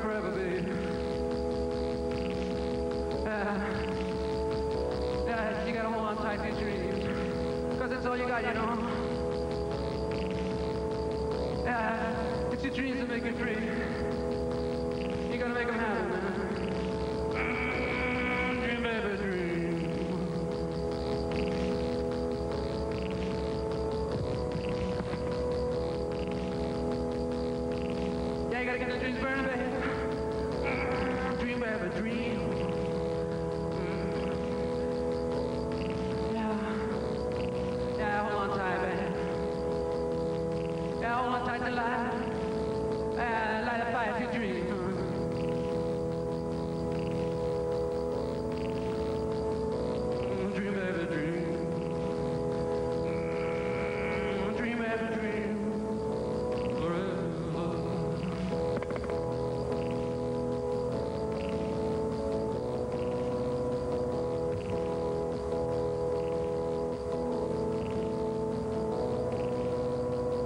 forever, baby. You gotta hold on tight to your dreams. Cause that's all you got, you know. It's your dreams that make you free. You gotta make them happen, man. Dream, baby, dream. Yeah, you gotta get the dreams burning, baby. Dream, baby, dream. Yeah, hold on tight, baby. Yeah, hold on tight to light. Light a fire to dream. Dream, baby, dream. Dream, baby, dream. Forever.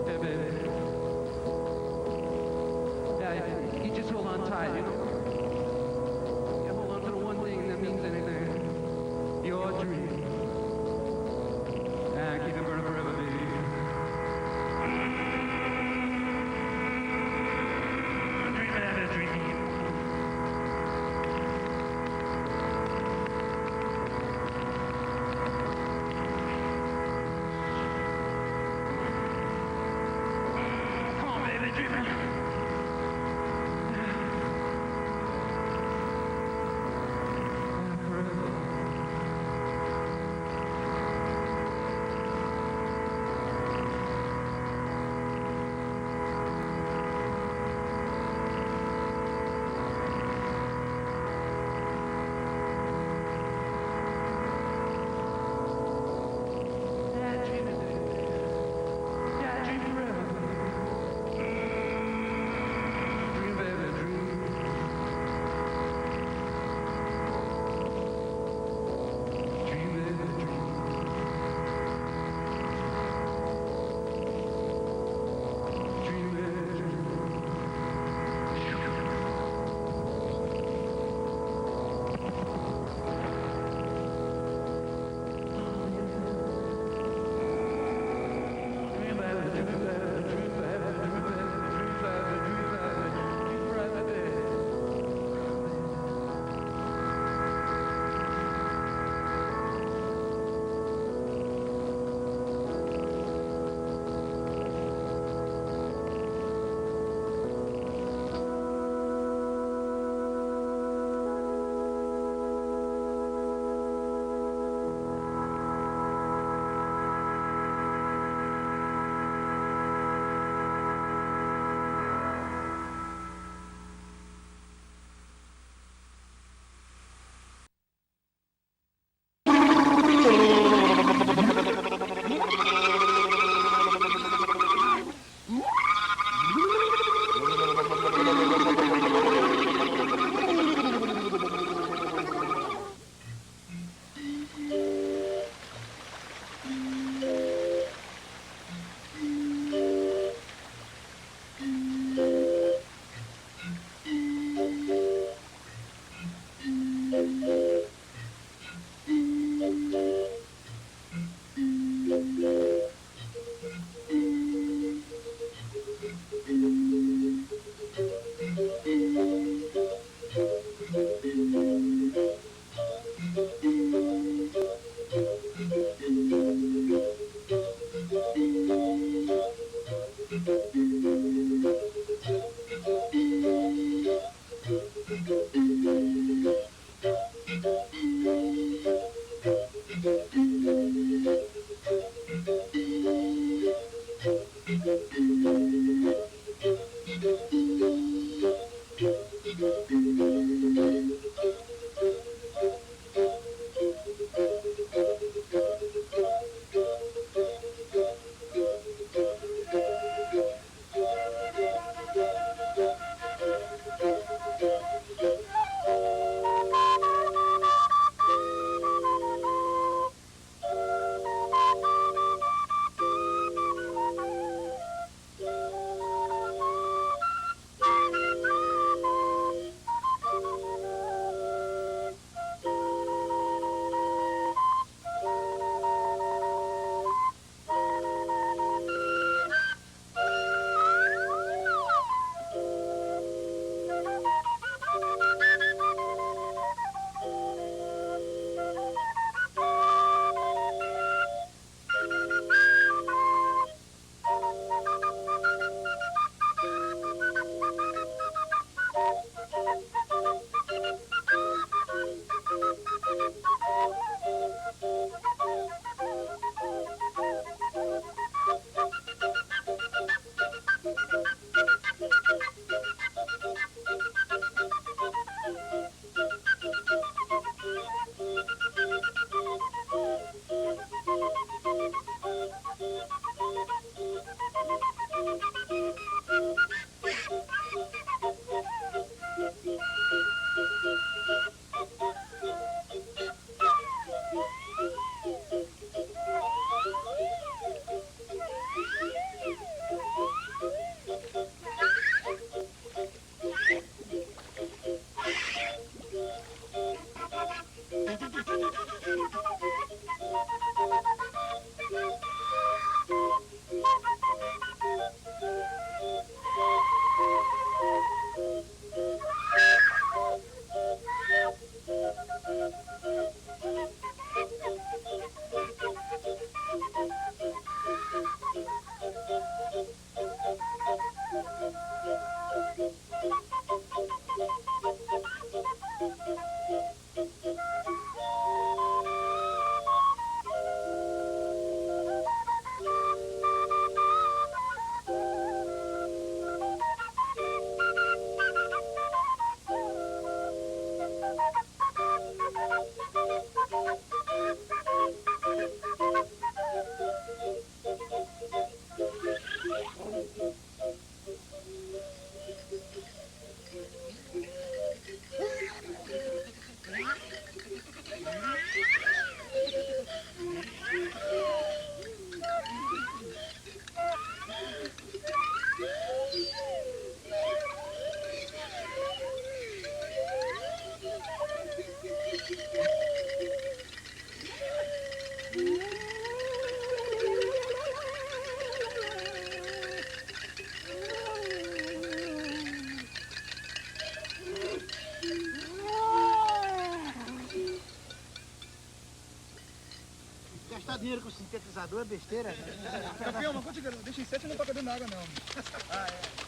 Yeah, baby. Yeah, you just hold on tight, you know? You hold on to the one thing that means anything. Your dream. Yeah, keep it burning forever, baby. Dream, baby, dream. Come on, baby, dreaming. Yeah, dreaming, baby. Yeah, dream forever. Dream, baby, dream. Dream, baby, dream. Dream, baby, dream. Dream, baby, dream, baby, dream, baby, dream, baby, dream, baby, dream, baby, dream forever, baby. Gastar dinheiro com sintetizador é besteira. Campeão, não contigo, deixa em 7 e não toca dentro da água, não. Ah, é.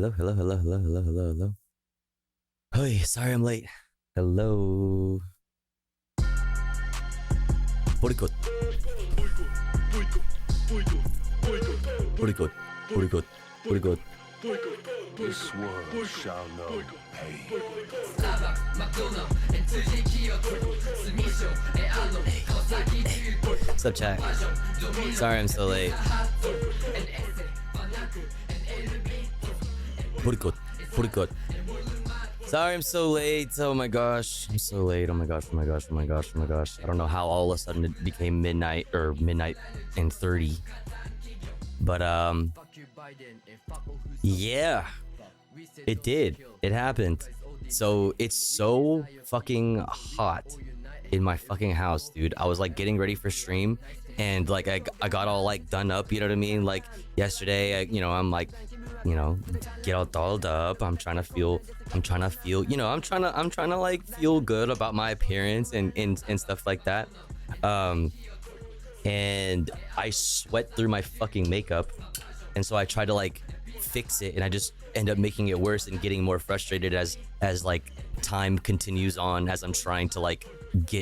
Hello, hello, hello, hello, hello, hello, hello. Hey, sorry I'm late. Hello. Boycott. Boycott. Boycott. Boycott. This world shall know pain. What's up, chat? Sorry I'm so late. Boycott. Boycott. Sorry I'm so late. Oh my gosh. I'm so late. Oh my gosh. Oh my gosh. Oh my gosh. Oh my gosh. I don't know how all of a sudden it became midnight or midnight and 30. But yeah. It did. It happened. So it's so fucking hot in my fucking house, dude. I was like getting ready for stream and like I got all like done up, you know what I mean? Like yesterday, I'm like, get all dolled up. I'm trying to feel, I'm trying to like feel good about my appearance and stuff like that. And I sweat through my fucking makeup. And so I try to like fix it and I just end up making it worse and getting more frustrated as like time continues on, as I'm trying to like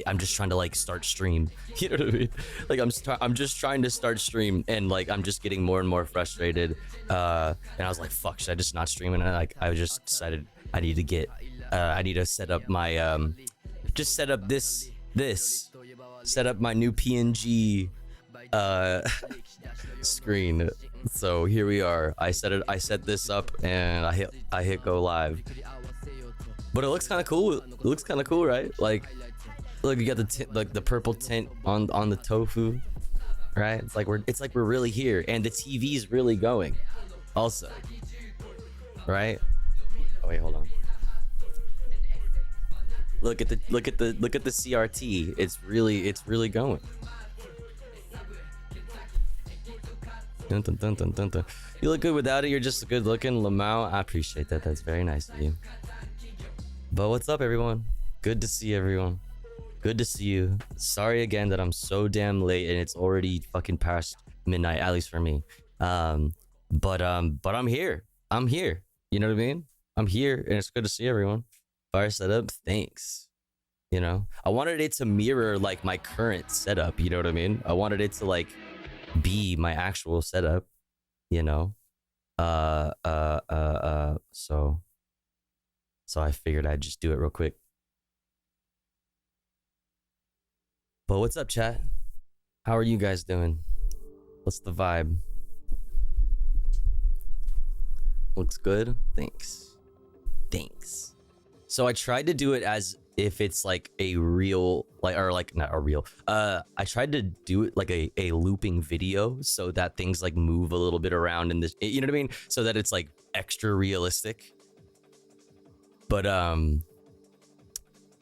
I'm just trying to like start stream, you know what I mean? Like I'm just trying to start stream and like I'm just getting more and more frustrated, and I was like, fuck, should I just not stream? And I just decided I need to set up my just set up set up my new PNG screen. So here we are. I set this up and I hit go live. But it looks kind of cool. It looks kind of cool, right? Like, look, you got the purple tint on the tofu, right? It's like we're really here, and the TV's really going, also, right? Oh wait, hold on. Look at the CRT. It's really going. Dun, dun, dun, dun, dun, dun. You look good without it. You're just good looking, Lamau. I appreciate that. That's very nice of you. But what's up, everyone? Good to see everyone. Good to see you. Sorry again that I'm so damn late and it's already fucking past midnight, at least for me. But I'm here. I'm here. You know what I mean? I'm here and it's good to see everyone. Fire setup, thanks. You know, I wanted it to mirror like my current setup. You know what I mean? I wanted it to like be my actual setup. You know, so I figured I'd just do it real quick. But what's up, chat? How are you guys doing? What's the vibe? Looks good. Thanks. So I tried to do it as if it's like a real, like, or like not a real. I tried to do it like a looping video so that things like move a little bit around in this. You know what I mean? So that it's like extra realistic. But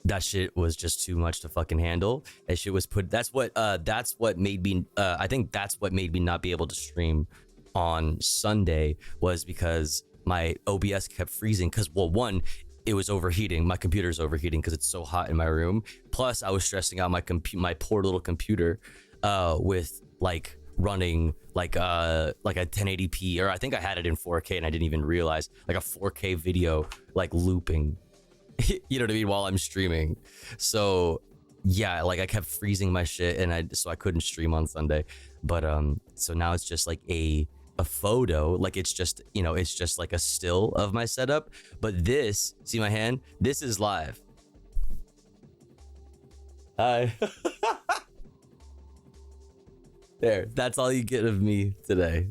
that shit was just too much to fucking handle. That shit was that's what made me I think that's what made me not be able to stream on Sunday, was because my OBS kept freezing because, well, one, it was overheating. My computer's overheating because it's so hot in my room. Plus I was stressing out my poor little computer with like running like a 1080p, or I think I had it in 4K and I didn't even realize, like a 4K video like looping. You know what I mean, while I'm streaming. So yeah, like I kept freezing my shit and so I couldn't stream on Sunday. But so now it's just like a photo, like it's just, you know, it's just like a still of my setup. But this, see my hand, this is live. Hi. There, that's all you get of me today.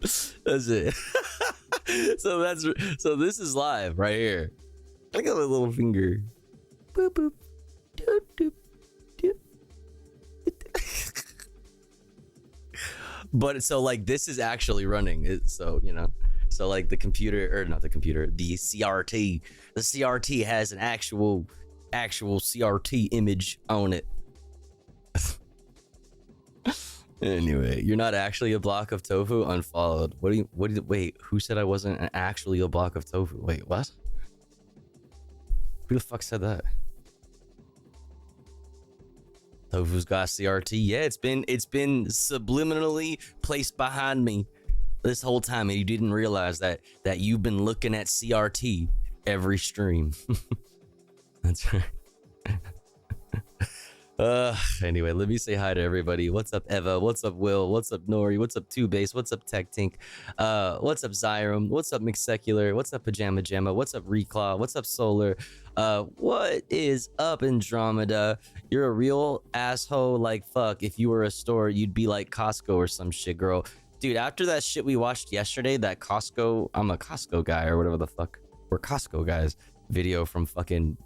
That's it. So this is live right here. Look at my little finger. Boop boop. Doop doop doop. But so like this is actually running. So, you know, so like the computer, or not the computer, the CRT. The CRT has an actual CRT image on it. Anyway, you're not actually a block of tofu? Unfollowed. Wait, who said I wasn't actually a block of tofu? Wait, what? Who the fuck said that? Tofu's got CRT. Yeah, it's been subliminally placed behind me this whole time and you didn't realize that you've been looking at CRT every stream. That's right. Anyway, let me say hi to everybody. What's up, Eva? What's up, Will? What's up, Nori? What's up, Two Base? What's up, Tech Tink? What's up, Zyrum? What's up, McSecular? What's up, Pajama Jamma? What's up, Reclaw? What's up, Solar? What is up, Andromeda? You're a real asshole. Like, fuck, if you were a store, you'd be like Costco or some shit, girl. Dude, after that shit we watched yesterday, that Costco, I'm a Costco guy or whatever the fuck. We're Costco guys. Video from fucking,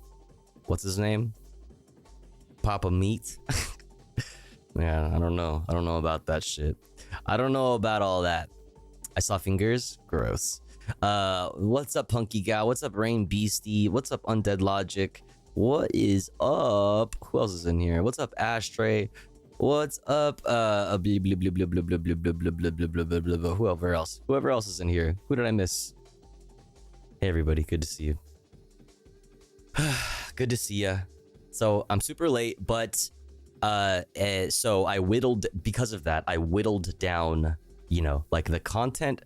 what's his name? Papa Meat. Man, I don't know about that shit. I don't know about all that. I saw fingers. Gross. What's up, Punky Gal? What's up, Rain Beastie? What's up, Undead Logic? What is up? Who else is in here? What's up, Ashtray? What's up? Whoever else is in here. Who did I miss? Hey, everybody. Good to see you. Good to see ya. So I'm super late, but so I whittled, because of that, I whittled down, you know, like the content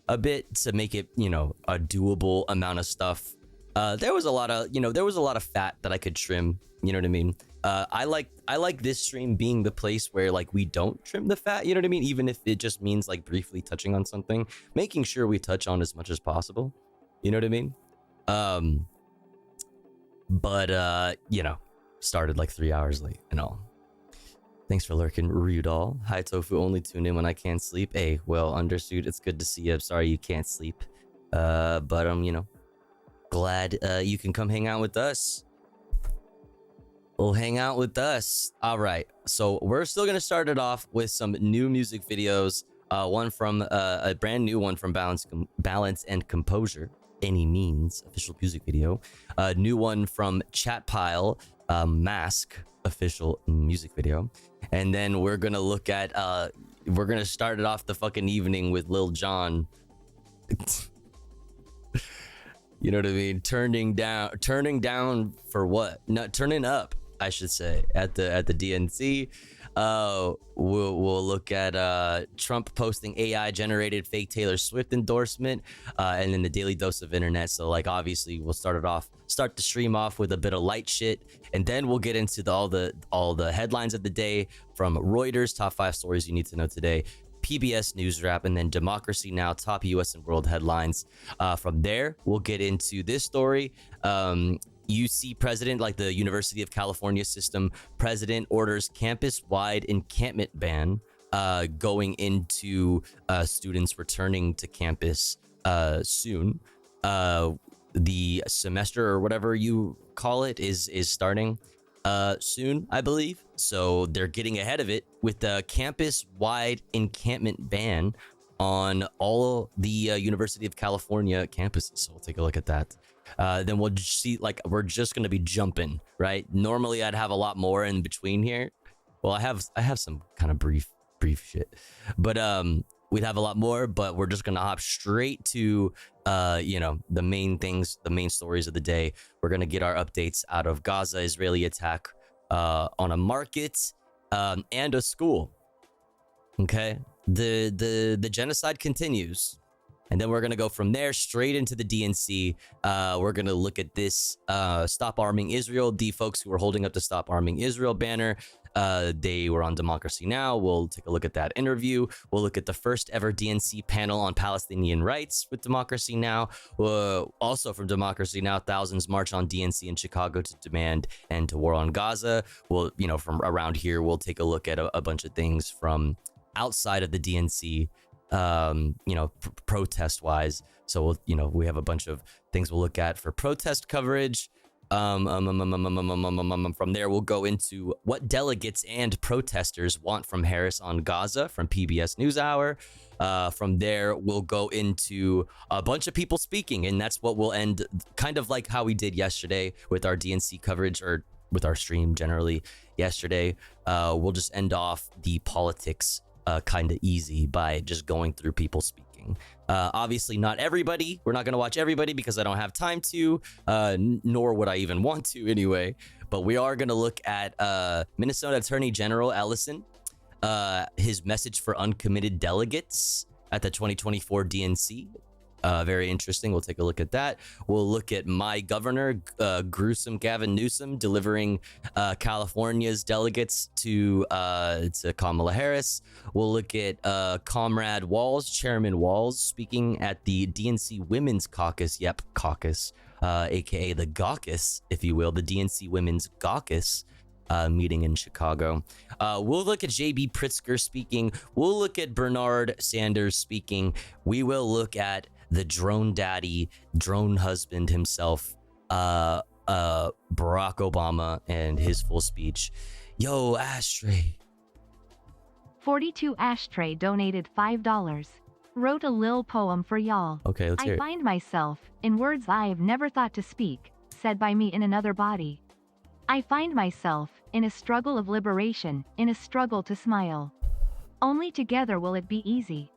a bit to make it, you know, a doable amount of stuff. There was a lot of fat that I could trim, you know what I mean? I like this stream being the place where like we don't trim the fat, you know what I mean? Even if it just means like briefly touching on something, making sure we touch on as much as possible, you know what I mean? But you know, started like 3 hours late and all. Thanks for lurking, Rudol. Hi, Tofu. Only tune in when I can't sleep. Hey, well, Undersuit, it's good to see you. I'm sorry you can't sleep. But you know, glad you can come hang out with us. Well, hang out with us. All right. So we're still gonna start it off with some new music videos. One from a brand new one from Balance and Composure. Any Means official music video. A new one from Chatpile. Mask official music video, and then we're gonna look at we're gonna start it off the fucking evening with Lil Jon. You know what I mean? Turning down for what? Not turning up, I should say, at the DNC. We'll look at Trump posting AI generated fake Taylor Swift endorsement, and then the daily dose of internet. So like obviously we'll start the stream off with a bit of light shit, and then we'll get into all the headlines of the day from Reuters, top 5 stories you need to know today, PBS News Wrap, and then Democracy Now! Top US and world headlines. From there, we'll get into this story. UC president, like the University of California system, president orders campus-wide encampment ban going into students returning to campus soon. The semester or whatever you call it is starting soon, I believe. So they're getting ahead of it with the campus-wide encampment ban on all the University of California campuses. So we'll take a look at that. Then we'll see, like, we're just gonna be jumping, right? Normally I'd have a lot more in between here. Well, I have some kind of brief shit, but we'd have a lot more, but we're just gonna hop straight to you know, the main things, the main stories of the day. We're gonna get our updates out of Gaza, Israeli attack on a market and a school. Okay, the genocide continues. And then we're going to go from there straight into the DNC. We're going to look at this Stop Arming Israel. The folks who were holding up the Stop Arming Israel banner, they were on Democracy Now! We'll take a look at that interview. We'll look at the first ever DNC panel on Palestinian rights with Democracy Now! Also from Democracy Now!, thousands march on DNC in Chicago to demand end to war on Gaza. We'll, you know, from around here, we'll take a look at a bunch of things from outside of the DNC. You know, protest wise. So we'll, you know, we have a bunch of things we'll look at for protest coverage. From there, we'll go into what delegates and protesters want from Harris on Gaza from PBS NewsHour. From there, we'll go into a bunch of people speaking, and that's what we'll end, kind of like how we did yesterday with our DNC coverage, or with our stream generally yesterday. We'll just end off the politics kind of easy by just going through people speaking. Obviously not everybody. We're not going to watch everybody because I don't have time to, nor would I even want to anyway. But we are going to look at Minnesota Attorney General Ellison, his message for uncommitted delegates, at the 2024 DNC. Very interesting. We'll take a look at that. We'll look at my governor, gruesome Gavin Newsom, delivering California's delegates to Kamala Harris. We'll look at Comrade Walls, Chairman Walls, speaking at the DNC Women's Caucus. Yep, caucus, aka the Caucus, if you will, the DNC Women's Caucus. Meeting in Chicago. We'll look at JB Pritzker speaking. We'll look at Bernard Sanders speaking. We will look at the drone daddy, drone husband himself, Barack Obama, and his full speech. Yo, Ashtray. 42 Ashtray donated $5. Wrote a lil poem for y'all. Okay, let's hear I it. find myself in words I've never thought to speak, said by me in another body. I find myself in a struggle of liberation, in a struggle to smile. Only together will it be easy.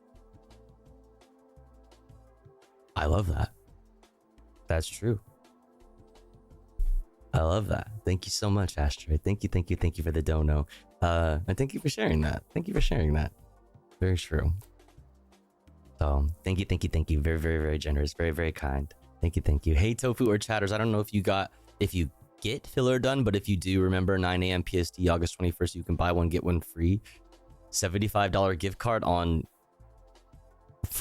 I love that. That's true. I love that. Thank you so much, Ashtray. Thank you for the dono. And thank you for sharing that. Thank you for sharing that. Very true. So thank you. Very, very, very generous. Very, very kind. Thank you. Hey, Tofu or Chatters. I don't know if you get filler done, but if you do, remember 9 a.m. PST, August 21st, you can buy one, get one free. $75 gift card on...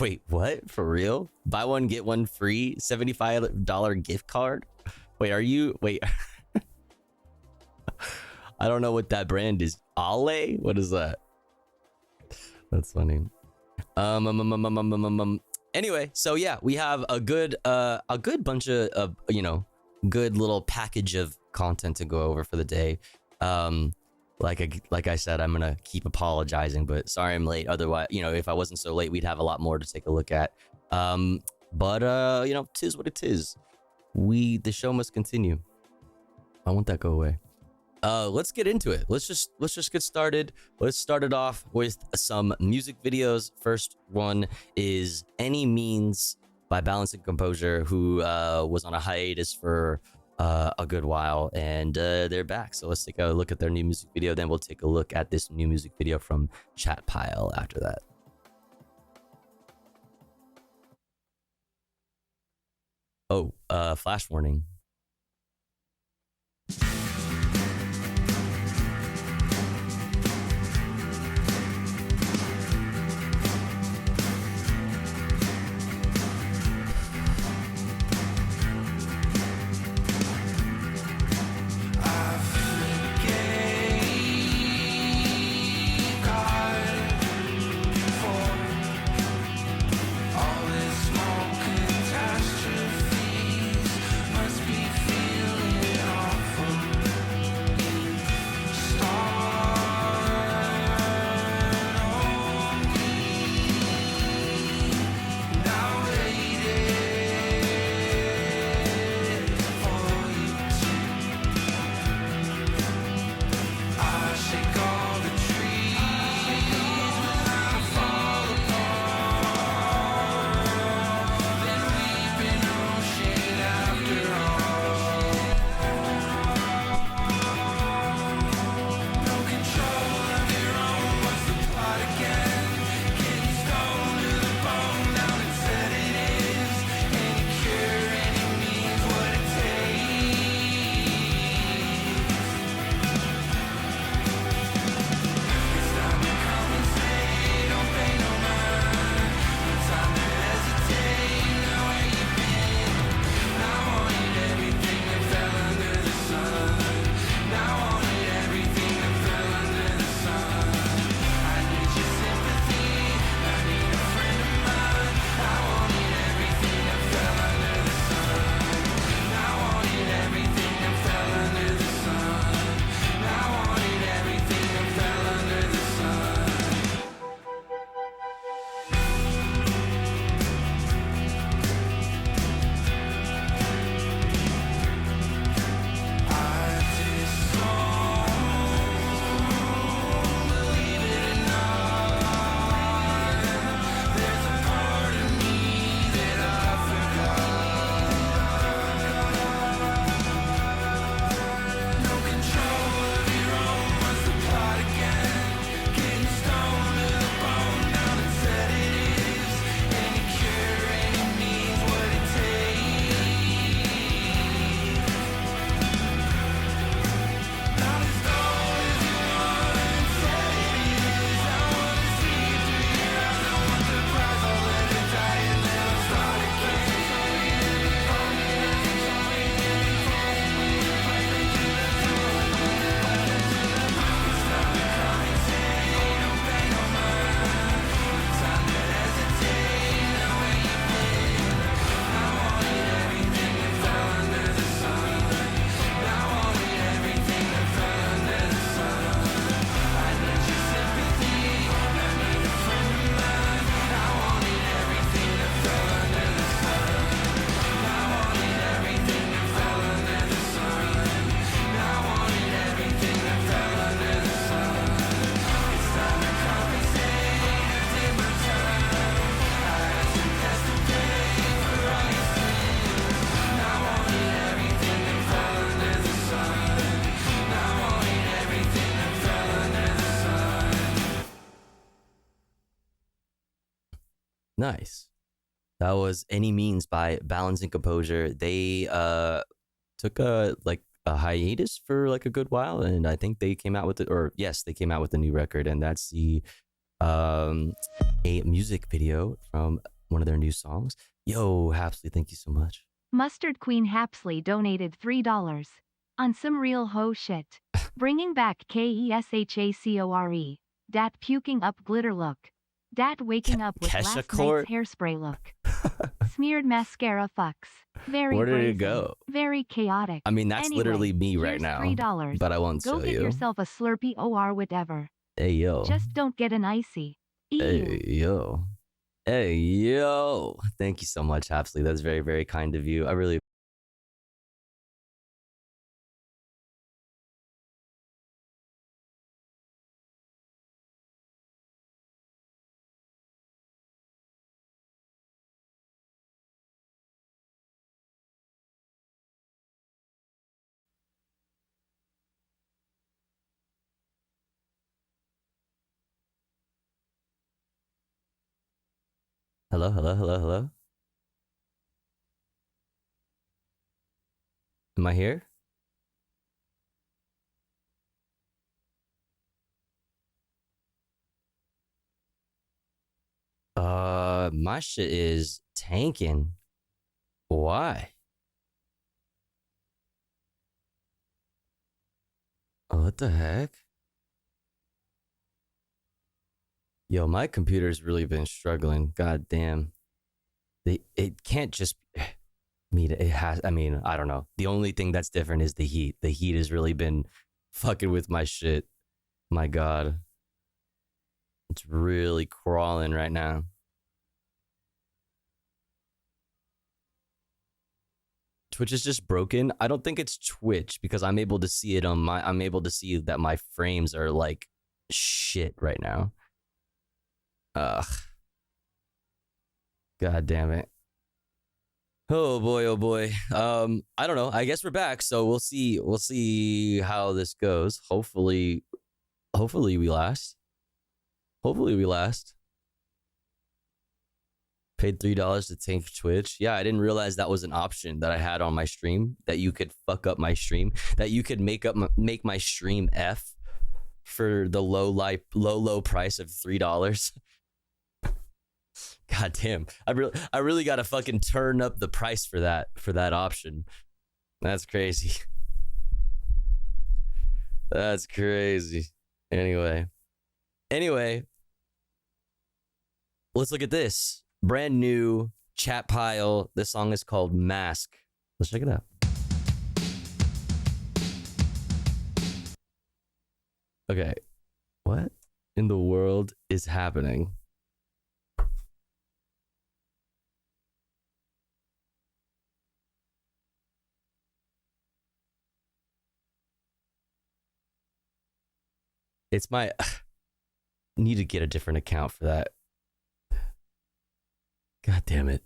Wait, what? For real? Buy one, get one free? $75 gift card? Wait, are you... Wait. I don't know what that brand is. Ale? What is that? That's funny. Anyway, so yeah, we have a good bunch of good little package of content to go over for the day. Like I said, I'm gonna keep apologizing, but sorry I'm late. Otherwise, if I wasn't so late, we'd have a lot more to take a look at. But tis what it is. The show must continue. I won't that go away. Let's get into it. Let's just get started. Let's start it off with some music videos. First one is Any Means by Balance and Composure, who was on a hiatus for a good while, and they're back. So let's take a look at their new music video. Then we'll take a look at this new music video from Chat Pile after that. Oh, flash warning. Must be Nice. That was Any Means by Balance and Composure. They took a hiatus for like a good while, and I think they came out with it, or yes, they came out with a new record, and that's the a music video from one of their new songs. Yo, Hapsley, thank you so much. Mustard Queen Hapsley donated $3. On some real ho shit. Bringing back KESHACORE. Dat puking up glitter look. Dat waking up with Kesha last Court? night's hairspray look. Smeared mascara fucks. Very Where did it brazen, go? Very chaotic. I mean, that's Anyway, literally me right here's now. $3. But I won't Go show get you. yourself a Slurpee or whatever. Hey yo. Just don't get an icy. Ew. Hey yo. Hey yo. Thank you so much, Hapsley. That's very, very kind of you. I really. Hello, hello, hello, hello. Am I here? My shit is tanking. Why? Oh, what the heck? Yo, my computer's really been struggling. God damn. It can't just mean it has. I mean, I don't know. The only thing that's different is the heat. The heat has really been fucking with my shit. My God. It's really crawling right now. Twitch is just broken. I don't think it's Twitch because I'm able to see it on my. I'm able to see that my frames are like shit right now. Ugh. God damn it. Oh boy, oh boy. I don't know. I guess we're back, so we'll see. We'll see how this goes. Hopefully we last. Hopefully we last. Paid $3 to tank Twitch. Yeah, I didn't realize that was an option that I had on my stream. That you could fuck up my stream. That you could make my stream F for the low price of $3. God damn. I really gotta fucking turn up the price for that option. That's crazy. That's crazy. Anyway, let's look at this. Brand new chat pile. This song is called Mask. Let's check it out. Okay. What in the world is happening? It's my need to get a different account for that. God damn it.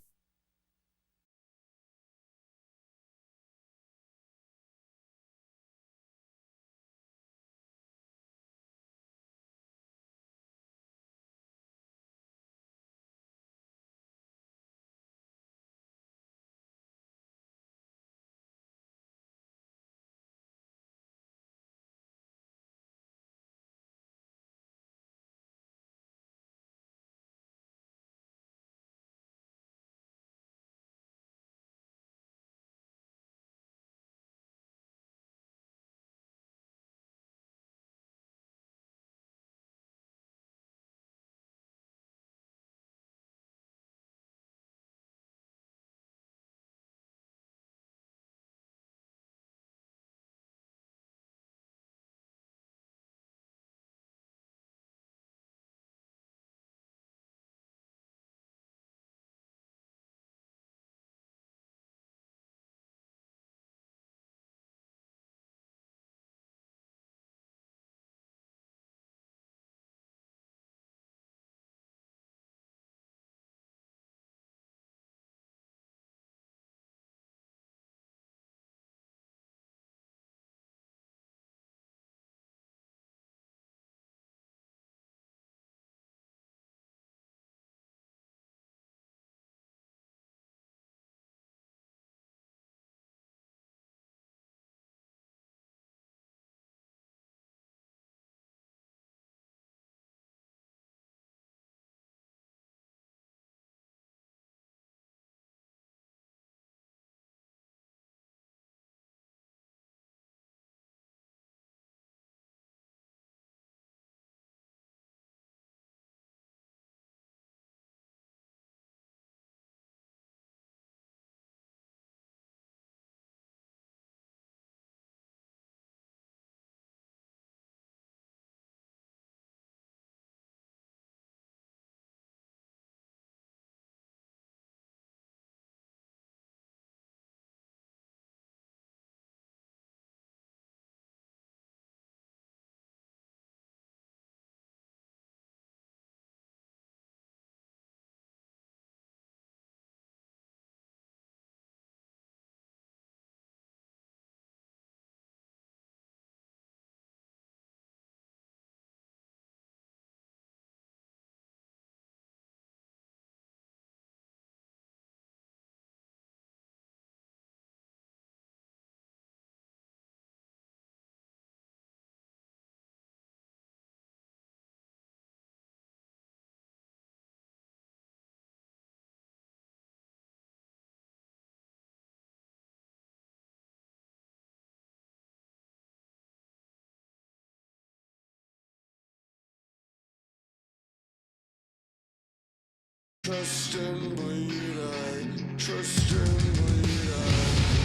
Trust and bleed, I trust and bleed, I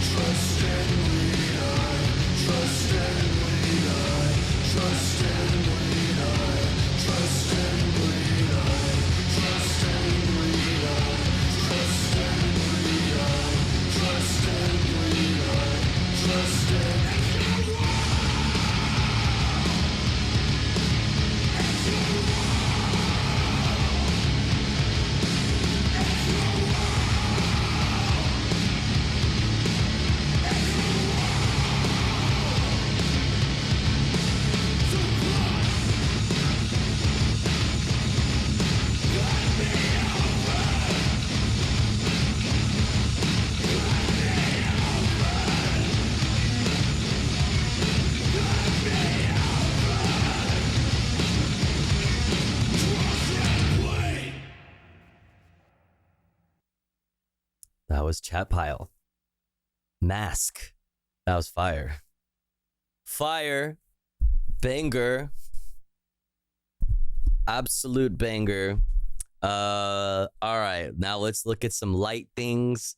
trust and bleed, I trust and bleed, I trust and bleed, I trust and bleed, I trust and bleed, I trust and bleed, I trust and bleed, I trust and That was Chat Pile. Mask. That was fire. Fire. Banger. Absolute banger. All right. Now let's look at some light things.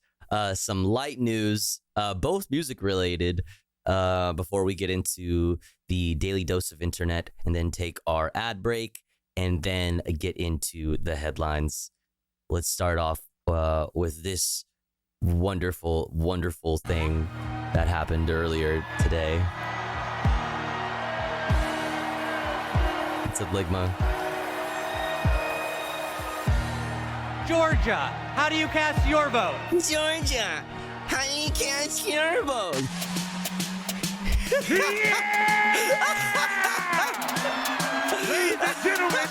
Some light news. Both music related. Before we get into the daily dose of internet and then take our ad break and then get into the headlines. Let's start off with this wonderful, wonderful thing that happened earlier today. What's up, Ligma? Georgia, how do you cast your vote? Georgia, how do you cast your vote? Ladies and gentlemen,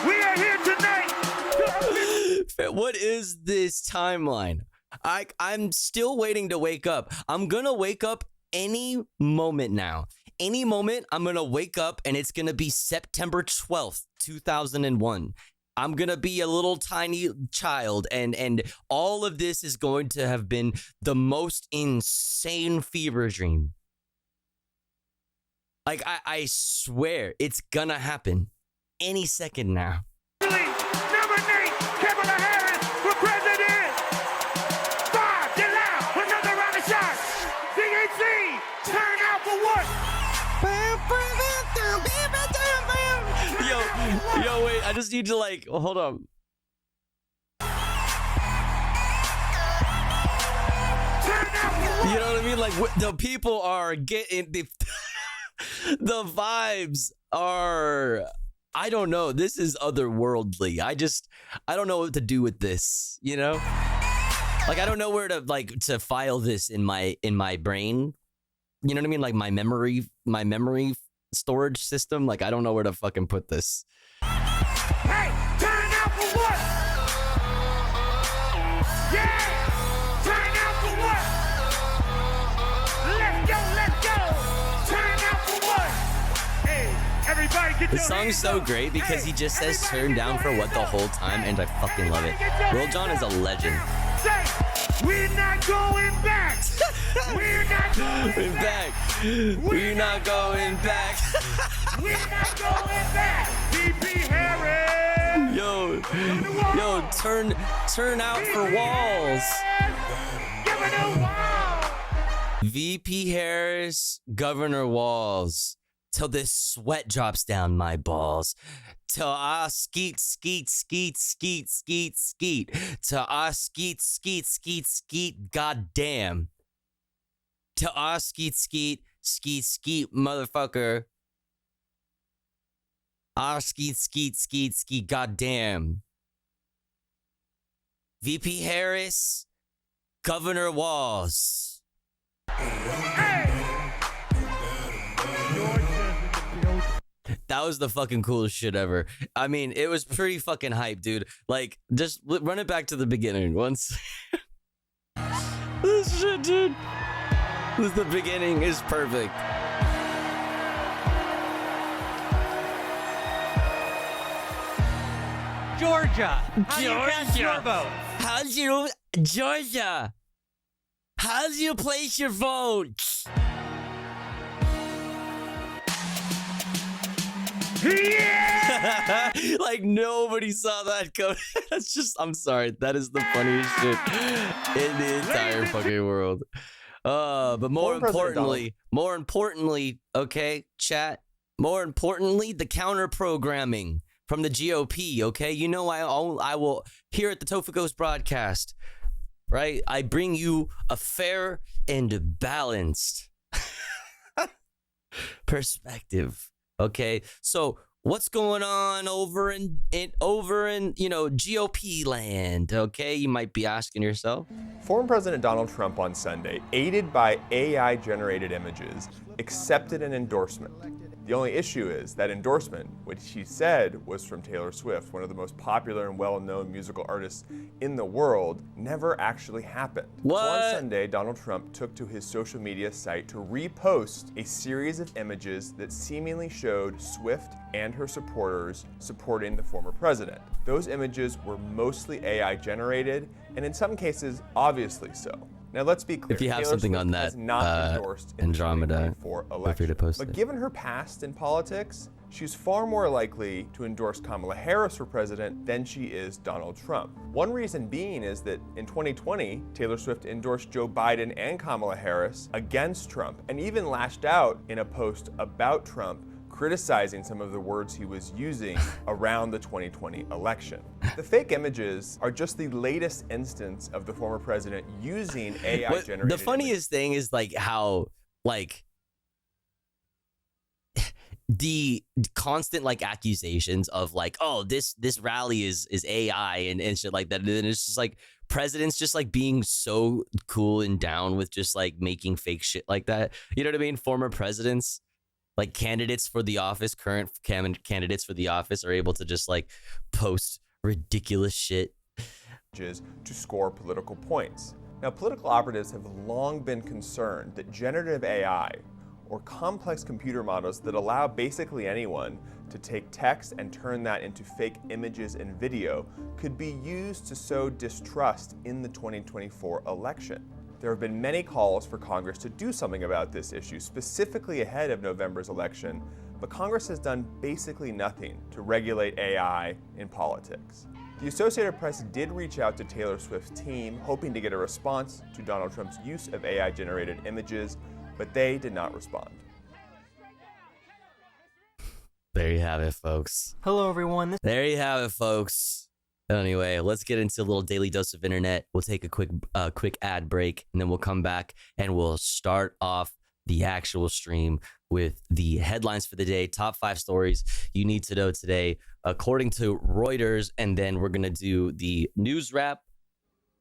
we are here tonight. What is this timeline? I'm still waiting to wake up. I'm gonna wake up any moment now. Any moment, I'm gonna wake up and it's gonna be September 12th, 2001. I'm gonna be a little tiny child, and all of this is going to have been the most insane fever dream. Like, I swear it's gonna happen any second now. Nominate Kamala Harris for president. Bob, get loud. Another round of shots. DNC, turn out for what? Yo, wait, I just need to, like, hold on. You know what I mean? Like, the people are getting the the vibes are, I don't know. This is otherworldly. I don't know what to do with this, you know? Like, I don't know where to file this in my brain. You know what I mean? Like my memory storage system. Like, I don't know where to fucking put this. Hey, turn out for what? Yeah, turn out for what? Let's go. Turn out for what? Hey, everybody get The your song's hands so up. great because he just says Everybody turn get down your for what hands the up. whole time, and I fucking love it. Everybody get your Lil Jon is a hands up. legend. Say, we're not going back. We're not going We're back. We're not going back. We're not going back. VP Harris. Yo, turn out for walls. Governor Wall. VP Harris, Governor Walls. Till this sweat drops down my balls. Till I skeet. Till I skeet, goddamn. Till I skeet, motherfucker. I skeet, goddamn. VP Harris, Governor Walls. That was the fucking coolest shit ever. I mean, it was pretty fucking hype, dude. Like, just run it back to the beginning once. This shit, dude. The beginning is perfect. Georgia, how do you cast your vote? Georgia, how do you place your vote? Yeah! Like nobody saw that coming. That's just, I'm sorry. That is the funniest shit in the entire fucking world. But more importantly, okay, chat. More importantly, the counter programming from the GOP. Okay, you know I will here at the Tofu Ghost broadcast. Right, I bring you a fair and balanced perspective. Okay, so what's going on over in GOP land? Okay, you might be asking yourself. Former President Donald Trump on Sunday, aided by AI-generated images, accepted an endorsement. The only issue is that endorsement, which he said was from Taylor Swift, one of the most popular and well-known musical artists in the world, never actually happened. What? So on Sunday, Donald Trump took to his social media site to repost a series of images that seemingly showed Swift and her supporters supporting the former president. Those images were mostly AI-generated, and in some cases, obviously so. Now let's be clear. If you have Taylor something Swift on that has not endorsed in the Andromeda, 2024 feel free election. to post But it. given her past in politics, she's far more likely to endorse Kamala Harris for president than she is Donald Trump. One reason being is that in 2020, Taylor Swift endorsed Joe Biden and Kamala Harris against Trump, and even lashed out in a post about Trump, criticizing some of the words he was using around the 2020 election. The fake images are just the latest instance of the former president using AI-generated The funniest thing is like how like the constant like accusations of like, oh, this rally is AI and shit like that. And then it's just like presidents just like being so cool and down with just like making fake shit like that. You know what I mean? Former presidents, like candidates for the office, current candidates for the office are able to just like post ridiculous shit to score political points. Now, political operatives have long been concerned that generative AI, or complex computer models that allow basically anyone to take text and turn that into fake images and video, could be used to sow distrust in the 2024 election. There have been many calls for Congress to do something about this issue, specifically ahead of November's election, but Congress has done basically nothing to regulate AI in politics. The Associated Press did reach out to Taylor Swift's team, hoping to get a response to Donald Trump's use of AI-generated images, but they did not respond. There you have it, folks. Hello, everyone. There you have it, folks. Anyway, let's get into a little daily dose of internet. We'll take a quick ad break, and then we'll come back and we'll start off the actual stream with the headlines for the day, top 5 stories you need to know today, according to Reuters, and then we're gonna do the news wrap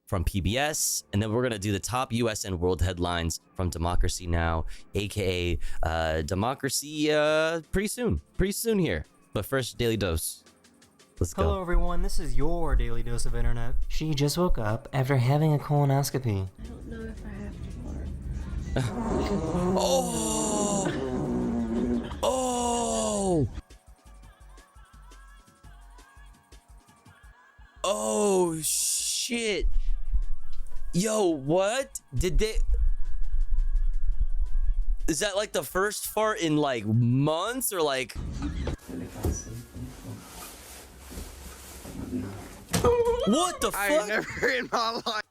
from PBS, and then we're gonna do the top US and world headlines from Democracy Now, aka Democracy pretty soon here. But first, daily dose. Let's go. Hello everyone, this is your daily dose of internet. She just woke up after having a colonoscopy. I don't know if I have to work. Oh shit. Yo, what? Did they... Is that like the first fart in like months or like... What the fuck? I never in my life.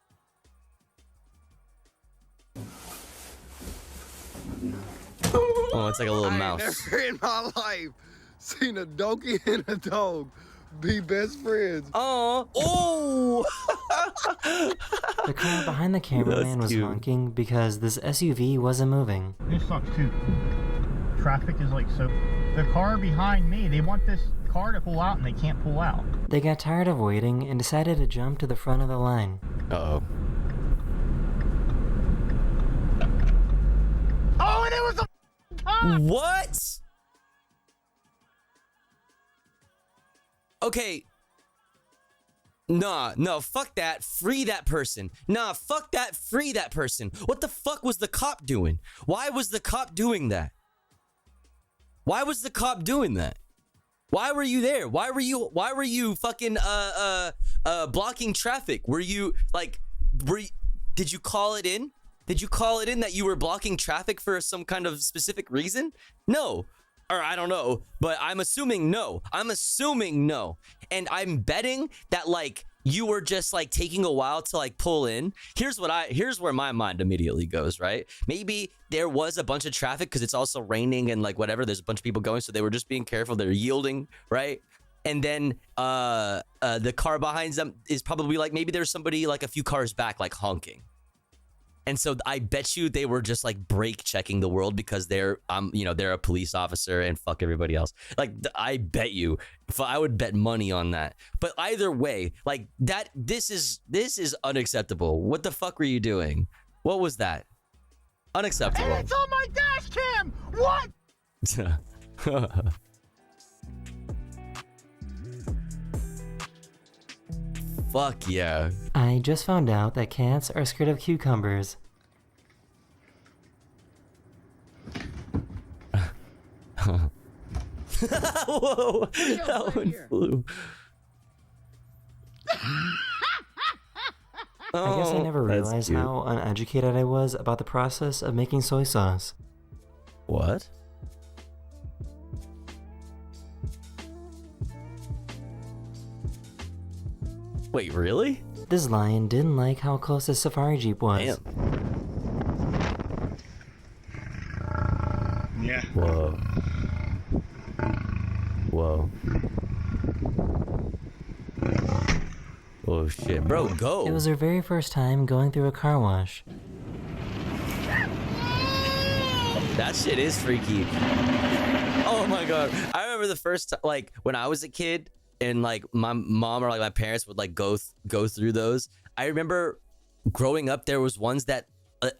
Oh, it's like a little mouse. Never in my life seen a donkey and a dog be best friends. Oh. The car behind the cameraman was honking because this SUV wasn't moving. This sucks too. Traffic is like so. The car behind me, they want this car to pull out and they can't pull out. They got tired of waiting and decided to jump to the front of the line. Uh-oh. Oh, and it was a What? Okay. Nah, no, fuck that. Free that person. Nah, fuck that. Free that person. What the fuck was the cop doing? Why was the cop doing that? Why was the cop doing that? Why were you there? Why were you fucking blocking traffic? Were you like did you call it in? Did you call it in that you were blocking traffic for some kind of specific reason? No. Or I don't know, but I'm assuming no. And I'm betting that like you were just like taking a while to like pull in. Here's where my mind immediately goes, right? Maybe there was a bunch of traffic because it's also raining and like whatever, there's a bunch of people going, so they were just being careful, they're yielding, right? And then the car behind them is probably like, maybe there's somebody like a few cars back like honking. And so I bet you they were just like brake checking the world because they're they're a police officer and fuck everybody else. Like I bet you, I would bet money on that. But either way, like that, this is unacceptable. What the fuck were you doing? What was that? Unacceptable. And it's on my dash cam. What? Fuck yeah. I just found out that cats are scared of cucumbers. Whoa, that one flew. I guess I never realized how uneducated I was about the process of making soy sauce. What? Wait, really? This lion didn't like how close the safari jeep was. Damn. Yeah. Whoa. Whoa. Oh shit, bro, go. It was her very first time going through a car wash. That shit is freaky. Oh my god. I remember the first time, like when I was a kid and like my mom or like my parents would like go through those. I remember growing up, there was ones that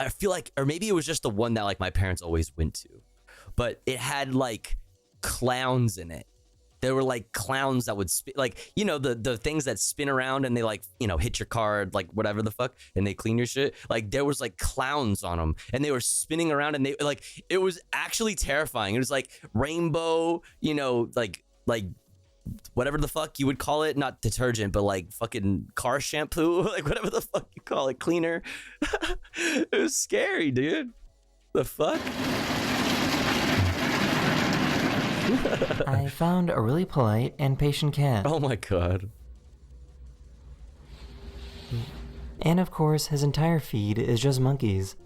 I feel like, or maybe it was just the one that like my parents always went to, but it had like clowns in it. There were like clowns that would spin, like, you know, the things that spin around and they like, you know, hit your car, like whatever the fuck, and they clean your shit. Like there was like clowns on them and they were spinning around and they like, it was actually terrifying. It was like rainbow, you know, like whatever the fuck you would call it, not detergent, but like fucking car shampoo, like whatever the fuck you call it, cleaner. It was scary, dude. The fuck? I found a really polite and patient cat. Oh my god. And of course, his entire feed is just monkeys.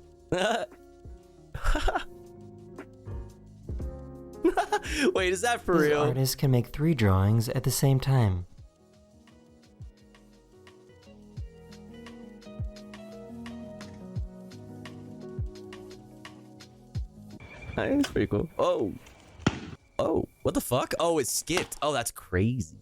Wait, is that for This real? artist can make 3 drawings at the same time. That's pretty cool. Oh, what the fuck? Oh, it skipped. Oh, that's crazy.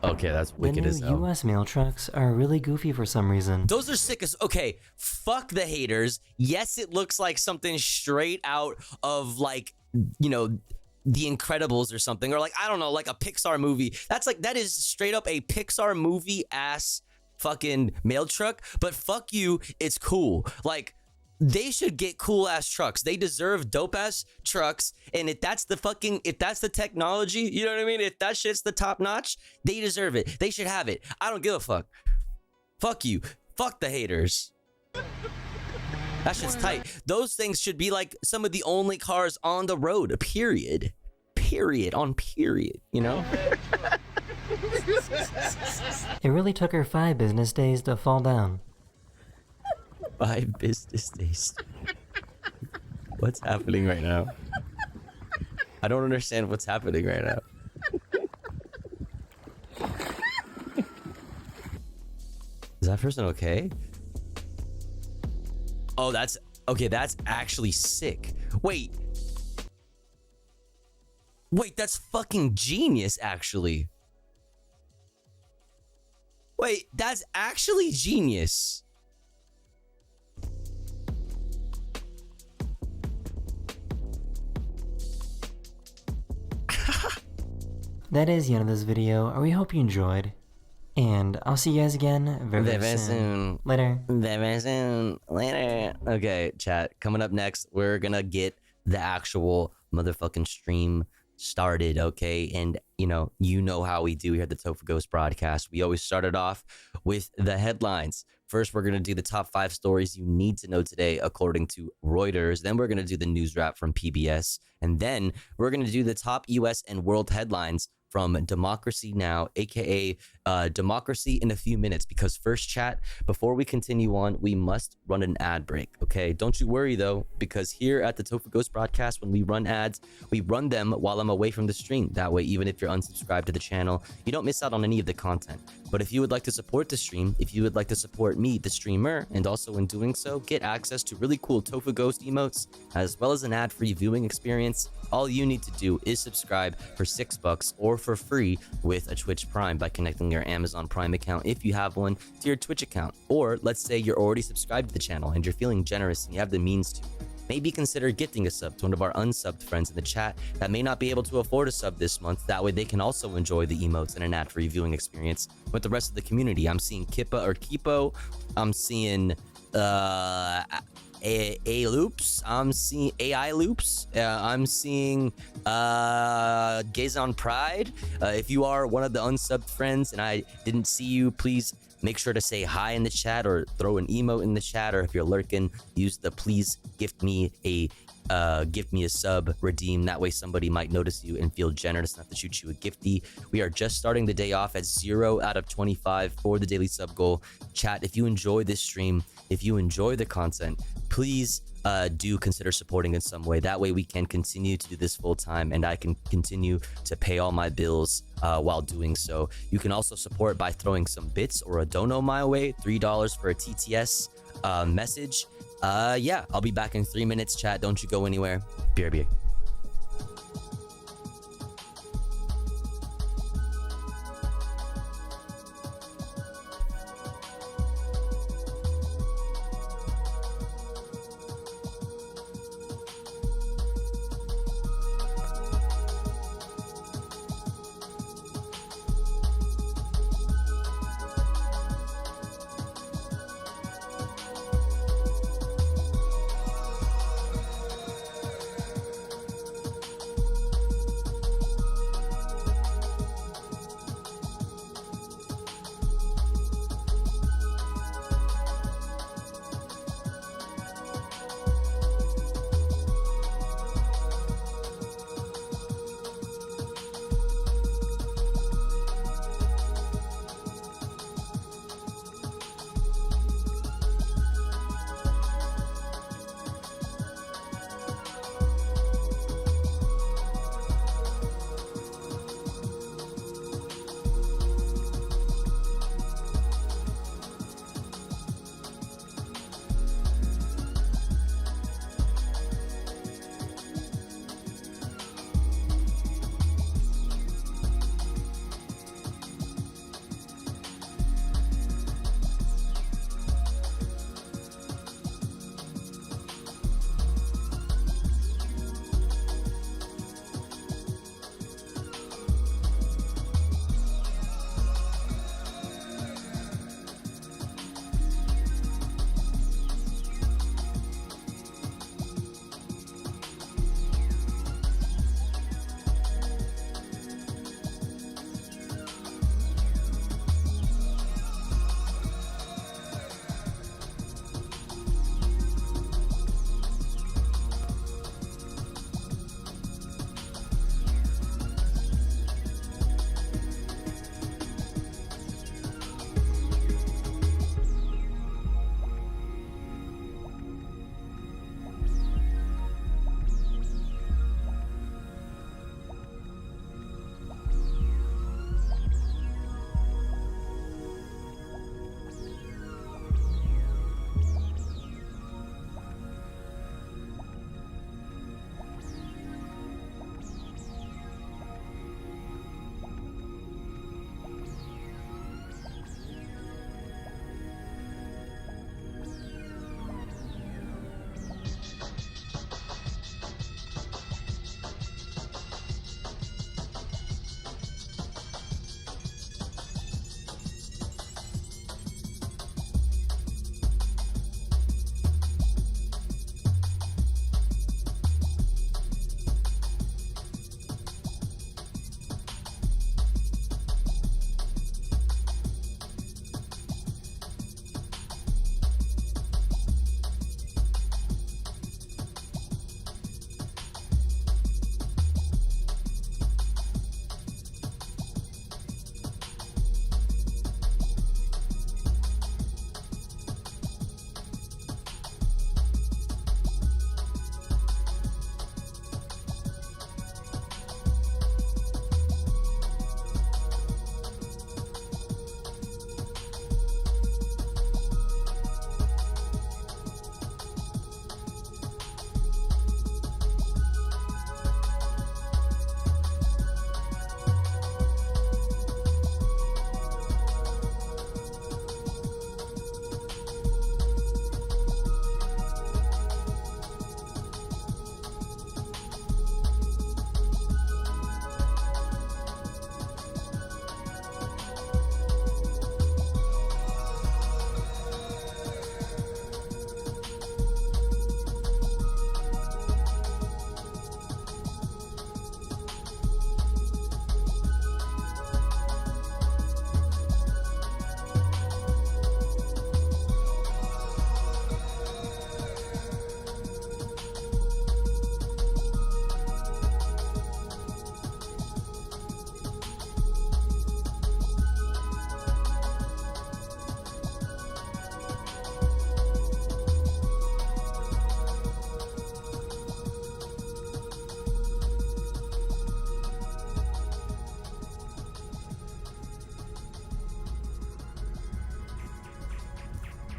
Okay, that's wicked as hell. The new US mail trucks are really goofy for some reason. Those are sick as, okay, fuck the haters. Yes, it looks like something straight out of like, you know, The Incredibles or something, or like, I don't know, like a Pixar movie. That's like, that is straight up a Pixar movie ass fucking mail truck, but fuck you, it's cool. Like, they should get cool ass trucks. They deserve dope ass trucks. And if that's the technology, you know what I mean? If that shit's the top notch, they deserve it. They should have it. I don't give a fuck. Fuck you. Fuck the haters. That shit's tight. Those things should be like some of the only cars on the road, period. Period. On period, you know? It really took her 5 business days to fall down. 5 business days. What's happening right now? I don't understand what's happening right now. Is that person okay? Oh, that's okay. That's actually sick. Wait, that's fucking genius, actually. Wait, that's actually genius. That is the end of this video. We hope you enjoyed. And I'll see you guys again very soon. Later. Very soon. Later. Okay, chat. Coming up next, we're gonna get the actual motherfucking stream started, okay? And you know how we do here at the Tofu Ghost broadcast. We always started off with the headlines. First, we're going to do the top 5 stories you need to know today, according to Reuters. Then we're going to do the news wrap from PBS. And then we're going to do the top US and world headlines from Democracy Now, aka Democracy in a Few Minutes. Because first, chat, before we continue on, we must run an ad break, okay? Don't you worry though, because here at the Tofu Ghost broadcast, when we run ads, we run them while I'm away from the stream. That way, even if you're unsubscribed to the channel, you don't miss out on any of the content. But if you would like to support the stream, if you would like to support me, the streamer, and also in doing so, get access to really cool Tofu Ghost emotes, as well as an ad-free viewing experience, all you need to do is subscribe for $6 or for free with a Twitch Prime by connecting your Amazon Prime account, if you have one, to your Twitch account. Or let's say you're already subscribed to the channel and you're feeling generous and you have the means to. Maybe consider gifting a sub to one of our unsubbed friends in the chat that may not be able to afford a sub this month. That way they can also enjoy the emotes and an ad-free viewing experience with the rest of the community. I'm seeing Kippa or Kipo. I'm seeing A loops. I'm seeing AI loops. I'm seeing Gazon Pride. If you are one of the unsubbed friends and I didn't see you, please make sure to say hi in the chat or throw an emote in the chat, or if you're lurking, use the please gift me a sub redeem. That way somebody might notice you and feel generous enough to shoot you a gifty. We are just starting the day off at 0 out of 25 for the daily sub goal. Chat, if you enjoy this stream, if you enjoy the content, please do consider supporting in some way. That way we can continue to do this full time and I can continue to pay all my bills while doing so. You can also support by throwing some bits or a dono my way, $3 for a TTS message. Yeah, I'll be back in 3 minutes, chat. Don't you go anywhere. BRB.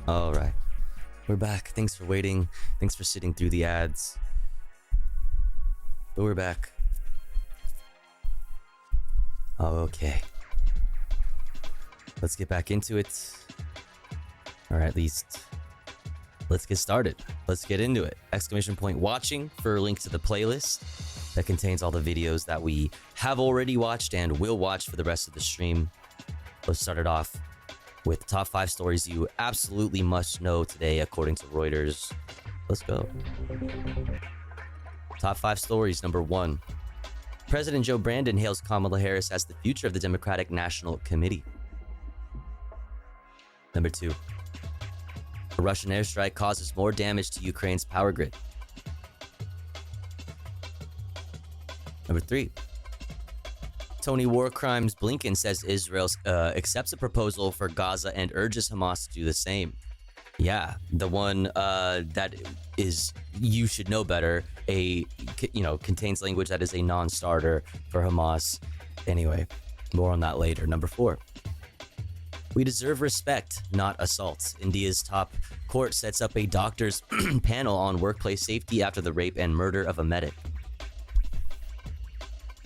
All right, we're back. Thanks for waiting. Thanks for sitting through the ads. But we're back. Okay. Let's get back into it. Or at least, let's get started. Let's get into it. Exclamation point watching for a link to the playlist that contains all the videos that we have already watched and will watch for the rest of the stream. Let's start it off with top 5 stories you absolutely must know today, according to Reuters. Let's go. Top 5 stories. Number 1. President Joe Brandon hails Kamala Harris as the future of the Democratic National Committee. Number 2. A Russian airstrike causes more damage to Ukraine's power grid. Number 3. Tony War Crimes Blinken says Israel accepts a proposal for Gaza and urges Hamas to do the same. Yeah, the one that is, you should know better, contains language that is a non-starter for Hamas. Anyway, more on that later. Number 4. We deserve respect, not assault. India's top court sets up a doctor's panel on workplace safety after the rape and murder of a medic.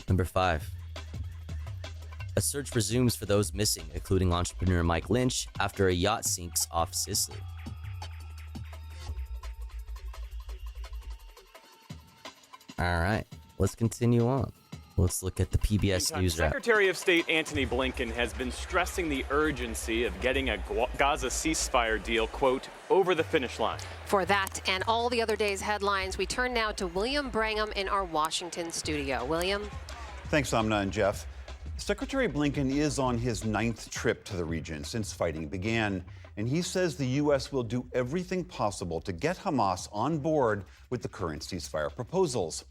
Number 5. A search resumes for those missing, including entrepreneur Mike Lynch, after a yacht sinks off Sicily. All right, let's continue on. Let's look at the PBS News Wrap. Secretary of State Antony Blinken has been stressing the urgency of getting a Gaza ceasefire deal, quote, over the finish line. For that and all the other day's headlines, we turn now to William Brangham in our Washington studio. William? Thanks, Amna and Jeff. Secretary Blinken is on his 9th trip to the region since fighting began, and he says the U.S. will do everything possible to get Hamas on board with the current ceasefire proposals.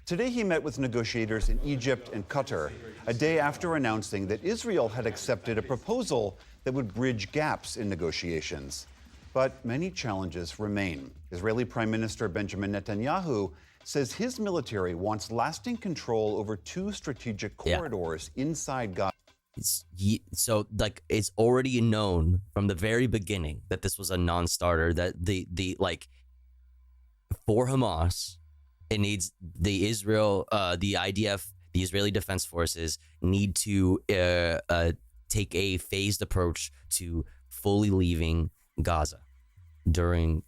Today he met with negotiators in Egypt and Qatar, a day after announcing that Israel had accepted a proposal that would bridge gaps in negotiations. But many challenges remain. Israeli Prime Minister Benjamin Netanyahu says his military wants lasting control over 2 strategic corridors inside Gaza. So, it's already known from the very beginning that this was a non-starter, that for Hamas, it needs the IDF, the Israeli Defense Forces, need to take a phased approach to fully leaving Gaza during,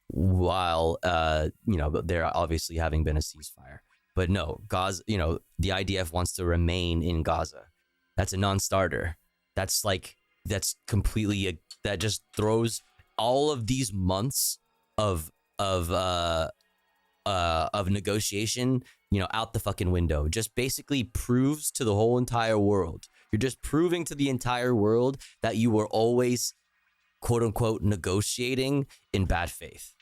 while there obviously having been a ceasefire. But no, Gaza, the IDF wants to remain in Gaza. That's a non-starter. That's completely that just throws all of these months of negotiation, out the fucking window. Just basically proves to the whole entire world. You're just proving to the entire world that you were always, quote unquote, negotiating in bad faith.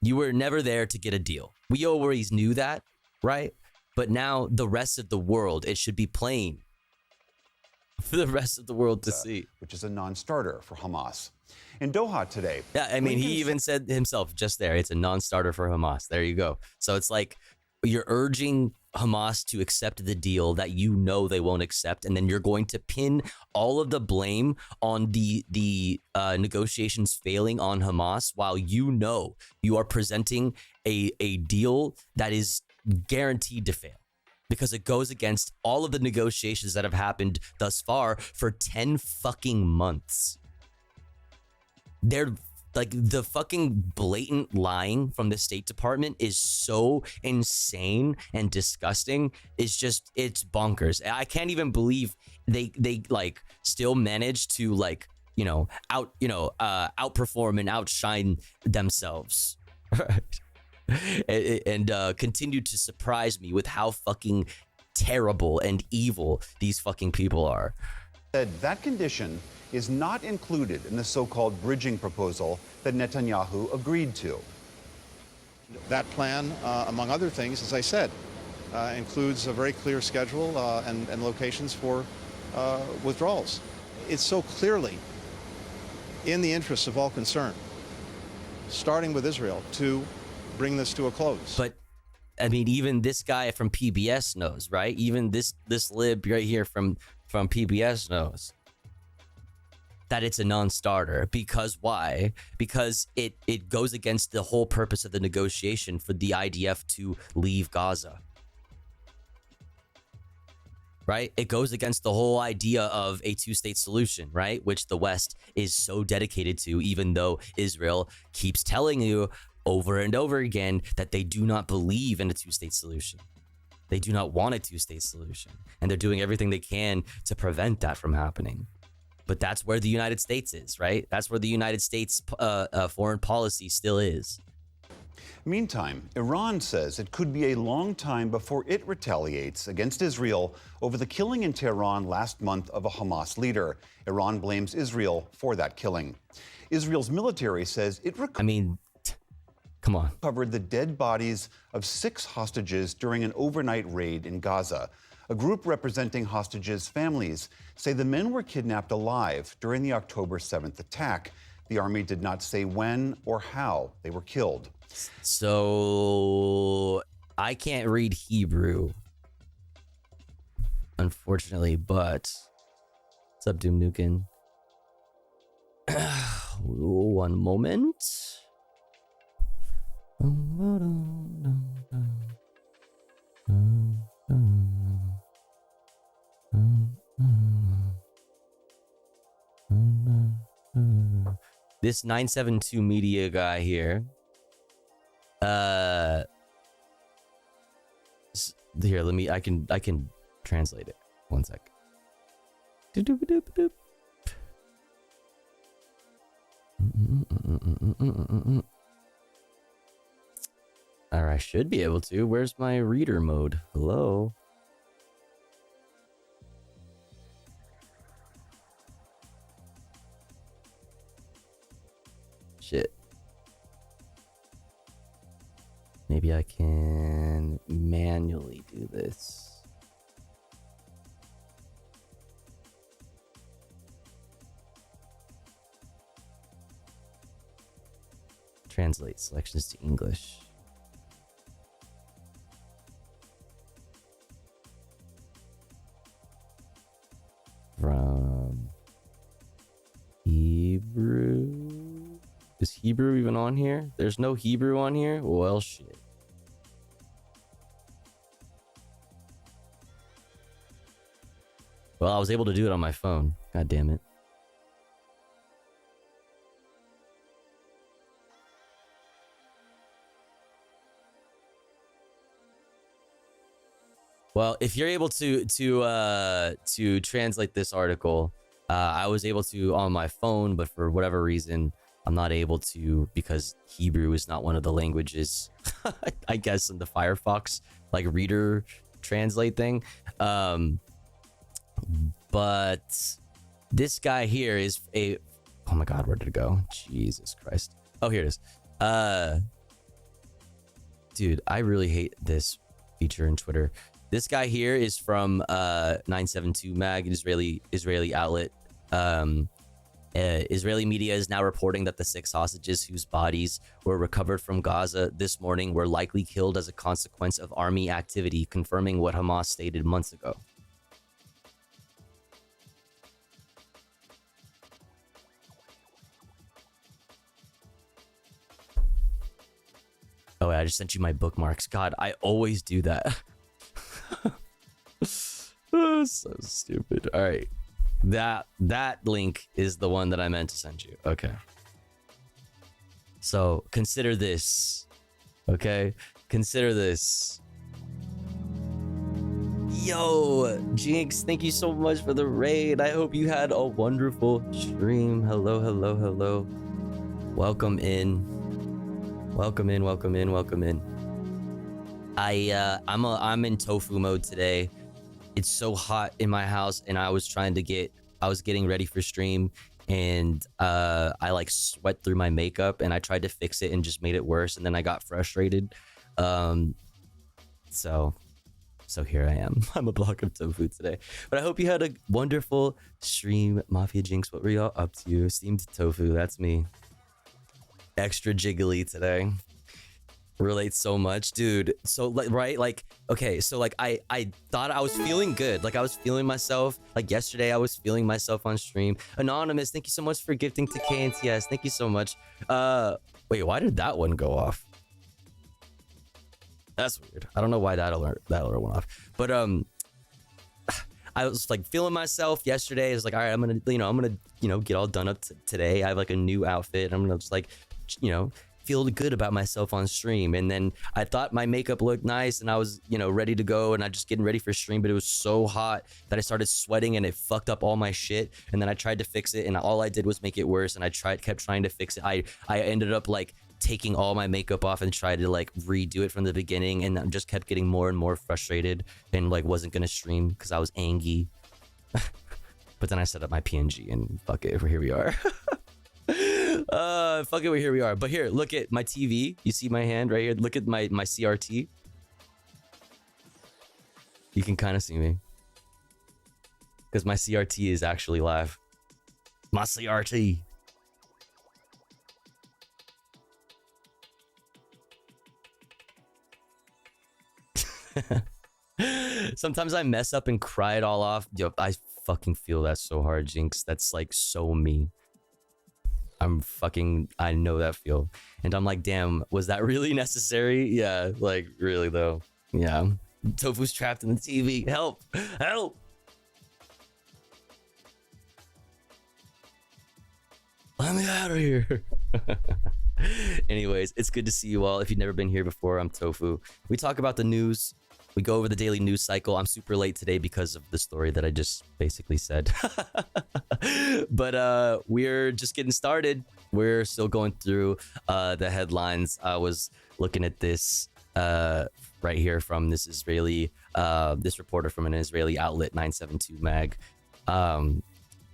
You were never there to get a deal. We always knew that, right? But now the rest of the world, it should be plain for the rest of the world to see. Which is a non-starter for Hamas. In Doha today. Yeah, I mean, he even said himself just there, it's a non-starter for Hamas. There you go. So it's like you're urging Hamas to accept the deal that they won't accept, and then you're going to pin all of the blame on the negotiations failing on Hamas, while you are presenting a deal that is guaranteed to fail because it goes against all of the negotiations that have happened thus far for 10 fucking months. They're the fucking blatant lying from the State Department is so insane and disgusting. It's bonkers. I can't even believe they still manage to outperform and outshine themselves. and continue to surprise me with how fucking terrible and evil these fucking people are. That condition is not included in the so-called bridging proposal that Netanyahu agreed to. That plan, among other things, as I said, includes a very clear schedule and locations for withdrawals. It's so clearly in the interests of all concerned, starting with Israel, to bring this to a close. But I mean, even this guy from PBS knows, right? Even this lib right here from PBS knows. that it's a non-starter. Because why? Because it goes against the whole purpose of the negotiation for the IDF to leave Gaza. Right? It goes against the whole idea of a two-state solution, right? Which the West is so dedicated to, even though Israel keeps telling you over and over again that they do not believe in a two-state solution. They do not want a two-state solution. And they're doing everything they can to prevent that from happening. But that's where the United States is, right? That's where the United States foreign policy still is. Meantime, Iran says it could be a long time before it retaliates against Israel over the killing in Tehran last month of a Hamas leader. Iran blames Israel for that killing. Israel's military says it come on. Recovered the dead bodies of 6 hostages during an overnight raid in Gaza. A group representing hostages' families say the men were kidnapped alive during the October 7th attack. The army did not say when or how they were killed. So I can't read Hebrew, unfortunately, but what's up, Doom Nukin? One moment. This 972 media guy here. Here, let me. I can translate it. One sec. Or I should be able to. Where's my reader mode? Hello. Shit. Maybe I can manually do this. Translate selections to English. From Hebrew. Is Hebrew even on here? There's no Hebrew on here? Well, shit. Well, I was able to do it on my phone. God damn it. Well, if you're able to translate this article, I was able to on my phone, but for whatever reason, I'm not able to because Hebrew is not one of the languages, I guess, in the Firefox like reader translate thing. But this guy here is a, oh my God, where did it go? Jesus Christ. Oh, here it is. Dude, I really hate this feature in Twitter. This guy here is from 972 Mag, an Israeli outlet. Israeli media is now reporting that the 6 hostages whose bodies were recovered from Gaza this morning were likely killed as a consequence of army activity, confirming what Hamas stated months ago. Oh, I just sent you my bookmarks. God, I always do that. Oh, so stupid. All right. That link is the one that I meant to send you. Okay. So consider this. Okay. Consider this. Yo, Jinx, thank you so much for the raid. I hope you had a wonderful stream. Hello, hello, hello. Welcome in. Welcome in, welcome in, welcome in. I'm in tofu mode today. It's so hot in my house, and I was getting ready for stream, and I like sweat through my makeup, and I tried to fix it and just made it worse, and then I got frustrated. So here I am. I'm a block of tofu today. But I hope you had a wonderful stream. Mafia Jinx, what were y'all up to? Steamed tofu, that's me. Extra jiggly today. Relate so much, dude. So like, right, like, okay, so like I thought I was feeling good, like I was feeling myself. Like yesterday I was feeling myself on stream. Anonymous, thank you so much for gifting to KNTS. Thank you so much. Wait, why did that one go off? That's weird. I don't know why that alert went off. But I was like feeling myself yesterday. I was like, all right, I'm gonna get all done up today. I have like a new outfit. I'm gonna just like, feel good about myself on stream. And then I thought my makeup looked nice and I was, ready to go and I just getting ready for stream, but it was so hot that I started sweating and it fucked up all my shit. And then I tried to fix it and all I did was make it worse. And I kept trying to fix it. I ended up like taking all my makeup off and tried to like redo it from the beginning, and I just kept getting more and more frustrated and like wasn't gonna stream because I was angry. But then I set up my PNG and fuck it, here we are. Fuck it, here we are. But here, look at my TV. You see my hand right here? Look at my CRT. You can kind of see me because my CRT is actually live. My CRT. Sometimes I mess up and cry it all off. Yo, I fucking feel that so hard, Jinx. That's like so me. I know that feel. And I'm like, damn, was that really necessary? Yeah, like really though. Yeah. Tofu's trapped in the TV. Help! Help! Let me out of here. Anyways, it's good to see you all. If you've never been here before, I'm Tofu. We talk about the news. We go over the daily news cycle. I'm super late today because of the story that I just basically said. But we're just getting started. We're still going through the headlines. I was looking at this right here from this reporter from an Israeli outlet, 972 Mag.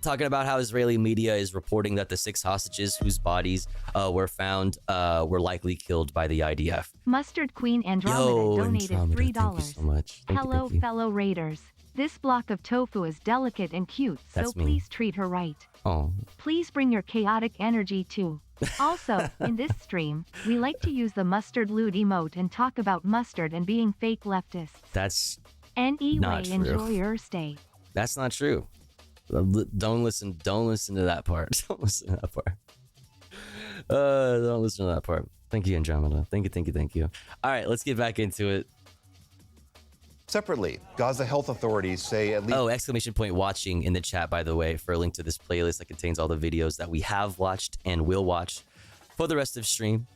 Talking about how Israeli media is reporting that the 6 hostages whose bodies were found were likely killed by the IDF. Mustard Queen Andromeda donated $3. Thank you so much. Hello, fellow raiders. This block of tofu is delicate and cute, so please treat her right. Oh. Please bring your chaotic energy too. Also, in this stream, we like to use the mustard lewd emote and talk about mustard and being fake leftists. That's anyway, not true. Enjoy your stay. That's not true. Don't listen to that part. Don't listen to that part. Don't listen to that part. Thank you, Andromeda. Thank you. All right, let's get back into it. Separately, Gaza health authorities say at least... !watching in the chat, by the way, for a link to this playlist that contains all the videos that we have watched and will watch for the rest of stream.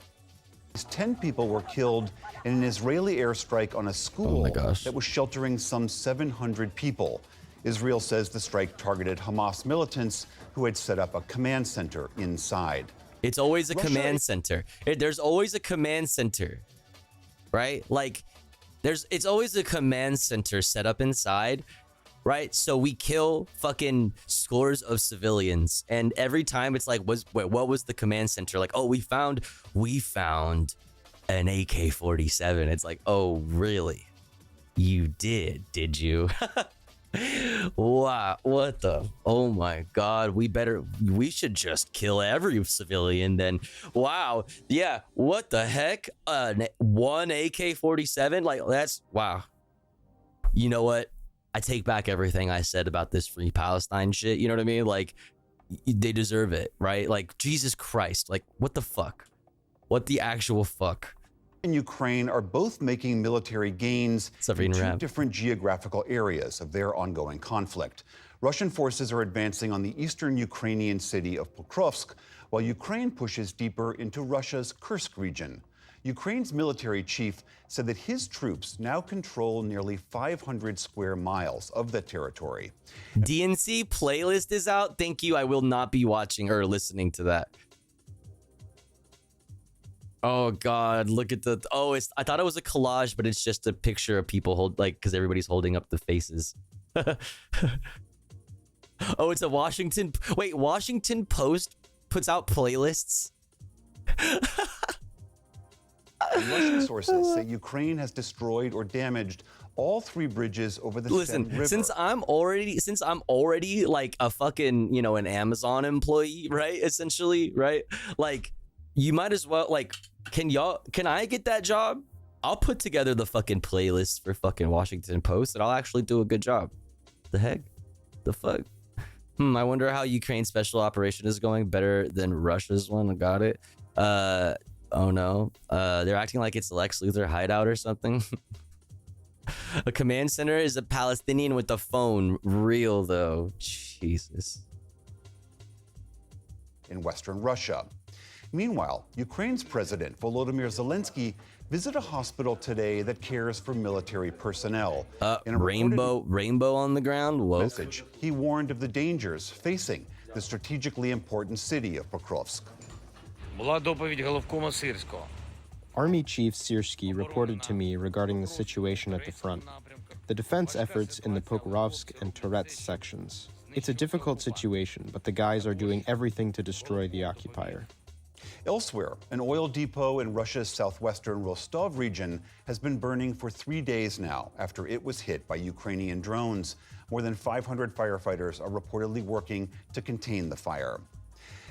10 people were killed in an Israeli airstrike on a school that was sheltering some 700 people. Israel says the strike targeted Hamas militants who had set up a command center inside. It's always a command center. There's always a command center, right? Like, it's always a command center set up inside, right? So we kill fucking scores of civilians, and every time it's like, what was the command center? Like, oh, we found an AK-47. It's like, oh, really? You did you? Wow, what the, oh my god, we should just kill every civilian then. Wow, yeah, what the heck, one AK-47, like, that's, wow. You know what, I take back everything I said about this Free Palestine shit, you know what I mean? Like, they deserve it, right? Like, Jesus Christ, like, what the fuck? What the actual fuck? And Ukraine are both making military gains in 2 different geographical areas of their ongoing conflict. Russian forces are advancing on the eastern Ukrainian city of Pokrovsk, while Ukraine pushes deeper into Russia's Kursk region. Ukraine's military chief said that his troops now control nearly 500 square miles of the territory. DNC playlist is out. Thank you. I will not be watching or listening to that. Oh god, look at the, I thought it was a collage, but it's just a picture of people because everybody's holding up the faces. Oh, it's a Washington Post puts out playlists. Russian sources say Ukraine has destroyed or damaged all 3 bridges over the Seine River. Since I'm already like a fucking, an Amazon employee, right? Essentially, right? Like, you might as well, like, Can I get that job? I'll put together the fucking playlist for fucking Washington Post, and I'll actually do a good job. The heck? The fuck? I wonder how Ukraine's special operation is going. Better than Russia's one. I got it. Oh no. They're acting like it's Lex Luthor hideout or something. A command center is a Palestinian with a phone. Real though. Jesus. In Western Russia. Meanwhile, Ukraine's President Volodymyr Zelensky visited a hospital today that cares for military personnel. In a rainbow on the ground. Whoa. Message, he warned of the dangers facing the strategically important city of Pokrovsk. Army Chief Sirski reported to me regarding the situation at the front, the defense efforts in the Pokrovsk and Torets sections. It's a difficult situation, but the guys are doing everything to destroy the occupier. Elsewhere, an oil depot in Russia's southwestern Rostov region has been burning for 3 days now after it was hit by Ukrainian drones. More than 500 firefighters are reportedly working to contain the fire.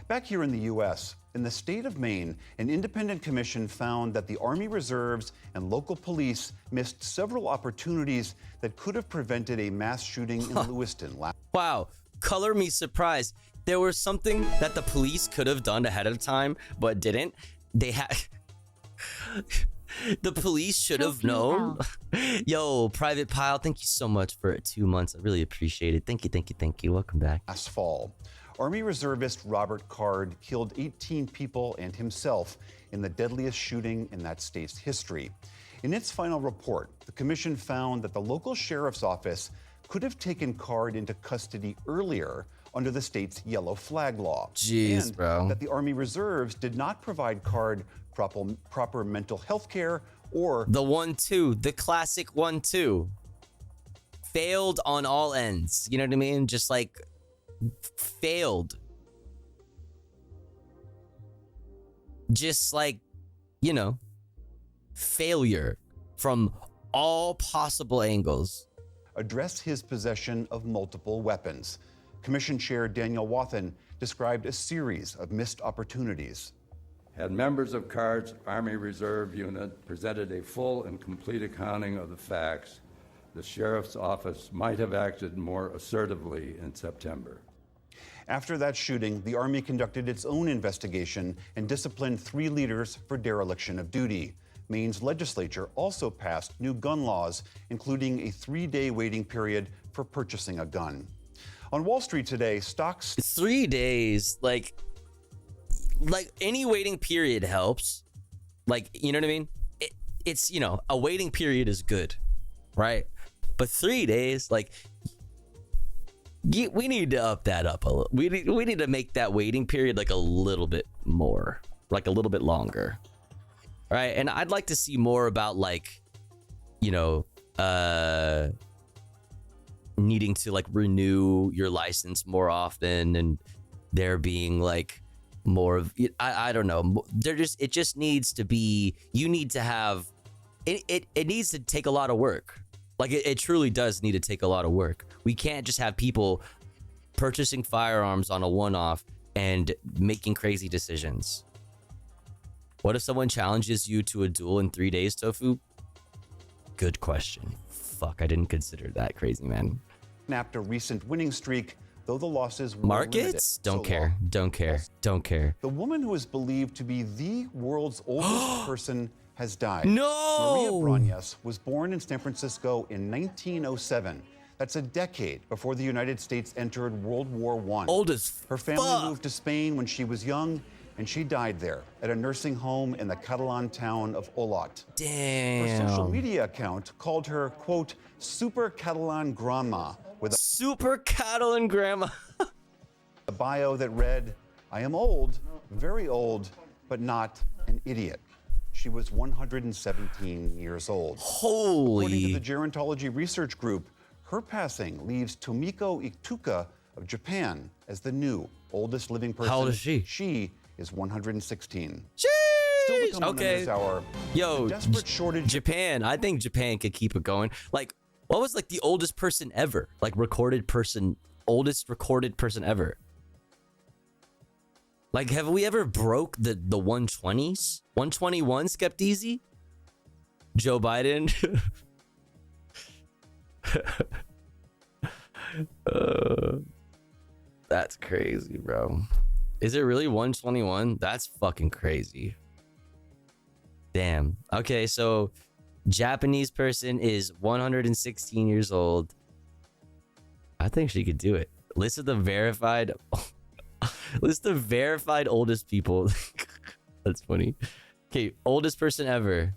Back here in the U.S., in the state of Maine, an independent commission found that the Army Reserves and local police missed several opportunities that could have prevented a mass shooting in Lewiston last. Wow, color me surprised. There was something that the police could have done ahead of time, but didn't. They had... The police should have known. Yo, Private Pile, thank you so much for 2 months. I really appreciate it. Thank you. Welcome back. Last fall, Army reservist Robert Card killed 18 people and himself in the deadliest shooting in that state's history. In its final report, the commission found that the local sheriff's office could have taken Card into custody earlier under the state's yellow flag law. Jeez, and bro. That the Army Reserves did not provide Card proper mental health care or... The 1-2, the classic 1-2. Failed on all ends. You know what I mean? Just like failed. Just like, you know, failure from all possible angles. Address his possession of multiple weapons. Commission Chair Daniel Wathen described a series of missed opportunities. Had members of Card's Army Reserve unit presented a full and complete accounting of the facts, the sheriff's office might have acted more assertively in September. After that shooting, the Army conducted its own investigation and disciplined 3 leaders for dereliction of duty. Maine's legislature also passed new gun laws, including a 3-day waiting period for purchasing a gun. On Wall Street today, stocks... 3 days, like any waiting period helps. Like, you know what I mean? It's, you know, a waiting period is good, right? But 3 days, like, we need to up that up a little. We need to make that waiting period like a little bit more, like a little bit longer. All right, and I'd like to see more about, like, you know, needing to like renew your license more often, and there being like more of, I don't know, it just needs to be, you need to have it needs to take a lot of work. Like it truly does need to take a lot of work. We can't just have people purchasing firearms on a one-off and making crazy decisions. What if someone challenges you to a duel in 3 days, Tofu? Good question. Fuck, I didn't consider that, crazy man. Snapped a recent winning streak, though the losses were markets limited. Don't care. The woman who is believed to be the world's oldest person has died. No! Maria Brañas was born in San Francisco in 1907. That's a decade before the United States entered World War I. Old as Her family moved to Spain when she was young, and she died there at a nursing home in the Catalan town of Olot. Damn. Her social media account called her, quote, Super Catalan Grandma, with a Super Catalan Grandma. a bio that read, I am old, very old, but not an idiot. She was 117 years old. Holy. According to the Gerontology Research Group, her passing leaves Tomiko Ikuta of Japan as the new oldest living person. How old is she? She is 116. Sheesh. Still to come on Okay. this hour, Yo, the desperate shortage. Japan. I think Japan could keep it going. Like, what was like the oldest person ever? Like oldest recorded person ever? Like, have we ever broke the 120s? 121s kept easy? Joe Biden? That's crazy, bro. Is it really 121? That's fucking crazy. Damn. Okay, so Japanese person is 116 years old. I think she could do it. List of the verified oldest people. That's funny. Okay, oldest person ever.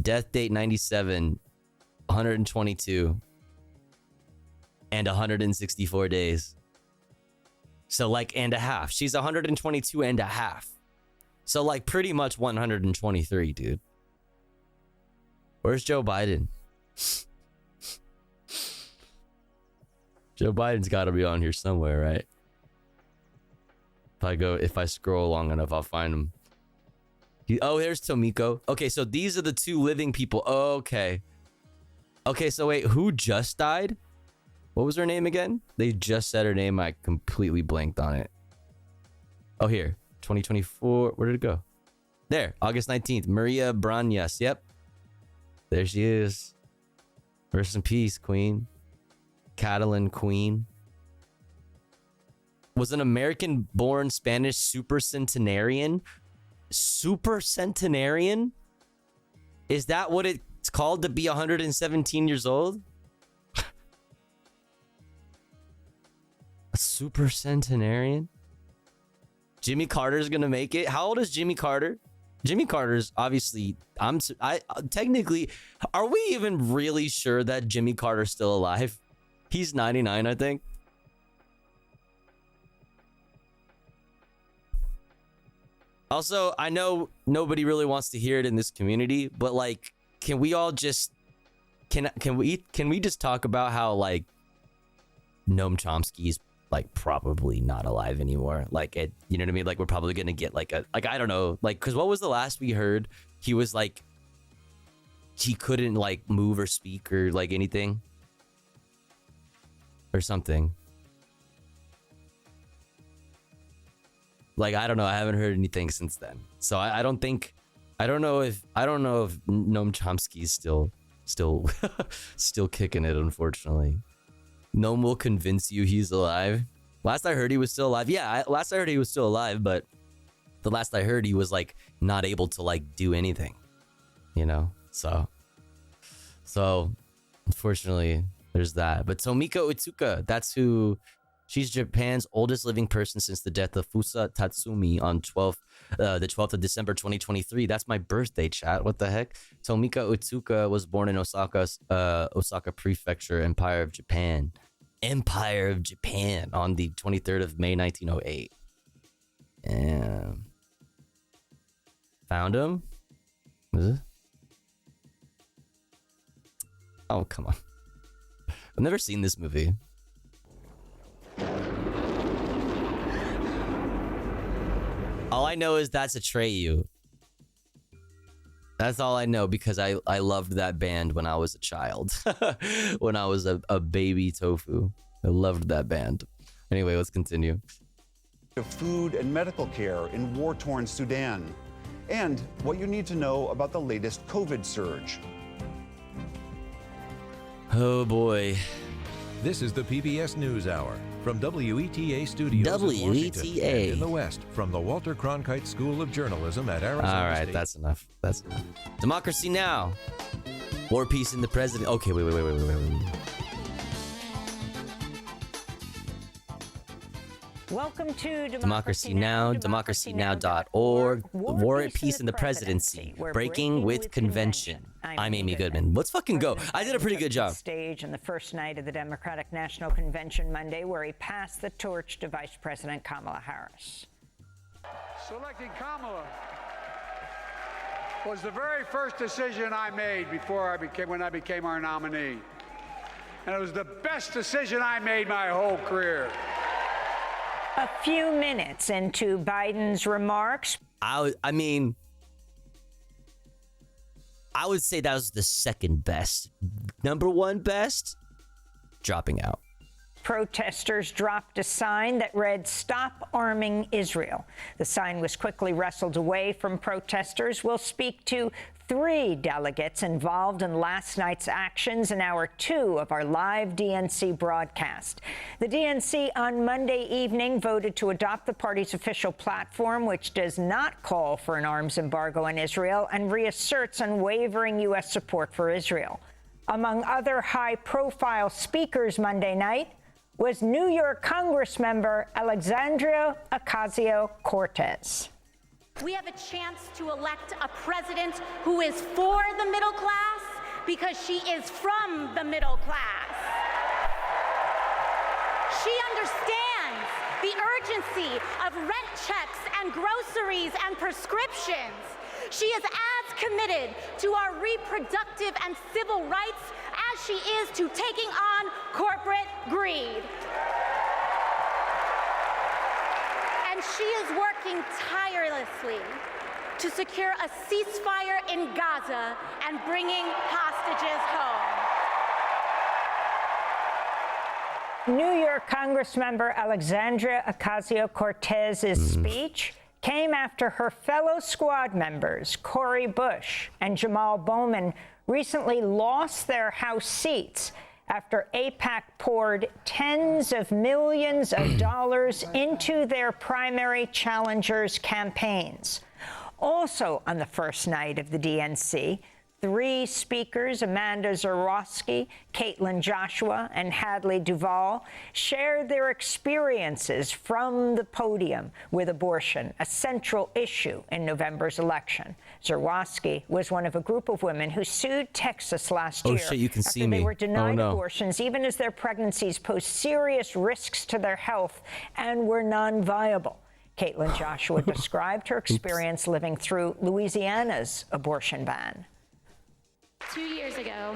Death date 97, 122, and 164 days. So like and a half. She's 122 and a half. So like pretty much 123, dude. Where's Joe Biden? Joe Biden's got to be on here somewhere, right? If I scroll long enough, I'll find him. Oh, here's Tomiko. Okay, so these are the two living people. Okay. Okay, so wait, who just died? What was her name again? They just said her name. I completely blanked on it. Oh, here. 2024. Where did it go? There. August 19th. Maria Branyas. Yep. There she is. Rest in peace, Queen. Catalan Queen. Was an American-born Spanish supercentenarian. Supercentenarian? Is that what it's called to be 117 years old? A supercentenarian? Jimmy Carter's gonna make it. How old is Jimmy Carter? Jimmy Carter's obviously. I technically. Are we even really sure that Jimmy Carter's still alive? He's 99, I think. Also, I know nobody really wants to hear it in this community, but like, can we all just can we just talk about how like Noam Chomsky's like probably not alive anymore? Like it, you know what I mean? Like we're probably gonna get like I don't know, like because what was the last we heard? He was like he couldn't like move or speak or like anything or something. Like I don't know, I haven't heard anything since then. So I don't know if Noam Chomsky's still kicking it, unfortunately. Noam will convince you he's alive. Last I heard he was still alive. Yeah, last I heard he was still alive, but the last I heard he was like not able to like do anything. You know? So unfortunately there's that. But Tomiko Utsuka, that's who. She's Japan's oldest living person since the death of Fusa Tatsumi on the 12th of December 2023. That's my birthday, chat. What the heck? Tomika Utsuka was born in Osaka Prefecture, Empire of Japan. Empire of Japan on the 23rd of May 1908. And found him? Is it? Oh, come on. I've never seen this movie. All I know is that's Atreyu. That's all I know because I loved that band when I was a child. When I was a baby tofu. I loved that band. Anyway, let's continue. Food and medical care in war-torn Sudan. And what you need to know about the latest COVID surge. Oh boy. This is the PBS NewsHour from WETA Studios in Washington and in the West from the Walter Cronkite School of Journalism at Arizona All right, State. that's enough. That's enough. Democracy Now! War, peace, and the president. Okay, wait. Welcome to Democracy Now!, democracynow.org. War, peace, and the presidency. Breaking with convention. I'm Amy Goodman. Let's fucking go. I did a pretty good job. Stage on the first night of the Democratic National Convention Monday, where he passed the torch to Vice President Kamala Harris. Selecting Kamala was the very first decision I made when I became our nominee. And it was the best decision I made my whole career. A few minutes into Biden's remarks. I would say that was the second best. Number one best, dropping out. Protesters dropped a sign that read, "Stop arming Israel." The sign was quickly wrestled away from protesters. We'll speak to 3 delegates involved in last night's actions in hour 2 of our live DNC broadcast. The DNC on Monday evening voted to adopt the party's official platform, which does not call for an arms embargo on Israel and reasserts unwavering U.S. support for Israel. Among other high-profile speakers Monday night was New York Congressmember Alexandria Ocasio-Cortez. We have a chance to elect a president who is for the middle class because she is from the middle class. She understands the urgency of rent checks and groceries and prescriptions. She is as committed to our reproductive and civil rights as she is to taking on corporate greed. And she is working tirelessly to secure a ceasefire in Gaza and bringing hostages home. New York Congressmember Alexandria Ocasio-Cortez's speech came after her fellow squad members, Cori Bush and Jamal Bowman, recently lost their House seats after AIPAC poured tens of millions of dollars into their primary challengers' campaigns. Also on the first night of the DNC, 3 speakers, Amanda Zurowski, Caitlin Joshua, and Hadley Duvall, shared their experiences from the podium with abortion, a central issue in November's election. Zurowski was one of a group of women who sued Texas last year shit, you can after see me. they were denied Oh, no. abortions even as their pregnancies posed serious risks to their health and were non-viable. Caitlin Joshua described her experience living through Louisiana's abortion ban. 2 years ago,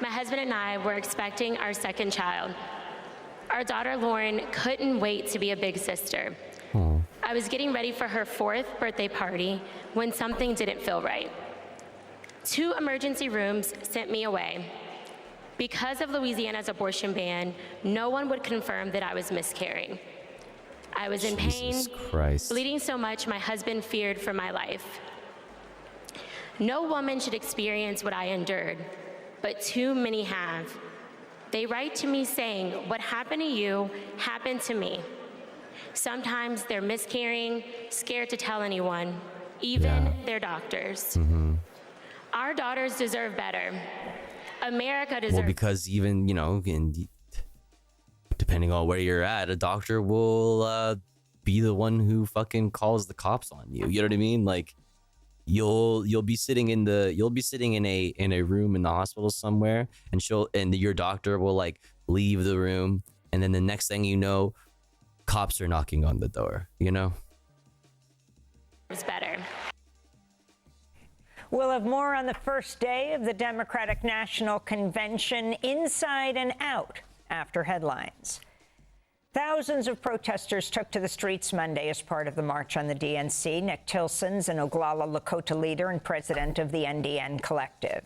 my husband and I were expecting our second child. Our daughter Lauren couldn't wait to be a big sister. I was getting ready for her 4th birthday party when something didn't feel right. 2 emergency rooms sent me away. Because of Louisiana's abortion ban, no one would confirm that I was miscarrying. I was in pain, Jesus Christ. bleeding so much my husband feared for my life. No woman should experience what I endured, but too many have. They write to me saying, "What happened to you happened to me." Sometimes they're miscarrying, scared to tell anyone, even their doctors. Our daughters deserve better. America deserves. Well, because even, you know, depending on where you're at, a doctor will be the one who fucking calls the cops on you. You know what I mean? Like, you'll be sitting in a room in the hospital somewhere, and your doctor will like leave the room, and then the next thing you know, cops are knocking on the door, you know? It's better. We'll have more on the first day of the Democratic National Convention, inside and out, after headlines. Thousands of protesters took to the streets Monday as part of the march on the DNC. Nick Tilson's an Oglala Lakota leader and president of the NDN Collective.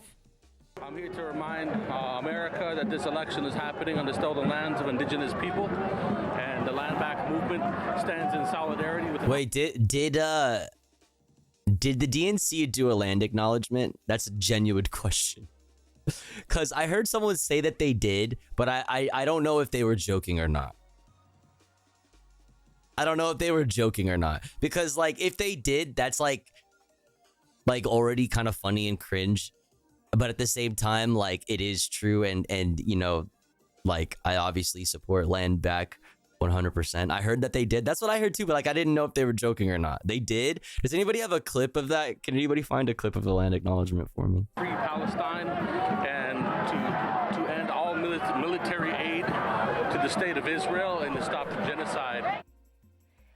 I'm here to remind America that this election is happening on the stolen lands of indigenous people, and the Land Back movement stands in solidarity with. Wait, did the DNC do a land acknowledgement? That's a genuine question. Because I heard someone say that they did, but I don't know if they were joking or not. I don't know if they were joking or not. Because, like, if they did, that's, like already kind of funny and cringe. But at the same time, like, it is true. And you know, like, I obviously support land back 100%. I heard that they did. That's what I heard, too. But, like, I didn't know if they were joking or not. They did. Does anybody have a clip of that? Can anybody find a clip of the land acknowledgement for me? Free Palestine and to end all military aid to the state of Israel and to stop the genocide.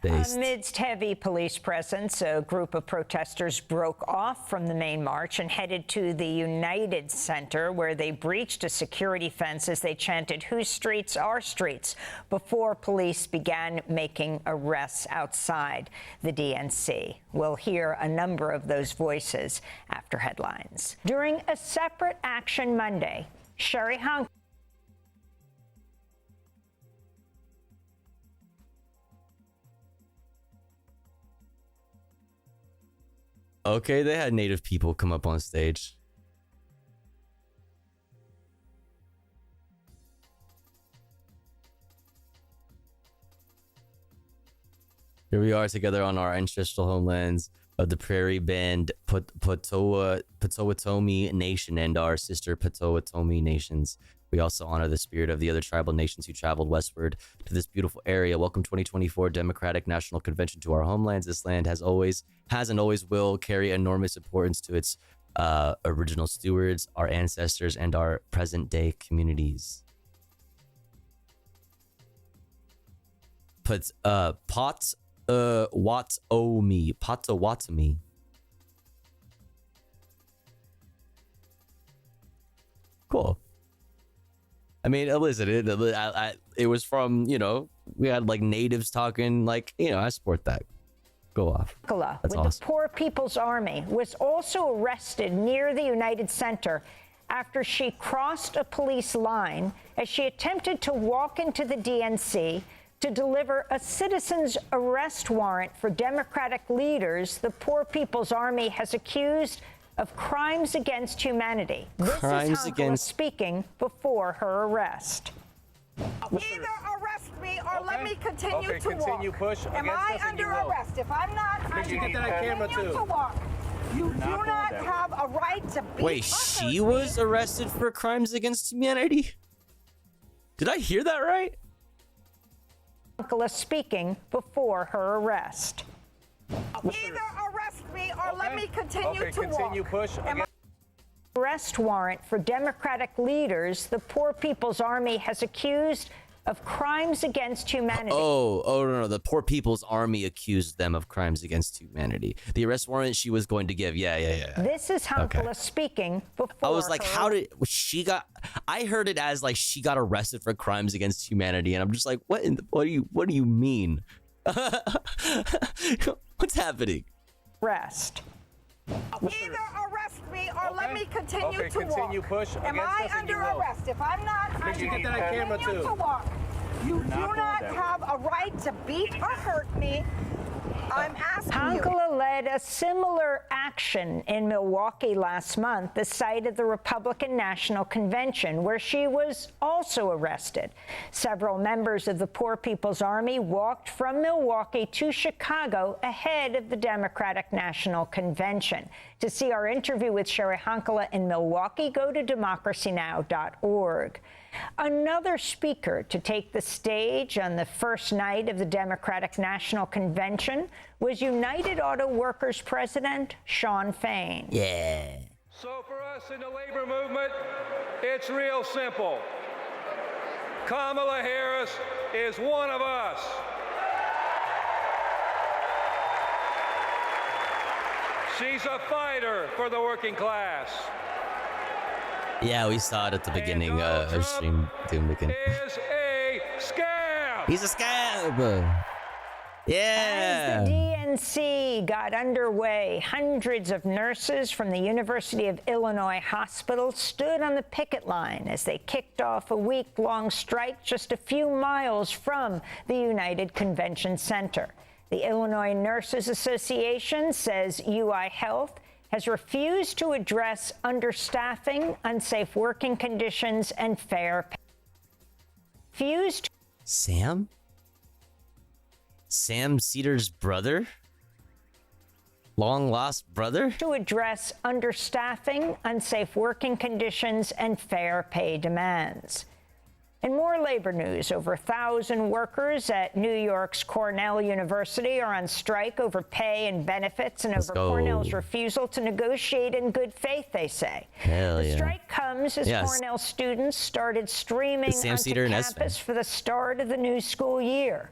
Amidst heavy police presence, a group of protesters broke off from the main march and headed to the United Center, where they breached a security fence as they chanted, "Whose streets are streets?" before police began making arrests outside the DNC. We'll hear a number of those voices after headlines. During a separate action Monday, Sherry Hunk Okay, they had native people come up on stage. Here we are together on our ancestral homelands of the Prairie Band Potawatomi Nation and our sister Potawatomi nations. We also honor the spirit of the other tribal nations who traveled westward to this beautiful area. Welcome 2024 Democratic National Convention to our homelands. This land has and always will carry enormous importance to its original stewards, our ancestors, and our present day communities. Potawatomi. Cool. I mean, listen, it was from, you know, we had like natives talking, like, you know, I support that. Go off. That's with awesome. The Poor People's Army was also arrested near the United Center after she crossed a police line as she attempted to walk into the DNC to deliver a citizen's arrest warrant for Democratic leaders the Poor People's Army has accused of crimes against humanity. This is Hankala speaking before her arrest. Either arrest me or let me continue to walk. Push Am I under arrest? If I'm not, I continue to walk. You do not have a right to beat. Wait, she was arrested for crimes against humanity? Did I hear that right? Hankala speaking before her arrest. Either arrest me or let me continue to walk. Push. Arrest warrant for Democratic leaders the Poor People's Army has accused of crimes against humanity. Oh, no. The Poor People's Army accused them of crimes against humanity. The arrest warrant she was going to give. Yeah. This is Hankala speaking before I was like, how did she got? I heard it as like she got arrested for crimes against humanity, and I'm just like, what do you mean? What's happening? Arrest. Either arrest me or let me continue to walk. Push. Am I under arrest? If I'm not, I continue to walk. You do not have a right to beat or hurt me. I'm asking you. Hankala led a similar action in Milwaukee last month, the site of the Republican National Convention, where she was also arrested. Several members of the Poor People's Army walked from Milwaukee to Chicago ahead of the Democratic National Convention. To see our interview with Sherry Hankala in Milwaukee, go to democracynow.org. Another speaker to take the stage on the first night of the Democratic National Convention was United Auto Workers President Shawn Fain. Yeah. So for us in the labor movement, it's real simple. Kamala Harris is one of us. She's a fighter for the working class. Yeah, we saw it at the beginning of stream. Is a scab. He's a scab. Yeah. As the DNC got underway, hundreds of nurses from the University of Illinois Hospital stood on the picket line as they kicked off a week-long strike just a few miles from the United Convention Center. The Illinois Nurses Association says UI Health has refused to address understaffing, unsafe working conditions, and fair pay. Sam Cedar's brother? Long lost brother? To address understaffing, unsafe working conditions, and fair pay demands. In more labor news, over 1,000 workers at New York's Cornell University are on strike over pay and benefits and over Cornell's refusal to negotiate in good faith, they say. Hell yeah. The strike comes as Cornell students started streaming onto campus for the start of the new school year.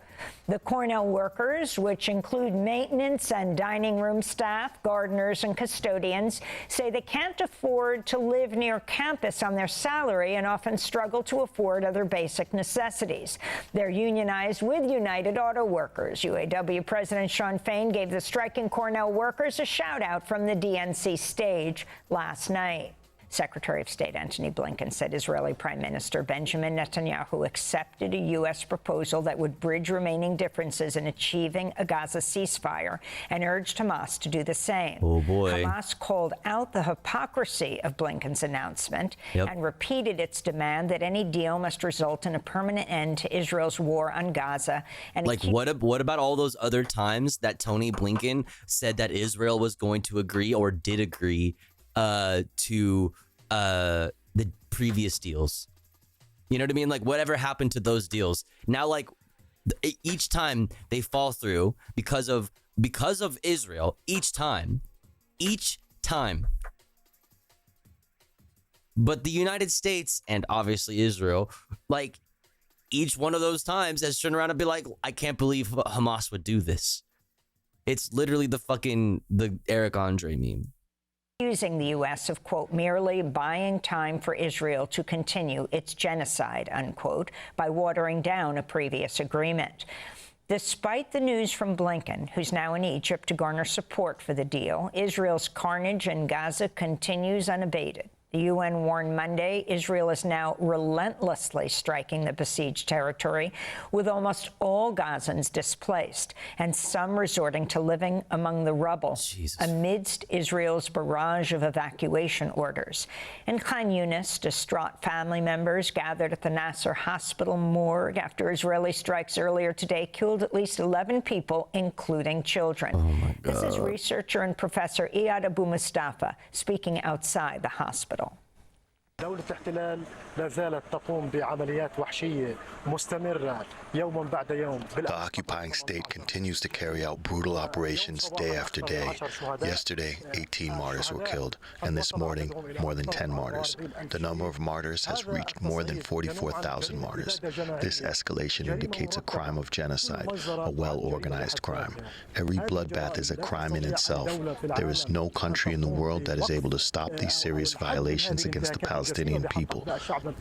The Cornell workers, which include maintenance and dining room staff, gardeners, and custodians, say they can't afford to live near campus on their salary and often struggle to afford other basic necessities. They're unionized with United Auto Workers. UAW President Shawn Fain gave the striking Cornell workers a shout-out from the DNC stage last night. Secretary of State Antony Blinken said Israeli Prime Minister Benjamin Netanyahu accepted a U.S. proposal that would bridge remaining differences in achieving a Gaza ceasefire and urged Hamas to do the same. Oh, boy. Hamas called out the hypocrisy of Blinken's announcement and repeated its demand that any deal must result in a permanent end to Israel's war on Gaza. And like, what about all those other times that Tony Blinken said that Israel was going to agree or did agree to the previous deals? You know what I mean? Like, whatever happened to those deals? Now, like, each time they fall through because of Israel. Each time. But the United States and obviously Israel, like, each one of those times has turned around and be like, I can't believe Hamas would do this. It's literally the Eric Andre meme. Accusing the U.S. of, quote, merely buying time for Israel to continue its genocide, unquote, by watering down a previous agreement. Despite the news from Blinken, who's now in Egypt to garner support for the deal, Israel's carnage in Gaza continues unabated. The UN warned Monday Israel is now relentlessly striking the besieged territory, with almost all Gazans displaced and some resorting to living among the rubble amidst Israel's barrage of evacuation orders. In Khan Yunis, distraught family members gathered at the Nasser hospital morgue after Israeli strikes earlier today killed at least 11 people, including children. Oh my God. This is researcher and Professor Iyad Abu Mustafa speaking outside the hospital. دولة الاحتلال لا زالت تقوم بعمليات وحشية مستمرة يوما بعد يوم. The occupying state continues to carry out brutal operations day after day. Yesterday, 18 martyrs were killed, and this morning, more than 10 martyrs. The number of martyrs has reached more than 44,000 martyrs. This escalation indicates a crime of genocide, a well-organized crime. Every bloodbath is a crime in itself. There is no country in the world that is able to stop these serious violations against the Palestinian people.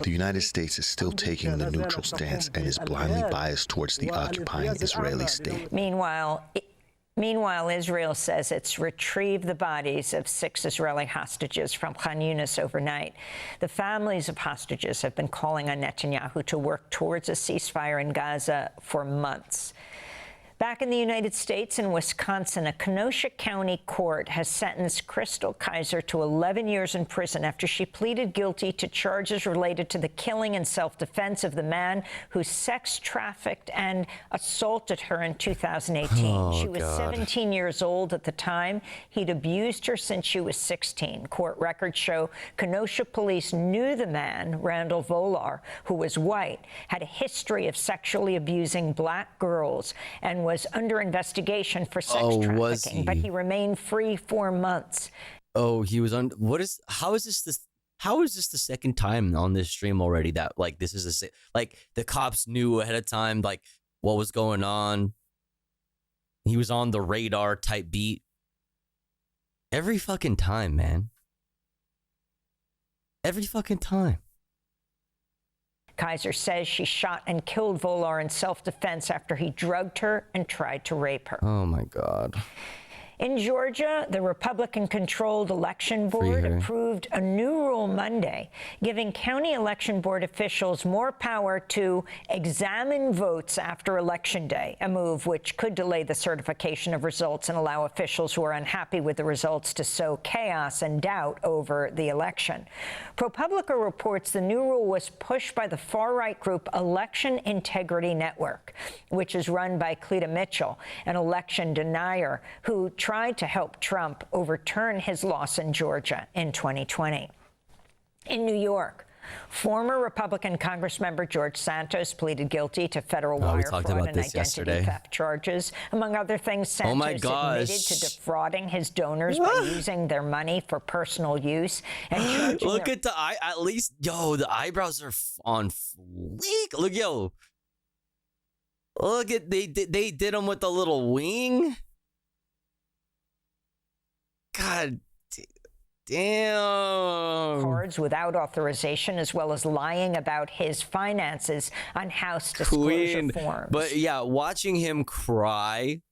The United States is still taking the neutral stance and is blindly biased towards the occupying Israeli state. Meanwhile, Israel says it's retrieved the bodies of 6 Israeli hostages from Khan Yunis overnight. The families of hostages have been calling on Netanyahu to work towards a ceasefire in Gaza for months. Back in the United States, in Wisconsin, a Kenosha County court has sentenced Crystal Kaiser to 11 years in prison after she pleaded guilty to charges related to the killing in self-defense of the man who sex trafficked and assaulted her in 2018. Oh, she was God. 17 years old at the time. He'd abused her since she was 16. Court records show Kenosha police knew the man, Randall Volar, who was white, had a history of sexually abusing black girls and was under investigation for sex trafficking, but he remained free for months. Oh, he was on. How is this the second time on this stream already that, like, this is like the cops knew ahead of time, like, what was going on? He was on the radar type beat. Every fucking time, man. Every fucking time. Kaiser says she shot and killed Volar in self-defense after he drugged her and tried to rape her. Oh, my God. In Georgia, the Republican-controlled election board approved a new rule Monday, giving county election board officials more power to examine votes after Election Day, a move which could delay the certification of results and allow officials who are unhappy with the results to sow chaos and doubt over the election. ProPublica reports the new rule was pushed by the far-right group Election Integrity Network, which is run by Cleta Mitchell, an election denier who tried to help Trump overturn his loss in Georgia in 2020. In New York, former Republican Congressmember George Santos pleaded guilty to federal wire fraud and identity theft charges. Among other things, Santos admitted to defrauding his donors by using their money for personal use and charging Look at the eye. At least, yo, the eyebrows are on fleek. Look, yo. Look at they did them with the little wing. God damn. Cards without authorization, as well as lying about his finances on House disclosure forms. But yeah, watching him cry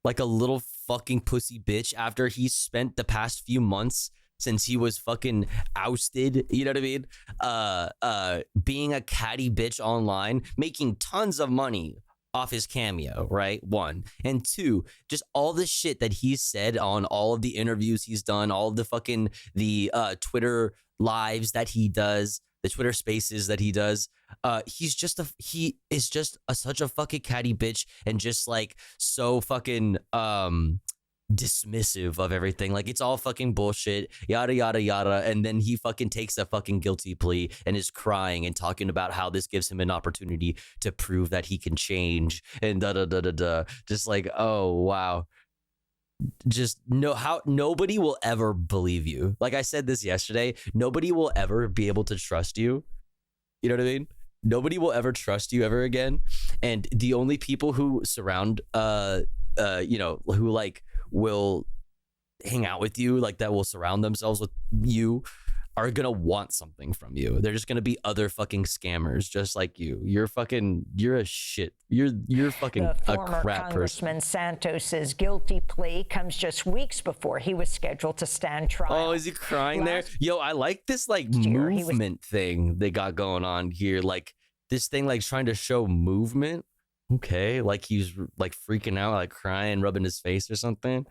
like a little fucking pussy bitch after he spent the past few months since he was fucking ousted, you know what I mean? Being a catty bitch online, making tons of money off his cameo, right? 1. And 2, just all the shit that he's said on all of the interviews he's done, all of the fucking Twitter lives that he does, the Twitter spaces that he does. He is just such a fucking catty bitch and just like so fucking dismissive of everything. Like, it's all fucking bullshit, yada yada yada. And then he fucking takes a fucking guilty plea and is crying and talking about how this gives him an opportunity to prove that he can change and da da da da da. Just like, oh wow. Just nobody will ever believe you. Like I said this yesterday, nobody will ever be able to trust you. You know what I mean? Nobody will ever trust you ever again. And the only people who surround who like will hang out with you, like that will surround themselves with you, are gonna want something from you. They're just gonna be other fucking scammers just like you. You're a shit. You're fucking a crap person. Former Congressman Santos's guilty plea comes just weeks before he was scheduled to stand trial. Oh, is he crying there? Yo, I like this like movement thing they got going on here. Like this thing like trying to show movement. Okay, like he's like freaking out, like crying, rubbing his face or something.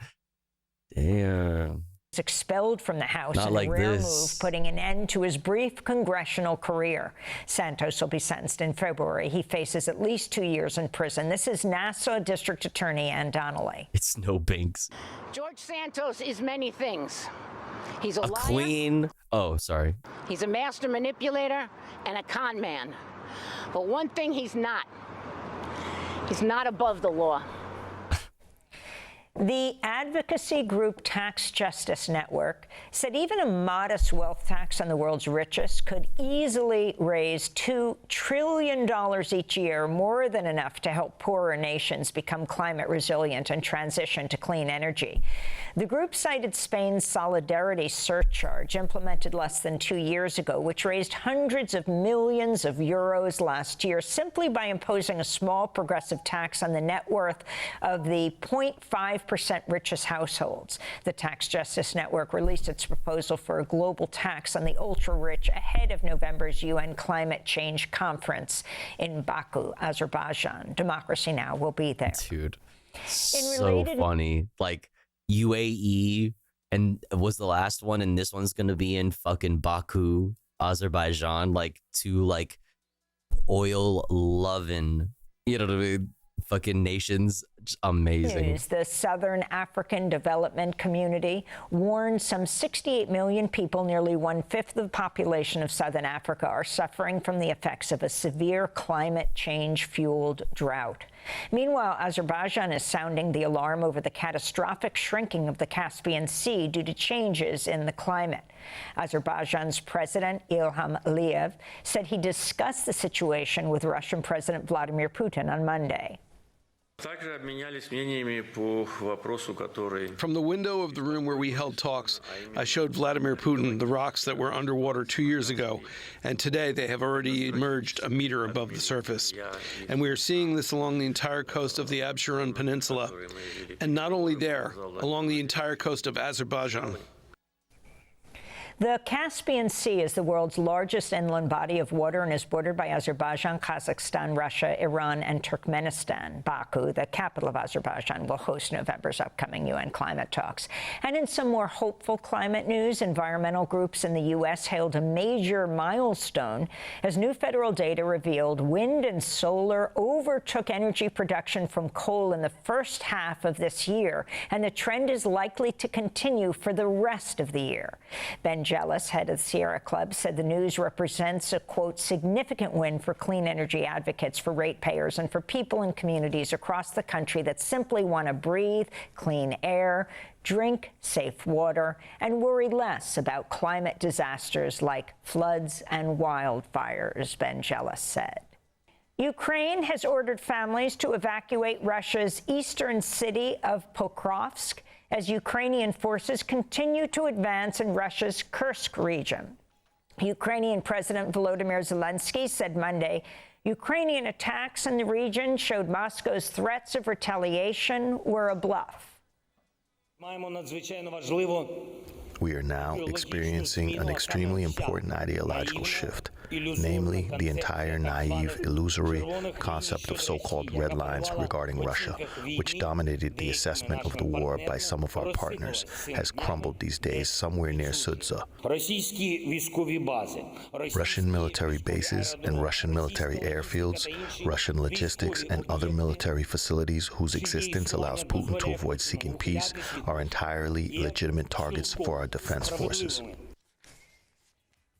Damn. He's expelled from the House Not in like a rare this. move, putting an end to his brief congressional career. Santos will be sentenced in February. He faces at least 2 years in prison. This is Nassau District Attorney Ann Donnelly. It's no Banks. George Santos is many things. He's a liar. Queen. Oh, sorry. He's a master manipulator and a con man. But one thing he's not above the law. The advocacy group Tax Justice Network said even a modest wealth tax on the world's richest could easily raise $2 trillion each year, more than enough to help poorer nations become climate resilient and transition to clean energy. The group cited Spain's solidarity surcharge, implemented less than 2 years ago, which raised hundreds of millions of euros last year simply by imposing a small progressive tax on the net worth of the 0.5% richest households. The Tax Justice Network released its proposal for a global tax on the ultra-rich ahead of November's UN Climate Change Conference in Baku, Azerbaijan. Democracy Now! Will be there. Dude, so funny. Like, UAE and was the last one, and this one's gonna be in fucking Baku, Azerbaijan. Like, two like oil-loving, you know what I mean, fucking nations. Just amazing. The Southern African Development Community warned some 68 million people, nearly 1/5 of the population of Southern Africa, are suffering from the effects of a severe climate change-fueled drought. Meanwhile, Azerbaijan is sounding the alarm over the catastrophic shrinking of the Caspian Sea due to changes in the climate. Azerbaijan's President Ilham Aliyev said he discussed the situation with Russian President Vladimir Putin on Monday. From the window of the room where we held talks, I showed Vladimir Putin the rocks that were underwater 2 years ago, and today they have already emerged a meter above the surface. And we are seeing this along the entire coast of the Absheron Peninsula, and not only there, along the entire coast of Azerbaijan. The Caspian Sea is the world's largest inland body of water and is bordered by Azerbaijan, Kazakhstan, Russia, Iran, and Turkmenistan. Baku, the capital of Azerbaijan, will host November's upcoming UN climate talks. And in some more hopeful climate news, environmental groups in the U.S. hailed a major milestone as new federal data revealed wind and solar overtook energy production from coal in the first half of this year, and the trend is likely to continue for the rest of the year. Ben Jealous, head of the Sierra Club, said the news represents a, quote, significant win for clean energy advocates, for ratepayers, and for people in communities across the country that simply want to breathe clean air, drink safe water, and worry less about climate disasters like floods and wildfires, Ben Jealous said. Ukraine has ordered families to evacuate Russia's eastern city of Pokrovsk as Ukrainian forces continue to advance in Russia's Kursk region. Ukrainian President Volodymyr Zelensky said Monday Ukrainian attacks in the region showed Moscow's threats of retaliation were a bluff. We are now experiencing an extremely important ideological shift, namely the entire naive, illusory concept of so-called red lines regarding Russia, which dominated the assessment of the war by some of our partners, has crumbled these days somewhere near Sudza. Russian military bases and Russian military airfields, Russian logistics and other military facilities whose existence allows Putin to avoid seeking peace are entirely legitimate targets for our defense forces.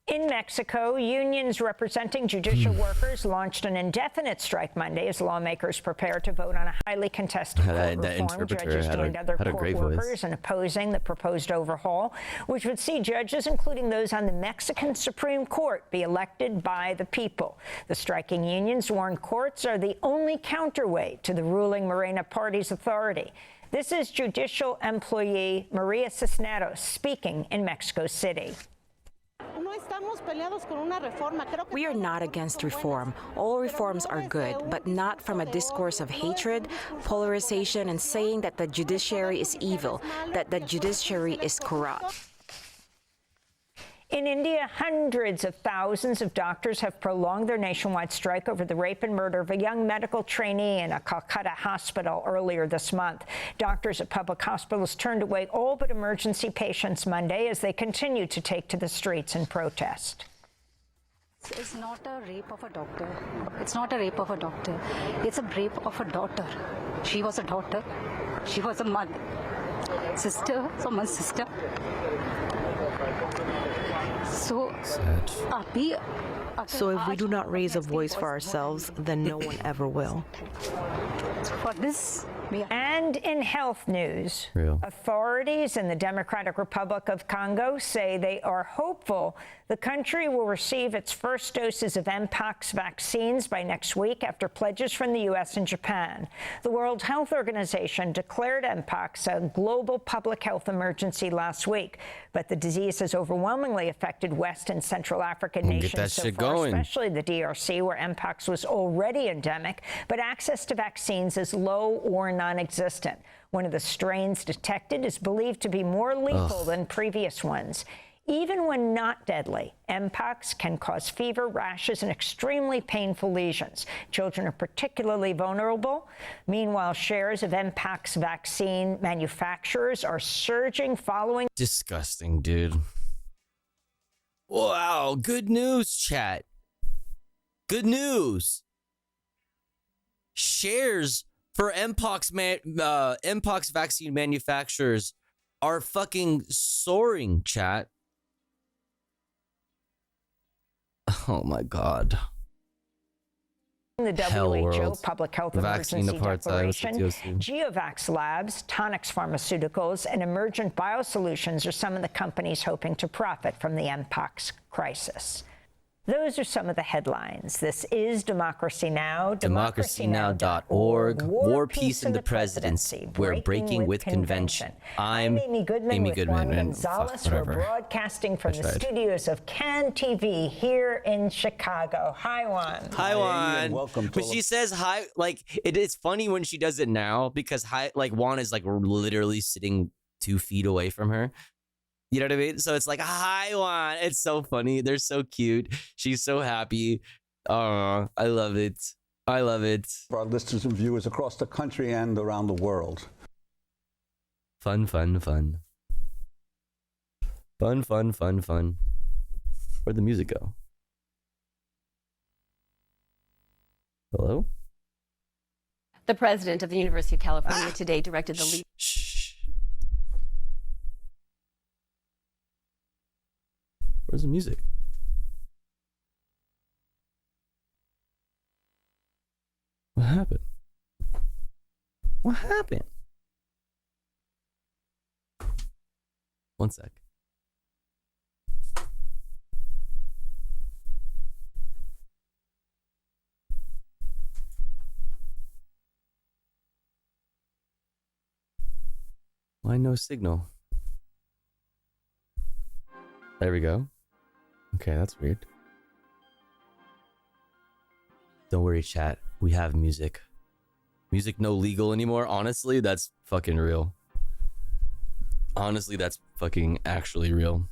In Mexico, unions representing judicial workers launched an indefinite strike Monday as lawmakers prepare to vote on a highly contested court reform. Judges joined other court workers in opposing the proposed overhaul, which would see judges, including those on the Mexican Supreme Court, be elected by the people. The striking unions warn courts are the only counterweight to the ruling Morena Party's authority. This is judicial employee Maria Cisneros speaking in Mexico City. We are not against reform. All reforms are good, but not from a discourse of hatred, polarization, and saying that the judiciary is evil, that the judiciary is corrupt. In India, hundreds of thousands of doctors have prolonged their nationwide strike over the rape and murder of a young medical trainee in a Calcutta hospital earlier this month. Doctors at public hospitals turned away all but emergency patients Monday as they continue to take to the streets in protest. It's not a rape of a doctor. It's not a rape of a doctor. It's a rape of a daughter. She was a daughter. She was a mother. Sister, someone's sister. So if we do not raise a voice for ourselves, then no one ever will. For this, and in health news, authorities in the Democratic Republic of Congo say they are hopeful the country will receive its first doses of Mpox vaccines by next week after pledges from the U.S. and Japan. The World Health Organization declared Mpox a global public health emergency last week, but the disease has overwhelmingly affected West and Central African nations so far, especially the DRC, where Mpox was already endemic, but access to vaccines is low or non-existent. One of the strains detected is believed to be more lethal than previous ones. Even when not deadly, Mpox can cause fever, rashes, and extremely painful lesions. Children are particularly vulnerable. Meanwhile, shares of Mpox vaccine manufacturers are surging following. Disgusting, dude. Wow, good news, chat. Good news. Shares for Mpox vaccine manufacturers are fucking soaring, chat. Oh my God. The WHO Public Health Emergency Declaration, Declaration, GeoVax Labs, Tonix Pharmaceuticals, and Emergent Biosolutions are some of the companies hoping to profit from the Mpox crisis. Those are some of the headlines. This is Democracy Now!, democracynow.org, War, Peace, and the Presidency. We're breaking with convention. I'm Amy Goodman with Juan Gonzalez. We're broadcasting from the studios of Can TV here in Chicago. Hi, Juan. Hi, Juan. Welcome. But she says hi, like, it's funny when she does it now because Juan is like literally sitting 2 feet away from her. You know what I mean? So it's like, hi, Juan. It's so funny. They're so cute. She's so happy. I love it. I love it. For our listeners and viewers across the country and around the world. Fun, fun, fun. Fun, fun, fun, fun. Where'd the music go? Hello? The president of the University of California today directed the lead. Where's the music? What happened? What happened? One sec. Why no signal? There we go. Okay, that's weird. Don't worry, chat. We have music. Music no legal anymore. Honestly, that's fucking real. Honestly, that's fucking actually real.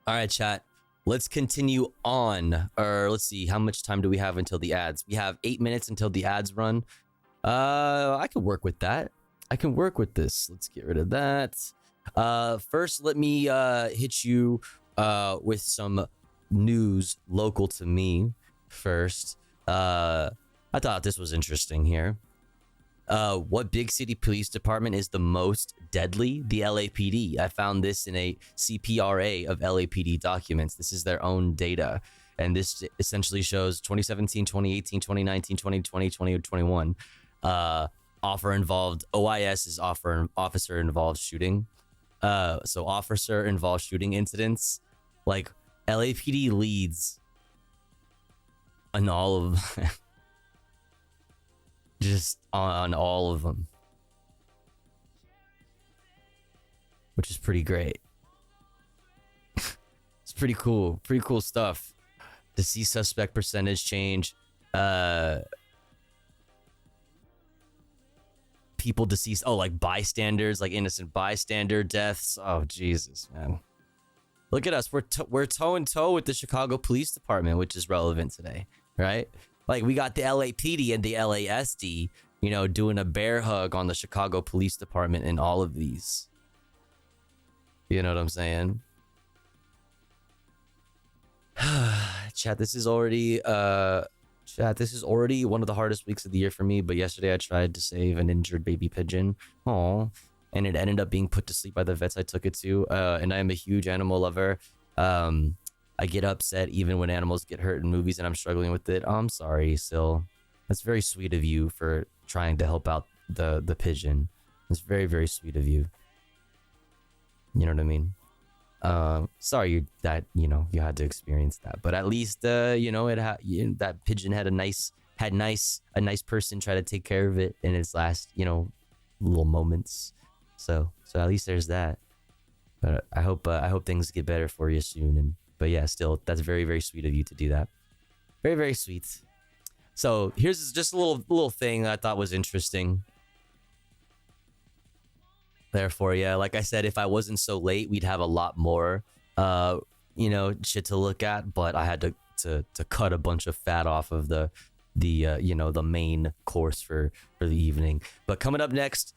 All right, chat. Let's continue on. Or let's see, how much time do we have until the ads? We have 8 minutes until the ads run. I can work with that. I can work with this. Let's get rid of that. First, let me hit you with some news local to me first. I thought this was interesting here. What big city police department is the most deadly? The LAPD. I found this in a CPRA of LAPD documents. This is their own data. And this essentially shows 2017, 2018, 2019, 2020, 2021. Officer involved shooting. So officer involved shooting incidents. Like LAPD leads on all of just on all of them, which is pretty great. It's pretty cool stuff. Deceased suspect percentage change, people deceased, like bystanders, like innocent bystander deaths. Oh Jesus, man, look at us, we're toe and toe with the Chicago Police Department, which is relevant today, right? Like, we got the LAPD and the LASD, doing a bear hug on the Chicago Police Department in all of these. You know what I'm saying? Chat, this is already one of the hardest weeks of the year for me, but yesterday I tried to save an injured baby pigeon. Aww. And it ended up being put to sleep by the vets I took it to. And I am a huge animal lover. I get upset even when animals get hurt in movies and I'm struggling with it. Oh, I'm sorry, Sil. That's very sweet of you for trying to help out the pigeon. It's very, very sweet of you. You know what I mean? Sorry that you had to experience that, but at least that pigeon had a nice person try to take care of it in its last little moments. So at least there's that. But I hope things get better for you soon. But yeah, still, that's very, very sweet of you to do that. Very, very sweet. So here's just a little thing that I thought was interesting there for you. Like I said, if I wasn't so late, we'd have a lot more, shit to look at. But I had to cut a bunch of fat off of the main course for the evening. But coming up next,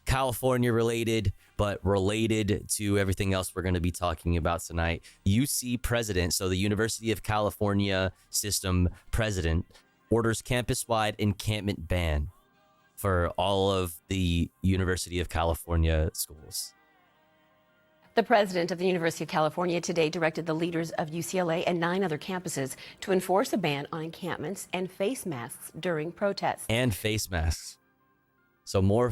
California related, but related to everything else we're going to be talking about tonight. UC president, so the University of California system president, orders campus-wide encampment ban for all of the University of California schools. The president of the University of California today directed the leaders of UCLA and 9 other campuses to enforce a ban on encampments and face masks during protests. And face masks. So more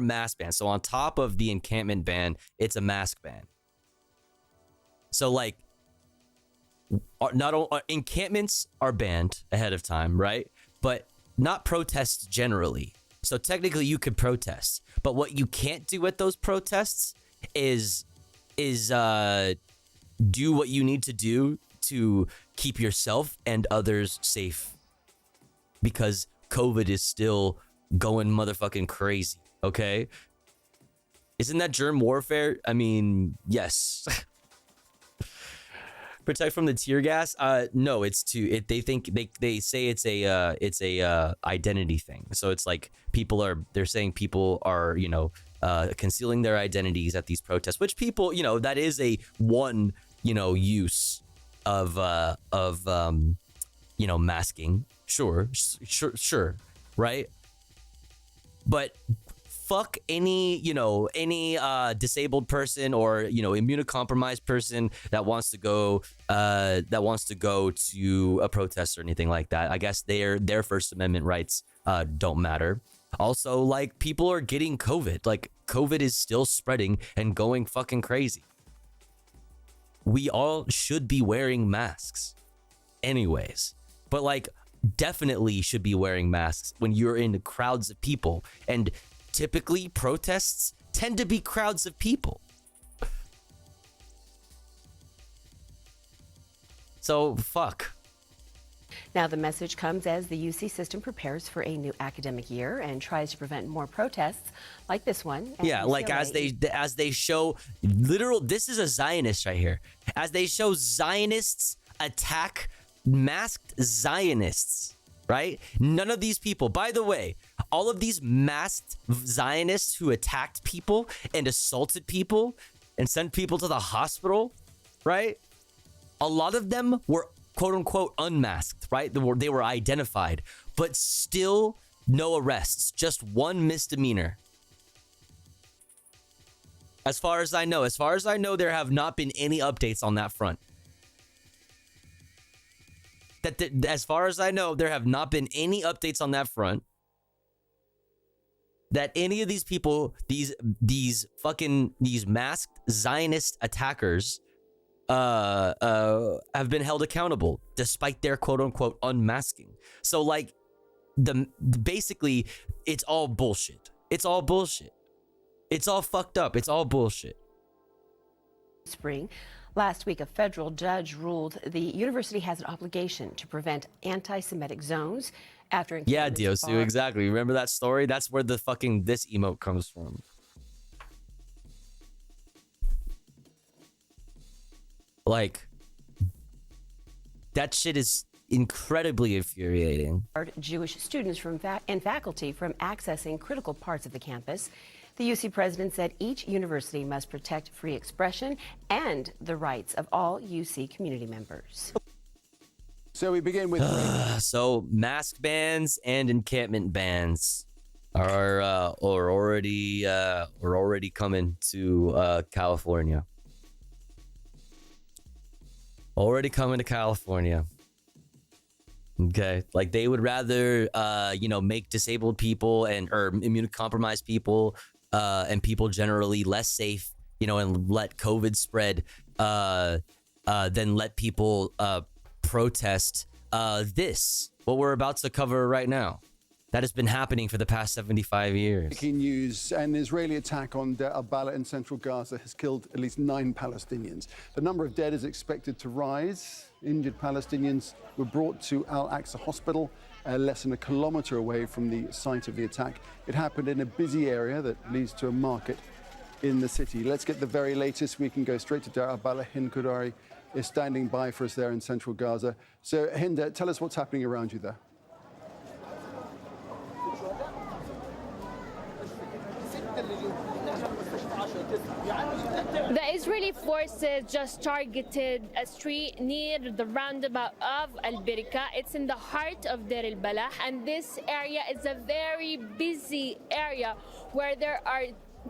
mask bans. So on top of the encampment ban, it's a mask ban. So like, not all encampments are banned ahead of time, right? But not protests generally. So technically you could protest, but what you can't do at those protests is do what you need to do to keep yourself and others safe, because COVID is still going motherfucking crazy. Okay, isn't that germ warfare? I mean, yes. Protect from the tear gas? No, it's they say it's a identity thing. So it's like they're saying people are concealing their identities at these protests, which people that is a one use of masking. Sure, right? But fuck any disabled person or immunocompromised person that wants to go to a protest or anything like that. I guess their First Amendment rights don't matter. Also, like, people are getting COVID. Like, COVID is still spreading and going fucking crazy. We all should be wearing masks anyways, but like, definitely should be wearing masks when you're in crowds of people, and typically protests tend to be crowds of people. So fuck. Now, the message comes as the UC system prepares for a new academic year and tries to prevent more protests like this one. Yeah, like as they show literal, this is a Zionist right here. As they show Zionists attack masked Zionists, right? None of these people, by the way, all of these masked Zionists who attacked people and assaulted people and sent people to the hospital, right? A lot of them were quote unquote unmasked, right? They were identified, but still no arrests, just one misdemeanor. As far as I know, there have not been any updates on that front. As far as I know, there have not been any updates on that front. That any of these people, these masked Zionist attackers, have been held accountable despite their quote unquote unmasking. So like basically it's all bullshit. It's all bullshit. It's all fucked up. It's all bullshit. Spring. Last week, a federal judge ruled the university has an obligation to prevent anti-Semitic zones after... Yeah, Diosu, exactly. Remember that story? That's where the fucking this emote comes from. Like, that shit is incredibly infuriating. Jewish students and faculty from accessing critical parts of the campus. The UC president said each university must protect free expression and the rights of all UC community members. So we begin with... So mask bans and encampment bans are already coming to California. Already coming to California. Okay, like they would rather make disabled people or immunocompromised people and people generally less safe, and let COVID spread than let people protest what we're about to cover right now. That has been happening for the past 75 years. Breaking news: an Israeli attack on Deir al-Balah in central Gaza has killed at least 9 Palestinians. The number of dead is expected to rise. Injured Palestinians were brought to Al-Aqsa Hospital, less than a kilometer away from the site of the attack. It happened in a busy area that leads to a market in the city. Let's get the very latest. We can go straight to Deir al-Balah. Hind Kudari is standing by for us there in central Gaza. So, Hind, tell us what's happening around you there. The Israeli forces just targeted a street near the roundabout of Al-Birka. It's in the heart of Deir al-Balah, and this area is a very busy area where there are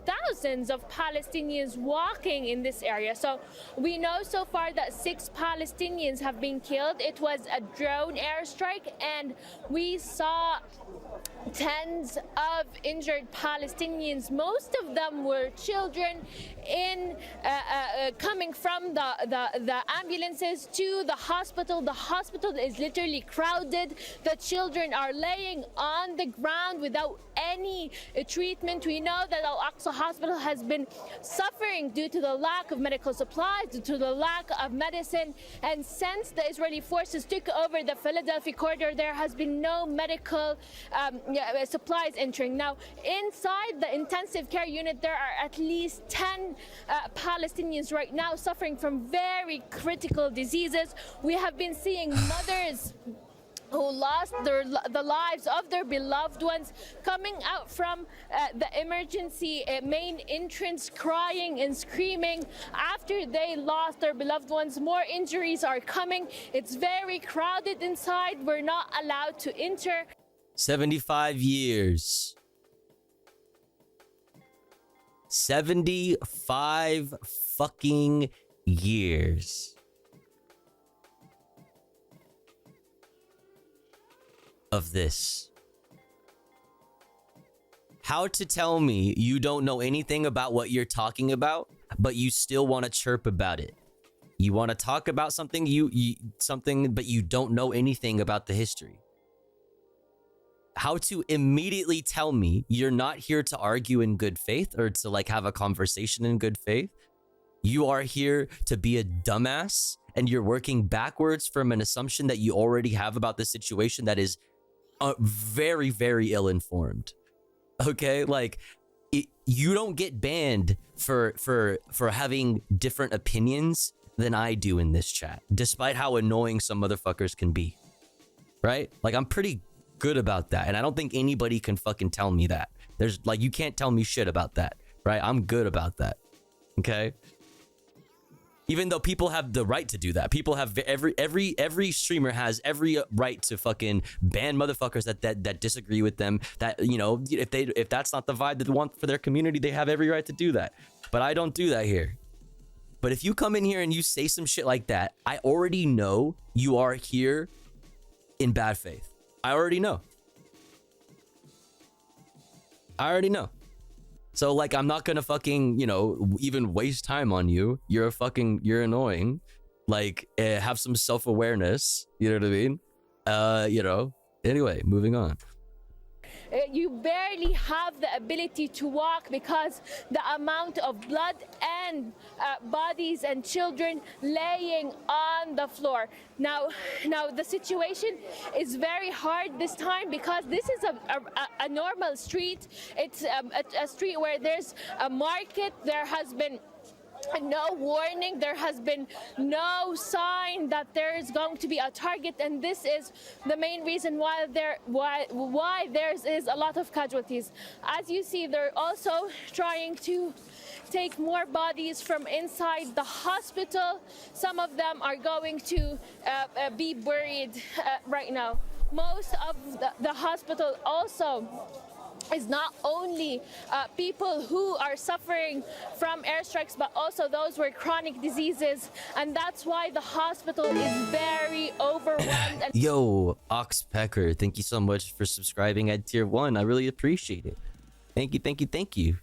thousands of Palestinians walking in this area. So we know so far that 6 Palestinians have been killed. It was a drone airstrike, and we saw tens of injured Palestinians. Most of them were children coming from the ambulances to the hospital. The hospital is literally crowded. The children are laying on the ground without any treatment. We know that Al-Aqsa Hospital has been suffering due to the lack of medical supplies, due to the lack of medicine. And since the Israeli forces took over the Philadelphia corridor, there has been no medical supplies entering. Now, inside the intensive care unit, there are at least 10 Palestinians right now suffering from very critical diseases. We have been seeing mothers who lost the lives of their beloved ones coming out from the emergency main entrance, crying and screaming after they lost their beloved ones. More injuries are coming. It's very crowded inside. We're not allowed to enter. 75 years. 75 fucking years of this. How to tell me you don't know anything about what you're talking about, but you still want to chirp about it? You want to talk about something, but you don't know anything about the history. How to immediately tell me you're not here to argue in good faith or to like have a conversation in good faith. You are here to be a dumbass and you're working backwards from an assumption that you already have about the situation that is very, very ill-informed. Okay, like you don't get banned for having different opinions than I do in this chat, despite how annoying some motherfuckers can be. Right? Like, I'm pretty good about that, and I don't think anybody can fucking tell me that. There's like, you can't tell me shit about that, right? I'm good about that. Okay? Even though people have the right to do that. People have every streamer has every right to fucking ban motherfuckers that disagree with them. That, you know, if that's not the vibe that they want for their community, they have every right to do that. But I don't do that here. But if you come in here and you say some shit like that, I already know you are here in bad faith. I already know. So, like, I'm not gonna fucking, you know, even waste time on you. You're annoying. Like, have some self-awareness. You know what I mean? You know, anyway, moving on. You barely have the ability to walk because the amount of blood and bodies and children laying on the floor. Now the situation is very hard this time because this is a normal street. It's a street where there's a market. There has been no warning, there has been no sign that there is going to be a target, and this is the main reason why there is a lot of casualties. As you see, they're also trying to take more bodies from inside the hospital. Some of them are going to be buried right now. Most of the hospital also is not only people who are suffering from airstrikes, but also those with chronic diseases, and that's why the hospital is very overwhelmed. Yo, Oxpecker, thank you so much for subscribing at tier 1. I really appreciate it. Thank you.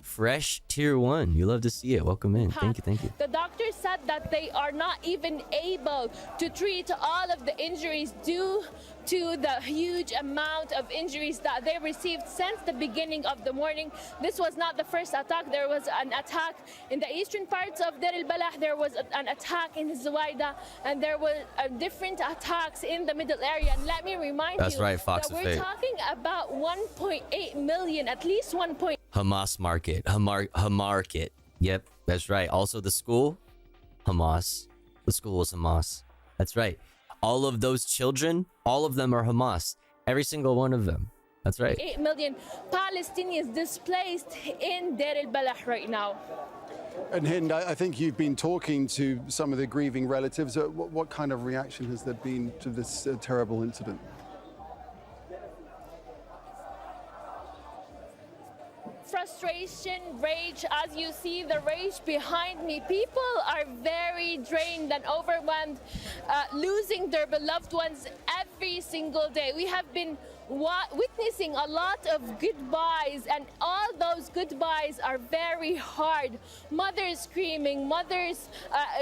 Fresh tier 1. You love to see it. Welcome in. Thank you. The doctors said that they are not even able to treat all of the injuries due to the huge amount of injuries that they received since the beginning of the morning. This was not the first attack. There was an attack in the eastern parts of Deir al-Balah. There was an attack in Zuwaida, and there were different attacks in the middle area. And let me remind you that we're talking about 1.8 million, at least 1. Hamas market. Hamarket. Yep, that's right. Also the school, Hamas. The school is Hamas. That's right. All of those children, all of them are Hamas. Every single one of them. That's right. 8 million Palestinians displaced in Deir al-Balah right now. And Hind, I think you've been talking to some of the grieving relatives. What kind of reaction has there been to this terrible incident? Frustration, rage. As you see the rage behind me, people are very drained and overwhelmed, losing their beloved ones every single day. We have been witnessing a lot of goodbyes, and all those goodbyes are very hard. Mothers screaming, mothers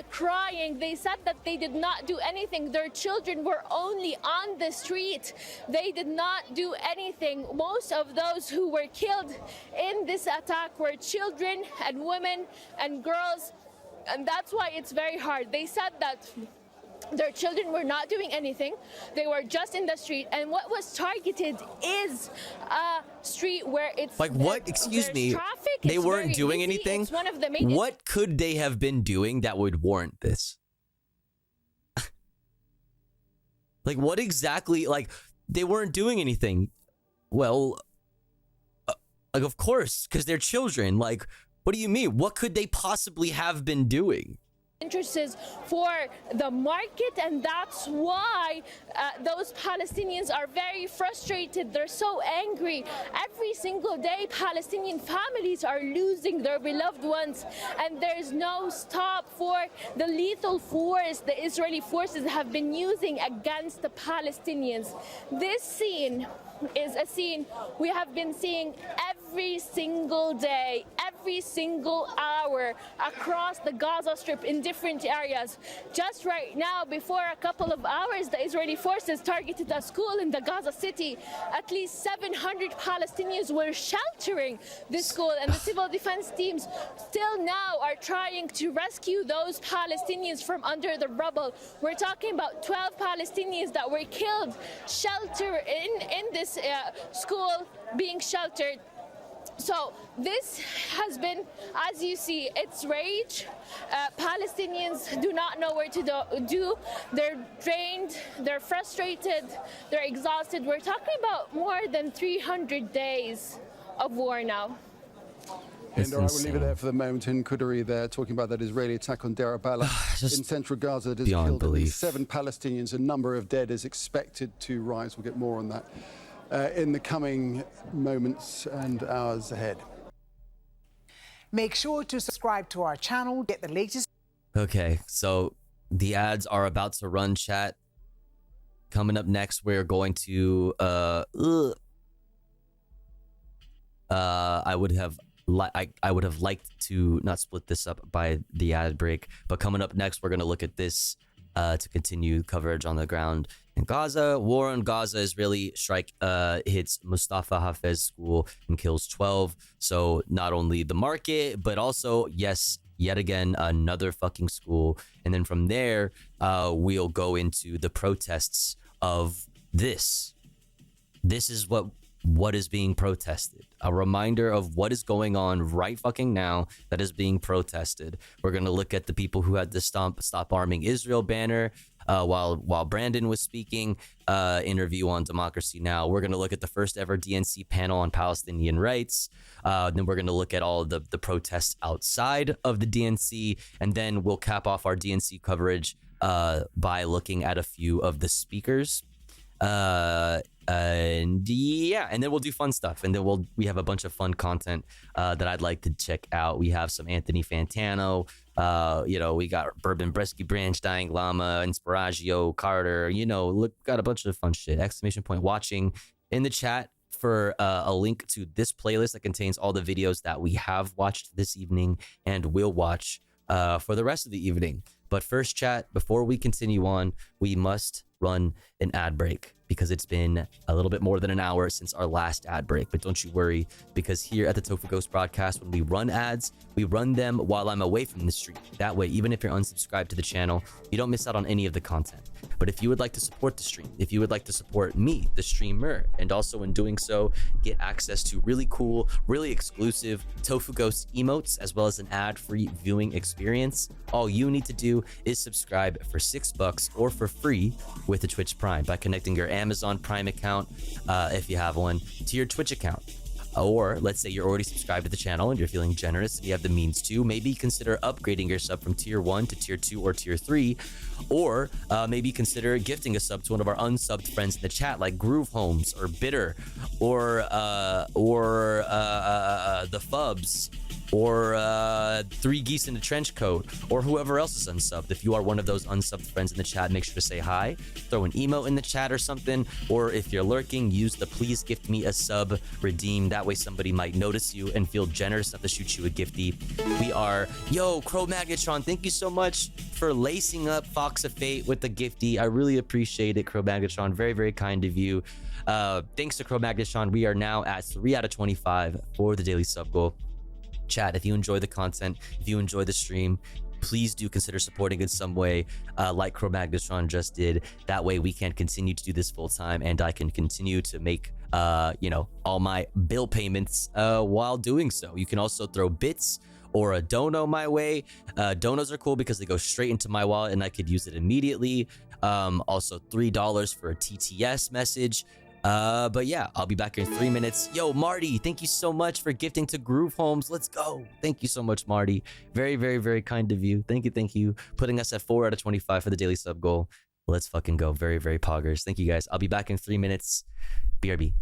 crying. They said that they did not do anything. Their children were only on the street. They did not do anything. Most of those who were killed in this attack were children and women and girls, and that's why it's very hard. They said that their children were not doing anything. They were just in the street, and what was targeted is a street where it's like, what? Excuse me. Traffic, they weren't doing anything. It's one of the main. What could they have been doing that would warrant this? Like, what exactly? Like, they weren't doing anything. Well, like, of course, because they're children. Like, what do you mean? What could they possibly have been doing? Interests for the market, and that's why those Palestinians are very frustrated. They're so angry. Every single day, Palestinian families are losing their beloved ones, and there's no stop for the lethal force the Israeli forces have been using against the Palestinians. This scene is a scene we have been seeing every single day. every single hour across the Gaza Strip in different areas. Just right now, before a couple of hours, the Israeli forces targeted a school in the Gaza city. At least 700 Palestinians were sheltering this school, and the civil defense teams still now are trying to rescue those Palestinians from under the rubble. We're talking about 12 Palestinians that were killed in this school being sheltered. So this has been, as you see, it's rage. Palestinians do not know where to do. They're drained, they're frustrated, they're exhausted. We're talking about more than 300 days of war now. And I will leave it there for the moment. In Kuduri, they're talking about that Israeli attack on Deir al-Balah in central Gaza that has killed at least 7 Palestinians. A number of dead is expected to rise. We'll get more on that in the coming moments and hours ahead. Make sure to subscribe to our channel, get the latest. Okay, so the ads are about to run, chat. Coming up next, we're going to I would have liked to not split this up by the ad break, but coming up next, we're going to look at this to continue coverage on the ground in Gaza. War in Gaza. Israeli strike hits Mustafa Hafez school and kills 12. So not only the market, but also, yes, yet again, another fucking school. And then from there, we'll go into the protests of this. This is what is being protested. A reminder of what is going on right fucking now that is being protested. We're going to look at the people who had the Stop Arming Israel banner while Brandon was speaking, interview on Democracy Now! We're going to look at the first ever DNC panel on Palestinian rights. Then we're going to look at all of the protests outside of the DNC. And then we'll cap off our DNC coverage by looking at a few of the speakers. And yeah, and then we'll do fun stuff, and then we have a bunch of fun content that I'd like to check out. We have some Anthony Fantano, we got Bourbon Bresky Branch, Dying Llama, Inspiragio, Carter, got a bunch of fun shit. !watching in the chat for a link to this playlist that contains all the videos that we have watched this evening and will watch for the rest of the evening. But first, chat, before we continue on, we must run an ad break because it's been a little bit more than an hour since our last ad break. But don't you worry, because here at the Tofu Ghost broadcast, when we run ads, we run them while I'm away from the stream. That way, even if you're unsubscribed to the channel, you don't miss out on any of the content. But if you would like to support the stream, if you would like to support me, the streamer, and also in doing so, get access to really cool, really exclusive Tofu Ghost emotes, as well as an ad-free viewing experience, all you need to do is subscribe for $6 or for free with the Twitch Prime by connecting your Amazon Prime account, if you have one, to your Twitch account. Or let's say you're already subscribed to the channel and you're feeling generous and you have the means to, maybe consider upgrading your sub from tier 1 to tier 2 or tier 3, or maybe consider gifting a sub to one of our unsubbed friends in the chat, like Groove Homes or Bitter or the Fubs, or 3 Geese in a Trench Coat, or whoever else is unsubbed. If you are one of those unsubbed friends in the chat, make sure to say hi, throw an emote in the chat or something, or if you're lurking, use the please gift me a sub redeem. That way somebody might notice you and feel generous enough to shoot you a gifty. We are, Crow Magnetron, thank you so much for lacing up Fox of Fate with the gifty. I really appreciate it, Crow Magnetron. Very, very kind of you. Thanks to Crow Magnetron, we are now at 3 out of 25 for the daily sub goal. Chat, if you enjoy the content, if you enjoy the stream, please do consider supporting in some way, like Crow Magnetron just did. That way we can continue to do this full time and I can continue to make all my bill payments while doing so. You can also throw bits or a dono my way. Donos are cool because they go straight into my wallet and I could use it immediately. Also $3 for a TTS message. But yeah, I'll be back in 3 minutes. Marty, thank you so much for gifting to Groove Homes. Let's go. Thank you so much, Marty. Very, very, very kind of you. Thank you. Putting us at 4 out of 25 for the daily sub goal. Let's fucking go. Very, very poggers. Thank you guys. I'll be back in 3 minutes. BRB.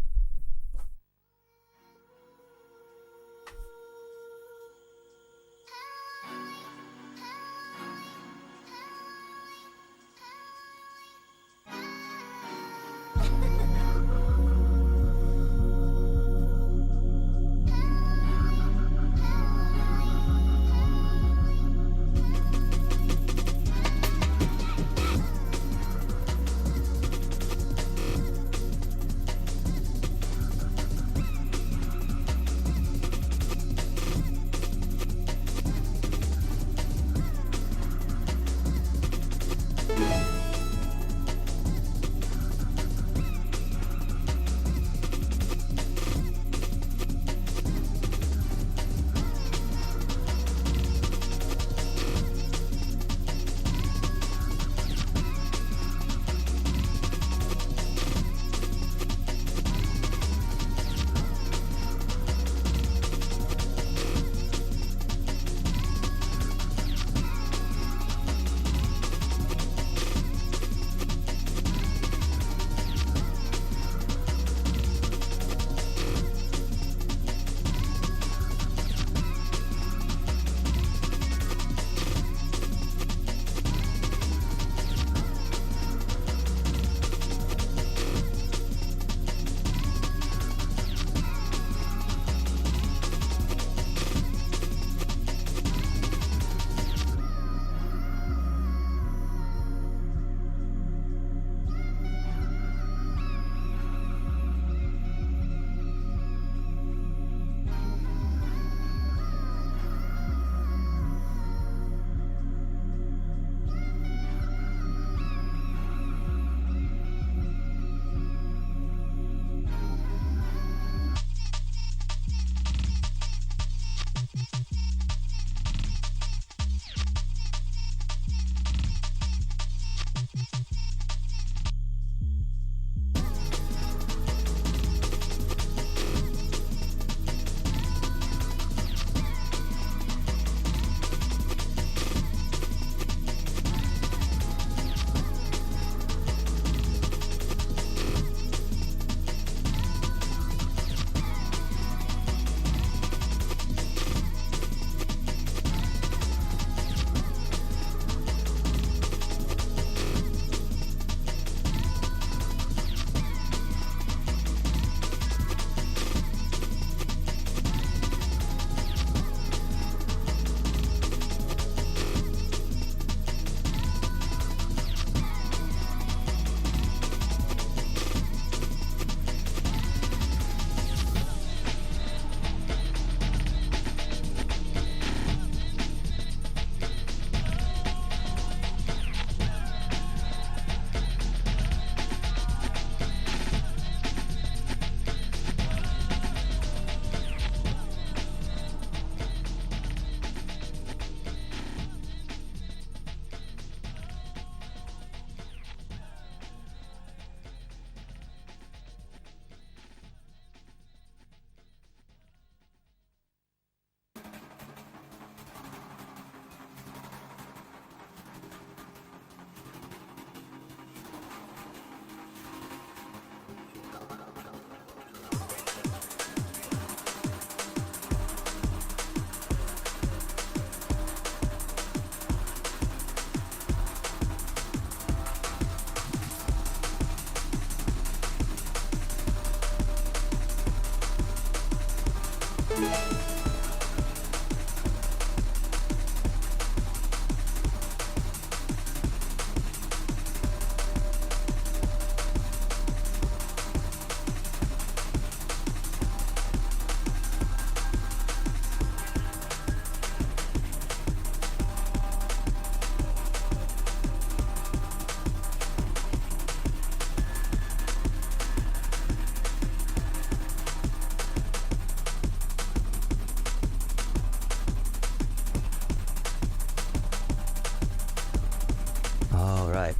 All right.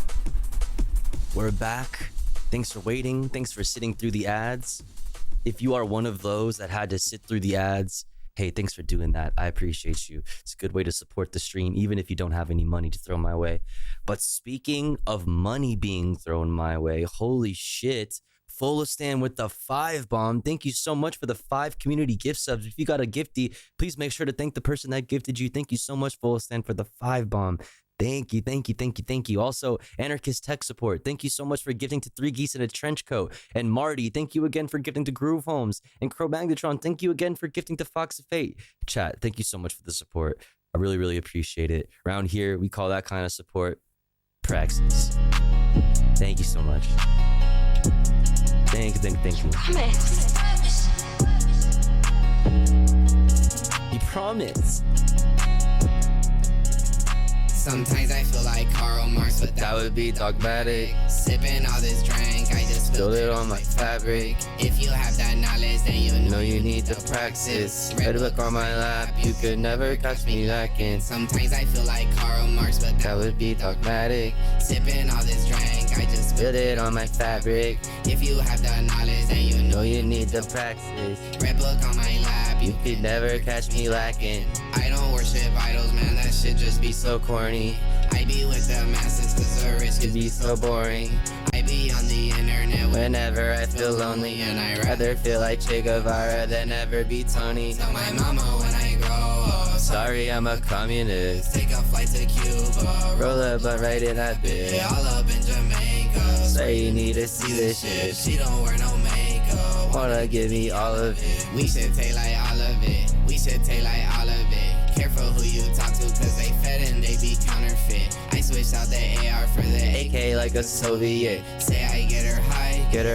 We're back. Thanks for waiting. Thanks for sitting through the ads. If you are one of those that had to sit through the ads, hey, thanks for doing that. I appreciate you. It's a good way to support the stream, even if you don't have any money to throw my way. But speaking of money being thrown my way, holy shit. Fulistan with the 5 bomb. Thank you so much for the 5 community gift subs. If you got a gifty, please make sure to thank the person that gifted you. Thank you so much, Fulistan, for the 5 bomb. Thank you, thank you, thank you, thank you. Also, Anarchist Tech Support, thank you so much for gifting to 3 Geese in a Trench Coat. And Marty, thank you again for gifting to Groove Homes. And Crow Magnetron, thank you again for gifting to Fox of Fate. Chat, thank you so much for the support. I really, really appreciate it. Around here, we call that kind of support praxis. Thank you so much. Thank you. You promise. Sometimes I feel like Karl Marx, but that would be dogmatic. Sipping all this drink, I just spilled it on my fabric. If you have that knowledge, then you know you need to practice. Red book on my lap, you could never catch me lacking. Sometimes I feel like Karl Marx, but that would be dogmatic. Sipping all this drink, I just spilled it on my fabric. If you have that knowledge, then you know you need to practice. Red book on my lap, you could never catch me lacking. I don't worship idols, man, that shit just be so corny. I be with the masses cause the risk could be so boring. I be on the internet whenever I feel lonely, and I rather feel like Che Guevara than ever be Tony. Tell my mama when I grow up, sorry I'm a communist. Take a flight to Cuba, roll up but right in that bitch. All up in Jamaica, say you need to see this shit. She don't wear no makeup, wanna give me all of it. We should take like all of it, we should take like all of it. Careful who you talk to cause they fed and they be counterfeit. I switched out the AR for the AK like a Soviet. Say I get her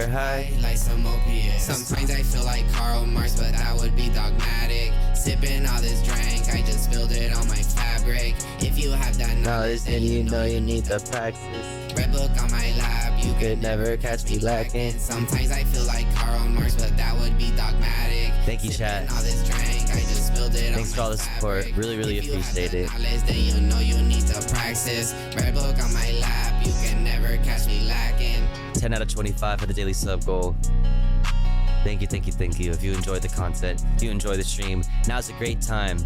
high like some opiates. Sometimes I feel like Karl Marx, but that would be dogmatic. Sipping all this drink, I just spilled it on my fabric. If you have that knowledge, then you know you need to practice. Red book on my lap, you could never catch me lacking. Sometimes I feel like Karl Marx, but that would be dogmatic. Thank you, chat. All this drink, I just spilled it Thanks for all the support. Really, really appreciate it. Then you know you need to practice. Red book on my lap, you can never catch me lacking. 10 out of 25 for the daily sub goal. Thank you. If you enjoyed the content, if you enjoy the stream, now's a great time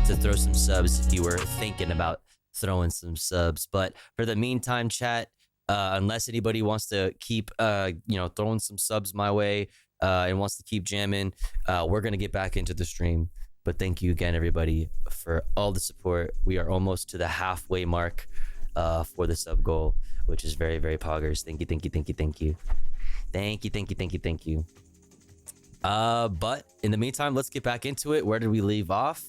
to throw some subs if you were thinking about throwing some subs. But for the meantime, chat, unless anybody wants to keep throwing some subs my way and wants to keep jamming, we're gonna get back into the stream. But thank you again, everybody, for all the support. We are almost to the halfway mark for the sub goal, which is very, very poggers. Thank you. But in the meantime, let's get back into it. Where did we leave off?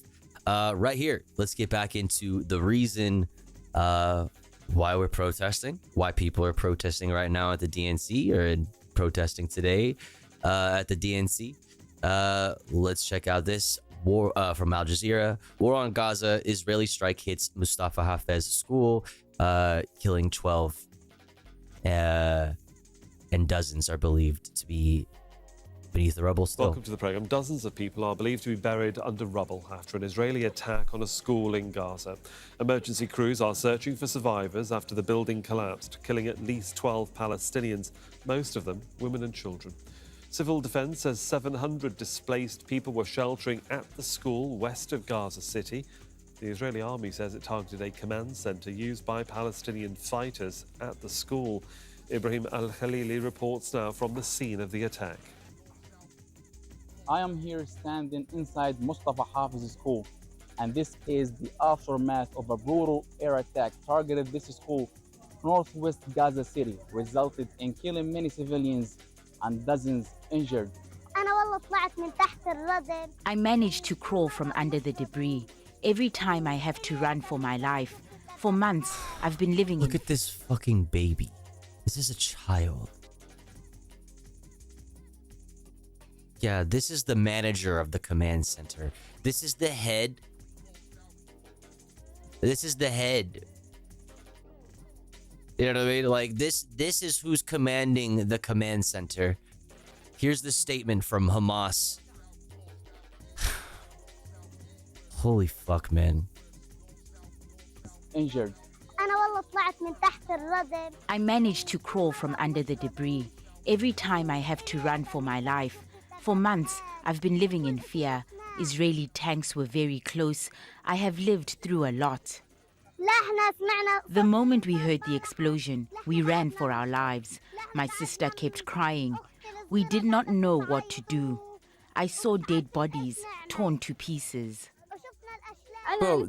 Right here. Let's get back into the reason why we're protesting, why people are protesting right now at the DNC, or protesting today at the DNC. Let's check out this. War from Al Jazeera. War on Gaza. Israeli strike hits Mustafa Hafez school, killing 12. And dozens are believed to be beneath the rubble still. Welcome to the program. Dozens of people are believed to be buried under rubble after an Israeli attack on a school in Gaza. Emergency crews are searching for survivors after the building collapsed, killing at least 12 Palestinians, most of them women and children. Civil Defense says 700 displaced people were sheltering at the school west of Gaza City. The Israeli army says it targeted a command center used by Palestinian fighters at the school. Ibrahim Al-Khalili reports now from the scene of the attack. I am here standing inside Mustafa Hafez school, and this is the aftermath of a brutal air attack targeted this school, northwest Gaza City, resulted in killing many civilians and dozens injured. I managed to crawl from under the debris. Every time I have to run for my life. For months, I've been living Look at this fucking baby. This is a child. Yeah, this is the manager of the command center. This is the head. This is the head. You know what I mean? Like, this is who's commanding the command center. Here's the statement from Hamas. Holy fuck, man. Injured. I managed to crawl from under the debris. Every time I have to run for my life. For months, I've been living in fear. Israeli tanks were very close. I have lived through a lot. The moment we heard the explosion, we ran for our lives. My sister kept crying. We did not know what to do. I saw dead bodies torn to pieces. Bro,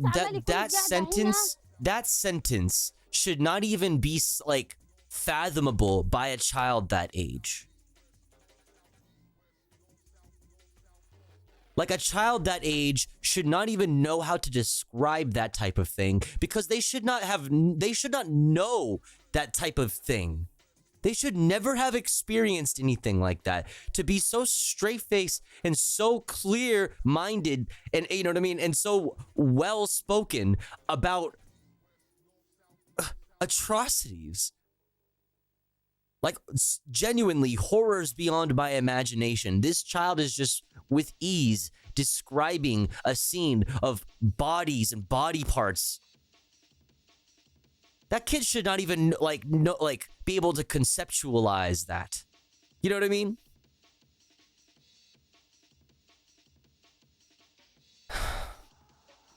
that sentence should not even be like fathomable by a child that age. Like a child that age should not even know how to describe that type of thing because they should not know that type of thing. They should never have experienced anything like that. To be so straight-faced and so clear-minded and, you know what I mean, and so well-spoken about atrocities. Like, genuinely, horrors beyond my imagination. This child is just, with ease, describing a scene of bodies and body parts. That kid should not even, be able to conceptualize that. You know what I mean?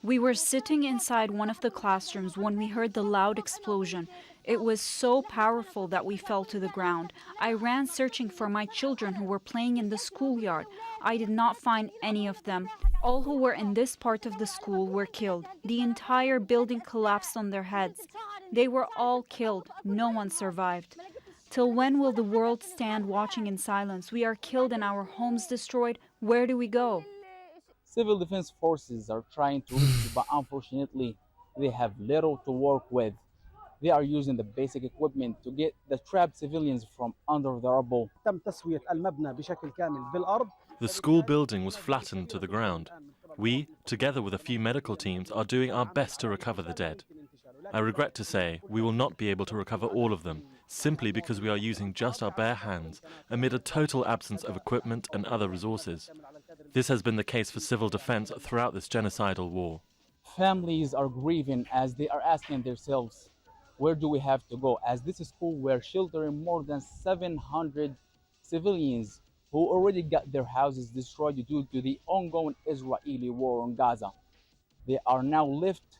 We were sitting inside one of the classrooms when we heard the loud explosion. It was so powerful that we fell to the ground. I ran searching for my children who were playing in the schoolyard. I did not find any of them. All who were in this part of the school were killed. The entire building collapsed on their heads. They were all killed. No one survived. Till when will the world stand watching in silence? We are killed and our homes destroyed. Where do we go? Civil defense forces are trying to rescue, but unfortunately, they have little to work with. They are using the basic equipment to get the trapped civilians from under the rubble. The school building was flattened to the ground. We, together with a few medical teams, are doing our best to recover the dead. I regret to say we will not be able to recover all of them, simply because we are using just our bare hands amid a total absence of equipment and other resources. This has been the case for civil defense throughout this genocidal war. Families are grieving as they are asking themselves, where do we have to go? As this school were sheltering more than 700 civilians who already got their houses destroyed due to the ongoing Israeli war on Gaza. They are now left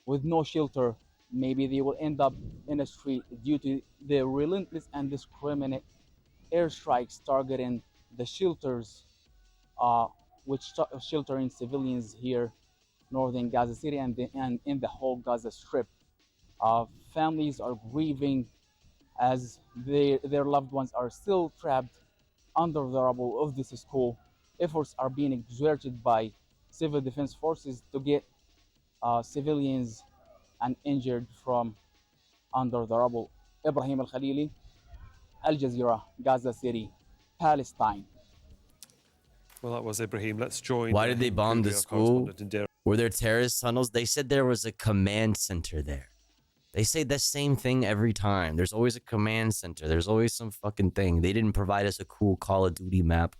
with no shelter. Maybe they will end up in a street due to the relentless and discriminate airstrikes targeting the shelters, which sheltering civilians here, northern Gaza City and in the whole Gaza Strip. Families are grieving as their loved ones are still trapped under the rubble of this school. Efforts are being exerted by civil defense forces to get civilians and injured from under the rubble. Ibrahim Al-Khalili, Al Jazeera, Gaza City, Palestine. Well, that was Ibrahim. Let's join. Why did they bomb the school? Were there terrorist tunnels? They said there was a command center there. They say the same thing every time. There's always a command center. There's always some fucking thing. They didn't provide us a cool Call of Duty map.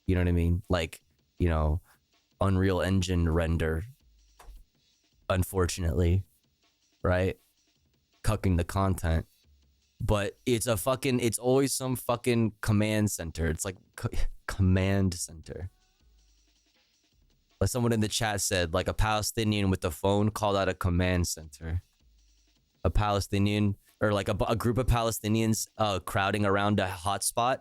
You know what I mean? Like, you know, Unreal Engine render. Unfortunately. Right? Cucking the content. But it's always some fucking command center. It's like command center. Like someone in the chat said, like a Palestinian with a phone called out a command center. A Palestinian or like a group of Palestinians crowding around a hotspot,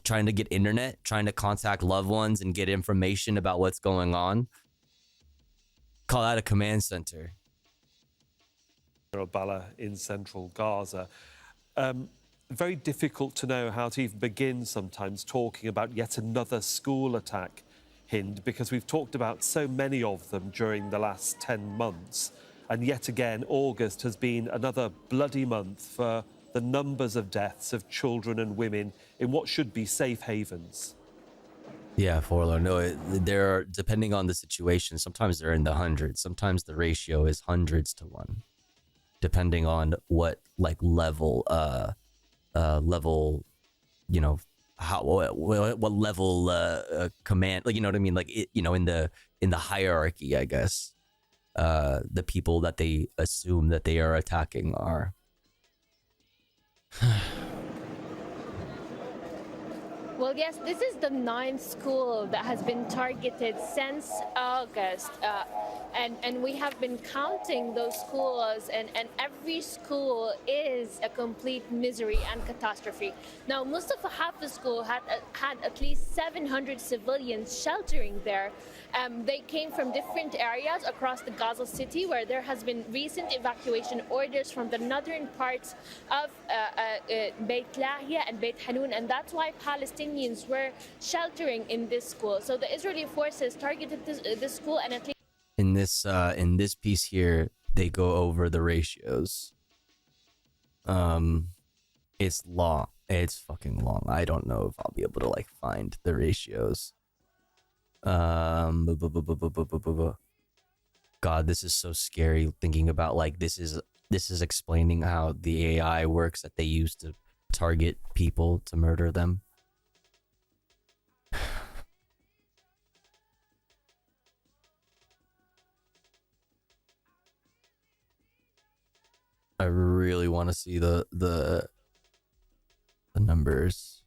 trying to get internet, trying to contact loved ones and get information about what's going on. Call out a command center. Bala in central Gaza. Very difficult to know how to even begin sometimes talking about yet another school attack, Hind, because we've talked about so many of them during the last 10 months. And yet again, August has been another bloody month for the numbers of deaths of children and women in what should be safe havens. Yeah, Forlorn. No, there are, depending on the situation, sometimes they're in the hundreds. Sometimes the ratio is hundreds to one, depending on what like level, you know, what level command, like, you know what I mean, like it, you know, in the hierarchy, I guess. the people that they assume that they are attacking are. Well, yes, this is the 9th school that has been targeted since August. And we have been counting those schools, and every school is a complete misery and catastrophe. Now, Mustafa Hafiz School had at least 700 civilians sheltering there. They came from different areas across the Gaza City, where there has been recent evacuation orders from the northern parts of Beit Lahia and Beit Hanun, and that's why Palestinians were sheltering in this school. So the Israeli forces targeted this school, and at least In this piece here, they go over the ratios. It's long. It's fucking long. I don't know if I'll be able to like find the ratios. God, this is so scary thinking about like this is explaining how the AI works that they use to target people to murder them. I really want to see the numbers.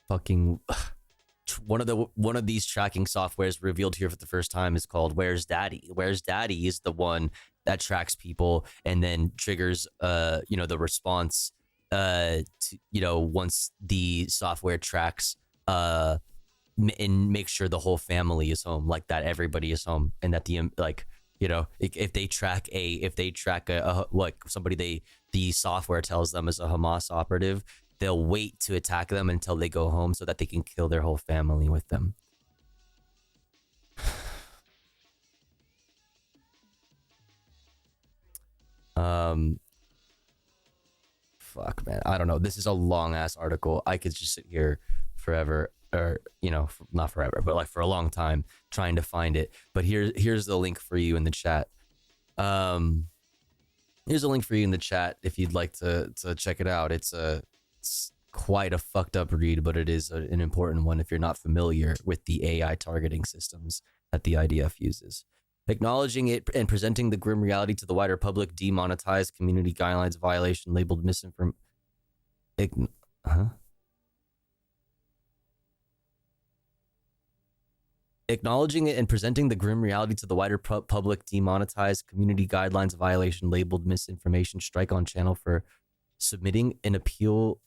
Fucking one of these tracking softwares revealed here for the first time is called Where's Daddy. Where's Daddy is the one that tracks people and then triggers the response once the software tracks and make sure the whole family is home, like that everybody is home, and that if they track somebody the software tells them is a Hamas operative, they'll wait to attack them until they go home so that they can kill their whole family with them. Fuck, man. I don't know. This is a long ass article. I could just sit here forever, or not forever, but like for a long time trying to find it. But here's the link for you in the chat. Here's a link for you in the chat if you'd like to check it out. It's quite a fucked up read, but it is an important one if you're not familiar with the AI targeting systems that the IDF uses. Acknowledging it and presenting the grim reality to the wider public, demonetized community guidelines violation labeled misinformation. Acknowledging it and presenting the grim reality to the wider public, demonetized community guidelines violation labeled misinformation, strike on channel for submitting an appeal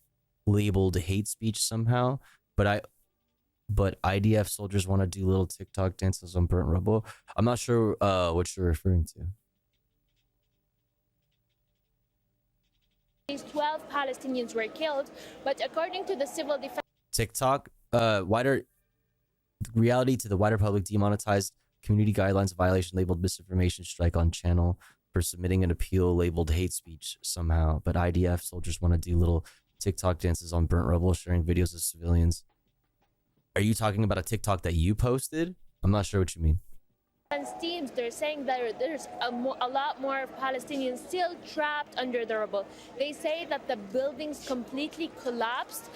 labeled hate speech somehow. But IDF soldiers want to do little TikTok dances on burnt rubble. I'm not sure what you're referring to. These 12 Palestinians were killed, but according to the civil defense TikTok, wider reality to the wider public, demonetized community guidelines violation labeled misinformation, strike on channel for submitting an appeal labeled hate speech somehow. But IDF soldiers want to do little TikTok dances on burnt rubble, sharing videos of civilians. Are you talking about a TikTok that you posted? I'm not sure what you mean. teams, they're saying that there's a lot more Palestinians still trapped under the rubble. They say that the buildings completely collapsed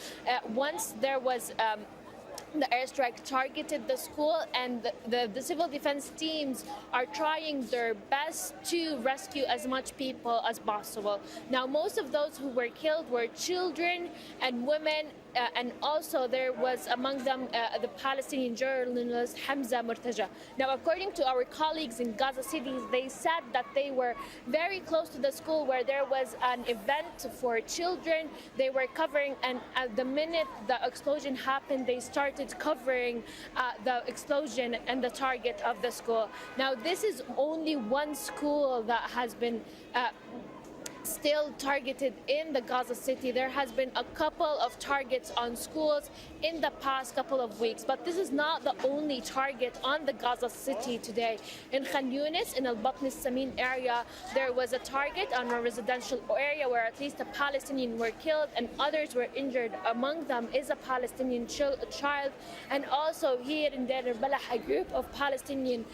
once there was the airstrike targeted the school, and the civil defense teams are trying their best to rescue as much people as possible. Now, most of those who were killed were children and women, and also there was among them the Palestinian journalist Hamza Murtaja. Now, according to our colleagues in Gaza City, they said that they were very close to the school where there was an event for children. They were covering, and at the minute the explosion happened, they started covering the explosion and the target of the school. Now, this is only one school that has been still targeted in the Gaza City. There has been a couple of targets on schools in the past couple of weeks, but this is not the only target on the Gaza City today. In Khan Yunis, in Al-Batn al-Samin area, there was a target on a residential area where at least a Palestinian were killed and others were injured. Among them is a Palestinian child, and also here in Deir al-Balah, a group of Palestinians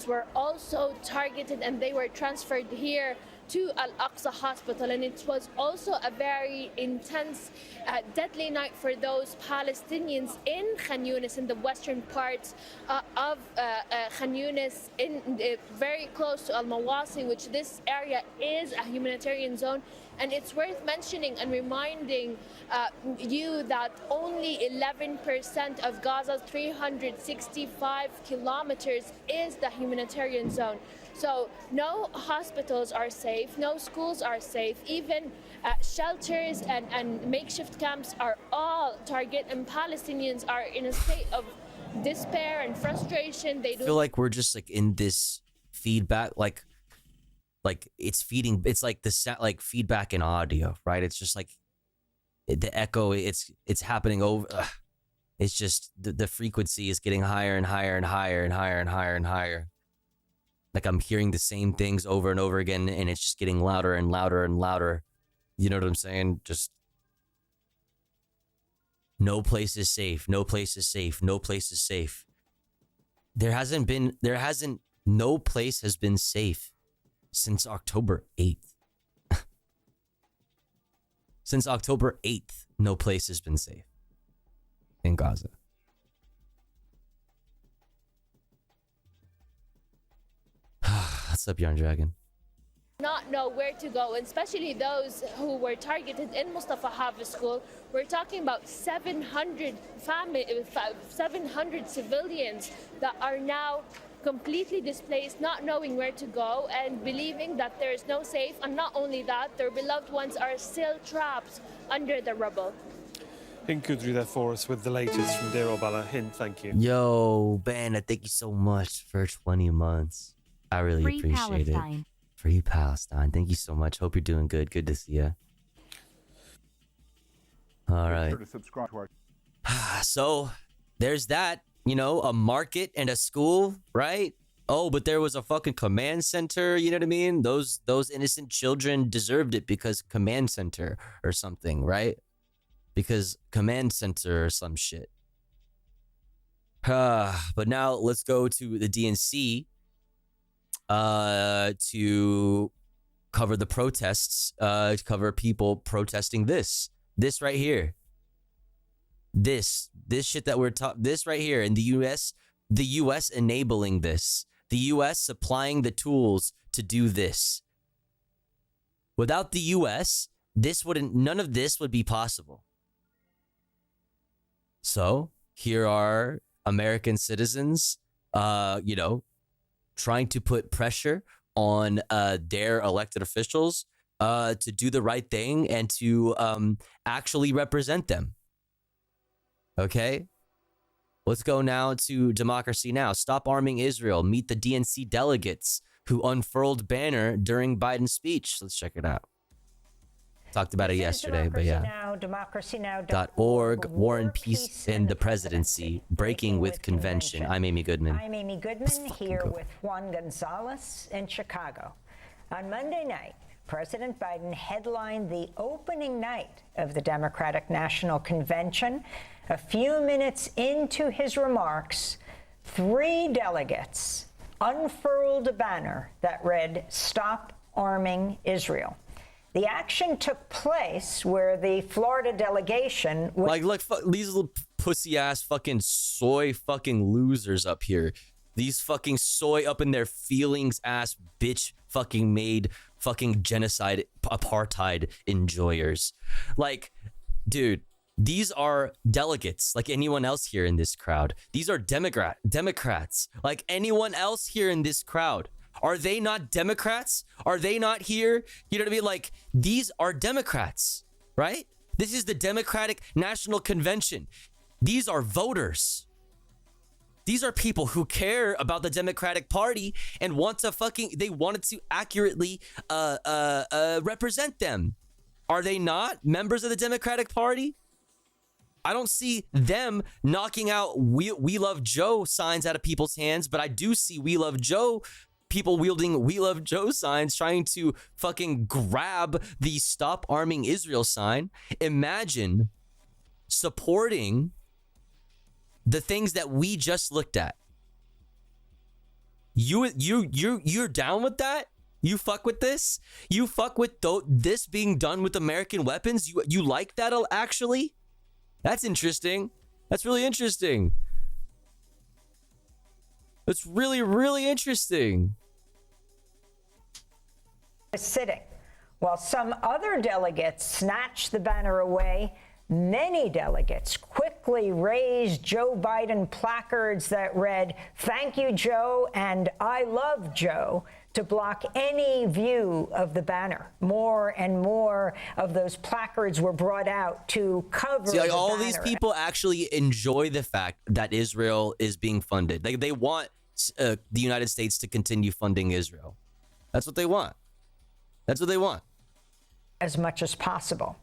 were also targeted, and they were transferred here to Al-Aqsa Hospital, and it was also a very intense, deadly night for those Palestinians in Khan Yunis, in the western parts of Khan Yunis, very close to Al-Mawasi, which this area is a humanitarian zone. And it's worth mentioning and reminding you that only 11% of Gaza's 365 kilometers is the humanitarian zone. So no hospitals are safe, no schools are safe, even shelters and makeshift camps are all target, and Palestinians are in a state of despair and frustration. I feel like we're just like in this feedback, like it's feeding, it's like the sound, like feedback in audio, right? It's just like the echo, it's happening over. It's just the frequency is getting higher and higher and higher and higher and higher and higher. Like I'm hearing the same things over and over again, and it's just getting louder and louder and louder. You know what I'm saying? Just no place is safe. No place is safe. No place is safe. No place has been safe since October 8th. Since October 8th, no place has been safe in Gaza. What's up, Yarn Dragon? Not know where to go, and especially those who were targeted in Mustafa Hafiz School. We're talking about 700 civilians that are now completely displaced, not knowing where to go and believing that there is no safe. And not only that, their beloved ones are still trapped under the rubble. Hind Kudri there for us with the latest from Deir al-Balah. Hind, thank you. Yo, Ben, thank you so much for 20 months. I really appreciate it. Free Palestine. Thank you so much. Hope you're doing good. Good to see you. All right. So there's that, you know, a market and a school, right? Oh, but there was a fucking command center. You know what I mean? Those innocent children deserved it because command center or something, right? Because command center or some shit. But now let's go to the DNC to cover the protests, to cover people protesting this right here. This shit that we're talking, this right here in the US enabling this, the US supplying the tools to do this. Without the US, none of this would be possible. So here are American citizens, you know, trying to put pressure on their elected officials to do the right thing and to actually represent them. Okay? Let's go now to Democracy Now! Stop arming Israel. Meet the DNC delegates who unfurled banner during Biden's speech. Let's check it out. Talked about it yesterday, but yeah. .org, War and Peace in the Presidency, Breaking with Convention. I'm Amy Goodman. I'm Amy Goodman here with Juan Gonzalez in Chicago. On Monday night, President Biden headlined the opening night of the Democratic National Convention. A few minutes into his remarks, 3 delegates unfurled a banner that read, "Stop Arming Israel." The action took place where the Florida delegation... Like these little pussy-ass fucking soy fucking losers up here. These fucking soy up in their feelings-ass bitch fucking made fucking genocide apartheid enjoyers. Like, dude, these are delegates like anyone else here in this crowd. These are Democrats like anyone else here in this crowd. Are they not Democrats? Are they not here? You know what I mean? Like, these are Democrats, right? This is the Democratic National Convention. These are voters. These are people who care about the Democratic Party and they wanted to accurately represent them. Are they not members of the Democratic Party? I don't see them knocking out We Love Joe signs out of people's hands, but I do see We Love Joe people wielding We Love Joe signs trying to fucking grab the Stop Arming Israel sign. Imagine supporting the things that we just looked at. You're down with that? You fuck with this? You fuck with this being done with American weapons? You like that actually? That's interesting. That's really interesting. That's really, really interesting. Sitting. While some other delegates snatched the banner away, many delegates quickly raised Joe Biden placards that read, "Thank you, Joe," and "I love Joe," to block any view of the banner. More and more of those placards were brought out to cover See, like, the all banner. these people actually enjoy the fact that Israel is being funded. They want the United States to continue funding Israel. That's what they want. That's what they want. As much as possible.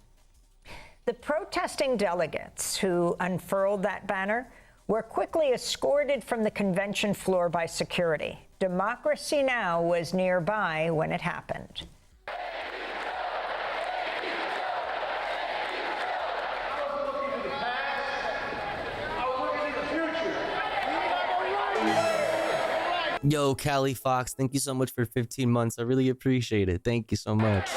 The protesting delegates who unfurled that banner were quickly escorted from the convention floor by security. Democracy Now! Was nearby when it happened. Yo, Callie Fox, thank you so much for 15 months. I really appreciate it. Thank you so much.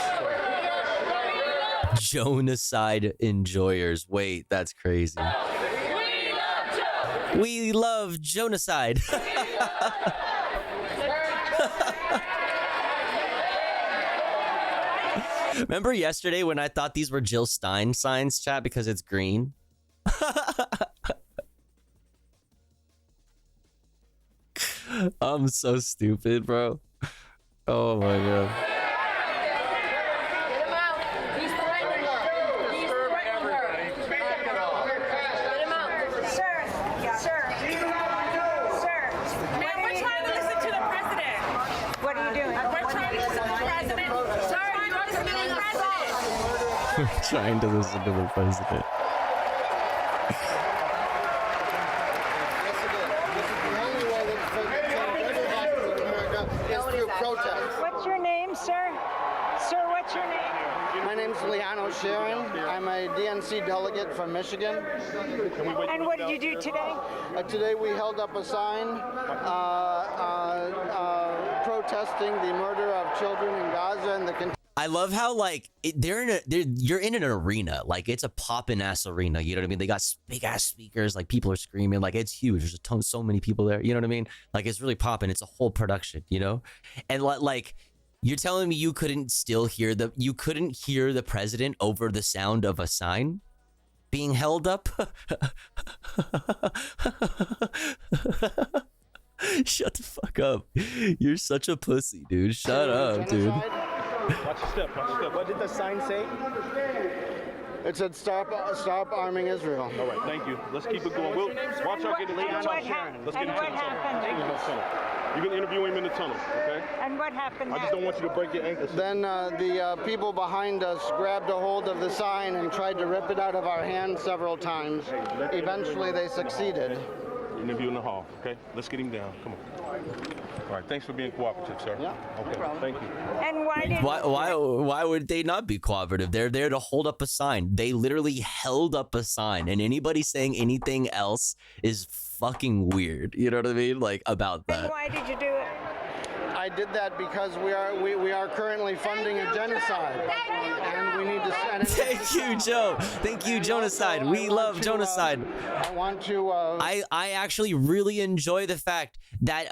Jonocide enjoyers. Wait, that's crazy. We love Jonocide. Remember yesterday when I thought these were Jill Stein signs, chat, because it's green? I'm so stupid, bro. Oh my god. Trying to listen to the president. What's your name, sir? Sir, what's your name? My name's Leano Sharon. I'm a DNC delegate from Michigan. And what did you do today? Today we held up a sign protesting the murder of children in Gaza and the I love how like you're in an arena, like it's a poppin' ass arena. You know what I mean? They got big ass speakers, like people are screaming, like it's huge. There's so many people there. You know what I mean? Like it's really poppin'. It's a whole production, you know? And like you're telling me you couldn't hear the president over the sound of a sign being held up? Shut the fuck up. You're such a pussy, dude. Shut up, dude. Watch your step, watch your step. What did the sign say? It said stop arming Israel. All right, thank you. Let's keep it going. We'll watch out get into the tunnel. Let's get into the tunnel. You can interview him in the tunnel, okay? And what happened? I just don't want you to break your ankles. Then the people behind us grabbed a hold of the sign and tried to rip it out of our hands several times. Eventually they succeeded. Interview in the hall, okay? Let's get him down. Come on. All right, thanks for being cooperative, sir. Yeah, okay, thank you. And why would they not be cooperative? They're there to hold up a sign. They literally held up a sign, and anybody saying anything else is fucking weird. You know what I mean? Like about that. And why did you do it? I did that because we are currently funding a genocide, and we need to. Thank you, Joe. Thank you, Jonocide. We love Jonocide. I want to. I actually really enjoy the fact that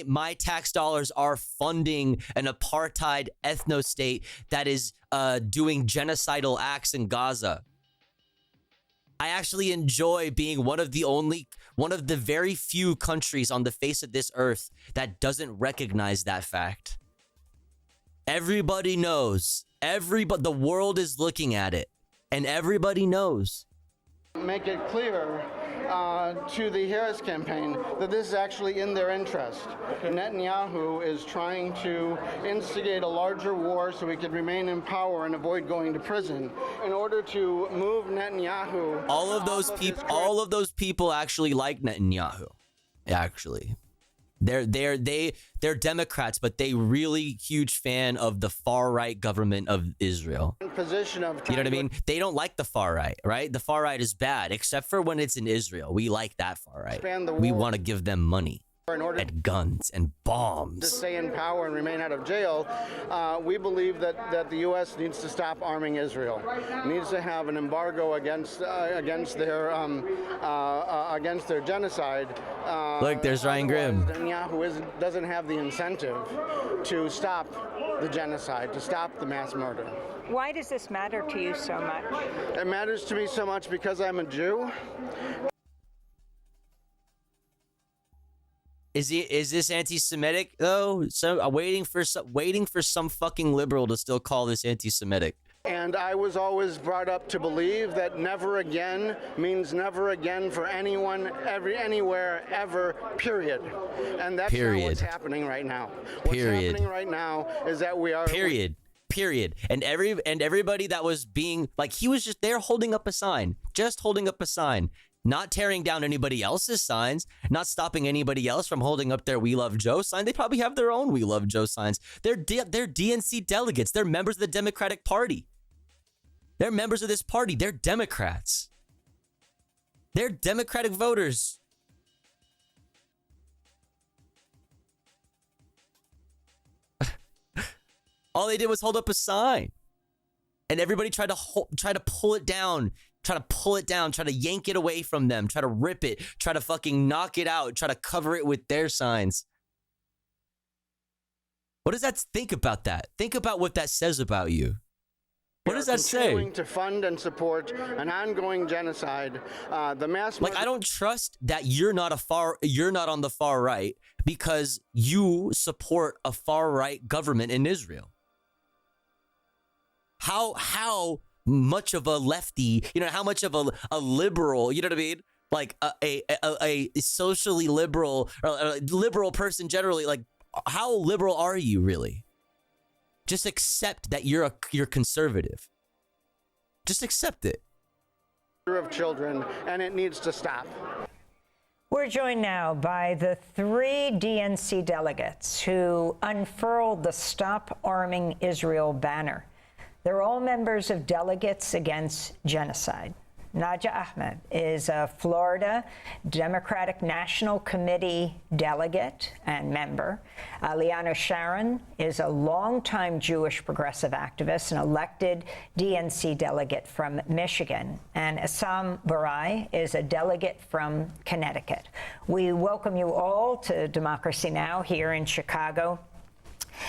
my tax dollars are funding an apartheid ethno state that is doing genocidal acts in Gaza. I actually enjoy being one of the very few countries on the face of this earth that doesn't recognize that fact. Everybody knows. The world is looking at it, and everybody knows. Make it clear to the Harris campaign that this is actually in their interest. Netanyahu is trying to instigate a larger war so he could remain in power and avoid going to prison. In order to move Netanyahu, all of those people actually like Netanyahu. Actually, they're Democrats, but they really huge fan of the far right government of Israel. Position of you know what I mean? They don't like the far right, right? The far right is bad, except for when it's in Israel. We like that far right. We want to give them money. In order at guns and to bombs. stay in power and remain out of jail, we believe that the U.S. needs to stop arming Israel. Needs to have an embargo against their genocide. Look, there's Ryan Grimm. Netanyahu doesn't have the incentive to stop the genocide, to stop the mass murder. Why does this matter to you so much? It matters to me so much because I'm a Jew. Is this anti-Semitic though? So I'm waiting for some fucking liberal to still call this anti-Semitic. And I was always brought up to believe that never again means never again for anyone, anywhere, ever, period. And that's not what's happening right now. What's happening right now is that we are... Period. And everybody that was being, like, he was just there holding up a sign. Just holding up a sign. Not tearing down anybody else's signs, not stopping anybody else from holding up their We Love Joe sign. They probably have their own We Love Joe signs. They're DNC delegates. They're members of the Democratic Party. They're members of this party. They're Democrats. They're Democratic voters. All they did was hold up a sign. And everybody tried to pull it down. Try to yank it away from them, try to rip it, try to fucking knock it out, try to cover it with their signs. What does that think about that? Think about what that says about you. What does that say? Continuing to fund and support an ongoing genocide, the mass. Like, I don't trust that you're not on the far right because you support a far right government in Israel. How much of a lefty, how much of a liberal, you know what I mean? Like a socially liberal or a liberal person generally, like, how liberal are you really? Just accept that you're conservative. Just accept it. Of children, and it needs to stop. We're joined now by the 3 DNC delegates who unfurled the Stop Arming Israel banner. They're all members of Delegates Against Genocide. Naja Ahmed is a Florida Democratic National Committee delegate and member. Liana Sharon is a longtime Jewish progressive activist and elected DNC delegate from Michigan. And Assam Barai is a delegate from Connecticut. We welcome you all to Democracy Now! Here in Chicago.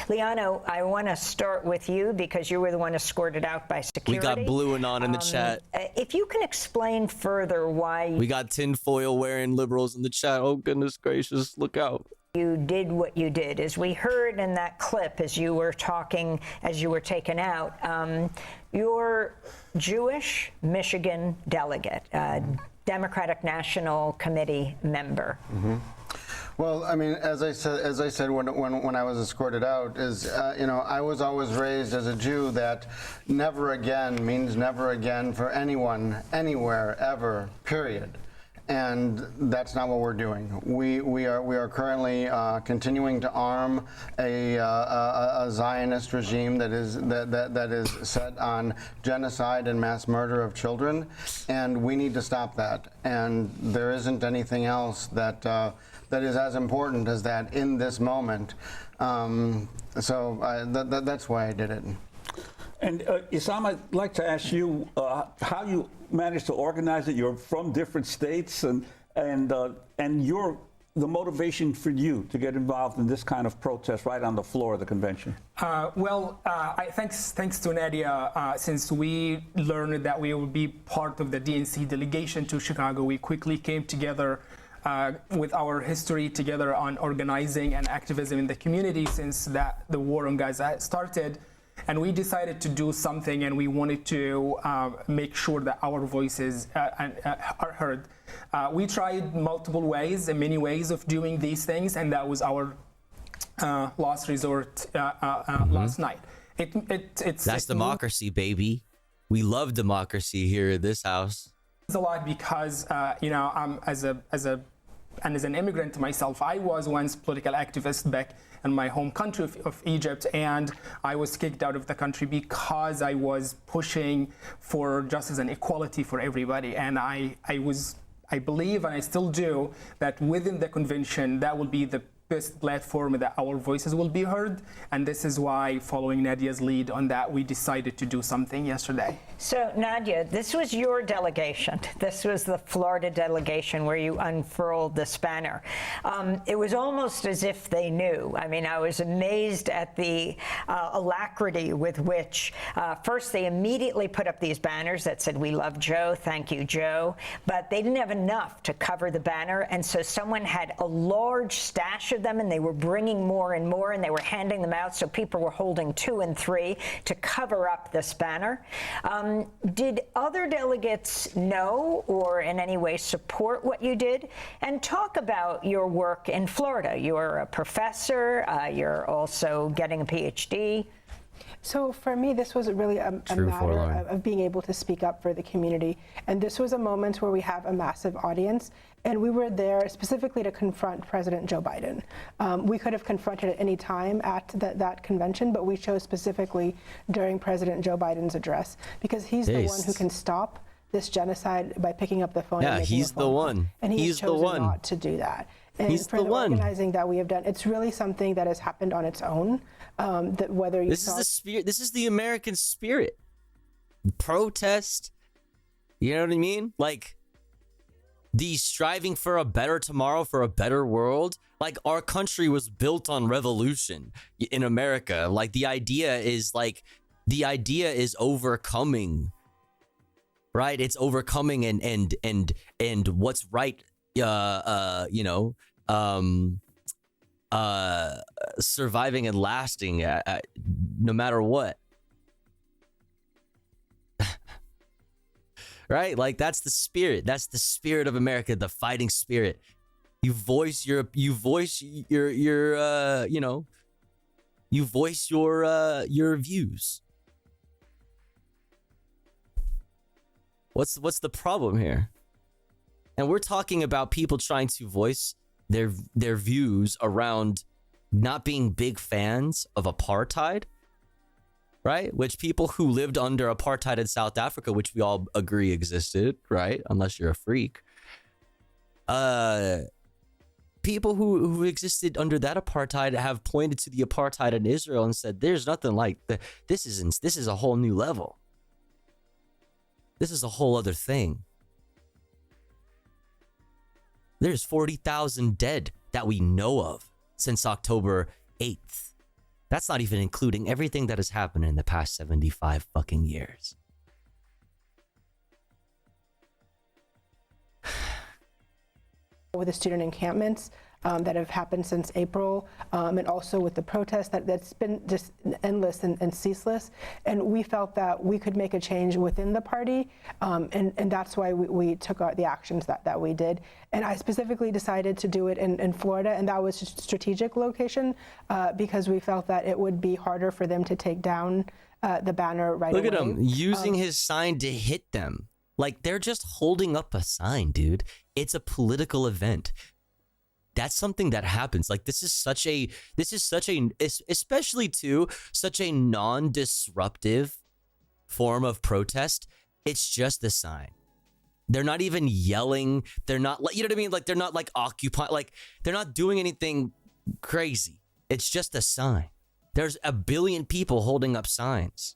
Liana, I want to start with you because you were the one escorted out by security. We got Blue Anon in the chat. If you can explain further why... We got tinfoil wearing liberals in the chat. Oh, goodness gracious, look out. You did what you did. As we heard in that clip, as you were talking, as you were taken out, you're Jewish Michigan delegate, Democratic National Committee member. Mm-hmm. Well, I mean, as I said when I was escorted out, I was always raised as a Jew that never again means never again for anyone, anywhere, ever, period. And that's not what we're doing. We are currently continuing to arm a Zionist regime that is set on genocide and mass murder of children, and we need to stop that. And there isn't anything else that is as important as that in this moment. That's why I did it. And Issam, I'd like to ask you how you managed to organize it. You're from different states, and the motivation for you to get involved in this kind of protest right on the floor of the convention. Thanks to Nadia. Since we learned that we would be part of the DNC delegation to Chicago, we quickly came together with our history together on organizing and activism in the community since the war on Gaza started. And we decided to do something, and we wanted to make sure that our voices are heard. We tried multiple ways and many ways of doing these things, and that was our last resort last night. That's democracy, baby. We love democracy here at this house. It's a lot because I'm as an immigrant myself, I was once political activist back in my home country of Egypt, and I was kicked out of the country because I was pushing for justice and equality for everybody, and I was I believe, and I still do, that within the convention, that will be the best platform that our voices will be heard. And this is why, following Nadia's lead on that, we decided to do something yesterday. So, Nadia, this was your delegation. This was the Florida delegation where you unfurled this banner. It was almost as if they knew. I mean, I was amazed at the alacrity with which, first, they immediately put up these banners that said, "We love Joe, thank you, Joe." But they didn't have enough to cover the banner. And so someone had a large stash of them, and they were bringing more and more, and they were handing them out. So people were holding 2 and 3 to cover up this banner. Did other delegates know or in any way support what you did? And talk about your work in Florida. You're a professor. You're also getting a PhD. So for me, this was really a matter of being able to speak up for the community. And this was a moment where we have a massive audience. And we were there specifically to confront President Joe Biden. We could have confronted at any time at that convention, but we chose specifically during President Joe Biden's address because he's the one who can stop this genocide by picking up the phone. Yeah, and making he's a phone the call. one. And he's chosen the one. not to do that. And He's for the the one. organizing that we have done, it's really something that has happened on its own. That whether you This is the spirit. This is the American spirit. Protest. You know what I mean? Like the striving for a better tomorrow, for a better world. Like our country was built on revolution in America. Like the idea is overcoming. Right? It's overcoming and what's right. Surviving and lasting no matter what. Right? Like that's the spirit of America, the fighting spirit. You voice your views. What's the problem here? And we're talking about people trying to voice their views around not being big fans of apartheid, right? Which people who lived under apartheid in South Africa, which we all agree existed, right? Unless you're a freak. People who existed under that apartheid have pointed to the apartheid in Israel and said, "There's nothing like that. This is a whole new level. This is a whole other thing." There's 40,000 dead that we know of since October 8th. That's not even including everything that has happened in the past 75 fucking years. With the student encampments that have happened since April, and also with the protests that's been just endless and ceaseless. And we felt that we could make a change within the party, and that's why we took the actions that we did. And I specifically decided to do it in Florida, and that was a strategic location because we felt that it would be harder for them to take down the banner right away. Look at him using his sign to hit them. Like they're just holding up a sign, dude. It's a political event. That's something that happens. Like this is such a especially too such a non-disruptive form of protest. It's just a sign. They're not even yelling. They're not like, you know what I mean? Like they're not like occupying, like they're not doing anything crazy. It's just a sign. There's a billion people holding up signs.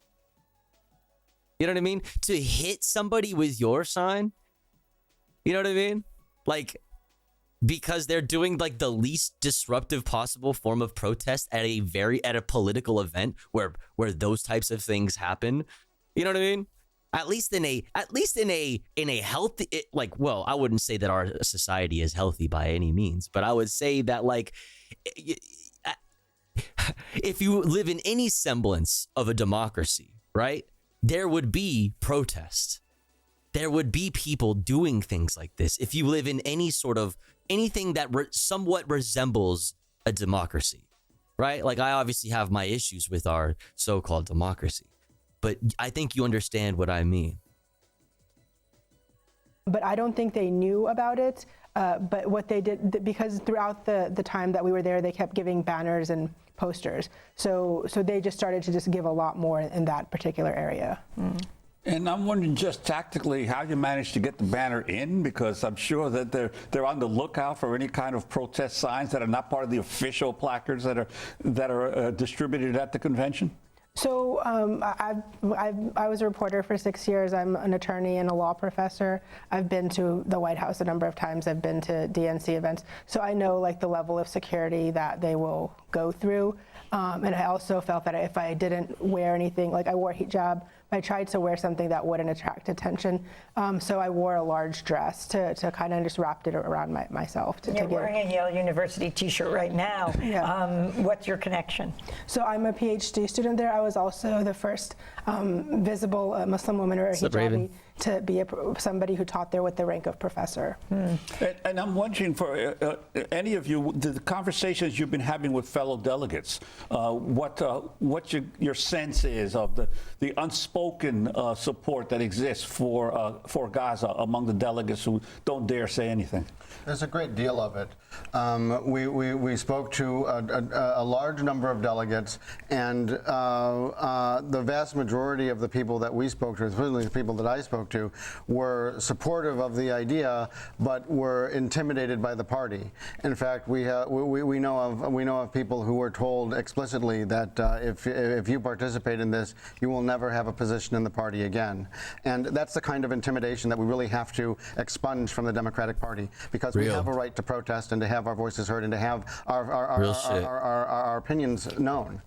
You know what I mean? To hit somebody with your sign, you know what I mean? Like, because they're doing like the least disruptive possible form of protest at a political event where those types of things happen. You know what I mean? At least in a healthy, like, well, I wouldn't say that our society is healthy by any means, but I would say that like, if you live in any semblance of a democracy, right? There would be protest. There would be people doing things like this. If you live in anything that somewhat resembles a democracy, right? Like I obviously have my issues with our so-called democracy, but I think you understand what I mean. But I don't think they knew about it. But what they did, because throughout the time that we were there, they kept giving banners and posters. So they just started to just give a lot more in that particular area. And I'm wondering just tactically how you managed to get the banner in, because I'm sure that they're on the lookout for any kind of protest signs that are not part of the official placards that are distributed at the convention. So I was a reporter for 6 years. I'm an attorney and a law professor. I've been to the White House a number of times. I've been to DNC events. So I know like the level of security that they will go through. And I also felt that if I didn't wear anything, like I wore a hijab, I tried to wear something that wouldn't attract attention. So I wore a large dress to kind of just wrapped it around myself. You're wearing a Yale University t-shirt right now. Yeah. What's your connection? So I'm a PhD student there. I was also the first visible Muslim woman or a hijabi to be somebody who taught there with the rank of professor. And I'm wondering, for any of you, the conversations you've been having with fellow delegates, what your sense is of the unspoken support that exists for Gaza among the delegates who don't dare say anything. There's a great deal of it. We spoke to a large number of delegates, and the vast majority of the people that we spoke to, especially the people that I spoke to, were supportive of the idea, but were intimidated by the party. In fact, we know of people who were told explicitly that if you participate in this, you will never have a position in the party again. And that's the kind of intimidation that we really have to expunge from the Democratic Party, because we have a right to protest and to have our voices heard and to have our opinions known.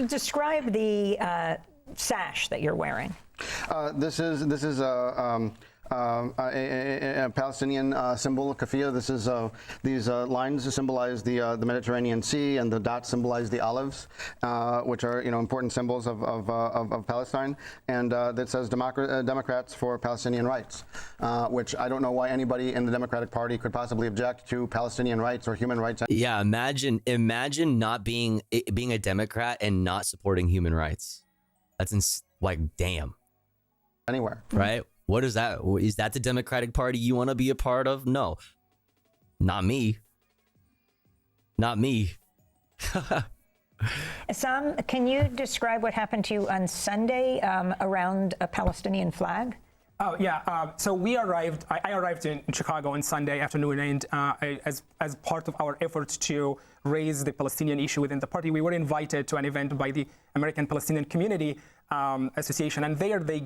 Describe the sash that you're wearing. This is a Palestinian symbol, kafia. This is these lines symbolize the Mediterranean Sea, and the dots symbolize the olives, which are important symbols of Palestine. And that says Democrats for Palestinian rights, which I don't know why anybody in the Democratic Party could possibly object to Palestinian rights or human rights. Yeah, imagine not being a Democrat and not supporting human rights. That's like, damn. Anywhere. Right? What is that? Is that the Democratic Party you want to be a part of? No. Not me. Not me. Sam, can you describe what happened to you on Sunday around a Palestinian flag? Oh, yeah. So we arrived, I arrived in Chicago on Sunday afternoon, and as part of our efforts to raise the Palestinian issue within the party, we were invited to an event by the American Palestinian Community Association, and there they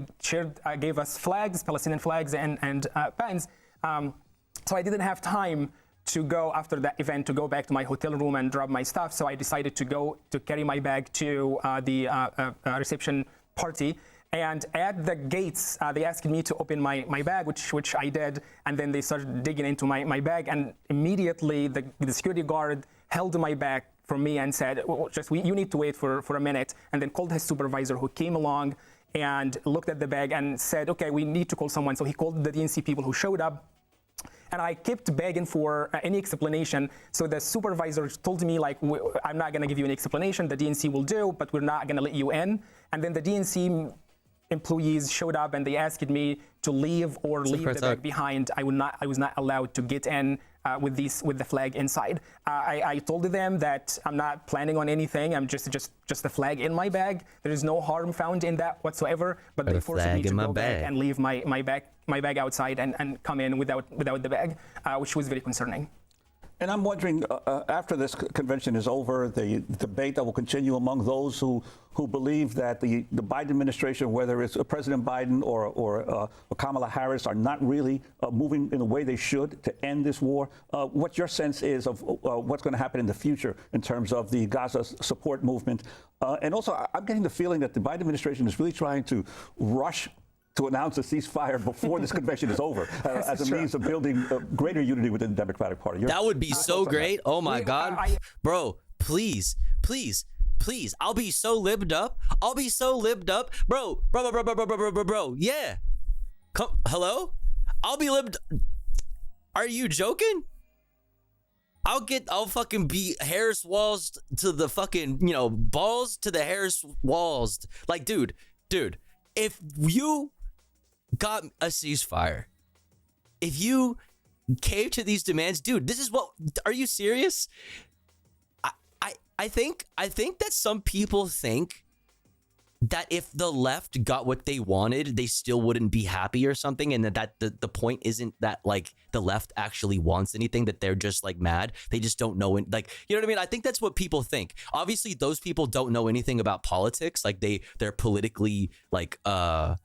gave us flags, Palestinian flags, and pens. So I didn't have time to go after that event to go back to my hotel room and drop my stuff. So I decided to carry my bag to the reception party. And at the gates, they asked me to open my bag, which I did. And then they started digging into my bag. And immediately, the security guard held my bag from me and said, you need to wait for a minute. And then called his supervisor, who came along and looked at the bag and said, OK, we need to call someone. So he called the DNC people who showed up. And I kept begging for any explanation. So the supervisor told me, like, I'm not going to give you any explanation. The DNC will do, but we're not going to let you in. And then the DNC employees showed up and they asked me to leave or leave the bag behind. I was not allowed to get in with the flag inside. I told them that I'm not planning on anything. I'm just the flag in my bag. There is no harm found in that whatsoever. But they forced me to go back and leave my bag outside and come in without the bag, which was very concerning. And I'm wondering, after this convention is over, the debate that will continue among those who believe that the Biden administration, whether it's President Biden or Kamala Harris, are not really moving in the way they should to end this war. What your sense is of what's going to happen in the future in terms of the Gaza support movement. And also, I'm getting the feeling that the Biden administration is really trying to rush to announce a ceasefire before this convention is over as a means of building greater unity within the Democratic Party. That would be so great. Oh, my God. Bro, please. I'll be so libbed up. Bro. Yeah. Come, hello? I'll be libbed. Are you joking? I'll fucking be Harris walls to the fucking, balls to the Harris walls. Like, dude, if you got a ceasefire, if you cave to these demands, dude, this is what, are you serious? I think that some people think that if the left got what they wanted, they still wouldn't be happy or something, and that the point isn't that like the left actually wants anything, that they're just like mad, they just don't know it, like, you know what I mean? I think that's what people think. Obviously those people don't know anything about politics, like they're politically like what's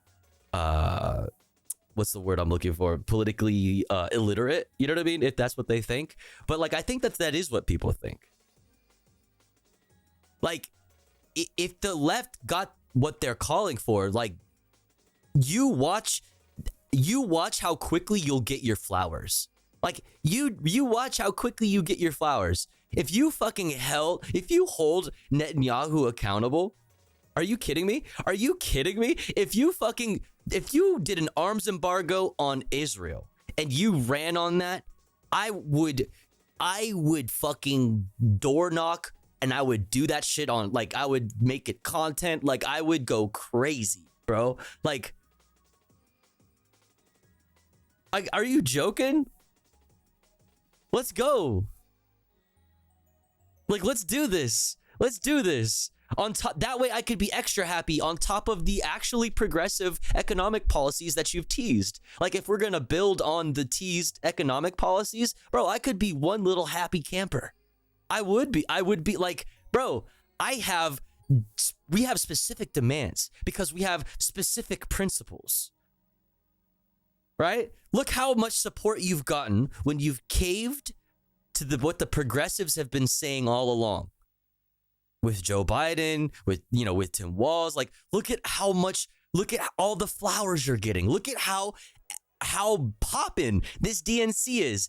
the word I'm looking for, politically illiterate, you know what I mean, if that's what they think. But like I think that is what people think. Like if the left got what they're calling for, like you watch how quickly you'll get your flowers. Like you watch how quickly you get your flowers. If you hold Netanyahu accountable, are you kidding me? Are you kidding me? If you did an arms embargo on Israel and you ran on that, I would fucking door knock. And I would do that shit on, like, I would make it content. Like, I would go crazy, bro. Like, are you joking? Let's go. Like, let's do this. Let's do this. On top, that way I could be extra happy on top of the actually progressive economic policies that you've teased. Like, if we're gonna build on the teased economic policies, bro, I could be one little happy camper. I would be like, bro, we have specific demands because we have specific principles, right? Look how much support you've gotten when you've caved to what the progressives have been saying all along. With Joe Biden, with Tim Walz, like, look at all the flowers you're getting. Look at how poppin' this DNC is.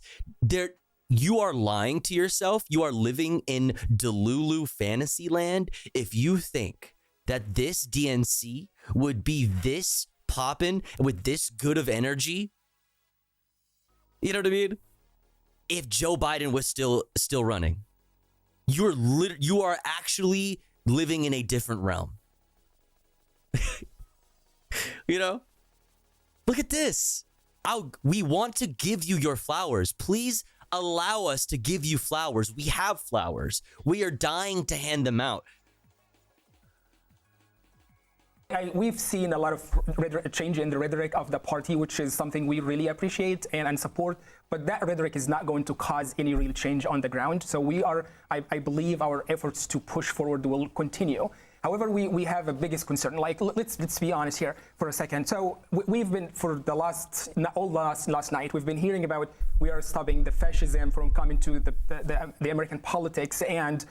You are lying to yourself. You are living in Delulu fantasy land if you think that this DNC would be this poppin' with this good of energy. You know what I mean? If Joe Biden was still running, you are actually living in a different realm. You know? Look at this. We want to give you your flowers. Please allow us to give you flowers. We have flowers. We are dying to hand them out. We've seen a lot of change in the rhetoric of the party, which is something we really appreciate and support. But that rhetoric is not going to cause any real change on the ground. So I believe our efforts to push forward will continue. However, we have a biggest concern. Like, let's be honest here for a second. So we've been, for the last night, we've been hearing about we are stopping the fascism from coming to the American politics, and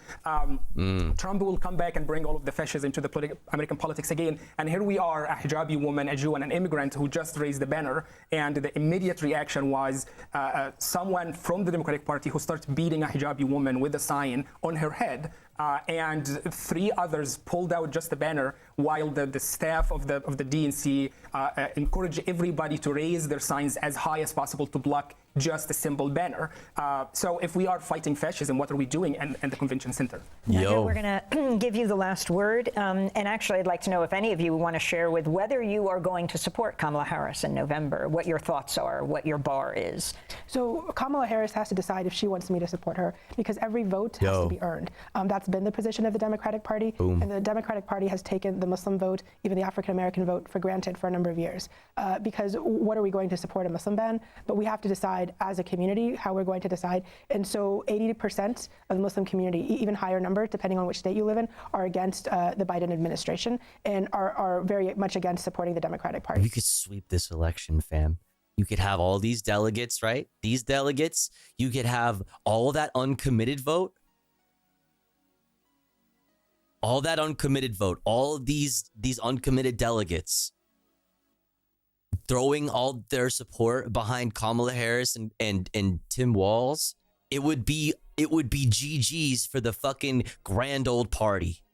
Trump will come back and bring all of the fascism to the American politics again. And here we are, a hijabi woman, a Jew, and an immigrant who just raised the banner, and the immediate reaction was someone from the Democratic Party who starts beating a hijabi woman with a sign on her head. And 3 others pulled out just the banner, while the staff of the DNC encourage everybody to raise their signs as high as possible to block just a simple banner. So if we are fighting fascism, what are we doing in the convention center? We're going to give you the last word. And actually, I'd like to know if any of you want to share with whether you are going to support Kamala Harris in November, what your thoughts are, what your bar is. So Kamala Harris has to decide if she wants me to support her, because every vote has to be earned. That's been the position of the Democratic Party. Boom. And the Democratic Party has taken the Muslim vote, even the African-American vote, for granted for a number of years. Because what are we going to support, a Muslim ban? But we have to decide as a community how we're going to decide. And so 80% of the Muslim community, even higher number, depending on which state you live in, are against the Biden administration and are very much against supporting the Democratic Party. You could sweep this election, fam. You could have all these delegates, right? These delegates, you could have all that uncommitted vote. All that uncommitted vote, all of these uncommitted delegates throwing all their support behind Kamala Harris and Tim Walz. It would be GG's for the fucking grand old party.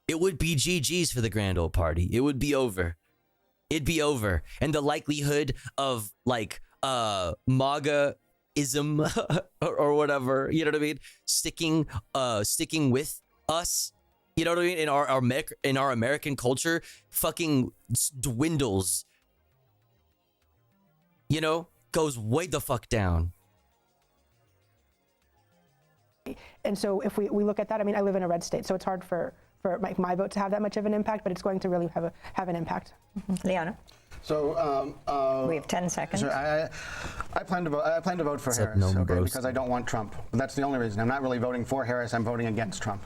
It would be GG's for the grand old party. It would be over. It'd be over. And the likelihood of like MAGA-ism or whatever, you know what I mean, sticking with us, you know what I mean, in our American culture, fucking dwindles. You know, goes way the fuck down. And so if we look at that, I mean, I live in a red state, so it's hard for for my vote to have that much of an impact, but it's going to really have an impact. Liana? So we have 10 seconds. So I plan to vote for Harris, because I don't want Trump. But that's the only reason. I'm not really voting for Harris. I'm voting against Trump.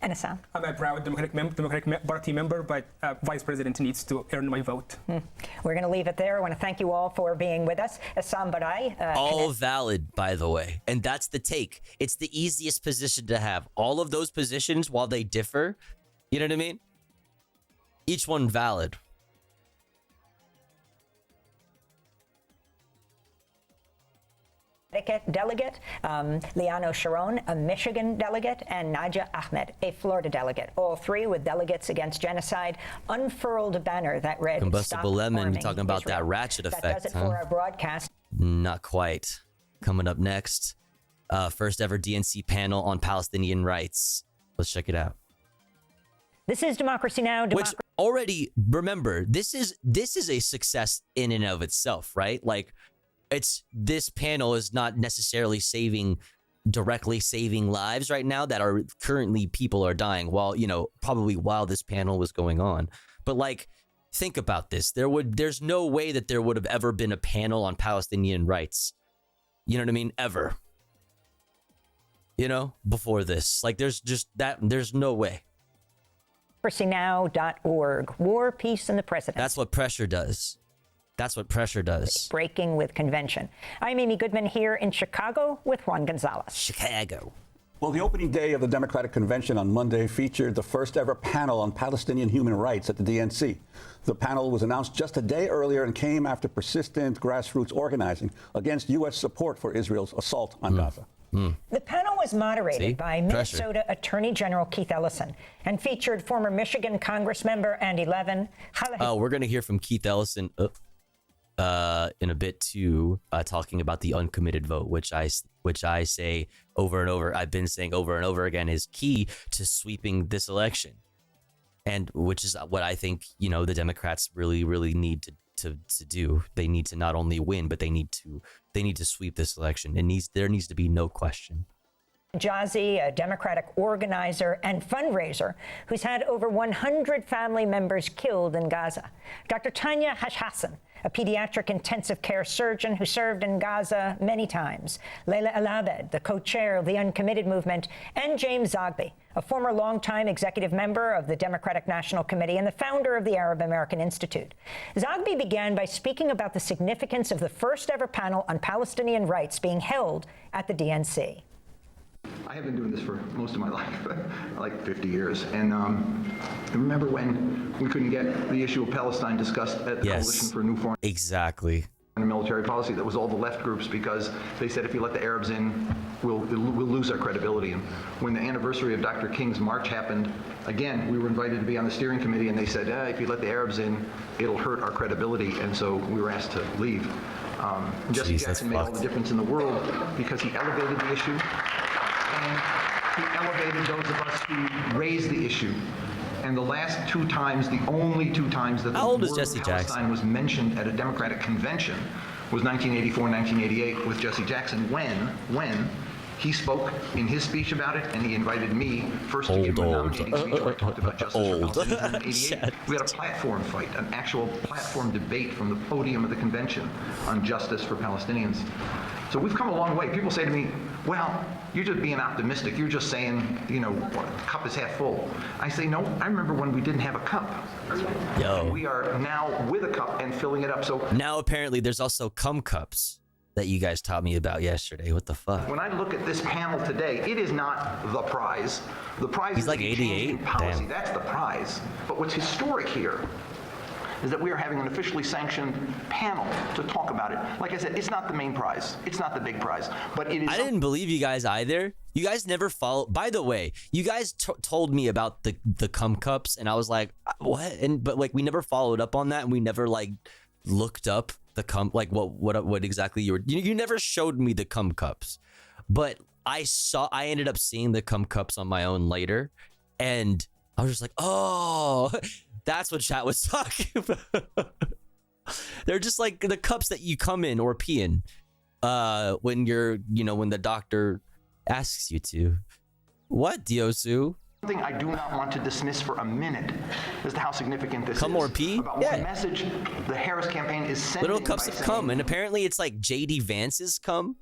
And Assam? I'm a proud Democratic Party member, but Vice President needs to earn my vote. We're going to leave it there. I want to thank you all for being with us. Assam Barai. All valid, by the way. And that's the take. It's the easiest position to have. All of those positions, while they differ, you know what I mean? Each one valid. Delegate, Liano Sharon, a Michigan delegate, and Naja Ahmed, a Florida delegate. All three with delegates against genocide unfurled a banner that read, Combustible lemon, talking about Israel. that ratchet effect. That does it for our broadcast. Not quite. Coming up next, first ever DNC panel on Palestinian rights. Let's check it out. This is Democracy Now! Which already, remember, this is a success in and of itself, right? Like, this panel is not necessarily directly saving lives right now that are currently people are dying probably while this panel was going on. But like, think about this. There's no way that there would have ever been a panel on Palestinian rights. You know what I mean? Ever. Before this. Like, there's no way. DemocracyNow.org. War, Peace, and the President. That's what pressure does. That's what pressure does. Breaking with convention. I'm Amy Goodman here in Chicago with Juan Gonzalez. Chicago. Well, the opening day of the Democratic Convention on Monday featured the first ever panel on Palestinian human rights at the DNC. The panel was announced just a day earlier and came after persistent grassroots organizing against U.S. support for Israel's assault on Gaza. The panel was moderated by Minnesota Attorney General Keith Ellison and featured former Michigan Congressmember Andy Levin. We're going to hear from Keith Ellison in a bit too, talking about the uncommitted vote, which I say over and over, I've been saying over and over again, is key to sweeping this election, and which is what I think the Democrats really need to do. They need to not only win, but they need to sweep this election. There needs to be no question. Jazi, a Democratic organizer and fundraiser who's had over 100 family members killed in Gaza. Dr. Tanya Hashassan, a pediatric intensive care surgeon who served in Gaza many times. Leila El-Abed, the co-chair of the Uncommitted Movement, and James Zogby, a former longtime executive member of the Democratic National Committee and the founder of the Arab American Institute. Zogby began by speaking about the significance of the first ever panel on Palestinian rights being held at the DNC. I have been doing this for most of my life, like 50 years. And I remember when we couldn't get the issue of Palestine discussed at the Coalition for a New Foreign and Military Policy. That was all the left groups, because they said if you let the Arabs in, we'll lose our credibility. And when the anniversary of Dr. King's march happened, again, we were invited to be on the steering committee, and they said, if you let the Arabs in, it'll hurt our credibility. And so we were asked to leave. Jesse Jackson made all the difference in the world because he elevated the issue. And he elevated those of us who raised the issue. And the last two times, the only two times that the word Palestine was mentioned at a Democratic convention was 1984 and 1988 with Jesse Jackson, when he spoke in his speech about it, and he invited me first to give him a nominating speech where I talked about justice for Palestinians. In 1988, we had a platform fight, an actual platform debate from the podium of the convention on justice for Palestinians. So we've come a long way. People say to me, well, you're just being optimistic. You're just saying, the cup is half full. I say, no, I remember when we didn't have a cup. And we are now with a cup and filling it up. So now apparently there's also cum cups that you guys taught me about yesterday. What the fuck? When I look at this panel today, it is not the prize. The prize is like 88. Policy. Damn. That's the prize. But what's historic here is that we are having an officially sanctioned panel to talk about it. Like I said, it's not the main prize. It's not the big prize. But it is. I didn't believe you guys either. You guys never follow. By the way, you guys told me about the cum cups, and I was like, what? But we never followed up on that, and we never looked up the cum, what exactly you were. You never showed me the cum cups, but I ended up seeing the cum cups on my own later, and I was just like, oh. That's what chat was talking about. They're just like the cups that you come in or pee in when you're, when the doctor asks you to. What, Diosu? Something I do not want to dismiss for a minute as to how significant this Cum is. or pee? About what message the Harris campaign is sending. Little cups of cum, and apparently it's like JD Vance's cum,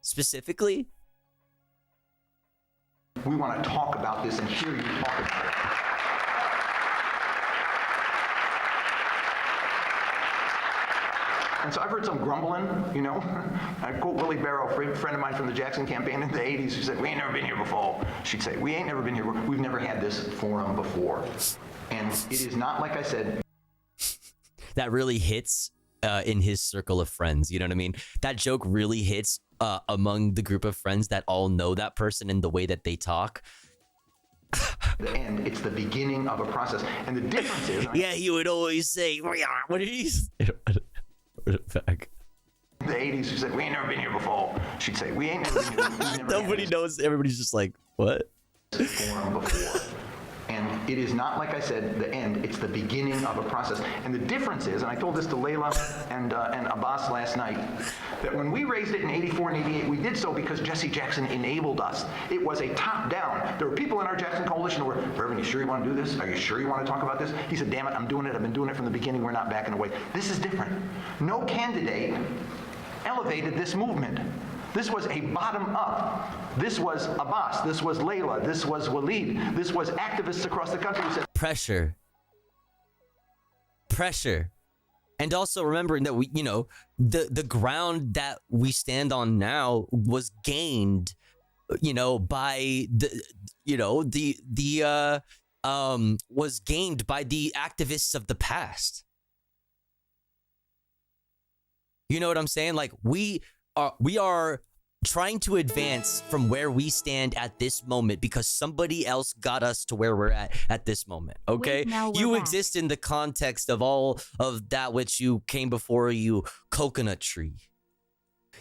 specifically. We want to talk about this and hear you talk about it. And so I've heard some grumbling, you know. I quote Willie Barrow, a friend of mine from the Jackson campaign in the 80s, who said, "We ain't never been here before." She'd say, "We ain't never been here. We've never had this forum before." And it is not, like I said. That really hits in his circle of friends. You know what I mean? That joke really hits among the group of friends that all know that person and the way that they talk. And it's the beginning of a process. And the difference is... Yeah, he would always say, what did he say? Back. In the 80s, who said, "We ain't never been here before." She'd say, "We ain't never been here. We've never Nobody knows. Everybody's just like, what? Forum before. And it is not, like I said, the end. It's the beginning of a process. And the difference is, and I told this to Layla and Abbas last night, that when we raised it in 84 and 88, we did so because Jesse Jackson enabled us. It was a top-down. There were people in our Jackson coalition who were, "Reverend, you sure you want to do this? Are you sure you want to talk about this?" He said, "Damn it, I'm doing it. I've been doing it from the beginning. We're not backing away." This is different. No candidate elevated this movement. This was a bottom-up. This was Abbas. This was Layla. This was Waleed. This was activists across the country who said... Pressure. And also remembering that we, you know, the ground that we stand on now was gained, you know, by was gained by the activists of the past. You know what I'm saying? Like we are trying to advance from where we stand at this moment because somebody else got us to where we're at this moment. Okay, you exist in the context of all of that which you came before you, coconut tree.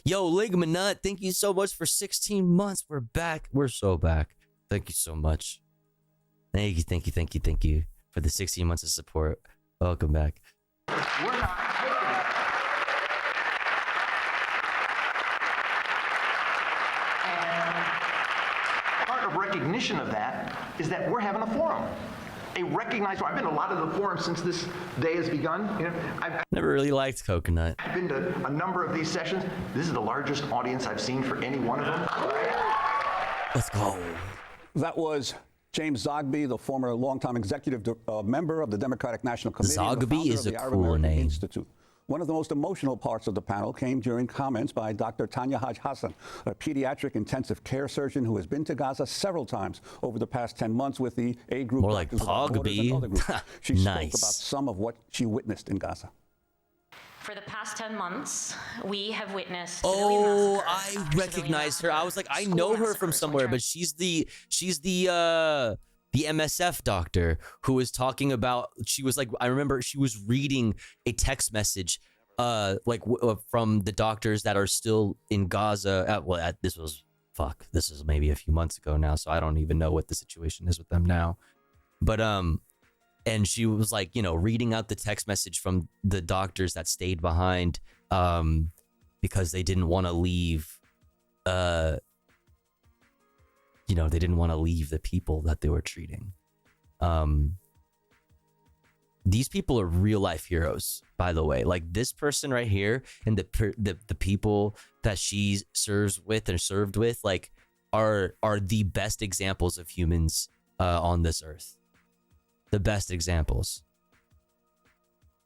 Yo, Ligma Nut, thank you so much for 16 months. We're back. We're so back. Thank you so much. Thank you for the 16 months of support. Welcome back. We're not taking it. And part of recognition of that is that we're having a forum. A recognized forum. I've been to a lot of the forums since this day has begun. You know, I've never really liked coconut. I've been to a number of these sessions. This is the largest audience I've seen for any one of them. Let's go. That was James Zogby, the former longtime executive member of the Democratic National Committee. Zogby is a cool name. Institute. One of the most emotional parts of the panel came during comments by Dr. Tanya Haj-Hassan, a pediatric intensive care surgeon who has been to Gaza several times over the past 10 months with the aid group. More like Pogby. She spoke about some of what she witnessed in Gaza. For the past 10 months, we have witnessed. Oh, I recognize her. I was like, I know her from somewhere, but she's the MSF doctor who was talking about. She was like, I remember she was reading a text message, from the doctors that are still in Gaza. This is maybe a few months ago now, so I don't even know what the situation is with them now. But and she was like, you know, reading out the text message from the doctors that stayed behind because they didn't want to leave. They didn't want to leave the people that they were treating. These people are real life heroes, by the way. Like this person right here and the people that she serves with and served with, like, are the best examples of humans on this earth. The best examples.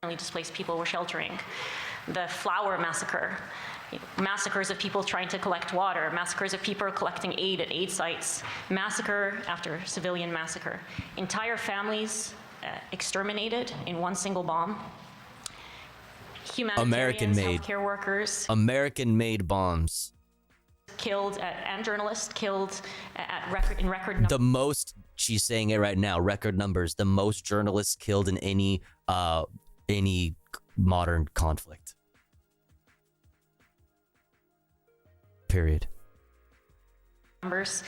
Displaced people were sheltering. The Flower Massacre. Massacres of people trying to collect water, massacres of people collecting aid at aid sites, massacre after civilian massacre. Entire families exterminated in one single bomb. Humanitarians, healthcare workers. American-made bombs. Killed, and journalists killed in record numbers. The most, she's saying it right now, record numbers, the most journalists killed in any modern conflict. Period. Numbers,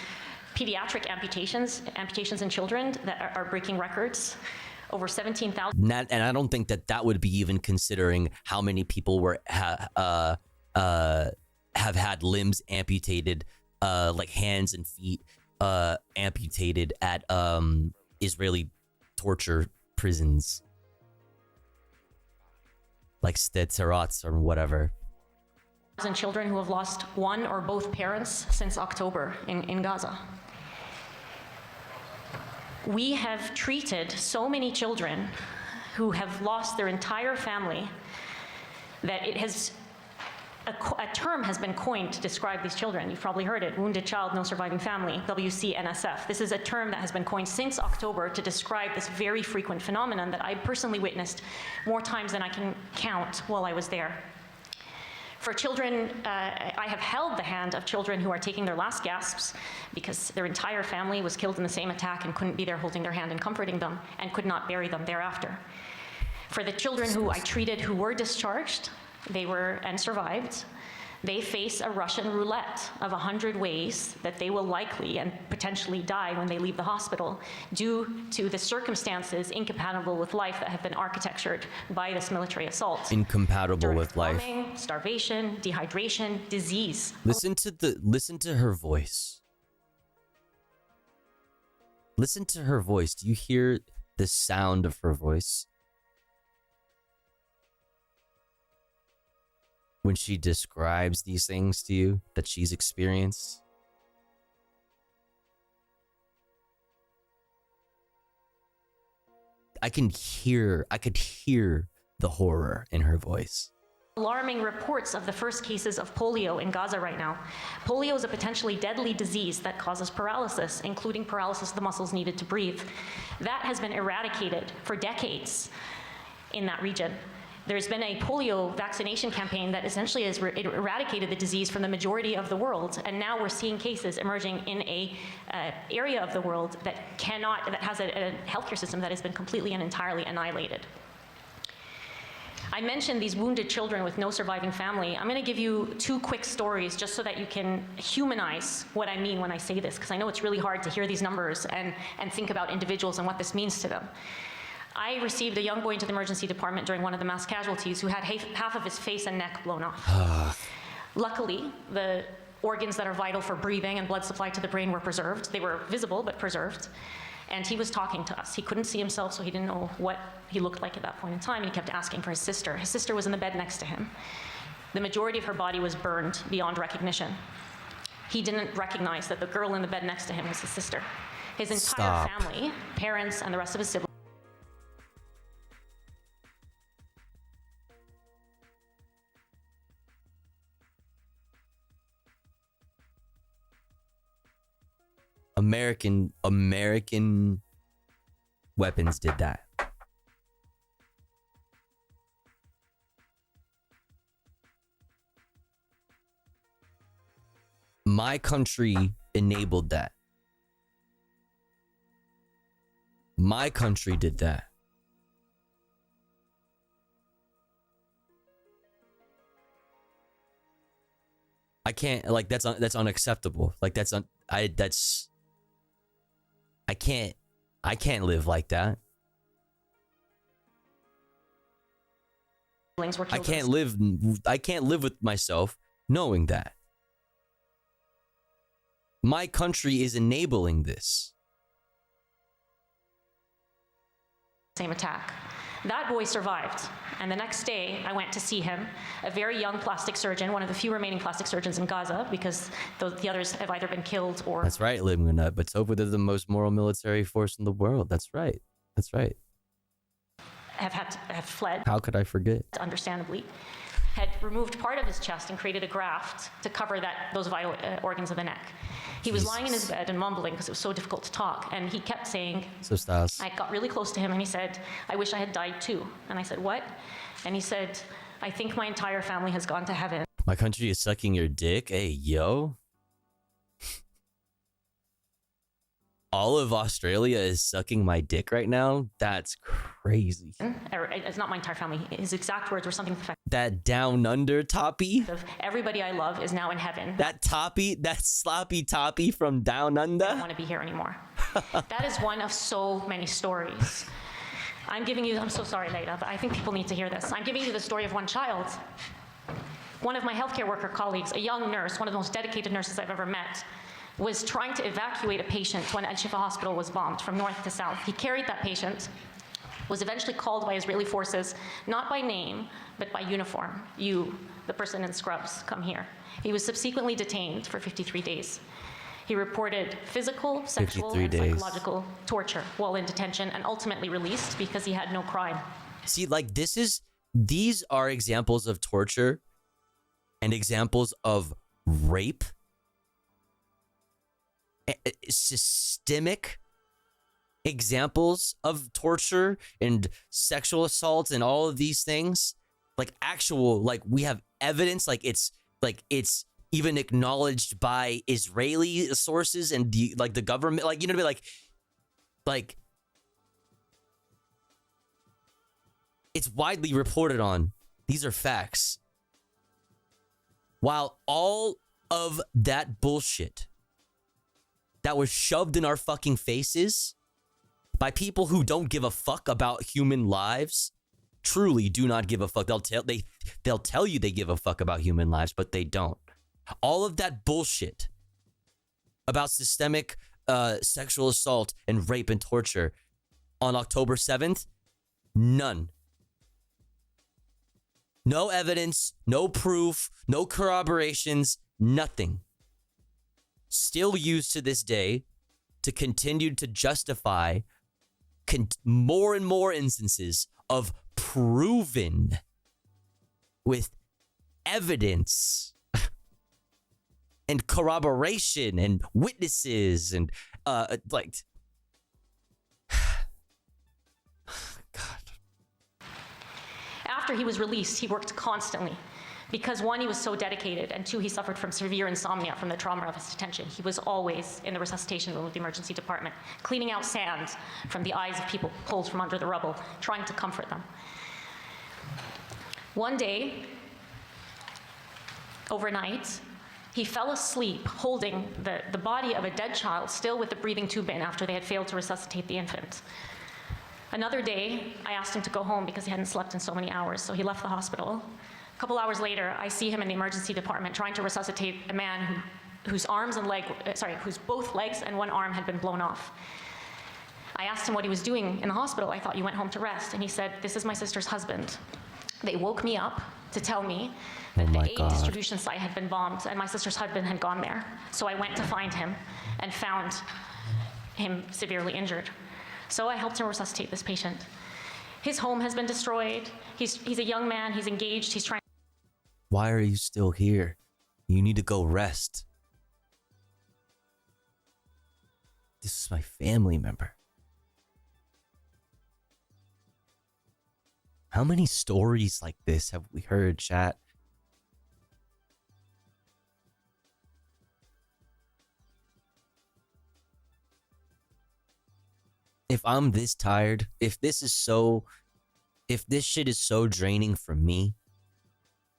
pediatric amputations in children that are breaking records, over 17,000. And I don't think that would be even considering how many people have had limbs amputated, like hands and feet, amputated at Israeli torture prisons, like Sderot or whatever. And children who have lost one or both parents since October in Gaza. We have treated so many children who have lost their entire family that it has a term has been coined to describe these children. You've probably heard it, wounded child, no surviving family, WCNSF. This is a term that has been coined since October to describe this very frequent phenomenon that I personally witnessed more times than I can count while I was there. For children, I have held the hand of children who are taking their last gasps because their entire family was killed in the same attack and couldn't be there holding their hand and comforting them and could not bury them thereafter. For the children who I treated who were discharged, and survived, they face a Russian roulette of 100 ways that they will likely and potentially die when they leave the hospital due to the circumstances incompatible with life that have been architectured by this military assault. Incompatible with life. Bombing, starvation, dehydration, disease. Listen to her voice. Listen to her voice. Do you hear the sound of her voice? When she describes these things to you that she's experienced. I could hear the horror in her voice. Alarming reports of the first cases of polio in Gaza right now. Polio is a potentially deadly disease that causes paralysis, including paralysis of the muscles needed to breathe. That has been eradicated for decades in that region. There's been a polio vaccination campaign that essentially has eradicated the disease from the majority of the world, and now we're seeing cases emerging in a area of the world that has a healthcare system that has been completely and entirely annihilated. I mentioned these wounded children with no surviving family. I'm going to give you two quick stories just so that you can humanize what I mean when I say this, because I know it's really hard to hear these numbers and think about individuals and what this means to them. I received a young boy into the emergency department during one of the mass casualties who had half of his face and neck blown off. Luckily, the organs that are vital for breathing and blood supply to the brain were preserved. They were visible, but preserved. And he was talking to us. He couldn't see himself, so he didn't know what he looked like at that point in time, and he kept asking for his sister. His sister was in the bed next to him. The majority of her body was burned beyond recognition. He didn't recognize that the girl in the bed next to him was his sister. His entire family, parents, and the rest of his siblings, American weapons did that. My country enabled that. My country did that. I can't, like, that's unacceptable. Like, I can't live like that. I can't live with myself knowing that. My country is enabling this. Same attack. That boy survived, and the next day I went to see him, a very young plastic surgeon, one of the few remaining plastic surgeons in Gaza, because the others have either been killed or... That's right, Limuna, but Toba is the most moral military force in the world. That's right. That's right. have fled. How could I forget? Understandably, had removed part of his chest and created a graft to cover those vital organs of the neck. He was lying in his bed and mumbling because it was so difficult to talk, and he kept saying, I got really close to him and he said, I wish I had died too. And I said, what? And he said, I think my entire family has gone to heaven. My country is sucking your dick? Hey, yo. All of Australia is sucking my dick right now? That's crazy. It's not my entire family. His exact words were something to the effect that down under toppy? of everybody I love is now in heaven. That toppy, that sloppy toppy from down under? I don't want to be here anymore. That is one of so many stories. I'm so sorry, Leila, but I think people need to hear this. I'm giving you the story of one child. One of my healthcare worker colleagues, a young nurse, one of the most dedicated nurses I've ever met, was trying to evacuate a patient when Al Shifa Hospital was bombed from north to south. He carried that patient, was eventually called by Israeli forces, not by name, but by uniform. You, the person in scrubs, come here. He was subsequently detained for 53 days. He reported physical, sexual, and psychological torture while in detention and ultimately released because he had no crime. See, like these are examples of torture and examples of rape, systemic examples of torture and sexual assault and all of these things. Like actual, like we have evidence, like it's even acknowledged by Israeli sources and the government, like, you know what I mean? Like it's widely reported on. These are facts. While all of that bullshit that was shoved in our fucking faces by people who don't give a fuck about human lives, truly do not give a fuck. They'll tell you they give a fuck about human lives, but they don't. All of that bullshit about systemic sexual assault and rape and torture on October 7th, none. No evidence, no proof, no corroborations, nothing. Still used to this day to continue to justify more and more instances of proven with evidence and corroboration and witnesses and like After he was released, he worked constantly because one, he was so dedicated, and two, he suffered from severe insomnia from the trauma of his detention. He was always in the resuscitation room of the emergency department, cleaning out sand from the eyes of people pulled from under the rubble, trying to comfort them. One day, overnight, he fell asleep holding the body of a dead child, still with the breathing tube in after they had failed to resuscitate the infant. Another day, I asked him to go home because he hadn't slept in so many hours, so he left the hospital. A couple hours later, I see him in the emergency department trying to resuscitate a man whose both legs and one arm had been blown off. I asked him what he was doing in the hospital. I thought you went home to rest. And he said, this is my sister's husband. They woke me up to tell me that the aid distribution site had been bombed and my sister's husband had gone there. So I went to find him and found him severely injured. So I helped him resuscitate this patient. His home has been destroyed. He's a young man, he's engaged, he's trying. Why are you still here? You need to go rest. This is my family member. How many stories like this have we heard, chat? If I'm this tired, if this shit is so draining for me,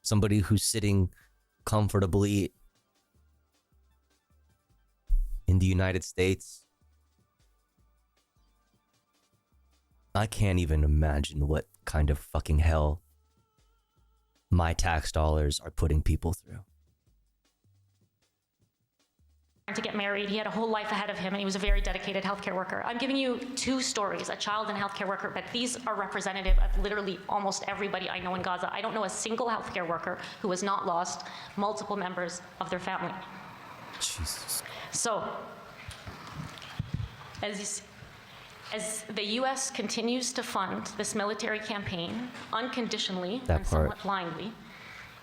somebody who's sitting comfortably in the United States, I can't even imagine what kind of fucking hell my tax dollars are putting people through. to get married. He had a whole life ahead of him, and he was a very dedicated healthcare worker. I'm giving you two stories, a child and a healthcare worker, but these are representative of literally almost everybody I know in Gaza. I don't know a single healthcare worker who has not lost multiple members of their family. Jesus. So, as the U.S. continues to fund this military campaign unconditionally and somewhat blindly,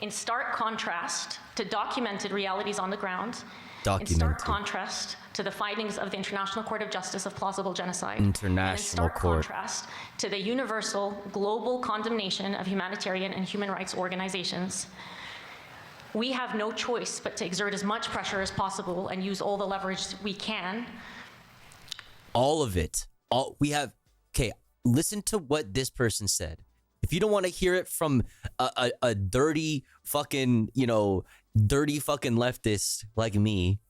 in stark contrast to documented realities on the ground, in stark contrast to the findings of the International Court of Justice of plausible genocide, and in stark contrast to the universal global condemnation of humanitarian and human rights organizations, we have no choice but to exert as much pressure as possible and use all the leverage we can. All of it. All we have. Okay, listen to what this person said. If you don't want to hear it from a dirty fucking, dirty fucking leftist like me,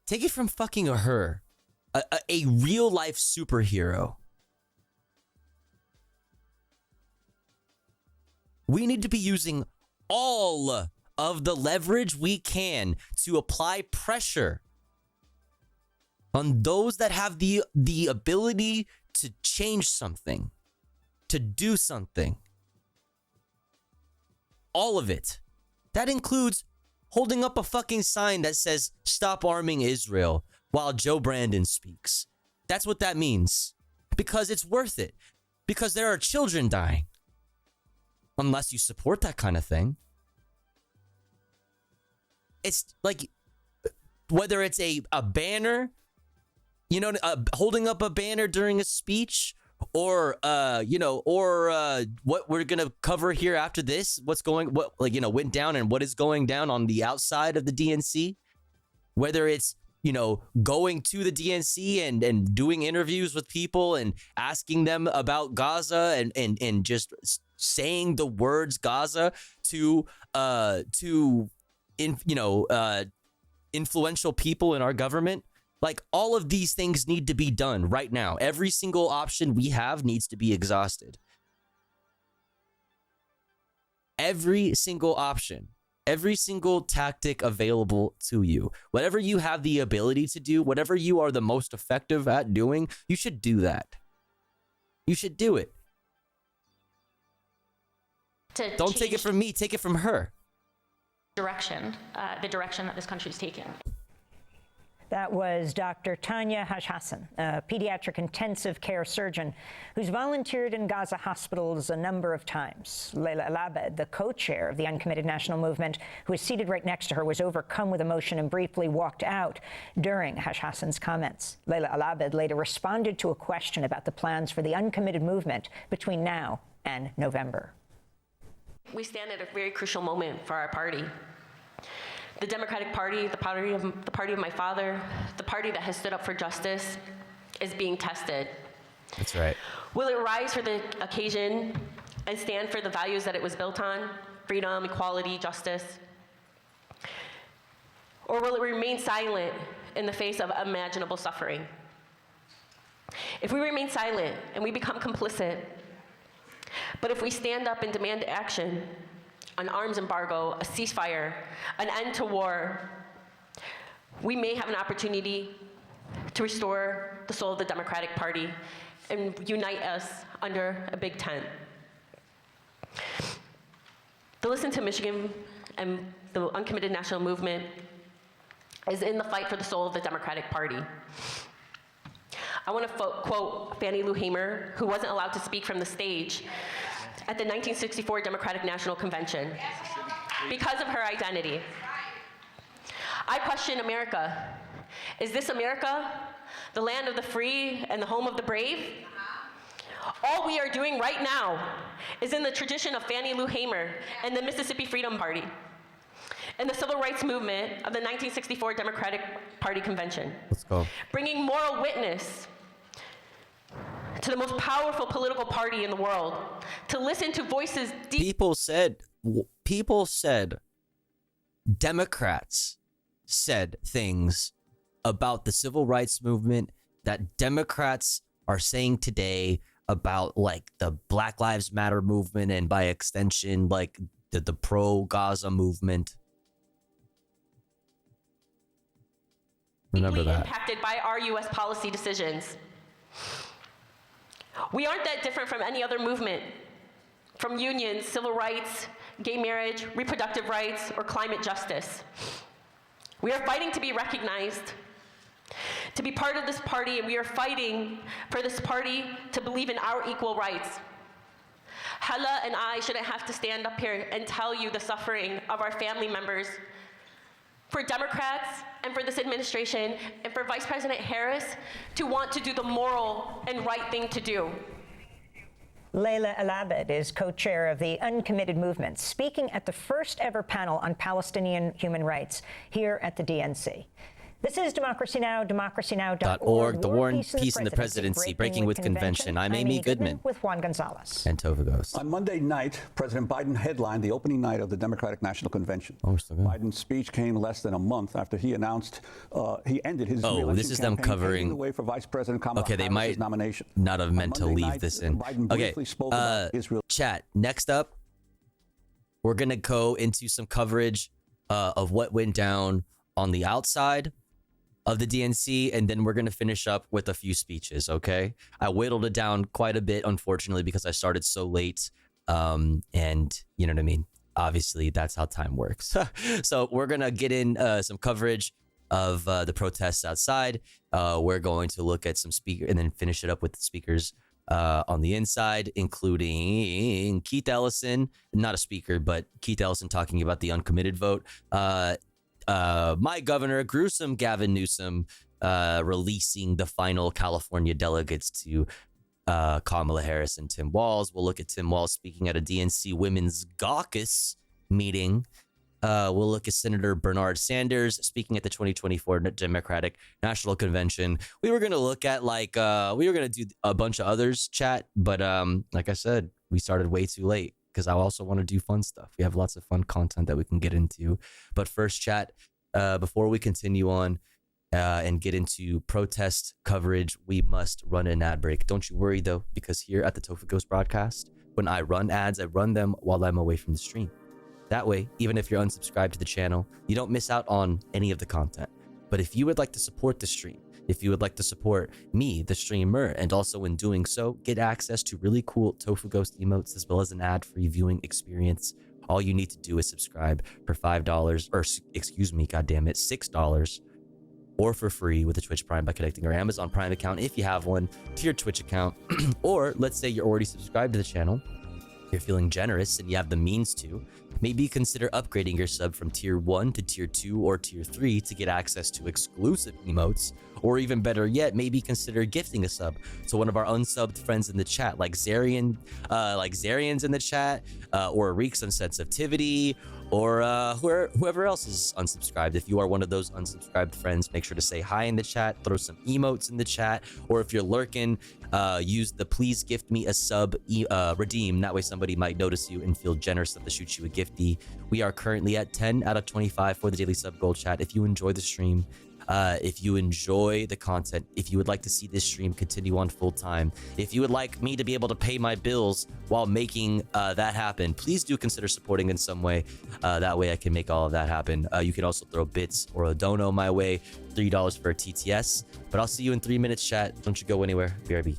take it from fucking her, a real life superhero. We need to be using all of the leverage we can to apply pressure on those that have the ability to change something, to do something. All of it. That includes holding up a fucking sign that says, "Stop arming Israel," while Joe Brandon speaks. That's what that means. Because it's worth it. Because there are children dying. Unless you support that kind of thing. It's like, whether it's a banner, you know, holding up a banner during a speech, or what we're gonna cover here after this, went down and what is going down on the outside of the DNC, whether it's, going to the DNC and doing interviews with people and asking them about Gaza and just saying the words Gaza to influential people in our government. Like, all of these things need to be done right now. Every single option we have needs to be exhausted. Every single option, every single tactic available to you, whatever you have the ability to do, whatever you are the most effective at doing, you should do that. You should do it. Don't take it from me, take it from her. The direction that this country is taking. That was Dr. Tanya Hajhassan, a pediatric intensive care surgeon who's volunteered in Gaza hospitals a number of times. Layla El-Abed, the co-chair of the Uncommitted National Movement, who is seated right next to her, was overcome with emotion and briefly walked out during Hajhassan's comments. Layla El-Abed later responded to a question about the plans for the Uncommitted Movement between now and November. We stand at a very crucial moment for our party. The Democratic Party, the party of my father, the party that has stood up for justice, is being tested. That's right. Will it rise for the occasion and stand for the values that it was built on? Freedom, equality, justice? Or will it remain silent in the face of unimaginable suffering? If we remain silent and we become complicit, but if we stand up and demand action, an arms embargo, a ceasefire, an end to war, we may have an opportunity to restore the soul of the Democratic Party and unite us under a big tent. The Listen to Michigan and the Uncommitted National Movement is in the fight for the soul of the Democratic Party. I want to quote Fannie Lou Hamer, who wasn't allowed to speak from the stage at the 1964 Democratic National Convention because of her identity. I question America. Is this America, the land of the free and the home of the brave? All we are doing right now is in the tradition of Fannie Lou Hamer and the Mississippi Freedom Party and the Civil Rights Movement of the 1964 Democratic Party Convention. Let's go. Bringing moral witness to the most powerful political party in the world, to listen to voices people said Democrats said things about the civil rights movement that Democrats are saying today about, like, the Black Lives Matter movement and by extension, like, the pro-Gaza movement. Remember that. Impacted by our U.S. policy decisions. We aren't that different from any other movement, from unions, civil rights, gay marriage, reproductive rights, or climate justice. We are fighting to be recognized, to be part of this party, and we are fighting for this party to believe in our equal rights. Hala and I shouldn't have to stand up here and tell you the suffering of our family members. For Democrats and for this administration and for Vice President Harris to want to do the moral and right thing to do. Layla El-Abed is co-chair of the Uncommitted Movement, speaking at the first ever panel on Palestinian human rights here at the DNC. This is Democracy Now!, democracynow.org. The War and Peace in the Presidency, Breaking with Convention. I'm Amy Goodman. With Juan Gonzalez. And Tova Ghost. On Monday night, President Biden headlined the opening night of the Democratic National Convention. Biden's speech came less than a month after he announced he ended his re-election this is them campaign, covering paving the way for Vice President Kamala they might Harris's nomination. Not have meant to leave night, this in. Biden briefly spoke about Israel. Chat. Next up, We're going to go into some coverage of what went down on the outside of the DNC, and then we're going to finish up with a few speeches, okay? I whittled it down quite a bit, unfortunately, because I started so late, and you know what I mean? Obviously, that's how time works. So we're going to get in some coverage of the protests outside. We're going to look at some speakers and then finish it up with the speakers on the inside, including Keith Ellison, not a speaker, but Keith Ellison talking about the uncommitted vote. My governor, gruesome Gavin Newsom, releasing the final California delegates to Kamala Harris and Tim Walz. We'll look at Tim Walz speaking at a DNC Women's Caucus meeting. We'll look at Senator Bernard Sanders speaking at the 2024 Democratic National Convention. We were going to look at we were going to do a bunch of others, chat, but like I said, we started way too late because I also want to do fun stuff. We have lots of fun content that we can get into. But first, chat, before we continue on and get into protest coverage, we must run an ad break. Don't you worry, though, because here at the Tofu Ghost broadcast, when I run ads, I run them while I'm away from the stream. That way, even if you're unsubscribed to the channel, you don't miss out on any of the content. But if you would like to support the stream, if you would like to support me, the streamer, and also in doing so, get access to really cool Tofu Ghost emotes as well as an ad-free viewing experience, all you need to do is subscribe for $5, or excuse me, goddammit, $6, or for free with a Twitch Prime by connecting your Amazon Prime account, if you have one, to your Twitch account. Or let's say you're already subscribed to the channel, you're feeling generous and you have the means to, maybe consider upgrading your sub from tier 1 to tier 2 or tier 3 to get access to exclusive emotes, or even better yet, maybe consider gifting a sub to one of our unsubbed friends in the chat, like Zarian, Zarian's in the chat, or Reeks on Sensitivity, or whoever else is unsubscribed. If you are one of those unsubscribed friends, make sure to say hi in the chat, throw some emotes in the chat, or if you're lurking, use the please gift me a sub redeem. That way somebody might notice you and feel generous enough to shoot you a gifty. We are currently at 10 out of 25 for the daily sub goal, chat. If you enjoy the stream, if you enjoy the content, if you would like to see this stream continue on full time, if you would like me to be able to pay my bills while making that happen, please do consider supporting in some way. That way I can make all of that happen. You can also throw bits or a dono my way, $3 for a TTS. But I'll see you in 3 minutes, chat. Don't you go anywhere. BRB.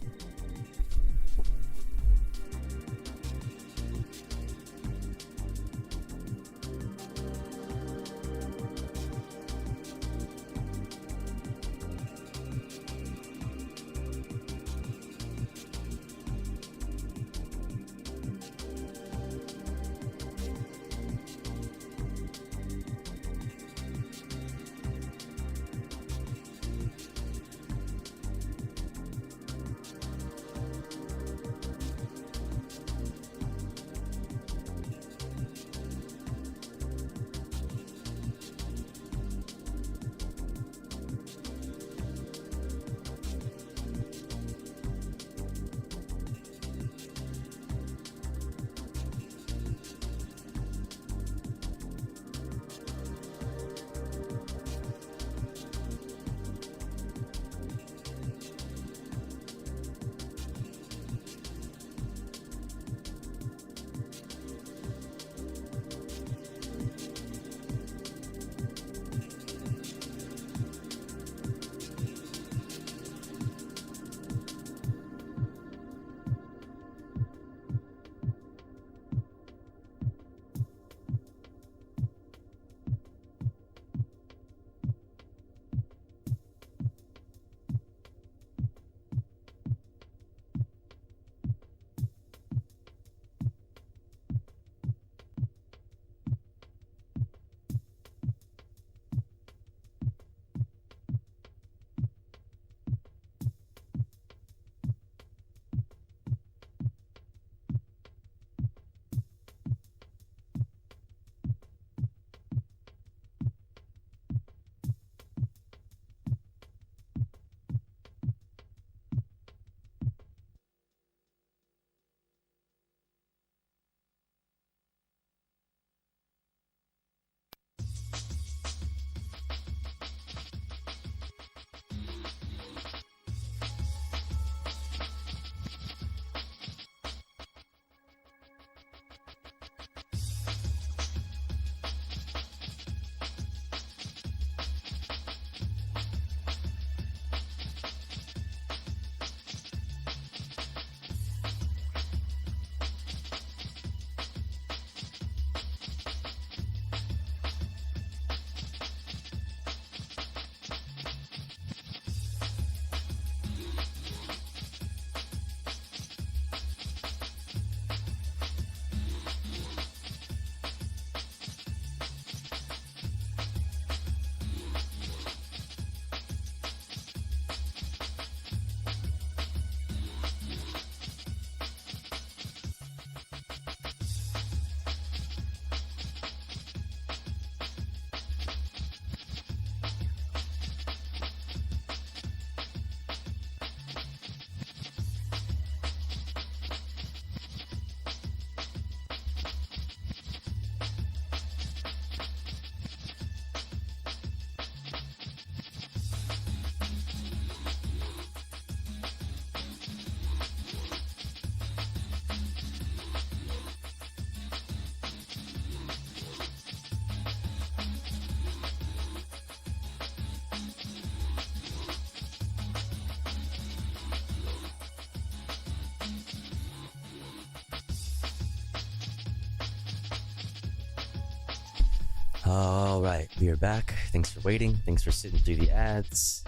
All right, we are back. Thanks for waiting. Thanks for sitting through the ads.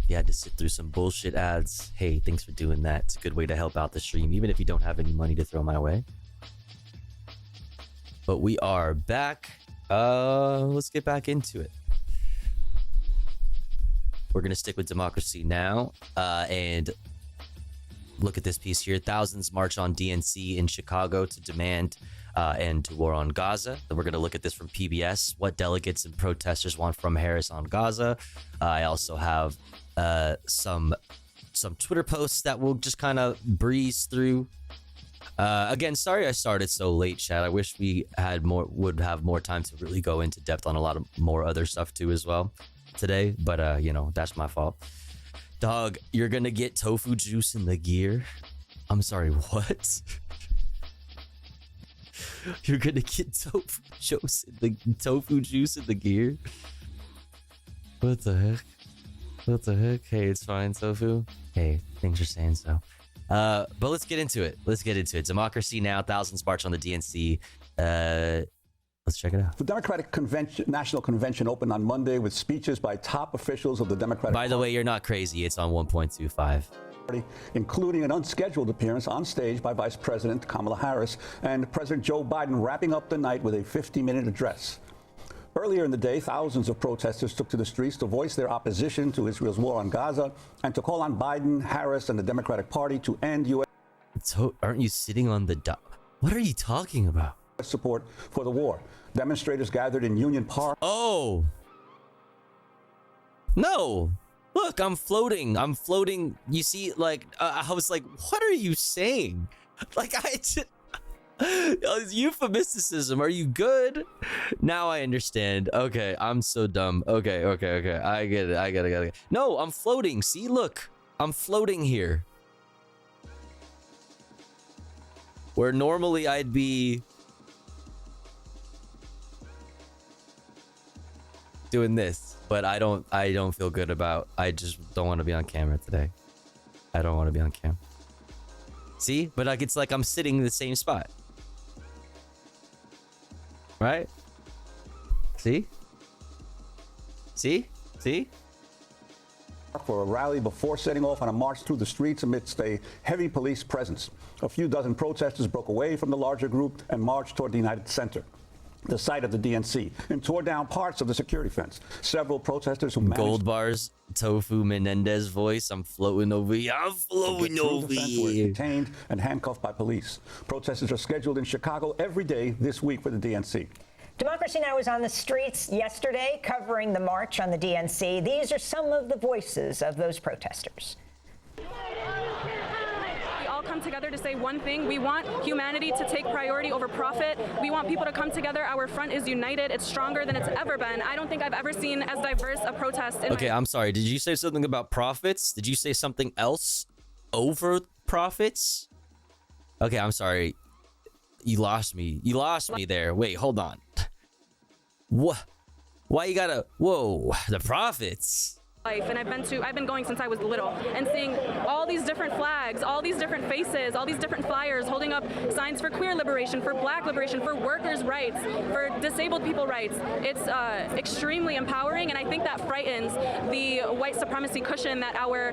If you had to sit through some bullshit ads, hey, thanks for doing that. It's a good way to help out the stream, even if you don't have any money to throw my way. But we are back. Let's get back into it. We're gonna stick with Democracy Now! And look at this piece here. Thousands march on DNC in Chicago to demand end to war on Gaza. Then we're going to look at this from PBS. What delegates and protesters want from Harris on Gaza. I also have some Twitter posts that we'll just kind of breeze through. Again, sorry I started so late, chat. I wish we would have more time to really go into depth on a lot of more other stuff too as well today. But you know, that's my fault. Dog, you're gonna get tofu juice in the gear. I'm sorry, what? You're gonna get tofu juice in the gear? What the heck? What the heck? Hey, it's fine, tofu. Hey, thanks for saying so. But let's get into it. Democracy Now! Thousands march on the DNC. Let's check it out. The Democratic National Convention opened on Monday with speeches by top officials of the Democratic By the way, you're not crazy. It's on 1.25. Including an unscheduled appearance on stage by Vice President Kamala Harris and President Joe Biden wrapping up the night with a 50-minute address. Earlier in the day, thousands of protesters took to the streets to voice their opposition to Israel's war on Gaza and to call on Biden, Harris, and the Democratic Party to end U.S. So, aren't you sitting on the... What are you talking about? Support for the war. Demonstrators gathered in Union Park. Oh! No! Look, I'm floating. You see, like, I was like, what are you saying? Like, euphemisticism. Are you good? Now I understand. Okay, I'm so dumb. Okay. I get it. No, I'm floating. See, look. I'm floating here. Where normally I'd be doing this. But I don't feel good about. I just don't want to be on camera today. I don't want to be on camera. See? But like it's like I'm sitting in the same spot. Right? See? For a rally before setting off on a march through the streets amidst a heavy police presence. A few dozen protesters broke away from the larger group and marched toward the United Center, the site of the DNC, and tore down parts of the security fence. Several protesters who managed... Gold bars, Tofu Menendez voice. I'm floating over here. Were detained and handcuffed by police. Protesters are scheduled in Chicago every day this week for the DNC. Democracy Now! Was on the streets yesterday covering the march on the DNC. These are some of the voices of those protesters. Come together to say one thing. We want humanity to take priority over profit. We want people to come together. Our front is united. It's stronger than it's ever been. I don't think I've ever seen as diverse a protest in Okay, I'm sorry. Did you say something about profits? Did you say something else over profits? Okay, I'm sorry. You lost me. You lost me there. Wait, hold on. What? Why you gotta... Whoa, the profits. And I've been going since I was little and seeing all these different flags, all these different faces, all these different flyers holding up signs for queer liberation, for black liberation, for workers' rights, for disabled people rights. It's extremely empowering, and I think that frightens the white supremacy cushion that our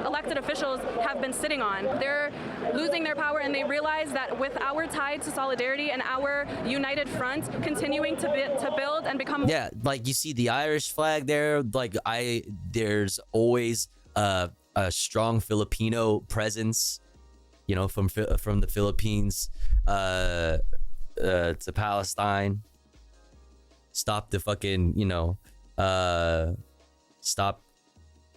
elected officials have been sitting on. They're losing their power, and they realize that with our tied to solidarity and our united front continuing to build and become... Yeah, like you see the Irish flag there, like there's always a strong Filipino presence, you know, from the Philippines to Palestine. Stop the fucking, you know, stop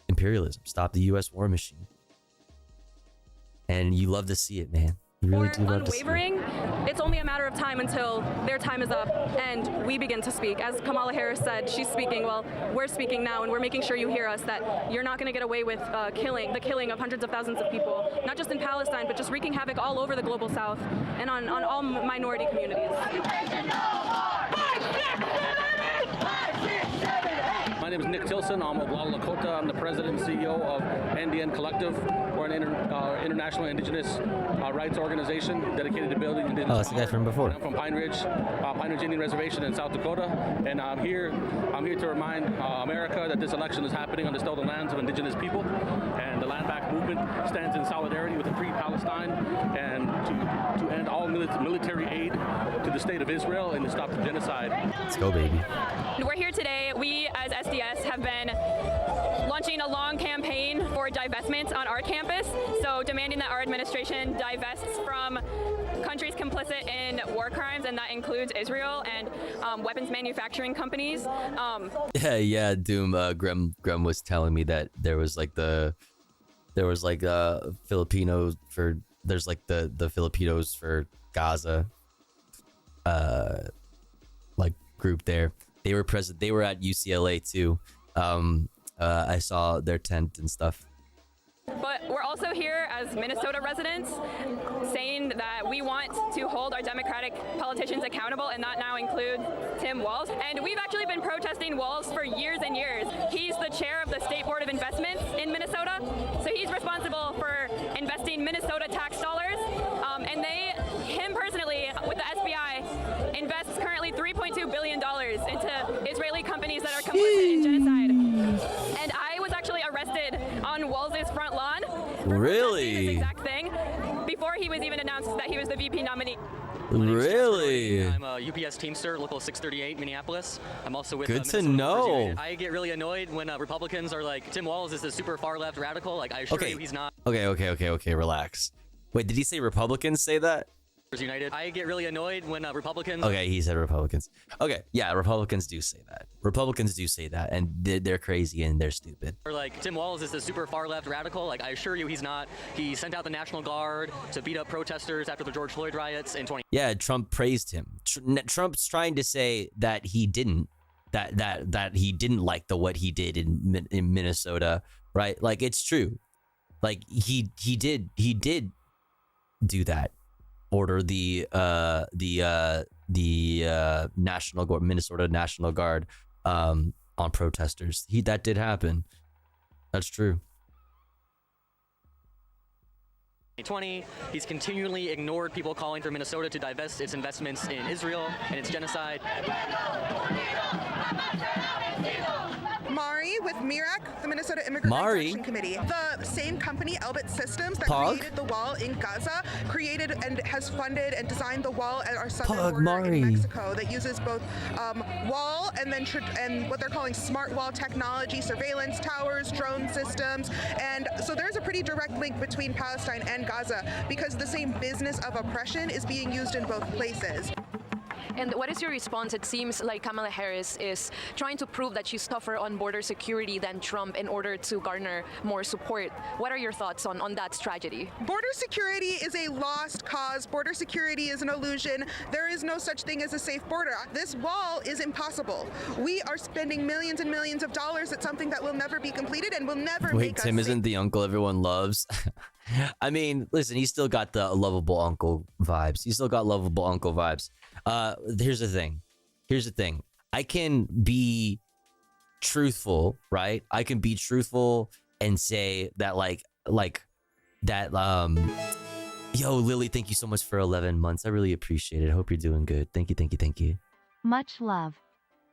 imperialism, stop the U.S. war machine. And you love to see it, man. You really do love to see it. It's only a matter of time until their time is up and we begin to speak. As Kamala Harris said, she's speaking. Well, we're speaking now, and we're making sure you hear us, that you're not going to get away with the killing of hundreds of thousands of people, not just in Palestine, but just wreaking havoc all over the global south and on all minority communities. My name is Nick Tilson. I'm of La Lakota. I'm the president and CEO of NDN Collective. We're We're an international indigenous rights organization dedicated to building indigenous. Oh, that's the guy from before. I'm from Pine Ridge Indian Reservation in South Dakota, and I'm here to remind America that this election is happening on the stolen lands of indigenous people, and the Land Back movement stands in solidarity with the Free Palestine and to end all military aid to the state of Israel and to stop the genocide. Let's go, baby. We're here today. We, as SDS, have been launching a long campaign for divestment on our campus, so demanding that our administration divests from countries complicit in war crimes, and that includes Israel and weapons manufacturing companies. Yeah, Doom. Grem was telling me that there's Filipinos for the Filipinos for Gaza, like group there. They were present. They were at UCLA too. I saw their tent and stuff. But we're also here as Minnesota residents saying that we want to hold our Democratic politicians accountable, and that now includes Tim Walz. And we've actually been protesting Walz for years and years. He's the chair of the State Board of Investments in Minnesota, so he's responsible for investing Minnesota tax dollars. And him personally, with the SBI, invests currently $3.2 billion into Israeli companies that are complicit in genocide. And I was actually arrested on Walz's front lawn. Really? This exact thing before he was even announced that he was the VP nominee. Really? I'm a UPS Teamster, local 638, Minneapolis. I'm also with. Good to know. I get really annoyed when Republicans are like, Tim Walz is the super far left radical. Like, I assure you, he's not. Okay. Relax. Wait, did he say Republicans say that? United. I get really annoyed when Republicans. Okay, he said Republicans. Okay, yeah, Republicans do say that. Republicans do say that, and they're crazy and they're stupid. Or like, Tim Walz is the super far left radical. Like, I assure you, he's not. He sent out the National Guard to beat up protesters after the George Floyd riots in 20. Yeah, Trump praised him. Trump's trying to say that he didn't. That he didn't like what he did in Minnesota, right? Like, it's true. Like he did do that. Order the National Guard, Minnesota National Guard, on protesters. That did happen. That's true. 2020, he's continually ignored people calling for Minnesota to divest its investments in Israel and its genocide. Mari with MIRAC, the Minnesota Immigrant Rights Action Committee. The same company, Elbit Systems, that created the wall in Gaza, created and has funded and designed the wall at our southern border in Mexico that uses both wall and then and what they're calling smart wall technology, surveillance towers, drone systems. And so there's a pretty direct link between Palestine and Gaza because the same business of oppression is being used in both places. And what is your response? It seems like Kamala Harris is trying to prove that she's tougher on border security than Trump in order to garner more support. What are your thoughts on that strategy? Border security is a lost cause. Border security is an illusion. There is no such thing as a safe border. This wall is impossible. We are spending millions and millions of dollars at something that will never be completed and will never make us Tim safe. isn't the uncle everyone loves. I mean, listen, he's still got the lovable uncle vibes. He's still got lovable uncle vibes. Here's the thing. I can be truthful, right? I can be truthful and say that like that yo, Lily, thank you so much for 11 months. I really appreciate it. Hope you're doing good. Thank you. Much love.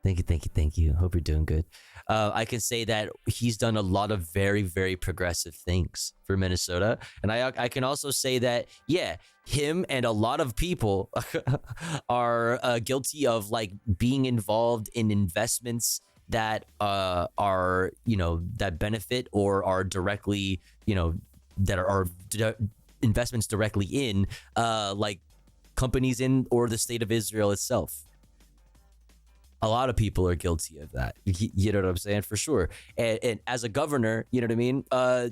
Thank you. Hope you're doing good. I can say that he's done a lot of very, very progressive things for Minnesota. And I can also say that, yeah, him and a lot of people are guilty of like being involved in investments that are, that benefit or are directly, that are investments directly in like companies in or the state of Israel itself. A lot of people are guilty of that. You know what I'm saying? For sure. And as a governor, you know what I mean?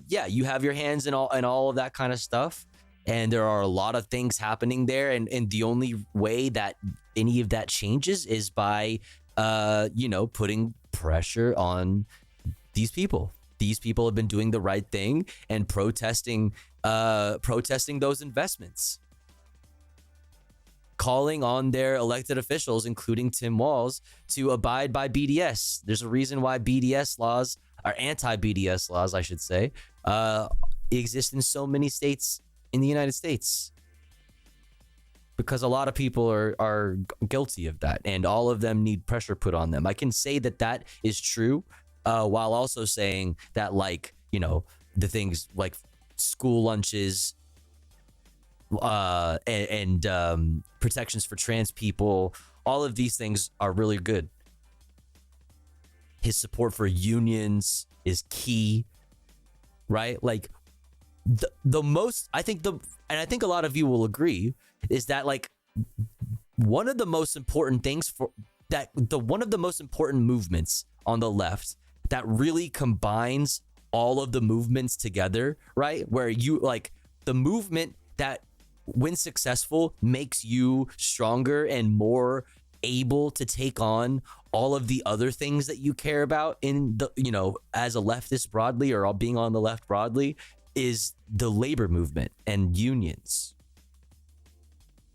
Yeah, you have your hands in all of that kind of stuff. And there are a lot of things happening there. And the only way that any of that changes is by, putting pressure on these people. These people have been doing the right thing and protesting those investments. Calling on their elected officials, including Tim Walz, to abide by BDS. There's a reason why BDS laws, or anti-BDS laws, I should say, exist in so many states in the United States. Because a lot of people are guilty of that, and all of them need pressure put on them. I can say that is true, while also saying that, like, you know, the things like school lunches, and protections for trans people, all of these things are really good. His support for unions is key, right? Like the most, I think and I think a lot of you will agree, is that like one of the most important things one of the most important movements on the left that really combines all of the movements together, right? Where you like the movement that, when successful, makes you stronger and more able to take on all of the other things that you care about in the, you know, as a leftist broadly, or being on the left broadly, is the labor movement and unions.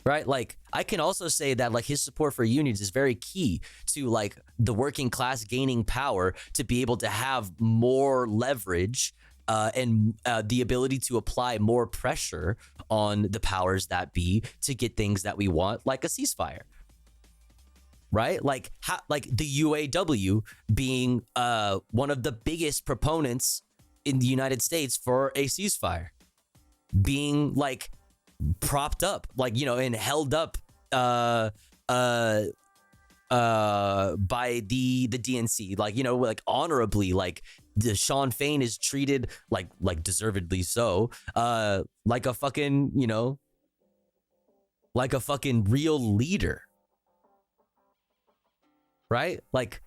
Right? Like, I can also say that like his support for unions is very key to like the working class gaining power to be able to have more leverage and the ability to apply more pressure on the powers that be to get things that we want, like a ceasefire. Right? Like the UAW being one of the biggest proponents in the United States for a ceasefire, being like propped up, like, you know, and held up by the DNC, like, you know, like honorably, like Sean Fain is treated like deservedly so, like a fucking, you know, like a fucking real leader. Right? Like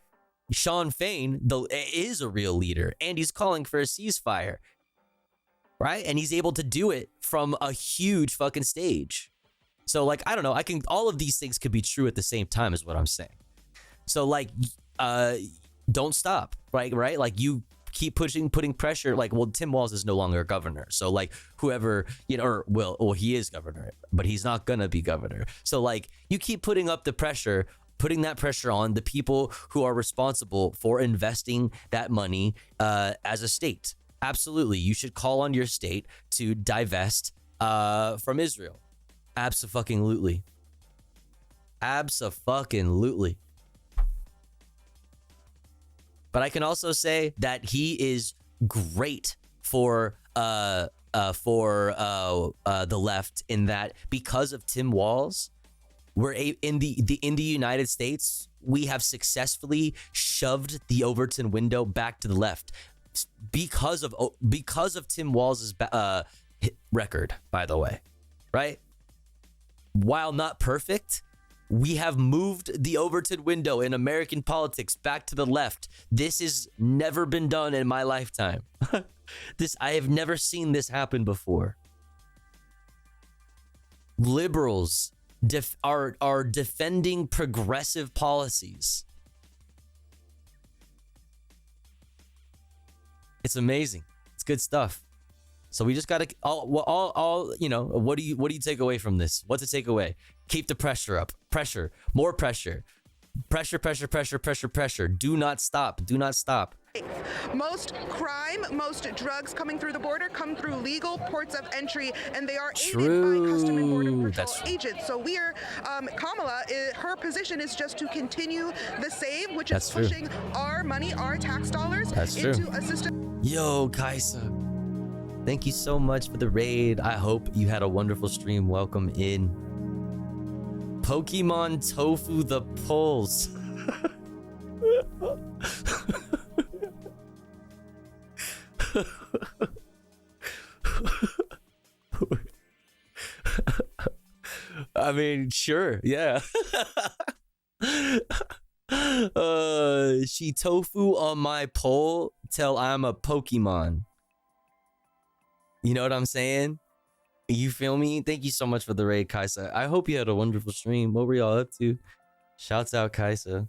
Sean Fain is a real leader, and he's calling for a ceasefire. Right? And he's able to do it from a huge fucking stage. So like, I don't know, all of these things could be true at the same time, is what I'm saying. So like, don't stop, right? Like, you keep putting pressure. Like, well, Tim Walz is no longer governor. So like, whoever, you know, or well, he is governor, but he's not gonna be governor. So like, you keep putting up the pressure, putting that pressure on the people who are responsible for investing that money as a state. Absolutely, you should call on your state to divest from Israel. Abso-fucking-lutely. Abso-fucking-lutely. But I can also say that he is great for the left, in that because of Tim Walz, we're in the United States, we have successfully shoved the Overton window back to the left because of Tim Walz's record, by the way, right? While not perfect, we have moved the Overton window in American politics back to the left. This has never been done in my lifetime. I have never seen this happen before. Liberals are defending progressive policies. It's amazing. It's good stuff. So we just gotta all you know. What do you take away from this? What's to take away? Keep the pressure up. Pressure. More pressure. Pressure. Do not stop. Do not stop. Most crime, most drugs coming through the border come through legal ports of entry, and they are aided by Custom and Border Patrol agents. So we're, Kamala, her position is just to continue the same, which is pushing our money, our tax dollars into a system. Yo, Kaisa, thank you so much for the raid. I hope you had a wonderful stream. Welcome in. Pokemon Tofu the Pulse. I mean, sure, yeah. She tofu on my pole till I'm a Pokemon. You know what I'm saying? You feel me? Thank you so much for the raid, Kaisa. I hope you had a wonderful stream. What were y'all up to? Shouts out, Kaisa.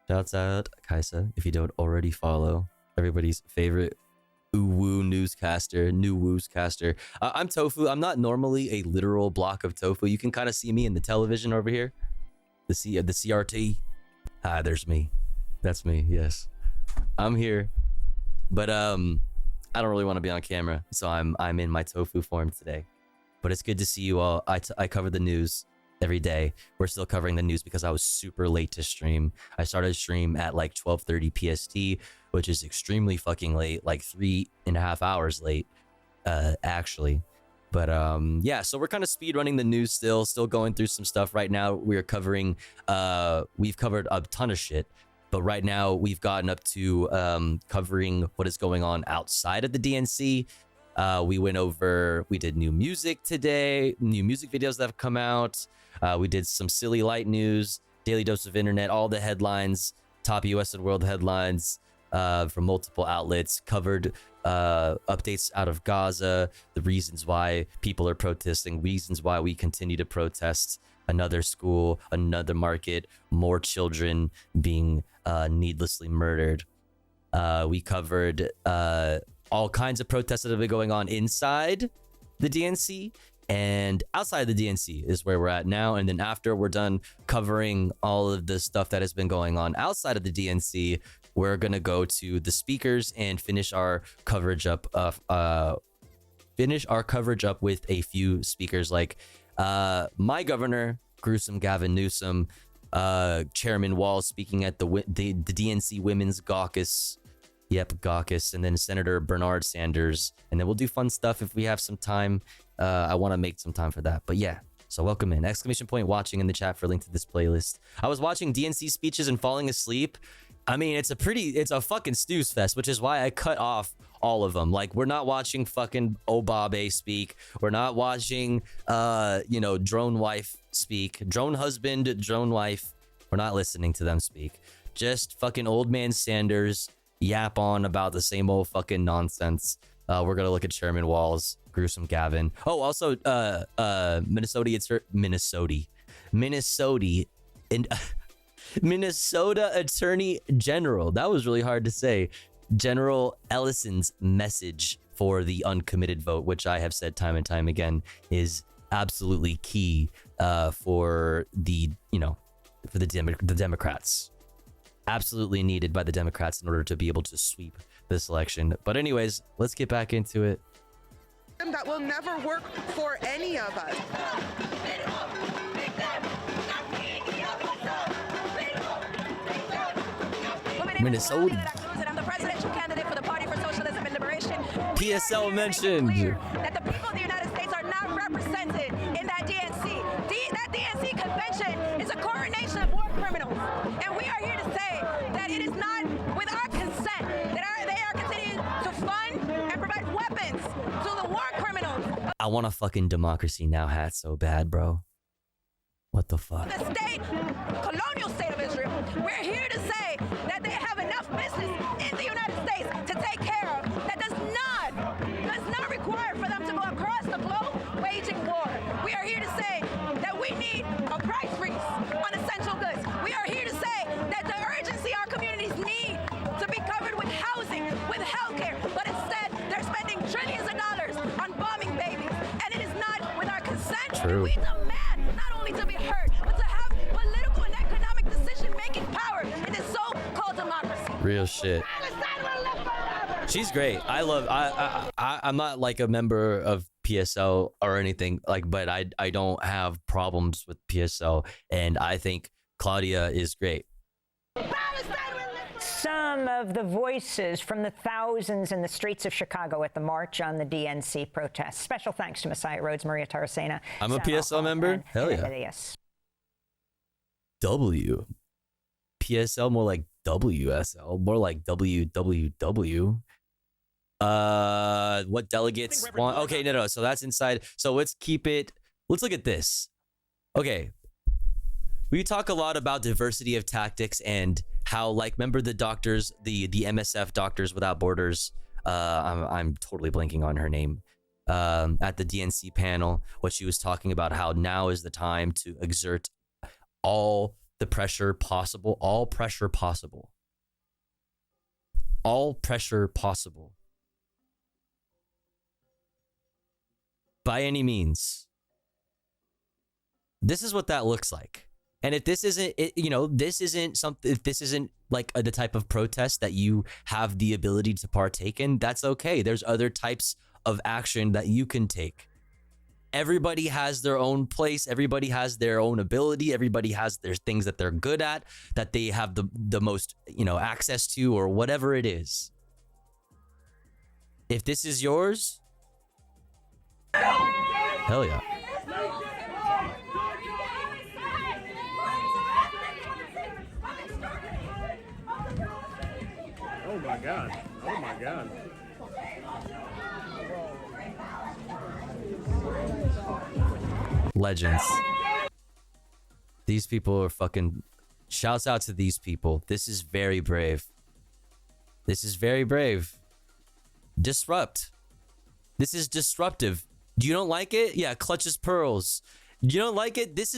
Shouts out, Kaisa, if you don't already follow everybody's favorite Uwu newscaster, new wooscaster. I'm Tofu. I'm not normally a literal block of tofu. You can kind of see me in the television over here. The CRT. There's me. That's me, yes. I'm here. But I don't really want to be on camera, so I'm in my tofu form today. But it's good to see you all. I cover the news every day. We're still covering the news because I was super late to stream. I started stream at like 12:30 PST, which is extremely fucking late, like 3.5 hours late, actually. But yeah, so we're kind of speed running the news still going through some stuff right now. We're covering, we've covered a ton of shit, but right now we've gotten up to covering what is going on outside of the DNC. We did new music today, new music videos that have come out. We did some silly light news, daily dose of internet, all the headlines, top US and world headlines from multiple outlets, covered updates out of Gaza, the reasons why people are protesting, reasons why we continue to protest, another school, another market, more children being needlessly murdered. We covered all kinds of protests that have been going on inside the DNC, and outside the DNC is where we're at now. And then after we're done covering all of the stuff that has been going on outside of the DNC, we're gonna go to the speakers and finish our coverage up with a few speakers like my governor, gruesome Gavin Newsom, Chairman Wall speaking at the DNC Women's Caucus. Yep, Caucus, and then Senator Bernard Sanders, and then we'll do fun stuff if we have some time. I want to make some time for that, but yeah. So welcome in, exclamation point watching in the chat for a link to this playlist. I was watching DNC speeches and falling asleep. I mean, it's a fucking snooze fest, which is why I cut off all of them. Like, we're not watching fucking Obabe speak. We're not watching, drone wife speak, drone husband, drone wife. We're not listening to them speak. Just fucking old man Sanders yap on about the same old fucking nonsense. We're gonna look at Chairman Walls, gruesome Gavin. Oh, also, Minnesota Attorney General. That was really hard to say. General Ellison's message for the uncommitted vote, which I have said time and time again, is absolutely key for the Democrats. Absolutely needed by the Democrats in order to be able to sweep this election. But anyways, let's get back into it. That will never work for any of us. Minnesota. I'm the presidential candidate for the Party for Socialism and Liberation. PSL mentioned. That the people of the United States are not represented in that DNC. That DNC convention is a coronation of war criminals. And we are here to say that it is not with our consent that they are continuing to fund and provide weapons to the war criminals. I want a fucking democracy now hat so bad, bro. What the fuck? The state, colonial state of Israel. We're here to say that they have enough business in the United States to take care of. That does not require for them to go across the globe waging war. We are here to say that we need a price freeze on essential goods. We are here to say that the urgency our communities need to be covered with housing, with healthcare, but instead they're spending trillions of dollars on bombing babies, and it is not with our consent. True. We demand not only to be heard, but to have political and economic decision-making power in this so-called democracy. Real shit. She's great. I'm not like a member of PSL or anything like, but I don't have problems with PSL, and I think Claudia is great. Some of the voices from the thousands in the streets of Chicago at the march on the DNC protests. Special thanks to Messiah Rhodes, Maria Taracena. I'm a PSL member? Hell yeah. Yes. W. PSL, more like WSL, more like WWW. What delegates want? Okay, no. So that's inside. So let's look at this. Okay. We talk a lot about diversity of tactics and how, like, remember the doctors, the MSF Doctors Without Borders. I'm totally blanking on her name. At the DNC panel, what she was talking about, how now is the time to exert all the pressure possible, all pressure possible by any means. This is what that looks like. And if this isn't, this isn't something, if this isn't like the type of protest that you have the ability to partake in, that's okay. There's other types of action that you can take. Everybody has their own place. Everybody has their own ability. Everybody has their things that they're good at, that they have the most, access to, or whatever it is. If this is yours, hell yeah. Oh my God. Oh my God. Legends. These people are fucking... Shouts out to these people. This is very brave. This is very brave. Disrupt. This is disruptive. You don't like it? Yeah, clutches pearls. You don't like it? This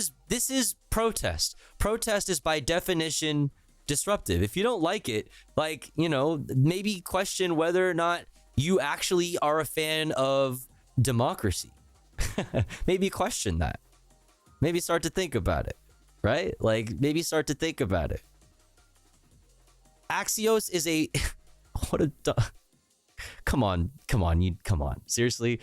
is protest. Protest is by definition disruptive. If you don't like it, maybe question whether or not you actually are a fan of democracy. Maybe question that. Maybe start to think about it, right? Maybe start to think about it. Axios is a... What a... Come on. Seriously?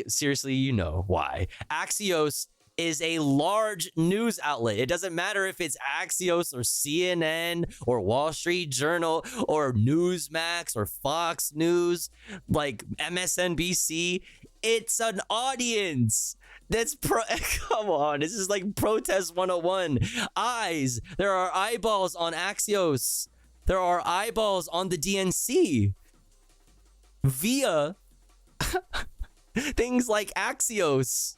Seriously, you know why. Axios is a large news outlet. It doesn't matter if it's Axios or CNN or Wall Street Journal or Newsmax or Fox News, MSNBC. It's an audience. Come on. This is like Protest 101. Eyes. There are eyeballs on Axios. There are eyeballs on the DNC. Via things like Axios.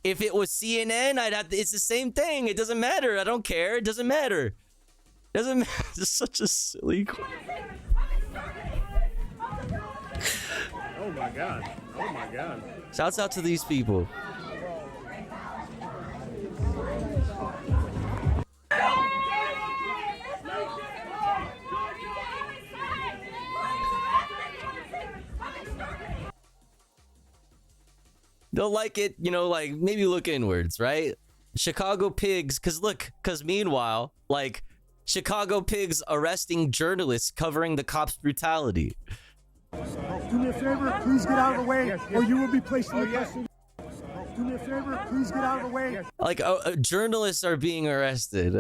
If it was CNN, it's the same thing. It doesn't matter. I don't care. It doesn't matter. It's such a silly... Oh my God. Oh my God. Shouts out to these people. They'll like it, maybe look inwards, right? Chicago pigs, because meanwhile, Chicago pigs arresting journalists covering the cops' brutality. Do me a favor, please get out of the way, or you will be placed in custody. Do me a favor, please get out of the way. Journalists are being arrested.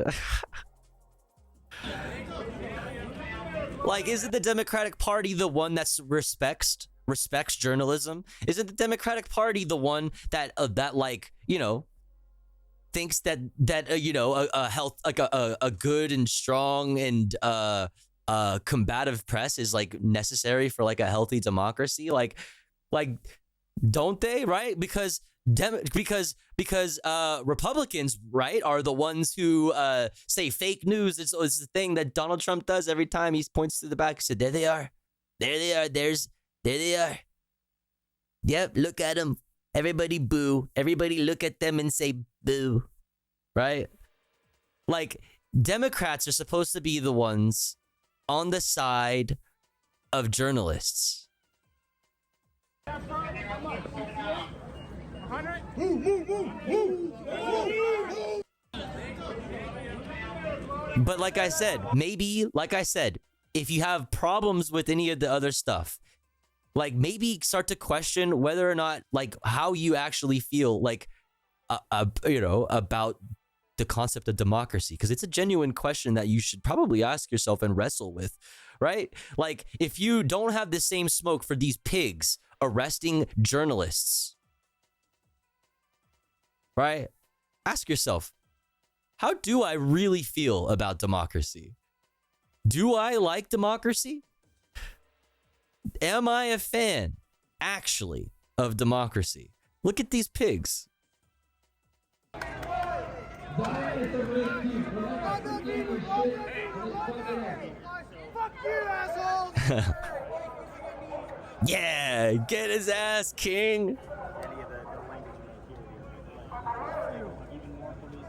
Isn't the Democratic Party the one that respects journalism? Isn't the Democratic Party the one that thinks that a good and strong and combative press is necessary for a healthy democracy? Don't they, right? Because Republicans, right, are the ones who say fake news. It's the thing that Donald Trump does every time he points to the back. He said, there they are. There they are. Yep, look at them. Everybody boo. Everybody look at them and say boo. Right? Democrats are supposed to be the ones on the side of journalists. But like I said, if you have problems with any of the other stuff, maybe start to question whether or not, how you actually feel, about the concept of democracy. Because it's a genuine question that you should probably ask yourself and wrestle with, right? If you don't have the same smoke for these pigs arresting journalists, right? Ask yourself, how do I really feel about democracy? Do I like democracy? Am I a fan, actually, of democracy? Look at these pigs. Yeah, get his ass, King.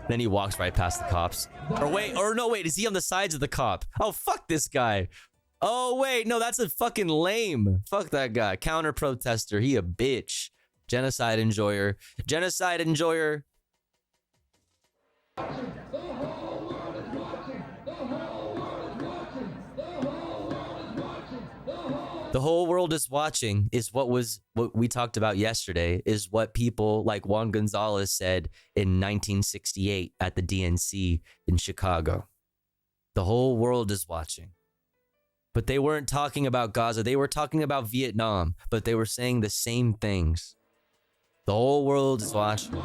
Then he walks right past the cops. Wait, is he on the sides of the cop? Oh, fuck this guy. Oh, wait, no, that's a fucking lame. Fuck that guy. Counter protester. He a bitch. Genocide enjoyer. The whole world is watching is what we talked about yesterday, is what people like Juan Gonzalez said in 1968 at the DNC in Chicago. The whole world is watching. But they weren't talking about Gaza. They were talking about Vietnam, but they were saying the same things. The whole world is watching.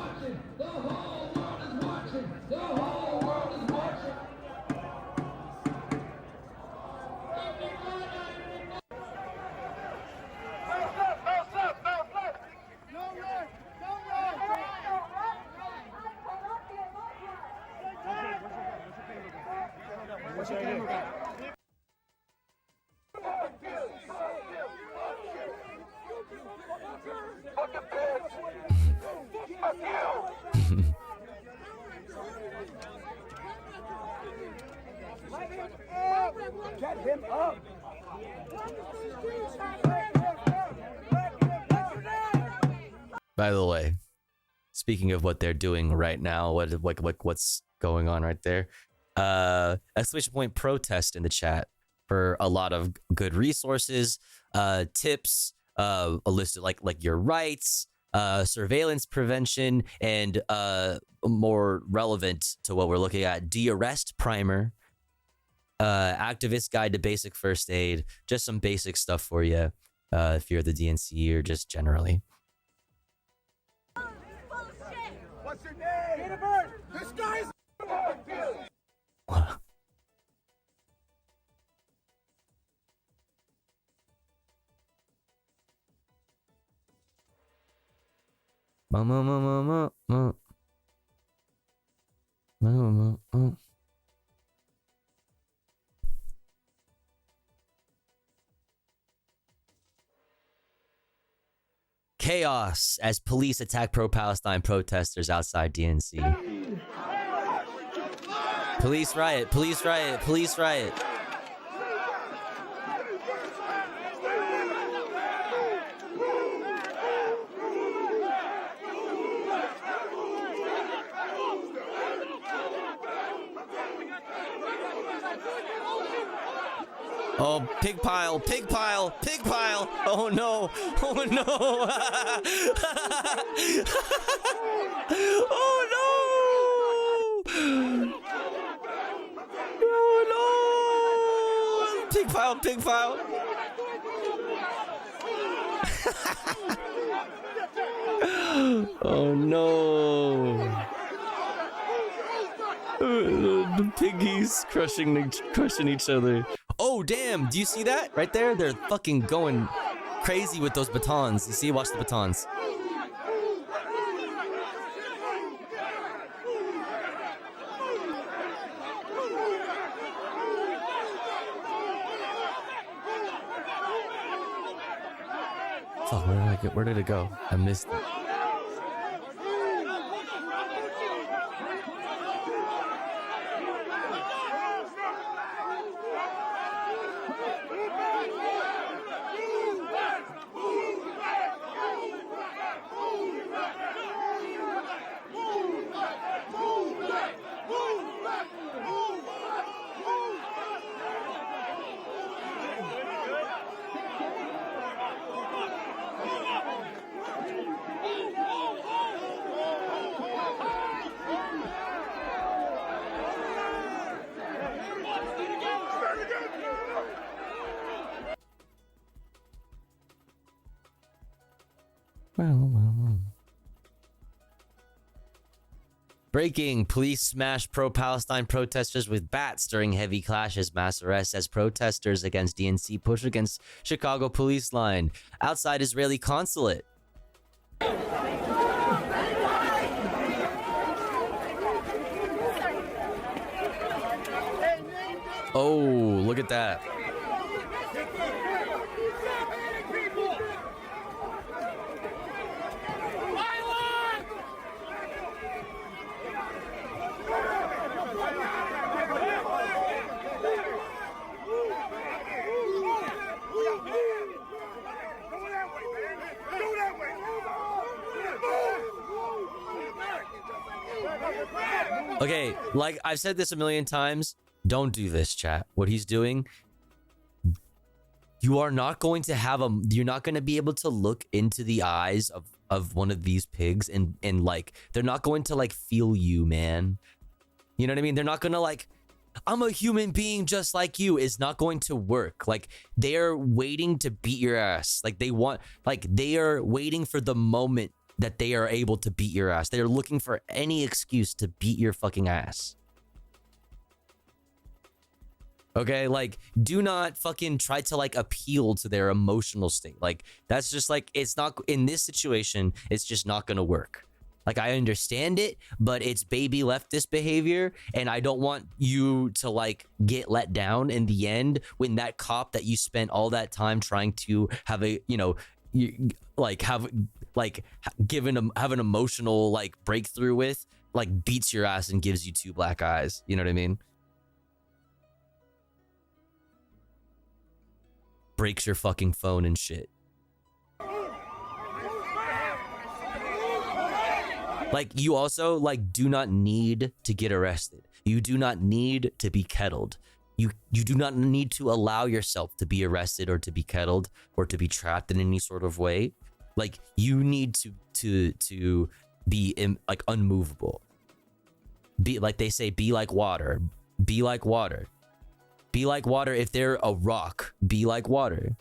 Get him up. By the way, speaking of what they're doing right now, what's going on right there? Exclamation point protest in the chat for a lot of good resources, tips, a list of like your rights, surveillance prevention, and more relevant to what we're looking at, de-arrest primer, activist guide to basic first aid, just some basic stuff for you if you're the DNC or just generally. What's your name? This guy's Chaos as police attack pro-Palestine protesters outside DNC. Police riot, police riot, police riot. Oh, pig pile, pig pile, pig pile. Oh no, oh no. Oh no. Oh no. Pig pile, pig pile. Oh no. The piggies crushing each other. Oh, damn. Do you see that? Right there? They're fucking going crazy with those batons. You see? Watch the batons. Fuck, where did it go? I missed it. Breaking. Police smash pro-Palestine protesters with bats during heavy clashes. Mass arrests as protesters against DNC push against Chicago police line. Outside Israeli consulate. Oh, look at that. Okay, like I've said this a million times, don't do this, chat. What he's doing, you are not going to have you're not going to be able to look into the eyes of one of these pigs and like, they're not going to like feel you, man. You know what I mean? They're not going to like, I'm a human being just like you. Is not going to work. Like, they're waiting to beat your ass. Like, they are waiting for the moment that they are able to beat your ass. They're looking for any excuse to beat your fucking ass. Okay, like, do not fucking try to like appeal to their emotional state. Like, that's just like, it's not, in this situation, it's just not gonna work. Like, I understand it, but it's baby leftist behavior, and I don't want you to like get let down in the end when that cop that you spent all that time trying to have a, you know, have an emotional like breakthrough with, like, beats your ass and gives you 2 black eyes. You know what I mean? Breaks your fucking phone and shit. Like, you also like do not need to get arrested. You do not need to be kettled. You do not need to allow yourself to be arrested or to be kettled or to be trapped in any sort of way. Like, you need to be like unmovable. Be like they say, be like water. Be like water. Be like water. If they're a rock, be like water.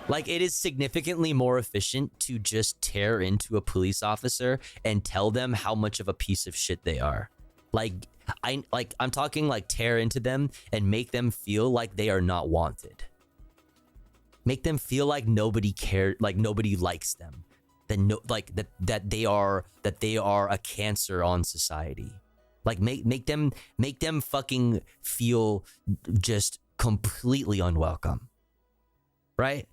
Like, it is significantly more efficient to just tear into a police officer and tell them how much of a piece of shit they are. I'm talking like tear into them and make them feel like they are not wanted. Make them feel like nobody cares, like nobody likes them. That they are a cancer on society. Like, make them fucking feel just completely unwelcome. Right?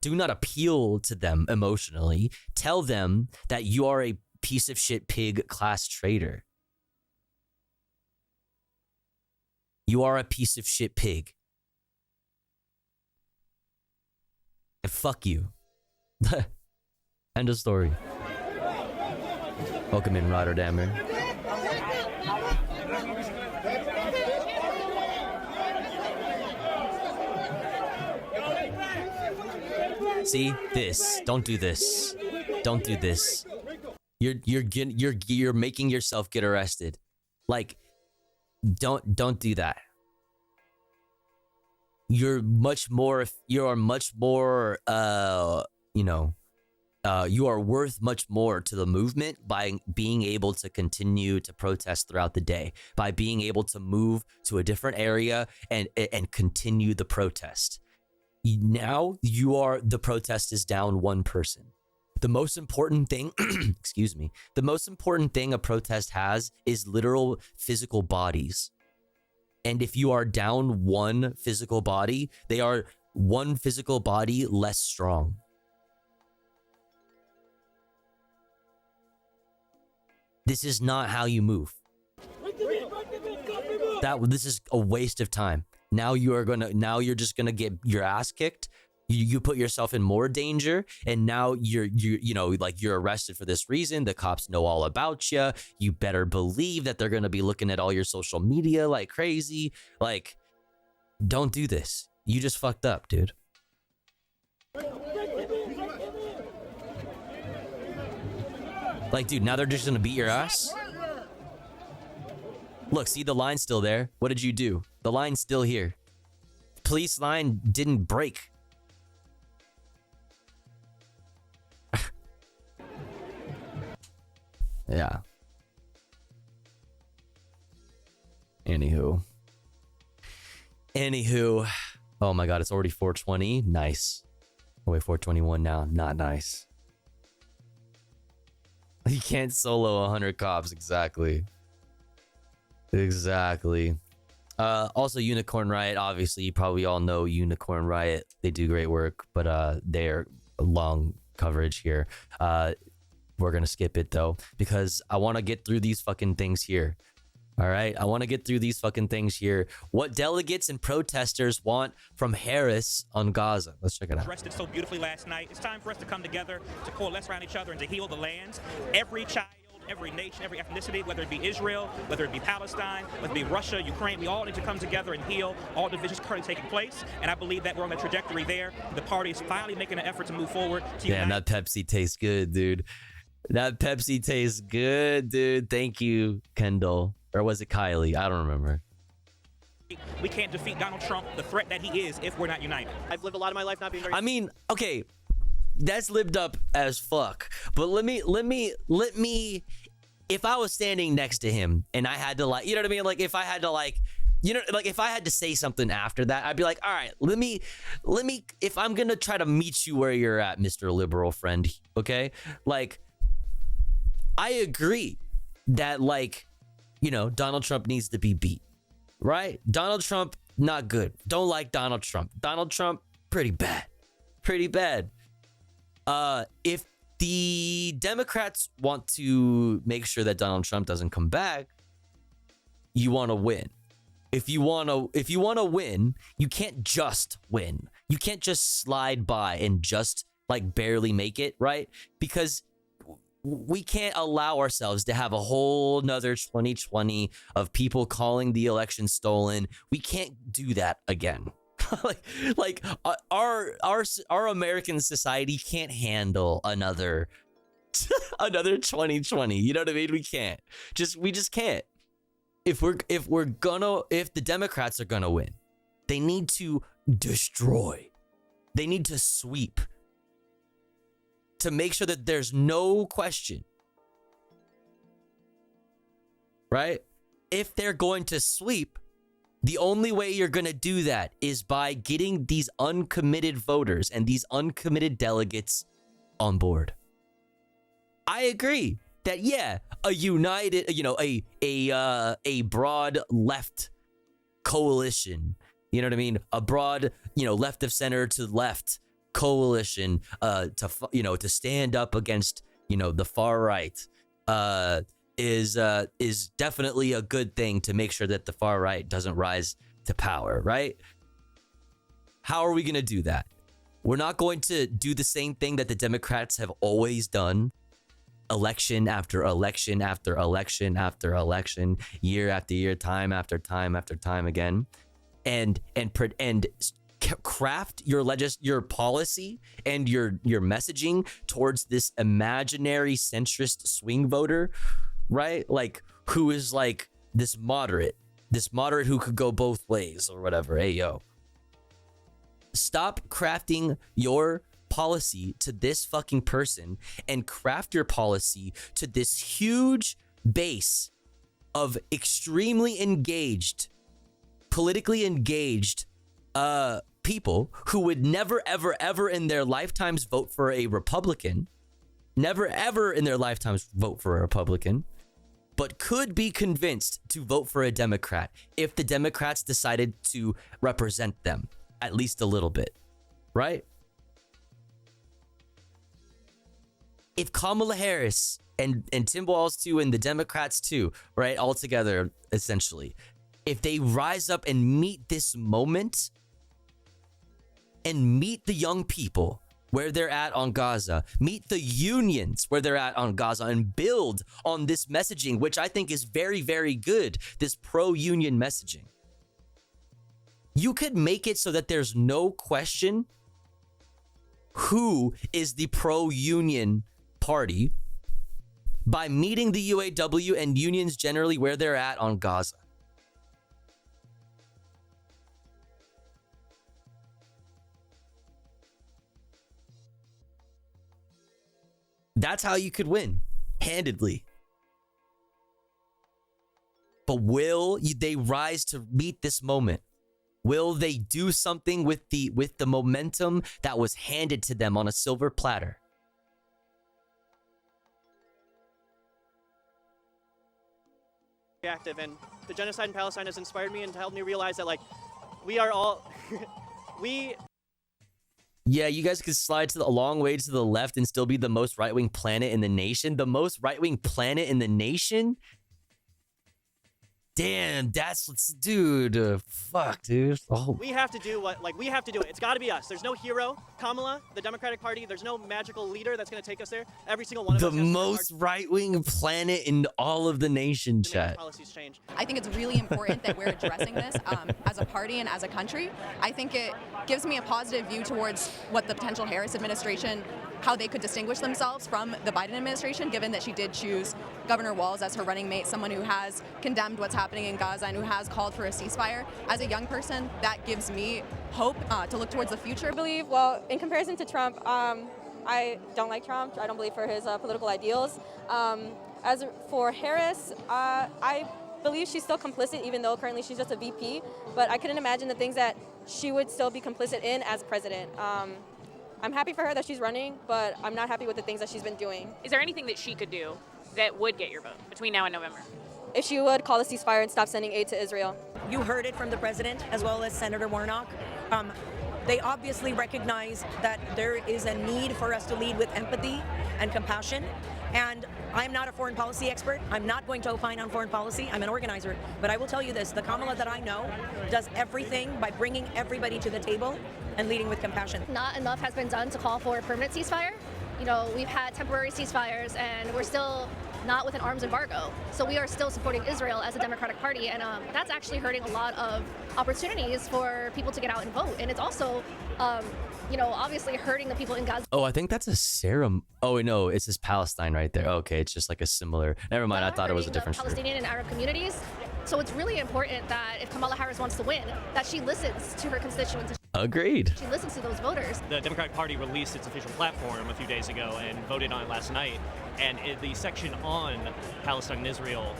Do not appeal to them emotionally. Tell them that you are a piece of shit pig class traitor. You are a piece of shit pig. And fuck you. End of story. Welcome in, Rotterdammer. See this? Don't do this. Don't do this. You're making yourself get arrested. Like, don't do that. You are much more, you are worth much more to the movement by being able to continue to protest throughout the day, by being able to move to a different area and continue the protest. Now the protest is down 1 person. The most important thing, excuse me, the most important thing a protest has is literal physical bodies. And if you are down 1 physical body, they are 1 physical body less strong. This is not how you move. This is a waste of time. Now you're just gonna get your ass kicked. You put yourself in more danger, and now you're arrested for this reason. The cops know all about you. You better believe that they're gonna be looking at all your social media like crazy. Like, don't do this. You just fucked up, dude. Like, dude, now they're just gonna beat your ass? Look, see, the line's still there. What did you do? The line's still here. Police line didn't break. Yeah. Anywho. Oh my god, it's already 4:20. Nice. Oh wait, 4:21 now. Not nice. You can't solo 100 cops. Exactly. Also, Unicorn Riot. Obviously, you probably all know Unicorn Riot. They do great work, but they're long coverage here. We're gonna skip it though because I want to get through these fucking things here. All right, I want to get through these fucking things here. What delegates and protesters want from Harris on Gaza. Let's check it out. Addressed it so beautifully last night. It's time for us to come together, to coalesce around each other, and to heal the lands. Every child, every nation, every ethnicity, whether it be Israel, whether it be Palestine, whether it be Russia, Ukraine, we all need to come together and heal all divisions currently taking place. And I believe that we're on the trajectory there. The party is finally making an effort to move forward. Damn, that Pepsi tastes good, dude. That Pepsi tastes good, dude. Thank you, Kendall. Or was it Kylie? I don't remember. We can't defeat Donald Trump, the threat that he is, if we're not united. I've lived a lot of my life not being very... I mean, okay, that's lived up as fuck. But let me, if I was standing next to him and I had to like, you know what I mean? Like if I had to like, you know, like if I had to say something after that, I'd be like, all right, let me, if I'm going to try to meet you where you're at, Mr. Liberal friend, okay? Like, I agree that like, you know, Donald Trump needs to be beat, right? Donald Trump, not good. Don't like Donald Trump. Donald Trump, pretty bad. Pretty bad. If the Democrats want to make sure that Donald Trump doesn't come back, you want to win. If you want to win, you can't just win. You can't just slide by and just like barely make it, right? Because we can't allow ourselves to have a whole nother 2020 of people calling the election stolen. We can't do that again. like our American society can't handle another 2020. You know what I mean? We can't. We just can't. If the Democrats are gonna win, they need to destroy. They need to sweep. To make sure that there's no question, right? If they're going to sweep, the only way you're going to do that is by getting these uncommitted voters and these uncommitted delegates on board. I agree that, yeah, a united, you know, a broad left coalition, you know what I mean? A broad, you know, left of center to left coalition to stand up against, you know, the far right is definitely a good thing to make sure that the far right doesn't rise to power, right? How are we going to do that? We're not going to do the same thing that the Democrats have always done, election after election after election after election, year after year, time after time after time again, and craft your policy and your messaging towards this imaginary centrist swing voter, right? Like who is like this moderate who could go both ways or whatever. Hey, yo, stop crafting your policy to this fucking person and craft your policy to this huge base of extremely engaged, politically engaged people who would never, ever, ever in their lifetimes vote for a Republican, never, ever in their lifetimes vote for a Republican, but could be convinced to vote for a Democrat if the Democrats decided to represent them at least a little bit, right? If Kamala Harris and Tim Walz too, and the Democrats too, right, all together, essentially, if they rise up and meet this moment and meet the young people where they're at on Gaza, meet the unions where they're at on Gaza, and build on this messaging, which I think is very, very good, this pro-union messaging. You could make it so that there's no question who is the pro-union party by meeting the UAW and unions generally where they're at on Gaza. That's how you could win, handedly. But will they rise to meet this moment? Will they do something with the momentum that was handed to them on a silver platter? Active, and the genocide in Palestine has inspired me and helped me realize that, like, we are all Yeah, you guys could slide to a long way to the left and still be the most right-wing planet in the nation. The most right-wing planet in the nation? Damn, that's what's, dude. Fuck, dude. Oh. We have to do we have to do it. It's got to be us. There's no hero. Kamala, the Democratic Party, there's no magical leader that's going to take us there. Every single one of The us has to work most right-wing planet in all of the nation, chat. policies change. I think it's really important that we're addressing this as a party and as a country. I think it gives me a positive view towards what the potential Harris administration, how they could distinguish themselves from the Biden administration, given that she did choose Governor Walz as her running mate, someone who has condemned what's happening in Gaza and who has called for a ceasefire. As a young person, that gives me hope to look towards the future. I believe, well, in comparison to Trump, I don't like Trump. I don't believe for his political ideals. As for Harris, I believe she's still complicit, even though currently she's just a VP. But I couldn't imagine the things that she would still be complicit in as president. I'm happy for her that she's running, but I'm not happy with the things that she's been doing. Is there anything that she could do that would get your vote between now and November? If she would call a ceasefire and stop sending aid to Israel. You heard it from the president as well as Senator Warnock. They obviously recognize that there is a need for us to lead with empathy and compassion. And I'm not a foreign policy expert. I'm not going to opine on foreign policy. I'm an organizer. But I will tell you this, the Kamala that I know does everything by bringing everybody to the table and leading with compassion. Not enough has been done to call for a permanent ceasefire. You know, we've had temporary ceasefires and we're still not with an arms embargo. So we are still supporting Israel as a Democratic Party, and that's actually hurting a lot of opportunities for people to get out and vote. And it's also, you know, obviously hurting the people in Gaza. Oh, I think that's a serum. Oh, no, it's just Palestine right there. Okay, it's just like a similar. Never mind, I thought it was a different stream. Palestinian and Arab communities. So it's really important that if Kamala Harris wants to win, that she listens to her constituents. Agreed. She listens to those voters. The Democratic Party released its official platform a few days ago and voted on it last night. And the section on Palestine and Israel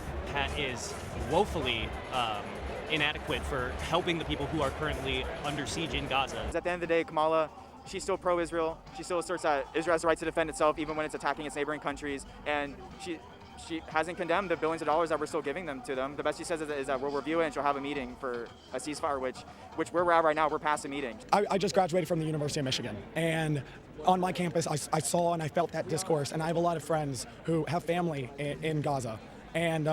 is woefully inadequate for helping the people who are currently under siege in Gaza. At the end of the day, Kamala, she's still pro-Israel. She still asserts that Israel has the right to defend itself even when it's attacking its neighboring countries. And she hasn't condemned the billions of dollars that we're still giving to them. The best she says is that we'll review it and she'll have a meeting for a ceasefire, which where we're at right now, we're past a meeting. I just graduated from the University of Michigan, and on my campus, I saw and I felt that discourse, and I have a lot of friends who have family in Gaza, and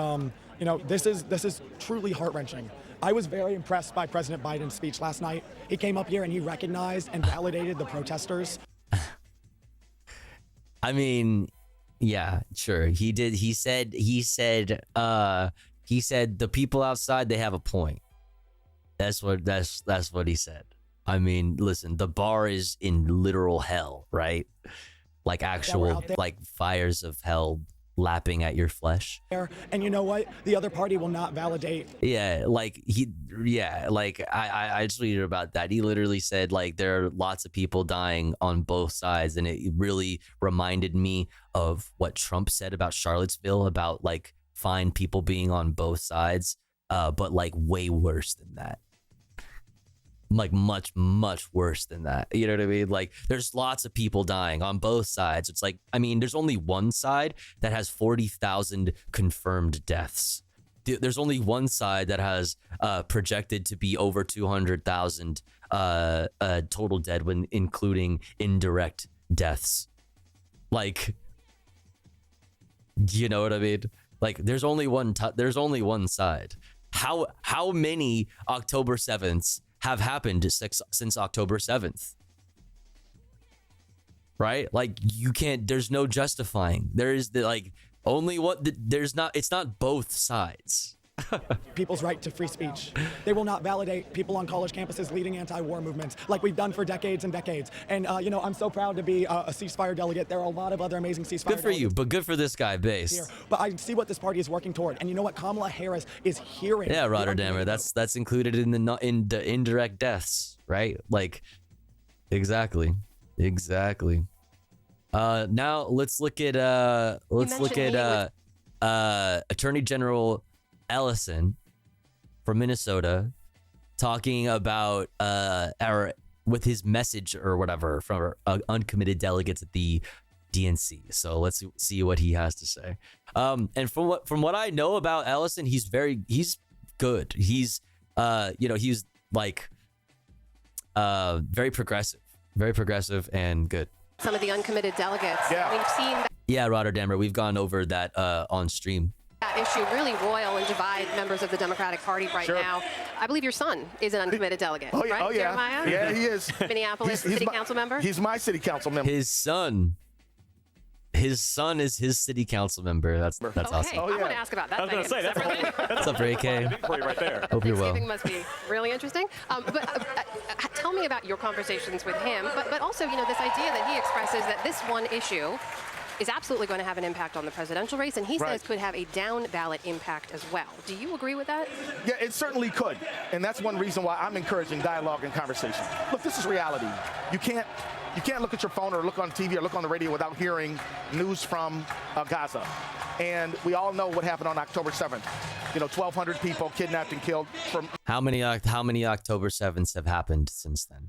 you know, this is truly heart-wrenching. I was very impressed by President Biden's speech last night. He came up here and he recognized and validated the protesters. I mean, yeah, sure. He did. He said the people outside, they have a point. That's what he said. I mean, listen, the bar is in literal hell, right? Like actual like fires of hell lapping at your flesh. And you know what? The other party will not validate. Yeah, like I tweeted about that. He literally said like there are lots of people dying on both sides, and it really reminded me of what Trump said about Charlottesville, about like fine people being on both sides, but like way worse than that. Like much worse than that. You know what I mean? Like there's lots of people dying on both sides. It's like, I mean, there's only one side that has 40,000 confirmed deaths. There's only one side that has projected to be over 200,000 total dead, when including indirect deaths. Like, you know what I mean? Like there's only one side. How many October 7ths have happened since October 7th, right? Like you can't, there's no justifying. There is only what, there's not, it's not both sides. People's right to free speech. They will not validate people on college campuses leading anti-war movements like we've done for decades and decades. And, you know, I'm so proud to be a ceasefire delegate. There are a lot of other amazing ceasefire Good for you, but good for this guy, Base. But I see what this party is working toward. And you know what? Kamala Harris is hearing. Yeah, Rotterdammer, that's included in the indirect deaths, right? Like, exactly. Now let's look at Attorney General Ellison from Minnesota talking about with his message or whatever from our uncommitted delegates at the DNC. So let's see what he has to say. And from what I know about Ellison, he's good. He's he's like very progressive and good. Some of the uncommitted delegates. Yeah. We've seen that. Yeah, Rotterdammer, we've gone over that on stream. That issue really roil and divide members of the Democratic Party right now. I believe your son is an uncommitted delegate, right? Oh, yeah. Jeremiah? Yeah, he is. Minneapolis city council member? He's my city council member. His son is his city council member. That's awesome. I want to ask about that. I was going to say, What's up, Ray K? right there. Hope you're well. Thanksgiving must be really interesting. But tell me about your conversations with him, but also, this idea that he expresses that this one issue is absolutely going to have an impact on the presidential race, and he says could have a down ballot impact as well. Do you agree with that? Yeah, it certainly could. And that's one reason why I'm encouraging dialogue and conversation. Look, this is reality. You can't look at your phone or look on TV or look on the radio without hearing news from Gaza. And we all know what happened on October 7th. 1,200 people kidnapped and killed. How many October 7ths have happened since then?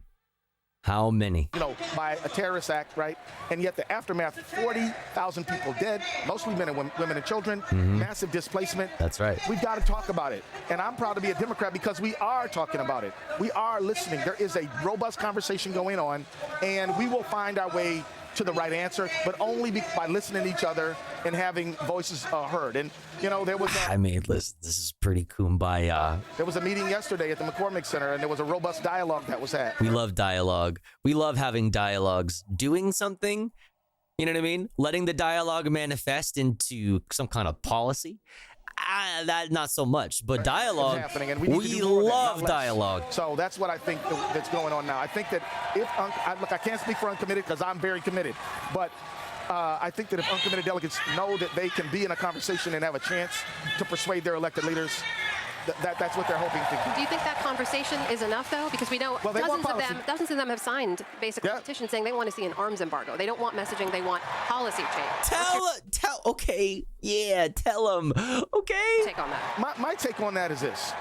How many? By a terrorist act, right? And yet the aftermath, 40,000 people dead, mostly men and women and children, massive displacement. That's right. We've got to talk about it. And I'm proud to be a Democrat because we are talking about it. We are listening. There is a robust conversation going on, and we will find our way to the right answer, but only by listening to each other and having voices heard. And, there was this is pretty kumbaya. There was a meeting yesterday at the McCormick Center, and there was a robust dialogue that was had. We love dialogue. We love having dialogues. Doing something, you know what I mean? Letting the dialogue manifest into some kind of policy. That not so much, but dialogue, happening, and we love dialogue. So that's what I think that's going on now. I think that if, I can't speak for uncommitted because I'm very committed, but I think that if uncommitted delegates know that they can be in a conversation and have a chance to persuade their elected leaders, that's what they're hoping to do. Do you think that conversation is enough, though? Because we know dozens of them have signed basic petitions saying they want to see an arms embargo. They don't want messaging. They want policy change. Okay, yeah, tell them. Okay. Take on that. My take on that is this.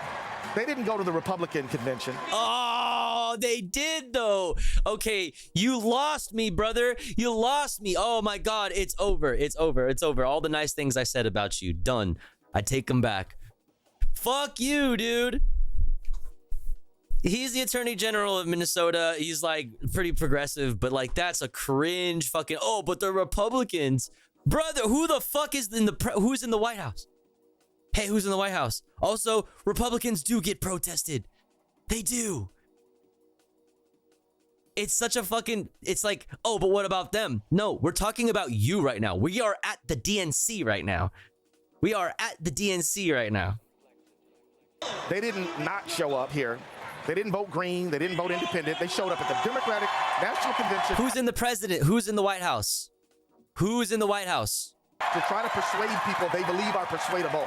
They didn't go to the Republican convention. Oh, they did, though. Okay, you lost me, brother. You lost me. Oh, my God. It's over. It's over. It's over. All the nice things I said about you, done. I take them back. Fuck you, dude. He's the Attorney General of Minnesota. He's like pretty progressive, but like that's a cringe fucking. Oh, but the Republicans, brother. Who the fuck is who's in the White House? Hey, who's in the White House? Also, Republicans do get protested. They do. It's such a fucking. It's like, oh, but what about them? No, we're talking about you right now. We are at the DNC right now. We are at the DNC right now. They didn't not show up here. They didn't vote green. They didn't vote independent. They showed up at the Democratic National Convention. Who's in the president? Who's in the White House? Who's in the White House? To try to persuade people they believe are persuadable.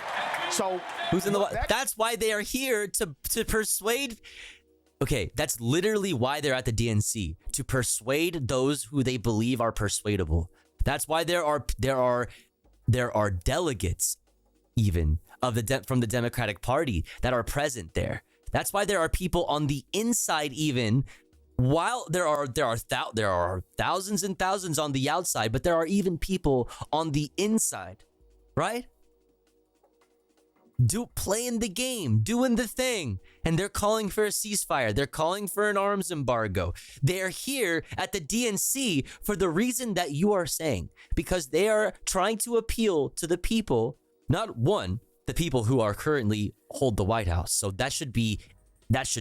So who's in the White House? That's why they are here to persuade. Okay, that's literally why they're at the DNC, to persuade those who they believe are persuadable. That's why there are delegates even from the Democratic Party that are present there. That's why there are people on the inside even, while there are thousands and thousands on the outside, but there are even people on the inside, right? Playing the game, doing the thing. And they're calling for a ceasefire. They're calling for an arms embargo. They're here at the DNC for the reason that you are saying, because they are trying to appeal to the people, the people who are currently hold the White House. So that should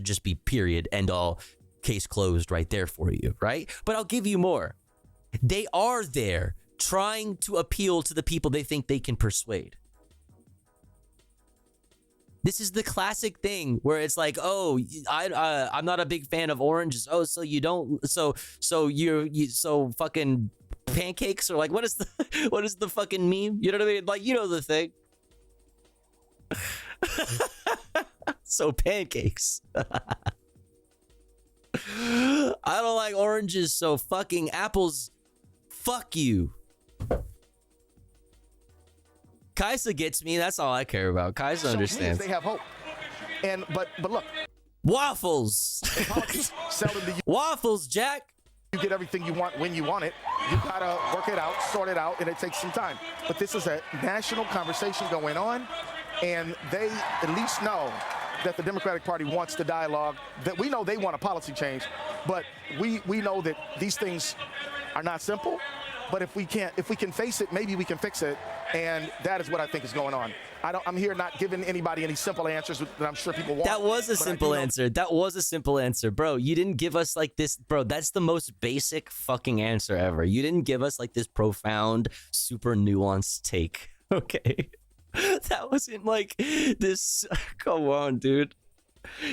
just be period, end all, case closed right there for you, right? But I'll give you more. They are there trying to appeal to the people they think they can persuade. This is the classic thing where it's like, oh, I'm not a big fan of oranges. Oh, so you don't, so fucking pancakes, or like, what is the fucking meme? You know what I mean? Like, you know the thing. So pancakes. I don't like oranges, so fucking apples. Fuck you. Kaisa gets me. That's all I care about. Kaisa understands. They have hope. But look. Waffles. Waffles, Jack. You get everything you want when you want it. You gotta work it out, sort it out, and it takes some time. But this is a national conversation going on, and they at least know that the Democratic Party wants the dialogue, that we know they want a policy change, but we know that these things are not simple, But if we can face it, maybe we can fix it. And that is what I think is going on. I'm here not giving anybody any simple answers that I'm sure people want. That was a simple answer. That was a simple answer, bro. You didn't give us like this, bro. That's the most basic fucking answer ever. You didn't give us like this profound, super nuanced take. Okay. That wasn't like this. Come on, dude.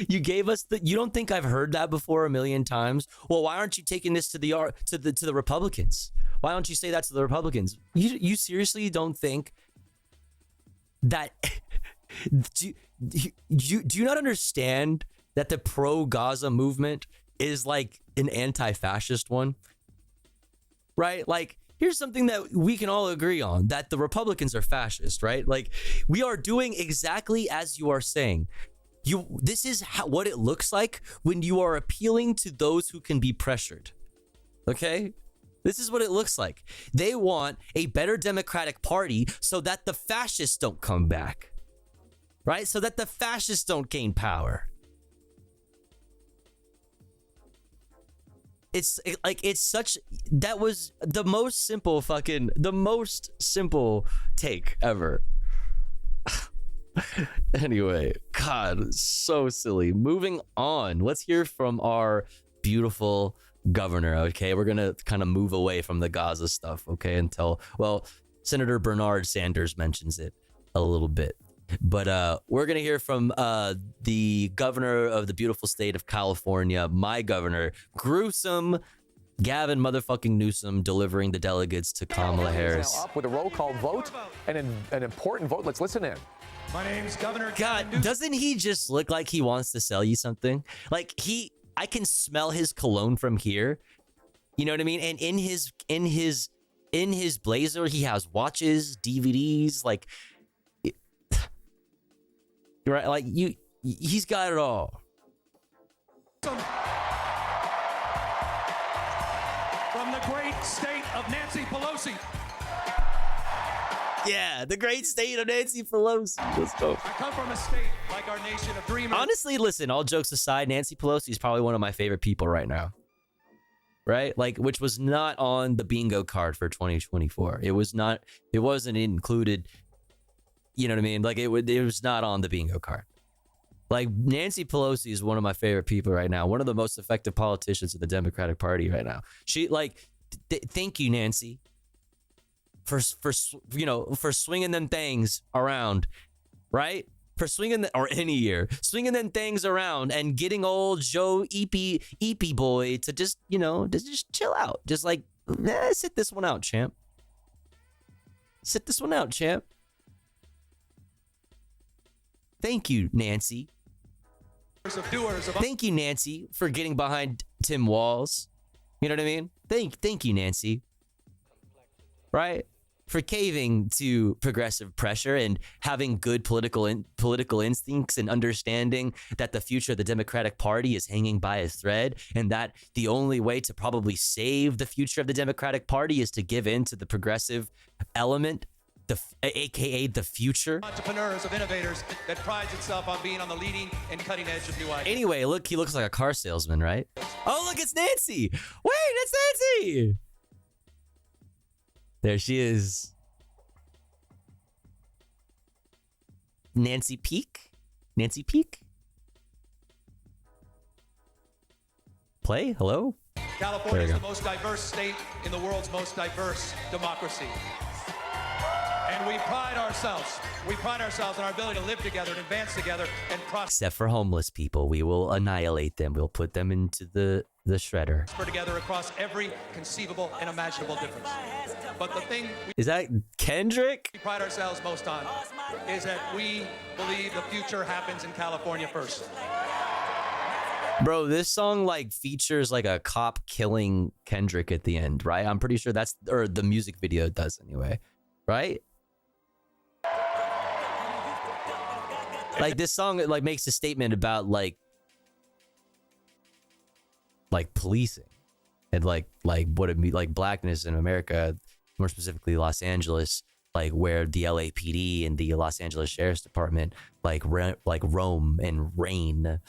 You gave us the. You don't think I've heard that before a million times? Well, why aren't you taking this to the Republicans? Why don't you say that to the Republicans? You seriously don't think that? Do you not understand that the pro-Gaza movement is like an anti-fascist one, right? Like, here's something that we can all agree on, that the Republicans are fascist, right? Like, we are doing exactly as you are saying. This is what it looks like when you are appealing to those who can be pressured. Okay? This is what it looks like. They want a better Democratic Party so that the fascists don't come back. Right? So that the fascists don't gain power. That was the most simple take ever. Anyway, God, so silly. Moving on. Let's hear from our beautiful governor, okay? We're going to kind of move away from the Gaza stuff, okay? Until, well, Senator Bernard Sanders mentions it a little bit. But we're going to hear from the governor of the beautiful state of California, my governor, gruesome Gavin motherfucking Newsom, delivering the delegates to Kamala Harris. Now up with a roll call vote and an important vote. Let's listen in. My name's Governor. God, doesn't he just look like he wants to sell you something? Like I can smell his cologne from here. You know what I mean? And in his blazer, he has watches, DVDs, like, right? Like he's got it all. From the great state of Nancy Pelosi. Yeah, the great state of Nancy Pelosi. Let's go. I come from a state like our nation of dreamers. Honestly, listen, all jokes aside, Nancy Pelosi is probably one of my favorite people right now. Right? Like, which was not on the bingo card for 2024. It wasn't included. You know what I mean? Like, it was not on the bingo card. Like, Nancy Pelosi is one of my favorite people right now. One of the most effective politicians of the Democratic Party right now. She, like, thank you, Nancy. For swinging them things around, right? For swinging or any year, swinging them things around and getting old Joe Eepy boy to just chill out, just like sit this one out, champ. Sit this one out, champ. Thank you, Nancy. Thank you, Nancy, for getting behind Tim Walz. You know what I mean? Thank you, Nancy. Right? For caving to progressive pressure and having good political instincts and understanding that the future of the Democratic Party is hanging by a thread, and that the only way to probably save the future of the Democratic Party is to give in to the progressive element, aka the future. Entrepreneurs of innovators that prides itself on being on the leading and cutting edge of new ideas. Anyway, look, he looks like a car salesman, right? Oh, look, it's Nancy. Wait, it's Nancy. There she is. Nancy Peak? Nancy Peak? Play? Hello? California is the most diverse state in the world's most diverse democracy. And we pride ourselves on our ability to live together and advance together and prosper. Except for homeless people. We will annihilate them. We'll put them into the shredder. Together across every conceivable and imaginable difference. But the thing is that Kendrick? We pride ourselves most on is that we believe the future happens in California first. Bro, this song like features like a cop killing Kendrick at the end, right? I'm pretty sure or the music video does anyway, right? Like this song like makes a statement about like policing and like what it means, like blackness in America, more specifically Los Angeles, like where the LAPD and the Los Angeles Sheriff's Department like roam and reign.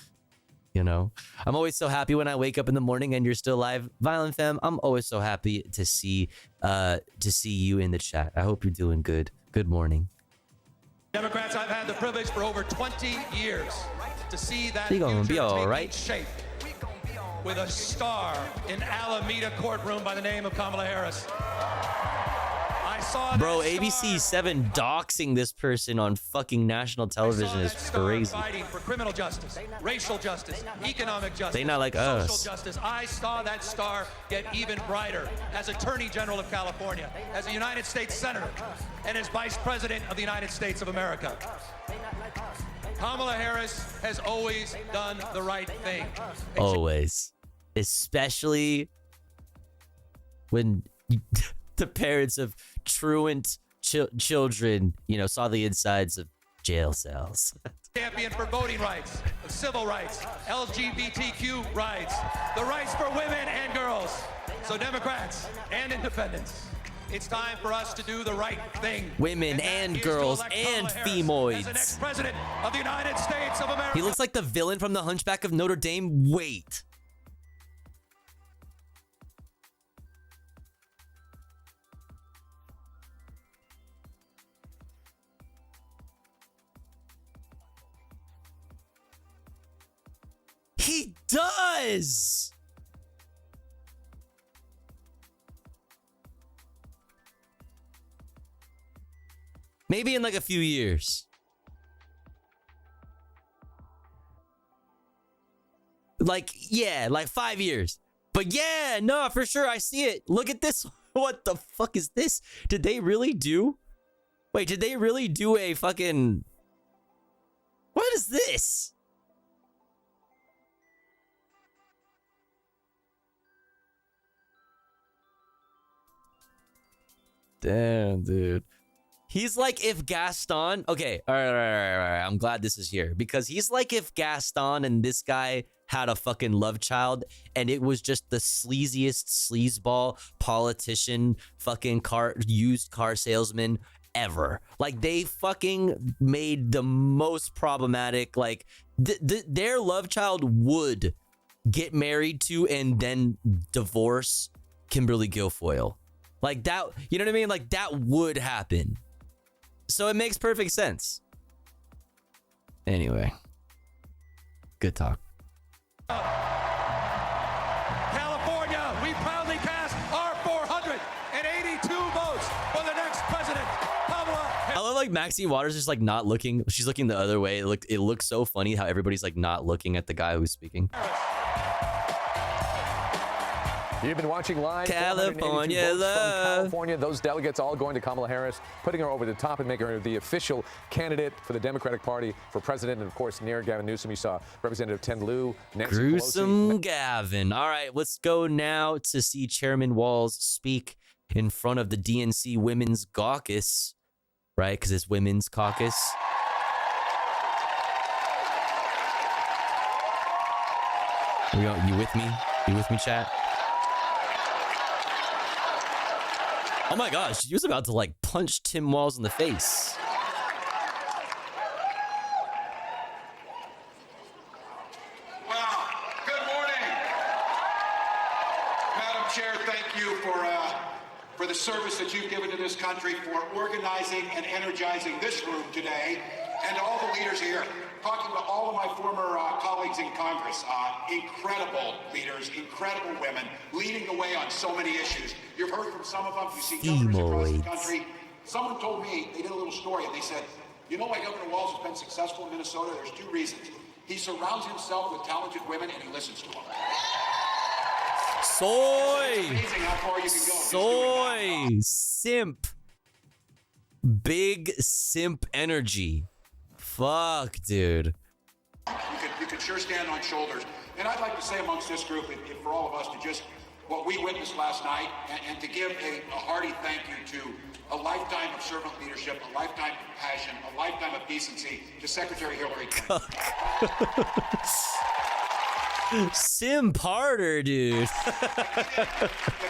You know, I'm always so happy when I wake up in the morning and you're still live, Violent Fam. I'm always so happy to see you in the chat. I hope you're doing good. Good morning. Democrats, I've had the privilege for over 20 years to see that You're gonna future be all taking right. shape with a star in Alameda courtroom by the name of Kamala Harris. I saw Bro, that ABC 7 doxing this person on fucking national television is crazy. fighting for criminal justice, racial justice, economic justice, They not like social us. justice. I saw that star get even brighter as Attorney General of California, as a United States Senator, and as Vice President of the United States of America. Kamala Harris has always done the right thing. Always. Especially when the parents of truant children, you know, saw the insides of jail cells. Champion for voting rights, civil rights, LGBTQ rights, the rights for women and girls. So Democrats and independents, it's time for us to do the right thing. Women and girls and femoids. As the next president of the United States of America. He looks like the villain from The Hunchback of Notre Dame. Wait. He does! Maybe in like a few years. Like, yeah, like 5 years. But yeah, no, for sure, I see it. Look at this. What the fuck is this? Did they really do? Wait, did they really do a fucking... What is this? Damn, dude. He's like if Gaston... Okay, all right. I'm glad this is here. Because he's like if Gaston and this guy had a fucking love child and it was just the sleaziest sleazeball politician fucking used car salesman ever. Like, they fucking made the most problematic... Like, their love child would get married to and then divorce Kimberly Guilfoyle. Like that, you know what I mean? Like that would happen. So it makes perfect sense. Anyway, good talk. California, we proudly cast our 482 votes for the next president, Kamala Harris. I love like Maxine Waters is like not looking. She's looking the other way. It looks so funny how everybody's like not looking at the guy who's speaking. You've been watching live. California love. California, those delegates all going to Kamala Harris, putting her over the top and making her the official candidate for the Democratic Party for president. And of course, near Gavin Newsom, you saw Representative Ted Lieu, Nancy Gruesome Pelosi. Gavin. All right, let's go now to see Chairman Walz speak in front of the DNC Women's Caucus, right? Because it's Women's Caucus. You with me? You with me, chat? Oh my gosh, he was about to like punch Tim Walz in the face. Well, good morning. Madam Chair, thank you for the service that you've given to this country, for organizing and energizing this room today, and to all the leaders here. Talking to all of my former colleagues in Congress, incredible leaders, incredible women, leading the way on so many issues. You've heard from some of them, you see governors across the country. Someone told me, they did a little story, and they said, you know why Governor Walz has been successful in Minnesota? There's two reasons. He surrounds himself with talented women, and he listens to them. Soy! It's amazing how far you can go. Soy! Simp. Big simp energy. Fuck, dude. You can sure stand on shoulders. And I'd like to say amongst this group, and for all of us, to just what we witnessed last night, and to give a hearty thank you to a lifetime of servant leadership, a lifetime of passion, a lifetime of decency to Secretary Hillary Clinton. Simp harder, dude. If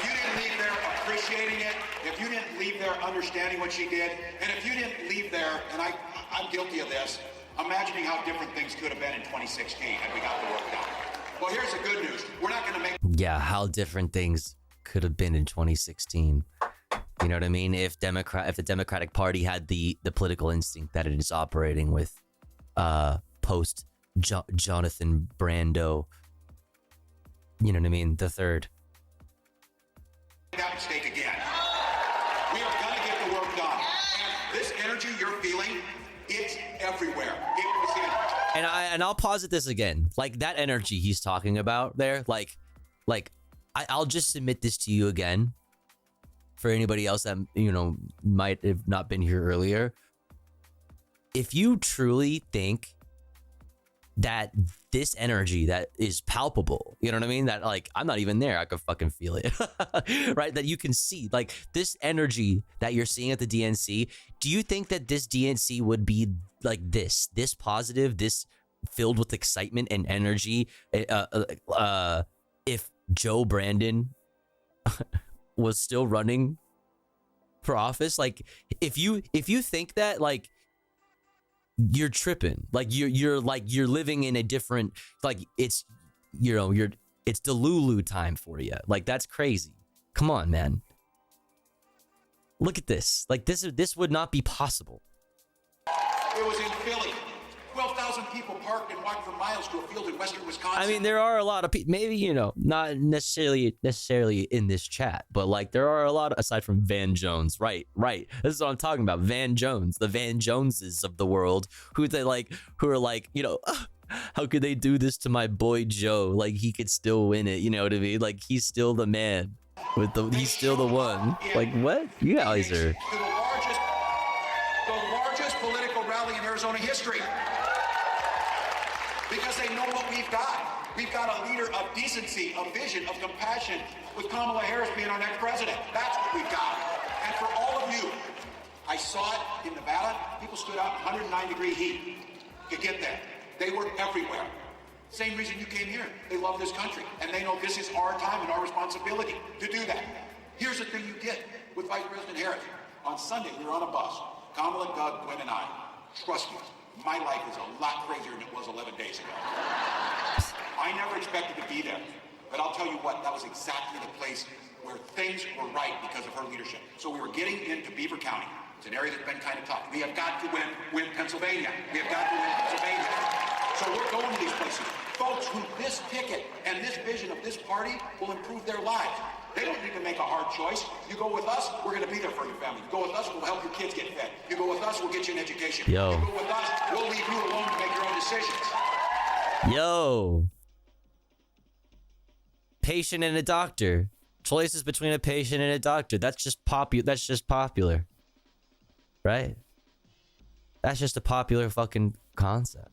you didn't leave there appreciating it, if you didn't leave there understanding what she did, and if you didn't leave there, and I'm guilty of this, imagining how different things could have been in 2016 had we got the work done. Well, here's the good news. We're not going to make... Yeah, how different things could have been in 2016. You know what I mean? If the Democratic Party had the political instinct that it is operating with post Jonathan Brando. You know what I mean? The third. That mistake again. We are going to get the work done. And this energy you're feeling, it's everywhere. It was in... And I'll posit this again. Like that energy he's talking about there, I'll just submit this to you again. For anybody else that, you know, might have not been here earlier. If you truly think that this energy that is palpable, you know what I mean? That like, I'm not even there. I could fucking feel it, right? That you can see like this energy that you're seeing at the DNC. Do you think that this DNC would be like this positive, this filled with excitement and energy? If Joe Brandon was still running for office, like if you think that, like you're tripping, like you're living in a different, like it's, you know, it's Delulu time for you. Like that's crazy. Come on, man. Look at this. Like this would not be possible. It was in Philly. 12,000 people parked and walked for miles to a field in western Wisconsin. I mean, there are a lot of people, maybe, you know, not necessarily in this chat, but like there are a lot, aside from Van Jones, right? This is what I'm talking about. Van Jones, the Van Joneses of the world, who are like, you know, how could they do this to my boy Joe? Like he could still win it, you know what I mean? Like he's still the man he's still the one. Like what? You guys are the largest political rally in Arizona history. Because they know what we've got. We've got a leader of decency, of vision, of compassion, with Kamala Harris being our next president. That's what we've got. And for all of you, I saw it in Nevada. People stood out in 109-degree heat to get there. They were everywhere. Same reason you came here. They love this country. And they know this is our time and our responsibility to do that. Here's the thing you get with Vice President Harris. On Sunday, we were on a bus. Kamala, Doug, Gwen, and I. Trust me. My life is a lot crazier than it was 11 days ago. I never expected to be there, but I'll tell you what, that was exactly the place where things were right because of her leadership. So we were getting into Beaver County. It's an area that's been kind of tough. We have got to win Pennsylvania. We have got to win Pennsylvania. So we're going to these places. Folks who this ticket and this vision of this party will improve their lives. They don't need to make a hard choice. You go with us, we're going to be there for your family. You go with us, we'll help your kids get fed. You go with us, we'll get you an education. Yo. You go with us, we'll leave you alone to make your own decisions. Yo. Patient and a doctor. Choices between a patient and a doctor. That's just popular. Right? That's just a popular fucking concept.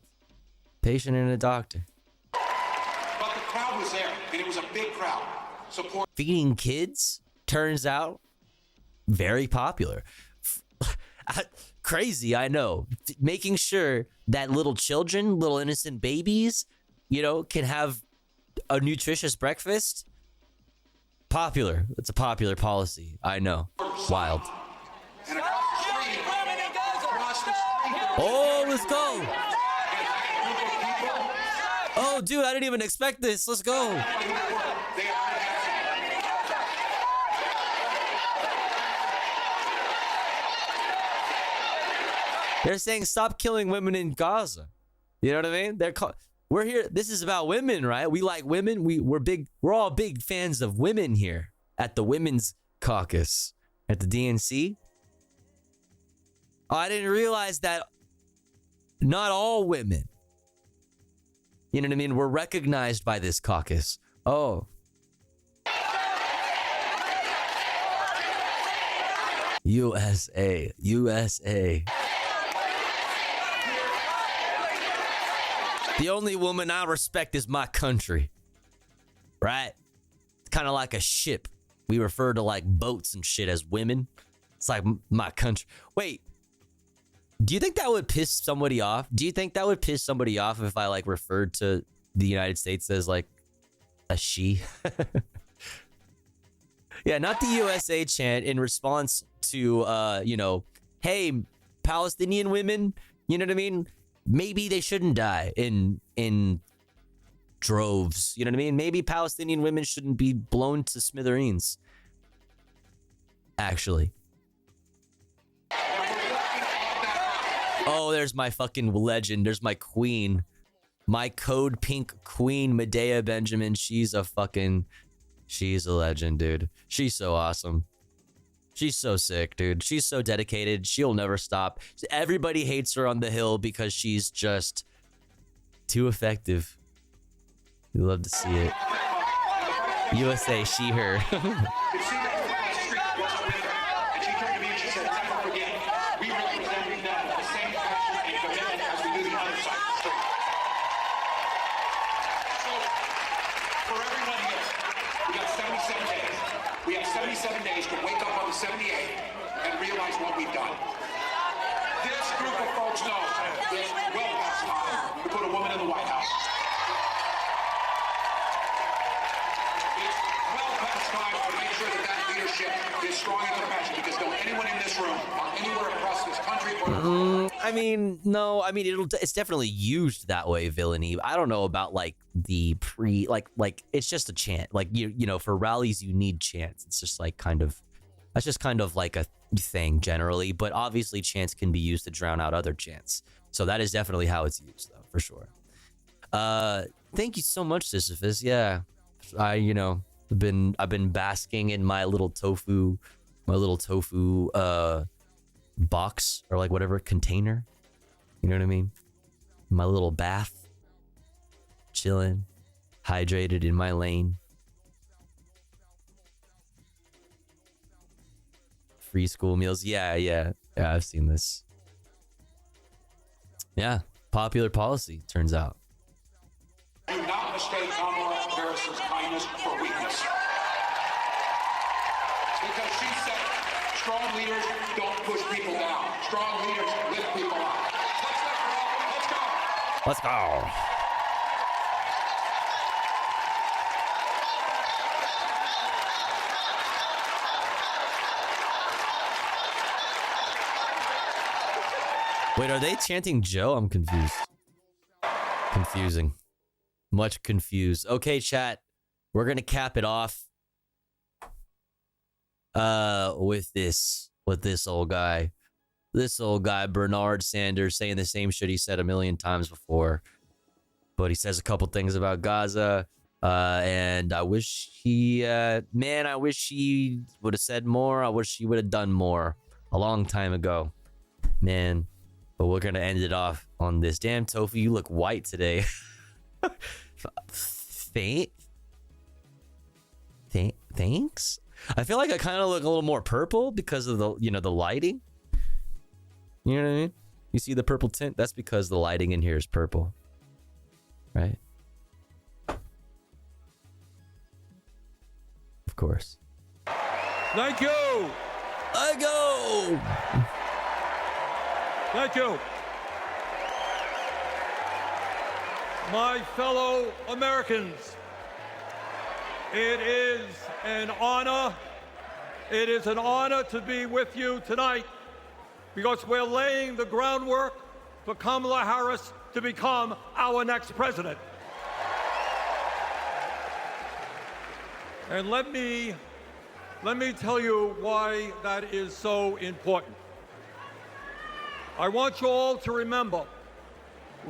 Patient and a doctor. But the crowd was there, and it was a big crowd. Support. Feeding kids turns out very popular. Crazy, I know. Making sure that little children, little innocent babies, you know, can have a nutritious breakfast. Popular. It's a popular policy. I know. Wild. And across the street, oh, let's go. Oh, dude, I didn't even expect this. Let's go. They're saying stop killing women in Gaza. You know what I mean? We're here. This is about women, right? We like women. We're all big fans of women here at the Women's Caucus at the DNC. Oh, I didn't realize that not all women, you know what I mean, were recognized by this caucus. Oh. USA. The only woman I respect is my country. Right? It's kind of like a ship. We refer to like boats and shit as women. It's like my country. Wait. Do you think that would piss somebody off? Do you think that would piss somebody off if I like referred to the United States as like a she? Yeah, not the USA chant in response to, you know, hey, Palestinian women, you know what I mean? maybe they shouldn't die in droves. You know what I mean? Maybe Palestinian women shouldn't be blown to smithereens. Actually. Oh, there's my fucking legend. There's my queen. My code pink queen, Medea Benjamin. She's a legend, dude. She's so awesome. She's so sick, dude. She's so dedicated. She'll never stop. Everybody hates her on the Hill because she's just too effective. We love to see it. USA, she, her. We have 77 days to wake up on the 78th and realize what we've done. This group of folks knows it's well past time to put a woman in the White House. It's well past time to make sure that that leadership is strong and compassionate, because don't anyone in this room or anywhere across this country or I mean, no, I mean, it's definitely used that way, villainy. I don't know about like the like it's just a chant. Like you know, for rallies you need chants. It's just like that's just kind of like a thing generally, but obviously chants can be used to drown out other chants. So that is definitely how it's used though, for sure. Thank you so much, Sisyphus. Yeah. I've been basking in my little tofu box, or like whatever, container, you know what I mean, my little bath, chilling, hydrated in my lane. Free school meals, yeah, I've seen this. Yeah, popular policy, turns out. Do not mistake Kamala Harris's kindness for weakness, because she said strong leaders don't push people down. Strong leaders lift people up. Let's go. Wait, are they chanting Joe? I'm confused. Confusing. Much confused. Okay, chat. We're gonna cap it off with this old guy. This old guy, Bernard Sanders, saying the same shit he said a million times before. But he says a couple things about Gaza. And I wish he would have said more. I wish he would have done more a long time ago. Man. But we're gonna end it off on this. Damn, Tofu, you look white today. Thanks. I feel like I kind of look a little more purple because of the lighting. You know what I mean? You see the purple tint? That's because the lighting in here is purple. Right? Of course. Thank you. I go. Thank you. My fellow Americans, it is an honor. It is an honor to be with you tonight, because we're laying the groundwork for Kamala Harris to become our next president. And let me tell you why that is so important. I want you all to remember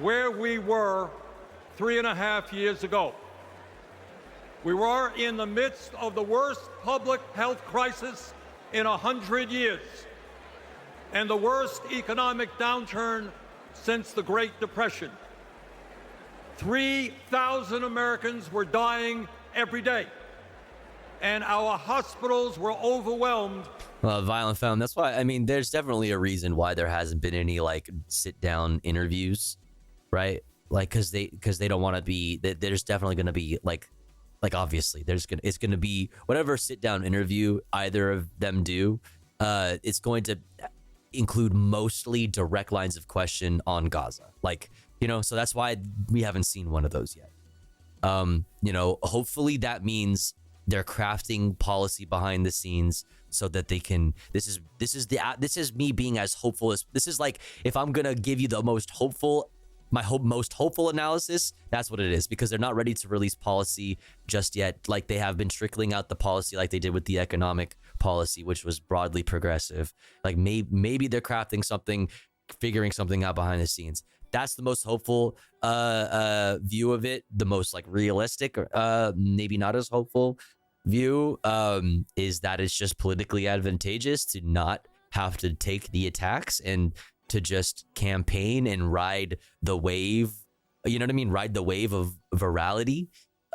where we were 3.5 years ago. We were in the midst of the worst public health crisis in 100 years, and the worst economic downturn since the Great Depression. 3,000 Americans were dying every day, and our hospitals were overwhelmed. Violent felon. That's why, I mean, there's definitely a reason why there hasn't been any like sit down interviews, right? Like, cause they don't want to be, there's definitely going to be like obviously it's going to be whatever sit down interview either of them do. It's going to include mostly direct lines of question on Gaza. Like, so that's why we haven't seen one of those yet. Hopefully that means they're crafting policy behind the scenes so that they can, this is me being as hopeful as, this is like, if I'm gonna give you the most hopeful my most hopeful analysis, that's what it is, because they're not ready to release policy just yet. Like they have been trickling out the policy like they did with the economic policy, which was broadly progressive. Like maybe they're crafting something, figuring something out behind the scenes. That's the most hopeful view of it. The most like realistic, maybe not as hopeful view is that it's just politically advantageous to not have to take the attacks and to just campaign and ride the wave, you know what I mean? Ride the wave of virality. You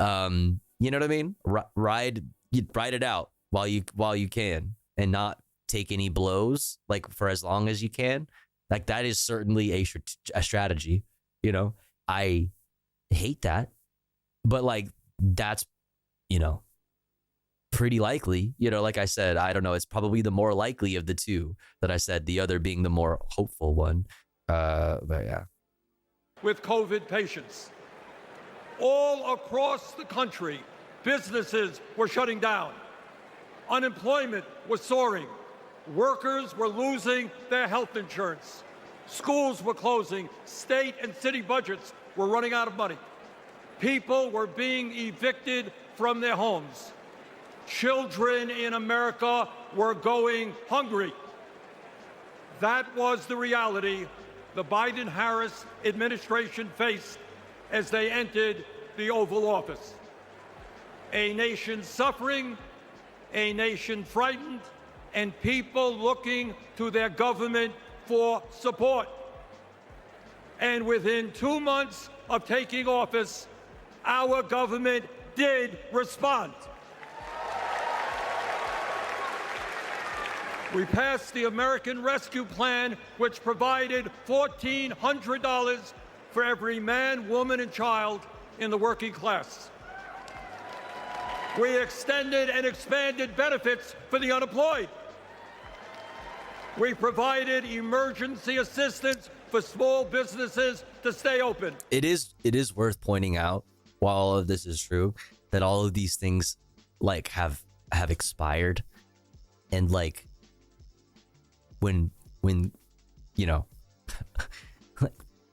know what I mean? Ride it out while you can, and not take any blows, like for as long as you can. Like that is certainly a strategy. You know, I hate that, but like that's, you know, pretty likely, you know, like I said, I don't know, it's probably the more likely of the two that I said, the other being the more hopeful one. But yeah. With COVID patients. All across the country, businesses were shutting down. Unemployment was soaring. Workers were losing their health insurance. Schools were closing. State and city budgets were running out of money. People were being evicted from their homes. Children in America were going hungry. That was the reality the Biden-Harris administration faced as they entered the Oval Office. A nation suffering, a nation frightened, and people looking to their government for support. And within 2 months of taking office, our government did respond. We passed the American Rescue Plan, which provided $1,400 for every man, woman, and child in the working class. We extended and expanded benefits for the unemployed. We provided emergency assistance for small businesses to stay open. It is worth pointing out, while all of this is true, that all of these things like have expired, and like when you know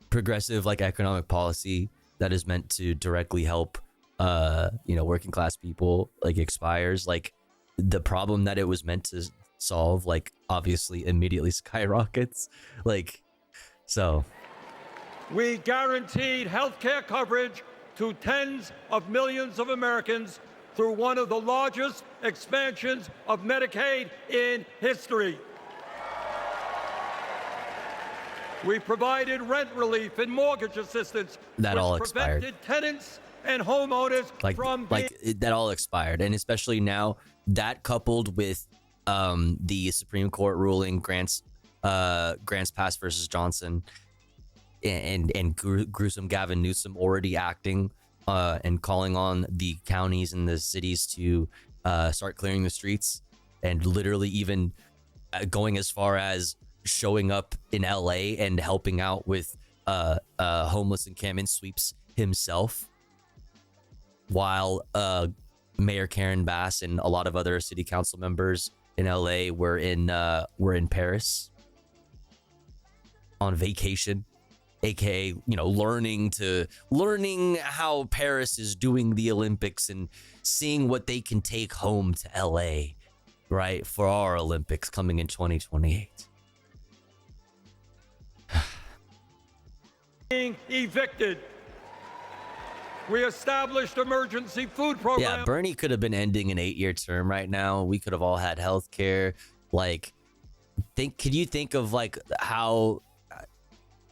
progressive like economic policy that is meant to directly help you know working class people like expires, like the problem that it was meant to solve like obviously immediately skyrockets. Like, so we guaranteed health care coverage to tens of millions of Americans through one of the largest expansions of Medicaid in history. We provided rent relief and mortgage assistance, that all which expired. prevented tenants and homeowners from that all expired, and especially now that coupled with the Supreme Court ruling Grants Pass versus Johnson, and gruesome Gavin Newsom already acting and calling on the counties and the cities to start clearing the streets, and literally even going as far as showing up in LA and helping out with homeless encampment sweeps himself, while Mayor Karen Bass and a lot of other city council members in LA were in Paris on vacation, aka, you know, learning how Paris is doing the Olympics and seeing what they can take home to LA, right, for our Olympics coming in 2028. being evicted. We established emergency food programs. Yeah, Bernie could have been ending an 8-year term right now. We could have all had health care. Like, could you think of like how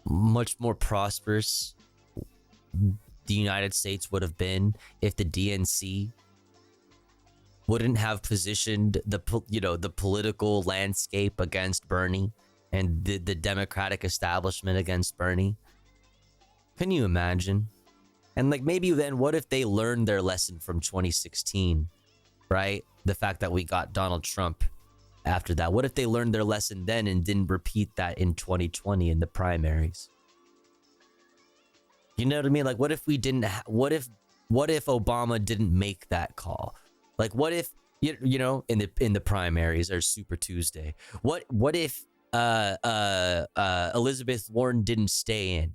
much more prosperous the United States would have been if the DNC wouldn't have positioned the political landscape against Bernie and the Democratic establishment against Bernie? Can you imagine? And like maybe then what if they learned their lesson from 2016, right? The fact that we got Donald Trump after that. What if they learned their lesson then and didn't repeat that in 2020 in the primaries? You know what I mean? Like what if we didn't what if Obama didn't make that call? Like what if you know in the primaries or Super Tuesday? What if Elizabeth Warren didn't stay in?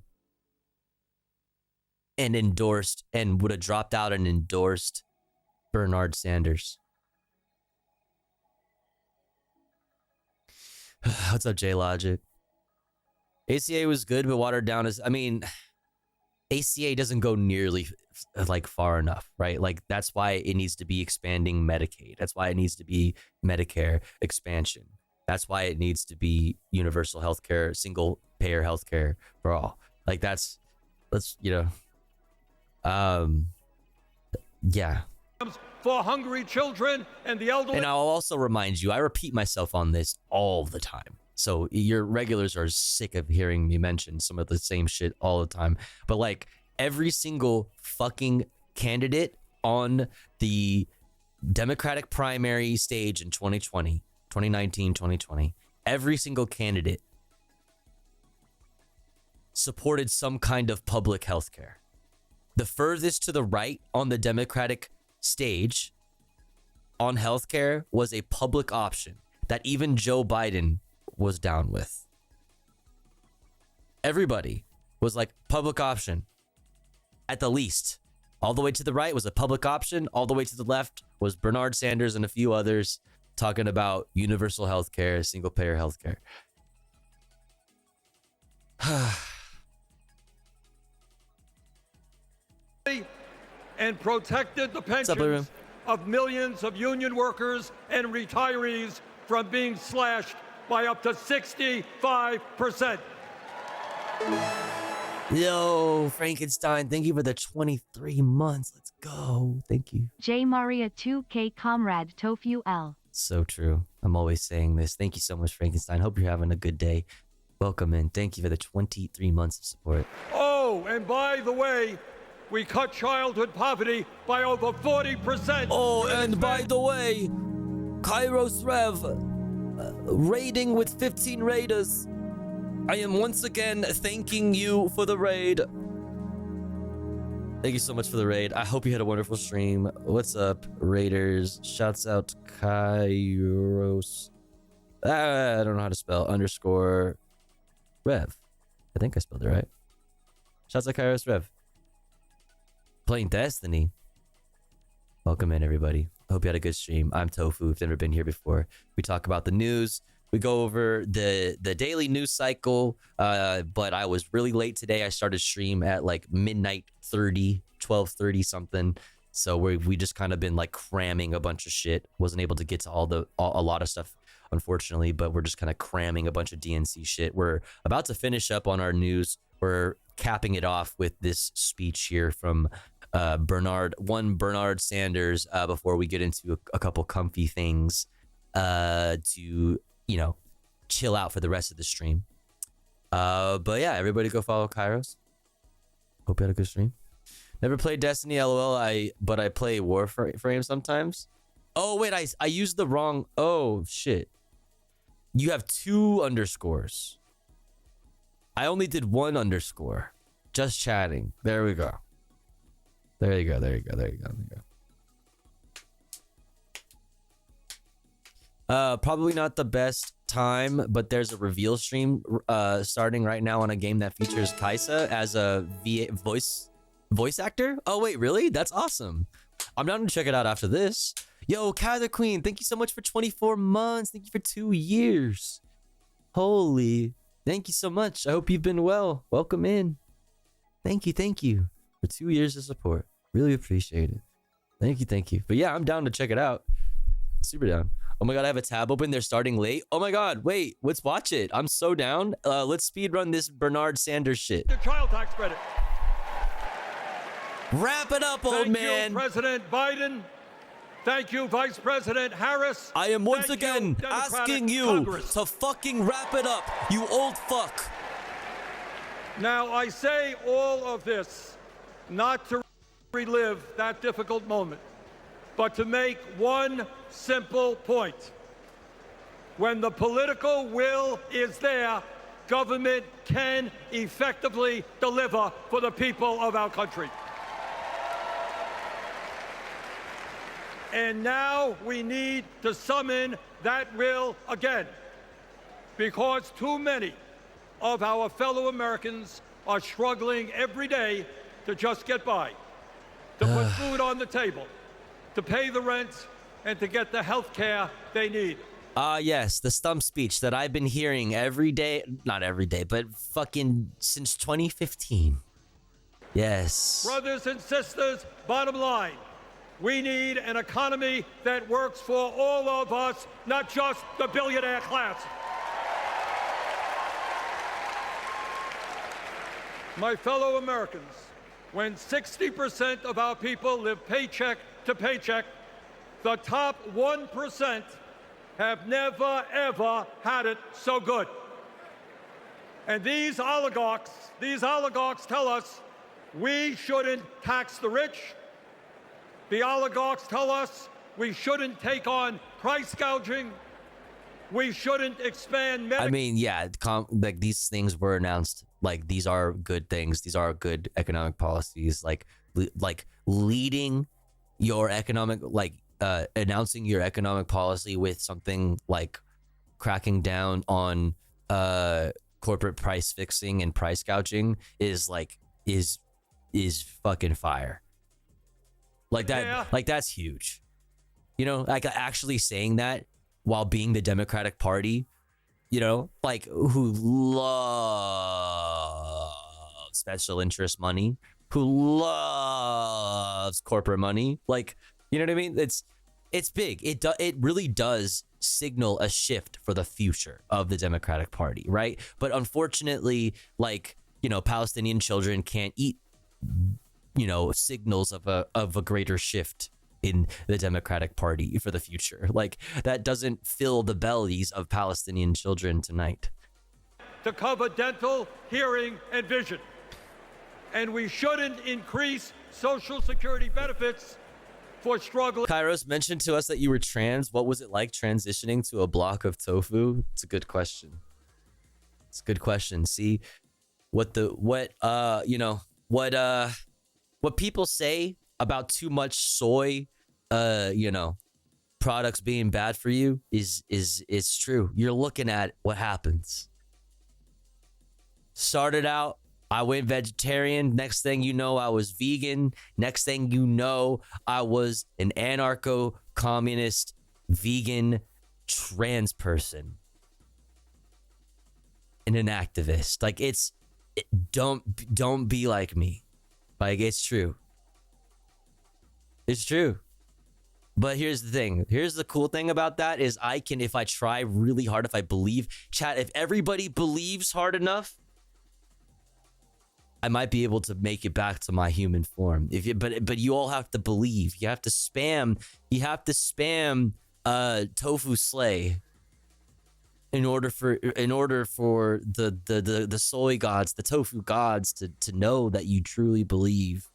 and endorsed and would have dropped out and endorsed Bernard Sanders. What's up, J Logic? ACA was good, but watered down is, I mean, ACA doesn't go nearly like far enough, right? Like that's why it needs to be expanding Medicaid. That's why it needs to be Medicare expansion. That's why it needs to be universal healthcare, single payer healthcare for all. Like that's you know, yeah. For hungry children and the elderly. And I'll also remind you, I repeat myself on this all the time. So your regulars are sick of hearing me mention some of the same shit all the time. But like every single fucking candidate on the Democratic primary stage in 2019, 2020, every single candidate supported some kind of public health care. The furthest to the right on the Democratic stage on healthcare was a public option that even Joe Biden was down with. Everybody was like, public option at the least. All the way to the right was a public option. All the way to the left was Bernard Sanders and a few others talking about universal healthcare, single payer healthcare. And protected the pensions of millions of union workers and retirees from being slashed by up to 65%. Yo, Frankenstein, thank you for the 23 months. Let's go. Thank you. J Maria 2K Comrade Tofu L. So true. I'm always saying this. Thank you so much, Frankenstein. Hope you're having a good day. Welcome in. Thank you for the 23 months of support. Oh, and by the way, we cut childhood poverty by over 40%. Oh, and by the way, Kairos Rev, raiding with 15 raiders. I am once again thanking you for the raid. Thank you so much for the raid. I hope you had a wonderful stream. What's up, raiders? Shouts out Kairos. I don't know how to spell _ Rev. I think I spelled it right. Shouts out Kairos Rev. Playing Destiny. Welcome in, everybody. Hope you had a good stream. I'm Tofu. If you've never been here before, we talk about the news. We go over the daily news cycle. But I was really late today. I started stream at like midnight 30, 12:30 something. So we just kind of been like cramming a bunch of shit. Wasn't able to get to a lot of stuff, unfortunately, but we're just kind of cramming a bunch of DNC shit. We're about to finish up on our news. We're capping it off with this speech here from Bernard Sanders before we get into a couple comfy things to, you know, chill out for the rest of the stream. But yeah, everybody go follow Kairos. Hope you had a good stream. Never played Destiny, LOL. But I play Warframe sometimes. Oh wait, I used the wrong. Oh shit. You have 2 underscores. I only did 1 underscore. Just chatting. There we go. There you go. Probably not the best time, but there's a reveal stream starting right now on a game that features Kaisa as a voice actor. Oh wait, really? That's awesome. I'm down to check it out after this. Yo, Cather Queen, thank you so much for 24 months. Thank you for 2 years. Holy, thank you so much. I hope you've been well. Welcome in. Thank you for 2 years of support. Really appreciate it. Thank you. But yeah, I'm down to check it out. Super down. Oh my god, I have a tab open. They're starting late. Oh my god, wait, let's watch it. I'm so down. Let's speedrun this Bernard Sanders shit. The child tax credit. Wrap it up, old man. Thank you, President Biden. Thank you, Vice President Harris. I am once again asking you Congress. to fucking wrap it up, you old fuck. Now, I say all of this not to relive that difficult moment, but to make one simple point. When the political will is there, government can effectively deliver for the people of our country. And now we need to summon that will again, because too many of our fellow Americans are struggling every day to just get by, to put food on the table, to pay the rent, and to get the health care they need. Yes, the stump speech that I've been hearing every day, not every day, but fucking since 2015. Yes. Brothers and sisters, bottom line, we need an economy that works for all of us, not just the billionaire class. My fellow Americans, when 60% of our people live paycheck to paycheck, the top 1% have never, ever had it so good. And these oligarchs tell us we shouldn't tax the rich. The oligarchs tell us we shouldn't take on price gouging. We shouldn't expand I mean, yeah, like these things were announced. Like these are good things. These are good economic policies. Like leading your economic, announcing your economic policy with something like cracking down on corporate price fixing and price gouging is fucking fire. Like that, yeah. like that's huge. You know, like actually saying that while being the Democratic Party, you know, like who loves special interest money, who loves corporate money, like, you know what I mean? It's big. It really does signal a shift for the future of the Democratic Party, right? But unfortunately, like, you know, Palestinian children can't eat, you know, signals of a greater shift in the Democratic Party for the future. Like that doesn't fill the bellies of Palestinian children tonight. To cover dental, hearing, and vision. And we shouldn't increase Social Security benefits for struggling. Kairos mentioned to us that you were trans. What was it like transitioning to a block of tofu? It's a good question. It's a good question. See what people say about too much soy, you know, products being bad for you is true. You're looking at what happens. Started out, I went vegetarian. Next thing you know, I was vegan. Next thing you know, I was an anarcho-communist, vegan, trans person. And an activist. Like don't be like me. Like it's true. It's true. But here's the thing. Here's the cool thing about that is I can, if I try really hard, if I believe, chat, if everybody believes hard enough, I might be able to make it back to my human form. But you all have to believe. You have to spam tofu slay in order for the soy gods, the tofu gods to know that you truly believe.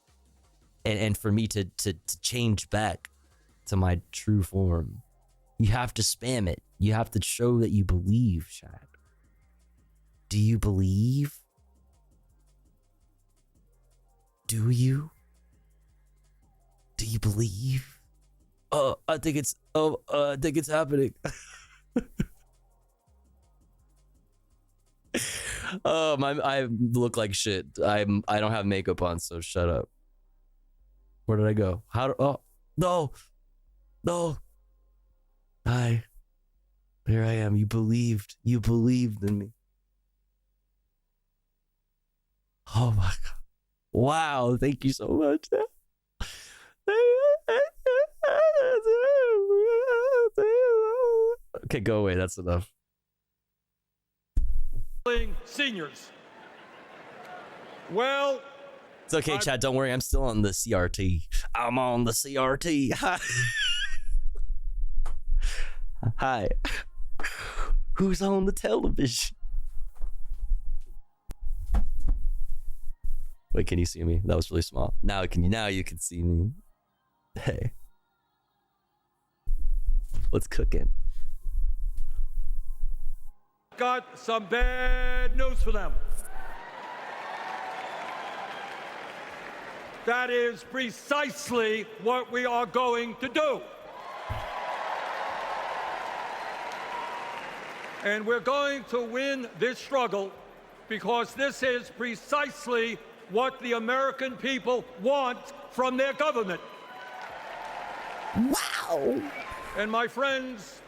And for me to change back to my true form. You have to spam it. You have to show that you believe, chat. Do you believe? Do you? Do you believe? I think it's happening. I look like shit. I don't have makeup on, so shut up. Where did I go? No. Hi. Here I am. You believed in me. Oh my God. Wow. Thank you so much. Okay, go away. That's enough. Seniors. Well, it's okay, Chad. Don't worry. I'm still on the CRT. I'm on the CRT. Hi. Who's on the television? Wait, can you see me? That was really small. Now you can see me. Hey. What's cooking? Got some bad news for them. That is precisely what we are going to do. And we're going to win this struggle because this is precisely what the American people want from their government. Wow. And my friends,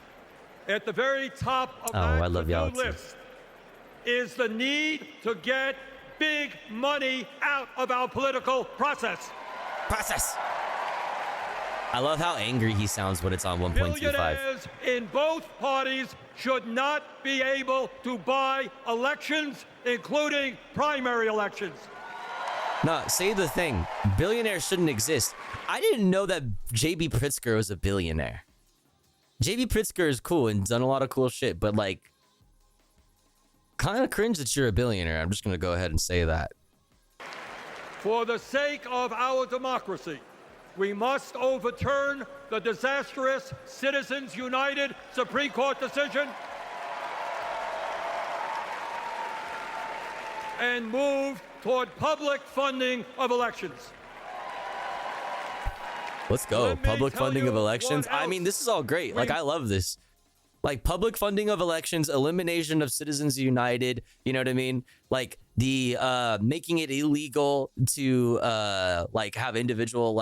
at the very top of I love y'all that to-do too. list is the need to get big money out of our political process. I love how angry he sounds when it's on 1.25. Billionaires in both parties should not be able to buy elections, including primary elections. No, say the thing. Billionaires shouldn't exist. I didn't know that J.B. Pritzker was a billionaire. J.B. Pritzker is cool and done a lot of cool shit, but like, kind of cringe that you're a billionaire. I'm just going to go ahead and say that. For the sake of our democracy, we must overturn the disastrous Citizens United Supreme Court decision and move toward public funding of elections. Let's go. Public funding of elections. I mean, this is all great. Like, I love this. Like, public funding of elections, elimination of Citizens United, you know what I mean? Like, the making it illegal to like have individual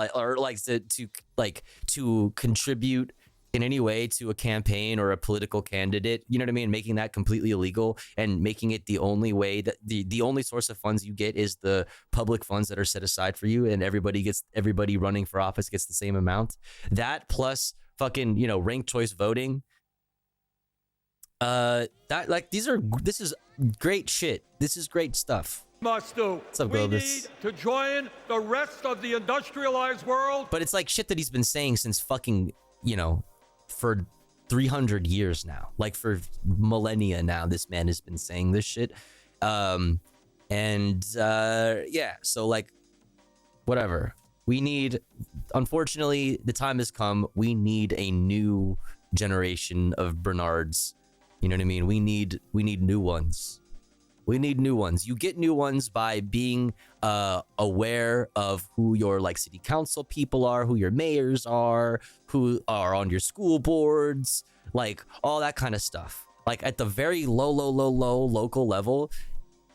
to contribute in any way to a campaign or a political candidate, you know what I mean? Making that completely illegal and making it the only way that the only source of funds you get is the public funds that are set aside for you, and everybody running for office gets the same amount. That plus fucking, you know, ranked choice voting. This is great shit. This is great stuff. Must do. What's up, we Globus? need to join the rest of the industrialized world. But it's like shit that he's been saying since fucking, you know, for 300 years now. Like for millennia now, this man has been saying this shit. Yeah, so like, whatever. We need, unfortunately, the time has come. We need a new generation of Bernards. You know what I mean? We need new ones. We need new ones. You get new ones by being aware of who your like city council people are, who your mayors are, who are on your school boards, like all that kind of stuff. Like at the very low local level,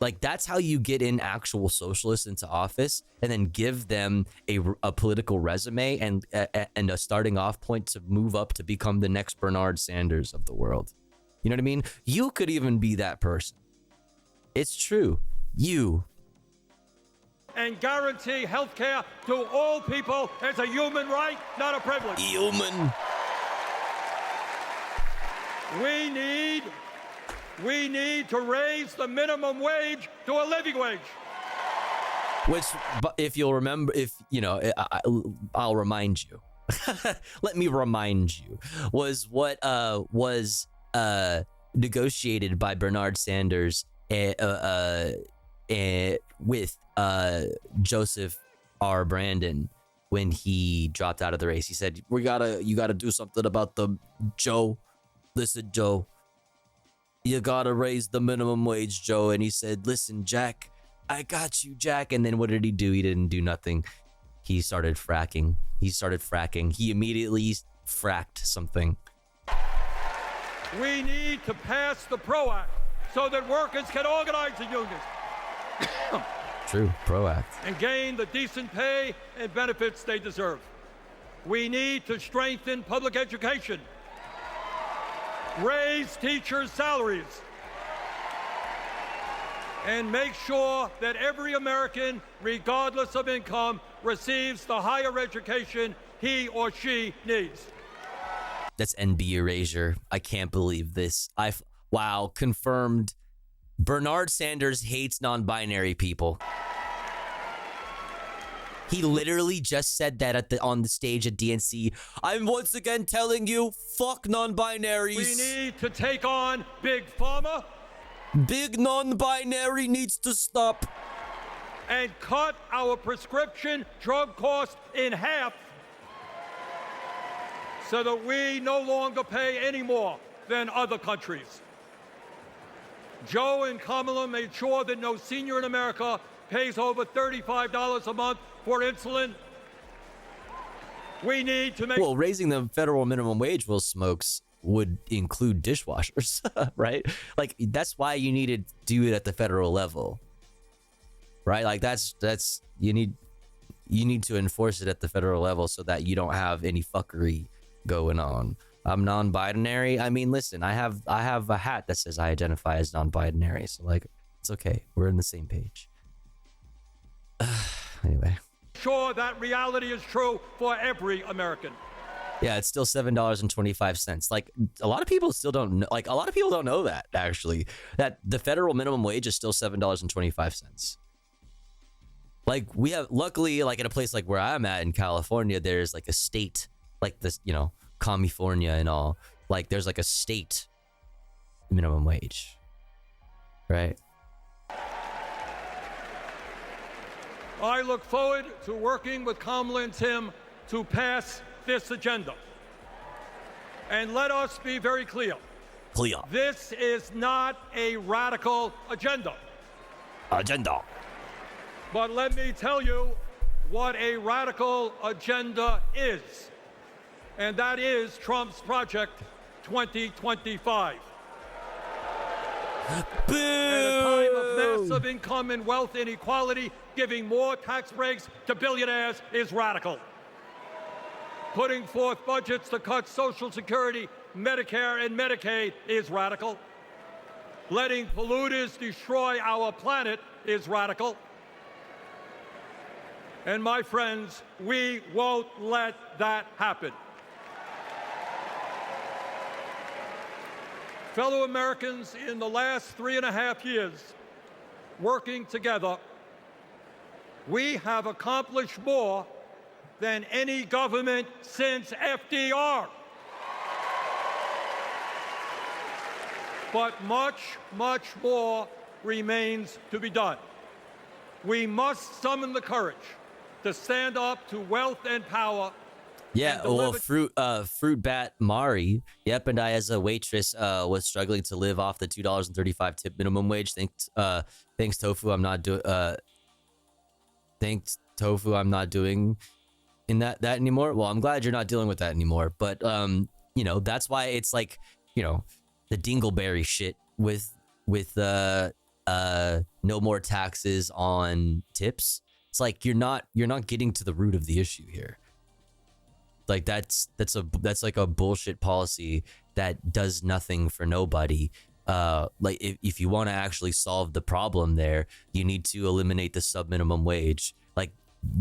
like that's how you get in actual socialists into office, and then give them a political resume and a starting off point to move up to become the next Bernard Sanders of the world. You know what I mean? You could even be that person. It's true. You. And guarantee health care to all people as a human right, not a privilege. Human. We need to raise the minimum wage to a living wage. Which, if you'll remember, if you know, I'll remind you. Let me remind you. Was what was negotiated by Bernard Sanders with Joseph R. Brandon when he dropped out of the race. He said, you gotta do something about the Joe. Listen, Joe, you gotta raise the minimum wage, Joe. And he said, listen, Jack, I got you, Jack. And then what did he do? He didn't do nothing. He started fracking. He immediately fracked something. We need to pass the PRO Act so that workers can organize in unions. True, PRO Act. And gain the decent pay and benefits they deserve. We need to strengthen public education, raise teachers' salaries, and make sure that every American, regardless of income, receives the higher education he or she needs. That's NB erasure. I can't believe this. Wow, confirmed. Bernard Sanders hates non-binary people. He literally just said that on the stage at DNC. I'm once again telling you, fuck non-binaries. We need to take on Big Pharma. Big non-binary needs to stop. And cut our prescription drug costs in half so that we no longer pay any more than other countries. Joe and Kamala made sure that no senior in America pays over $35 a month for insulin. We need to make... Well, raising the federal minimum wage, Will Smokes, would include dishwashers, right? Like, that's why you need to do it at the federal level. right? Like that's you need to enforce it at the federal level so that you don't have any fuckery going on. I'm non-binary. I mean, listen, I have a hat that says I identify as non-binary, so like it's okay. We're on the same page. Anyway. Sure, that reality is true for every American. Yeah, it's still $7.25. Like a lot of people still don't know. Like a lot of people don't know that actually, that the federal minimum wage is still $7.25. Like we have, luckily, like in a place like where I'm at in California, there's like a state, like this, you know, California and all. Like there's like a state minimum wage, right? I look forward to working with Kamala and Tim to pass this agenda. And let us be very clear. Clear. This is not a radical agenda. But let me tell you what a radical agenda is. And that is Trump's Project 2025. Boo! At a time of massive income and wealth inequality, giving more tax breaks to billionaires is radical. Putting forth budgets to cut Social Security, Medicare, and Medicaid is radical. Letting polluters destroy our planet is radical. And my friends, we won't let that happen. Fellow Americans, in the last 3.5 years, working together, we have accomplished more than any government since FDR. But much, much more remains to be done. We must summon the courage to stand up to wealth and power. Yeah, well, Fruit Bat Mari, yep, and I as a waitress was struggling to live off the $2.35 tip minimum wage. Thanks Tofu, I'm not doing in that anymore. Well, I'm glad you're not dealing with that anymore. But you know, that's why it's like, you know, the dingleberry shit with no more taxes on tips. It's like you're not getting to the root of the issue here. Like that's like a bullshit policy that does nothing for nobody. Like if you want to actually solve the problem there, you need to eliminate the sub minimum wage. Like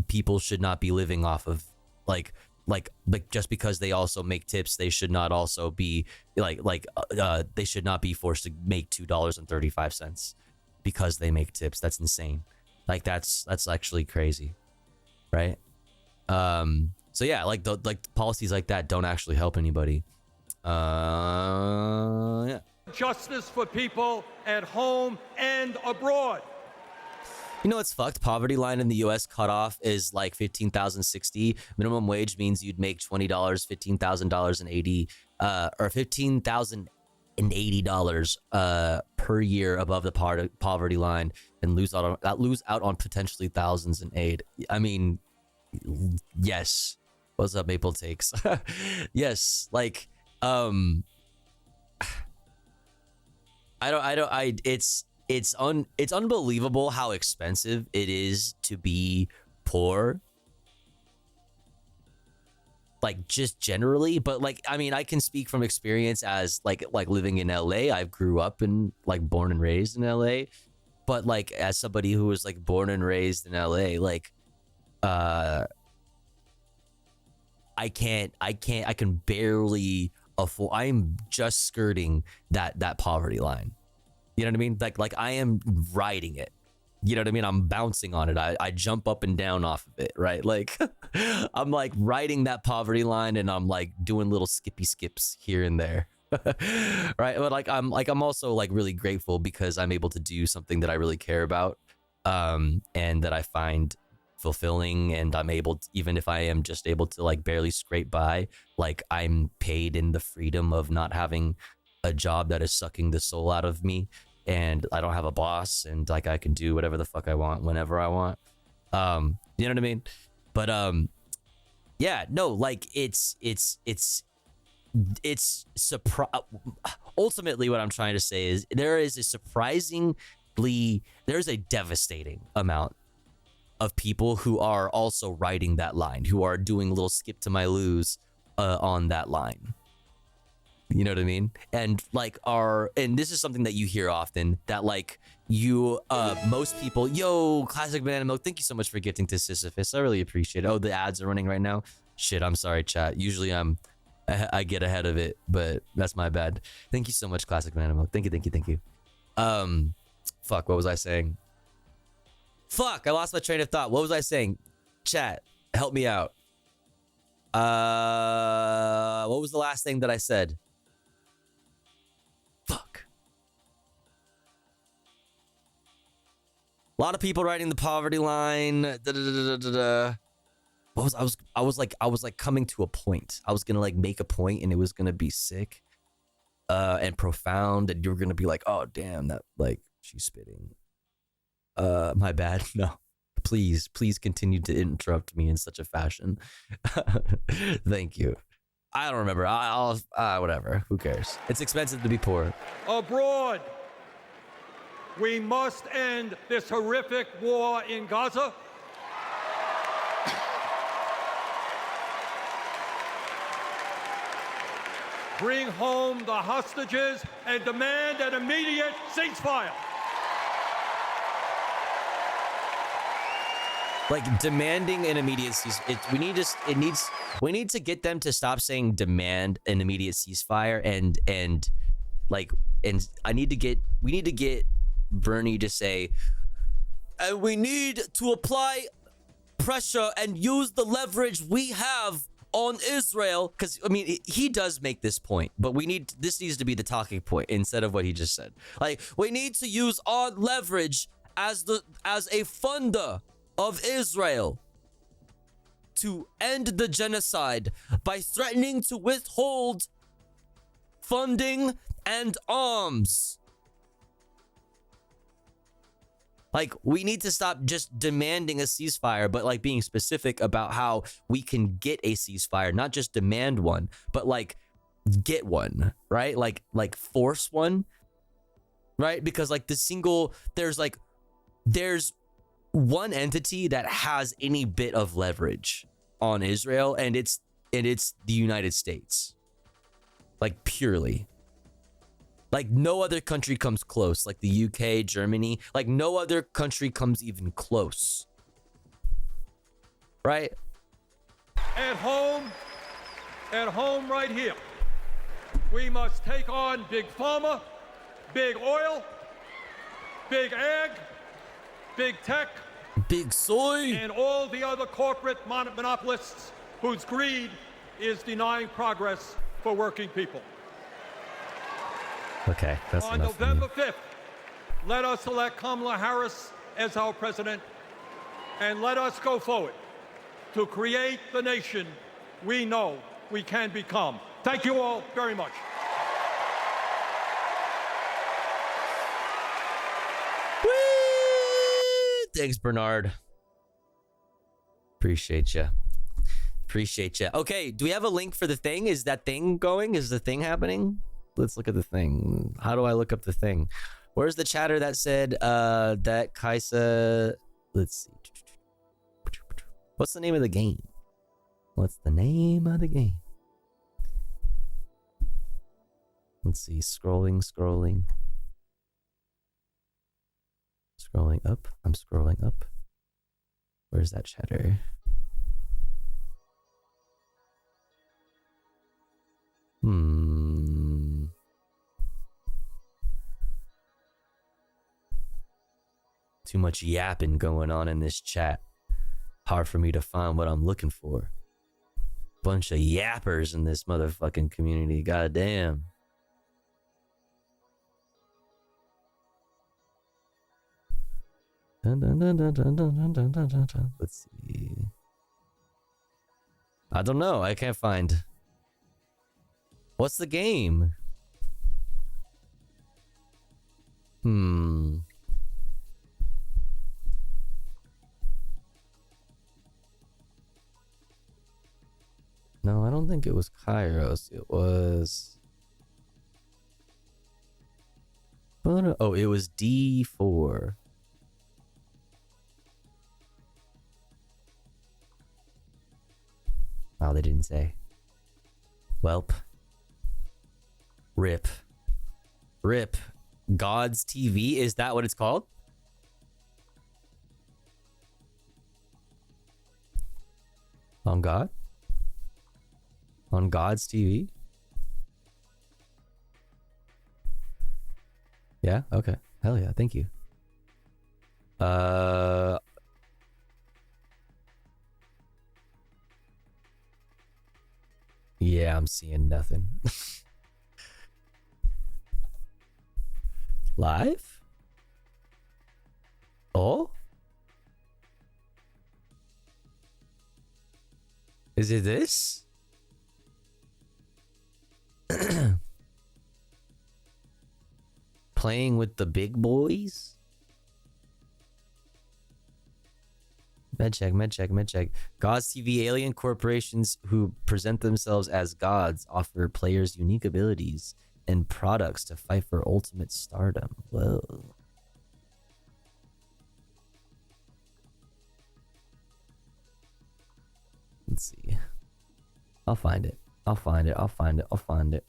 people should not be living off of like just because they also make tips, they should not also be they should not be forced to make $2.35 because they make tips. That's insane. Like that's actually crazy, right? So yeah, like policies like that don't actually help anybody. Yeah. Justice for people at home and abroad. You know what's fucked? Poverty line in the U.S. cutoff is like $15,060. Minimum wage means you'd make $20, $15,080, or $15,080 per year above the poverty line, and lose out on potentially thousands in aid. I mean, yes. What's up, Maple Takes? Yes, like it's unbelievable how expensive it is to be poor, like just generally. But like, I mean, I can speak from experience as like living in LA. I grew up and like born and raised in LA, but like as somebody who was like born and raised in LA, like I can barely afford. I'm just skirting that poverty line. You know what I mean? Like I am riding it. You know what I mean? I'm bouncing on it. I jump up and down off of it, right? Like I'm like riding that poverty line, and I'm like doing little skippy skips here and there. Right? But like I'm also like really grateful because I'm able to do something that I really care about, and that I find fulfilling, and I'm able to, even if I am just able to like barely scrape by, like I'm paid in the freedom of not having a job that is sucking the soul out of me, and I don't have a boss, and like I can do whatever the fuck I want whenever I want. You know what I mean? But yeah, no, like it's ultimately what I'm trying to say is there is a surprising there's a devastating amount of people who are also riding that line, who are doing a little skip to my lose on that line. You know what I mean? And like and this is something that you hear often, that like most people, yo, Classic Banana Milk, thank you so much for gifting to Sisyphus. I really appreciate it. Oh, the ads are running right now. Shit, I'm sorry, chat. Usually I get ahead of it, but that's my bad. Thank you so much, Classic Banana Milk. Thank you. Fuck, what was I saying? Fuck, I lost my train of thought. What was I saying? Chat, help me out. What was the last thing that I said? Fuck. A lot of people writing the poverty line. What was I was like coming to a point. I was gonna like make a point, and it was gonna be sick, and profound, and you were gonna be like, oh damn, that like she's spitting. My bad. No, please continue to interrupt me in such a fashion. Thank you. I don't remember. I'll whatever. Who cares? It's expensive to be poor. Abroad, we must end this horrific war in Gaza. Bring home the hostages and demand an immediate ceasefire. Like demanding an immediate ceasefire. We need to get them to stop saying demand an immediate ceasefire and we need to get Bernie to say, and we need to apply pressure and use the leverage we have on Israel, because I mean he does make this point, but this needs to be the talking point instead of what he just said. Like, we need to use our leverage as a funder of Israel to end the genocide by threatening to withhold funding and arms. Like, we need to stop just demanding a ceasefire, but like being specific about how we can get a ceasefire, not just demand one, but like get one, right? Like force one, right? Because like there's one entity that has any bit of leverage on Israel, and it's the United States. Like, purely. Like, no other country comes close. Like the UK, Germany, like no other country comes even close. Right? At home right here, we must take on big pharma, big oil, big ag, big tech, big soy, and all the other corporate monopolists whose greed is denying progress for working people. Okay, that's on enough. November 5th, let us elect Kamala Harris as our president, and let us go forward to create the nation we know we can become. Thank you all very much. Thanks, Bernard. Appreciate you. Okay, do we have a link for the thing? Is that thing going? Is the thing happening? Let's look at the thing. How do I look up the thing? Where's the chatter that said that Kaisa? Let's see. What's the name of the game? Let's see. Scrolling up. I'm scrolling up. Where's that chatter? Too much yapping going on in this chat. Hard for me to find what I'm looking for. Bunch of yappers in this motherfucking community. Goddamn. Let's see. I don't know. I can't find. What's the game? No, I don't think it was Kairos. It was Oh, it was D4. Oh, they didn't say. Welp. Rip. Rip. God's TV? Is that what it's called? On God? On God's TV? Yeah? Okay. Hell yeah. Thank you. Yeah, I'm seeing nothing. Live? Oh? Is it this? Playing with the big boys? Medcheck, medcheck, medcheck. Gods TV alien corporations who present themselves as gods offer players unique abilities and products to fight for ultimate stardom. Whoa. Let's see. I'll find it. I'll find it. I'll find it. I'll find it.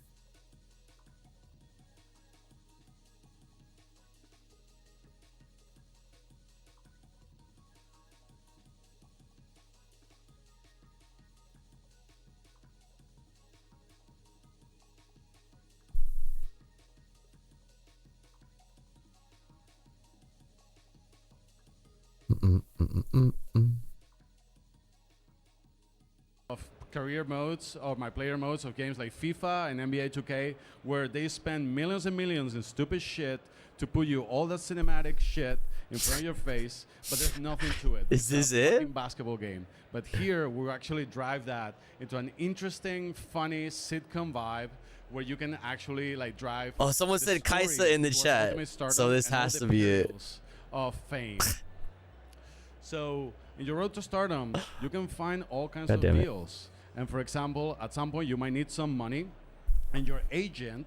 Of career modes or my player modes of games like FIFA and NBA 2K, where they spend millions and millions in stupid shit to put you all that cinematic shit in front of your face, but there's nothing to it. Is this a it? fucking basketball game. But here we actually drive that into an interesting, funny sitcom vibe where you can actually like drive. Oh, someone said Kaisa in the chat, so this has to be it. Of fame. So in your road to stardom, you can find all kinds of deals. And for example, at some point you might need some money, and your agent,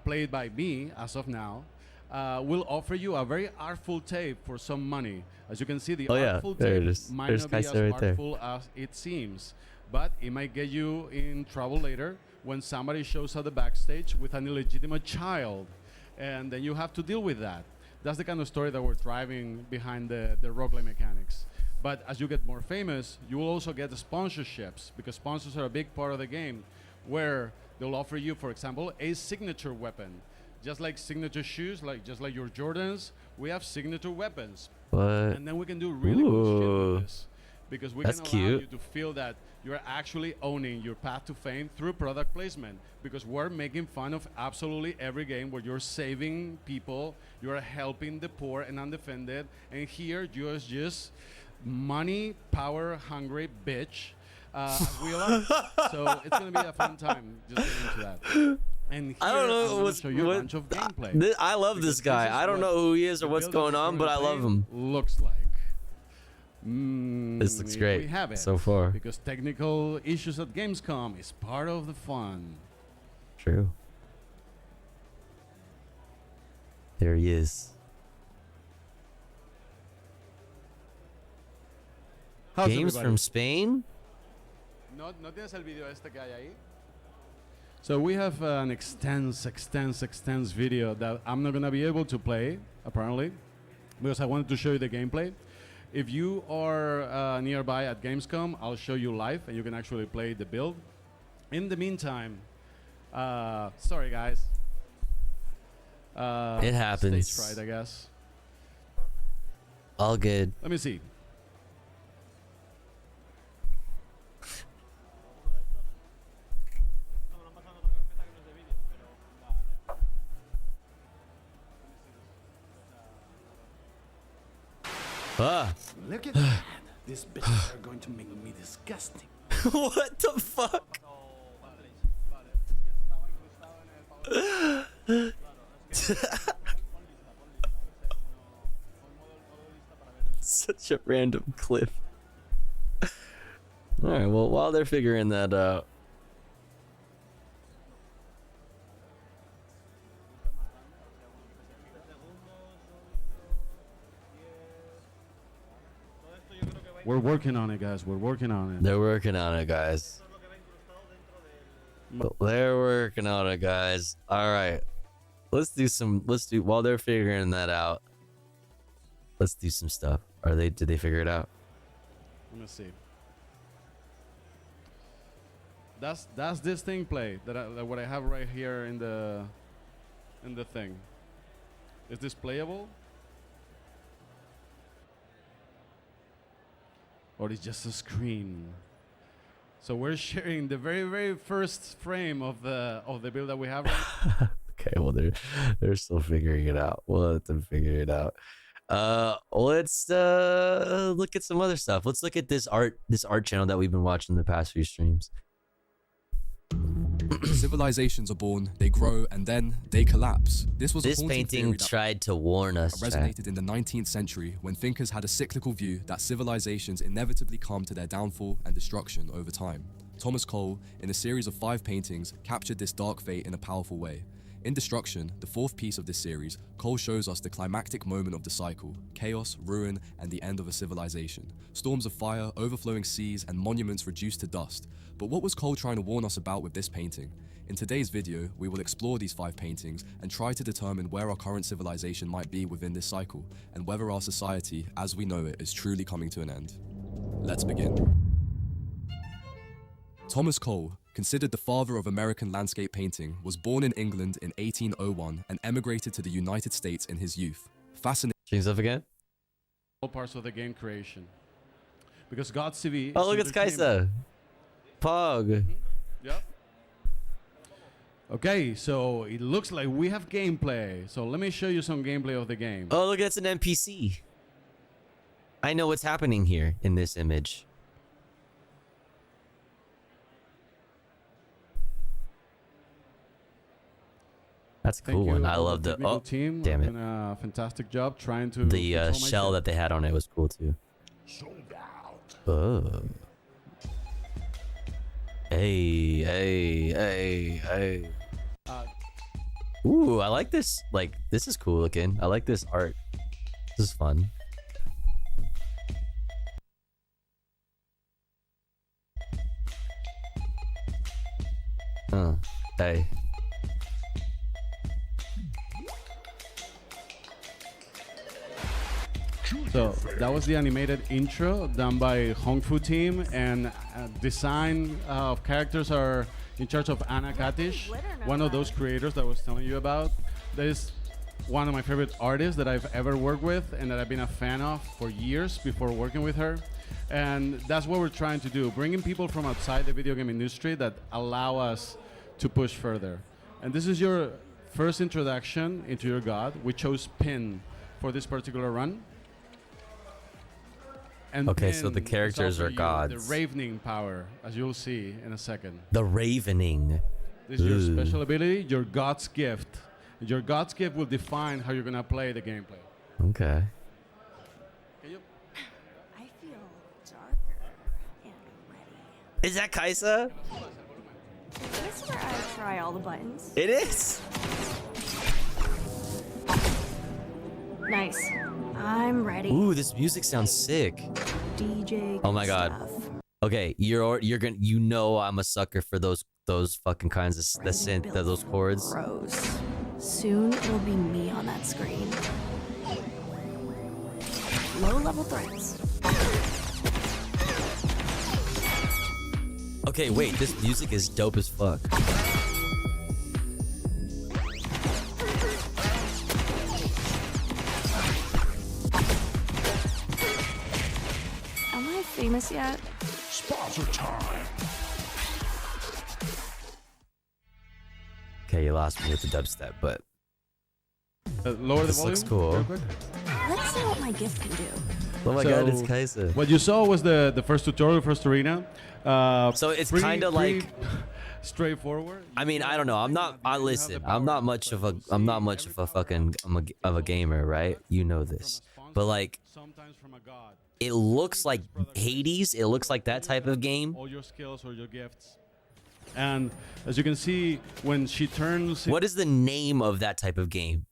played by me as of now, will offer you a very artful tape for some money. As you can see, the artful tape might not be as artful as it seems, but it might get you in trouble later when somebody shows up the backstage with an illegitimate child, and then you have to deal with that. That's the kind of story that we're driving behind the roguelike mechanics. But as you get more famous, you will also get the sponsorships, because sponsors are a big part of the game, where they'll offer you, for example, a signature weapon. Just like signature shoes, just like your Jordans, we have signature weapons. What? And then we can do really cool shit with this. Because we can allow cute. you to feel that you're actually owning your path to fame through product placement. Because we're making fun of absolutely every game where you're saving people, you're helping the poor and undefended, and here you're just money, power, hungry bitch. We love it. So it's gonna be a fun time just getting into that. And here, I don't know show you a bunch of gameplay. I love this guy. I don't know who he is or what's going on, but I love him. Looks like. This looks great We have it so far. because technical issues at Gamescom is part of the fun. True. There he is. How's Games everybody? from Spain? ¿No tienes el video este que hay ahí? So we have an extensive video that I'm not going to be able to play, apparently, because I wanted to show you the gameplay. If you are nearby at Gamescom, I'll show you live, and you can actually play the build. In the meantime, sorry guys. It happens. Stage fright, I guess. All good. Let me see. Look at that. These bitches are going to make me disgusting. What the fuck? Such a random clip. All right, well, while they're figuring that out. We're working on it, guys. We're working on it. They're working on it, guys. They're working on it, guys. All right. Let's do while they're figuring that out. Let's do some stuff. Did they figure it out? Let me see. That's this thing play that what I have right here in the thing. Is this playable? Or it's just a screen? So we're sharing the very first frame of the build that we have. Right Okay, well they're still figuring it out. We'll let them figure it out. Let's look at some other stuff. Let's look at this art channel that we've been watching the past few streams. Civilizations are born, they grow, and then they collapse. This painting tried to warn us. Resonated in the 19th century when thinkers had a cyclical view that civilizations inevitably come to their downfall and destruction over time. Thomas Cole, in a series of 5 paintings, captured this dark fate in a powerful way. In Destruction, the 4th piece of this series, Cole shows us the climactic moment of the cycle: chaos, ruin, and the end of a civilization. Storms of fire, overflowing seas, and monuments reduced to dust. But what was Cole trying to warn us about with this painting? In today's video, we will explore these 5 paintings and try to determine where our current civilization might be within this cycle, and whether our society, as we know it, is truly coming to an end. Let's begin. Thomas Cole, considered the father of American landscape painting, was born in England in 1801 and emigrated to the United States in his youth. Fascinating. Change stuff again? All parts of the game creation. Because God's TV. Oh, look, it's Kaisa. Pog. Yep. Okay, so it looks like we have gameplay. So let me show you some gameplay of the game. Oh, look, that's an NPC. I know what's happening here in this image. That's a cool one. I love the team. Damn it! Doing a fantastic job trying to. The shell that they had on it was cool too. Sold out. Oh. Hey. Ooh, I like this. Like, this is cool looking. I like this art. This is fun. Hey. So that was the animated intro done by Hong Fu team, and design of characters are in charge of Anna Katish, one of those creators that I was telling you about. That is one of my favorite artists that I've ever worked with and that I've been a fan of for years before working with her. And that's what we're trying to do, bringing people from outside the video game industry that allow us to push further. And this is your first introduction into your god. We chose Pin for this particular run. And okay, so the characters are gods. The ravening power, as you'll see in a second. The ravening. This is your special ability, your god's gift. Your god's gift will define how you're gonna play the gameplay. Okay. I feel darker and ready. Is that Kaisa? Is this where I try all the buttons? It is. Nice. I'm ready. Ooh, this music sounds sick. DJ. Oh my god. Okay, you're gonna, you know, I'm a sucker for those fucking kinds of the synth, those chords. Gross. Soon it'll be me on that screen. Low-level threats. Okay, wait, this music is dope as fuck. Am I famous yet? Sponsor time. Okay, you lost me with the dubstep, but lower the this volume. Looks cool. Let's see what my gift can do. Oh my god, it's Kaisa. What you saw was the first tutorial, first arena. So it's kind of like straightforward. I mean, I don't know. I'm not much of a fucking of a gamer, right? You know this, but like, it looks like Hades. It looks like that type of game. All your skills or your gifts. And as you can see, when she turns... What is the name of that type of game?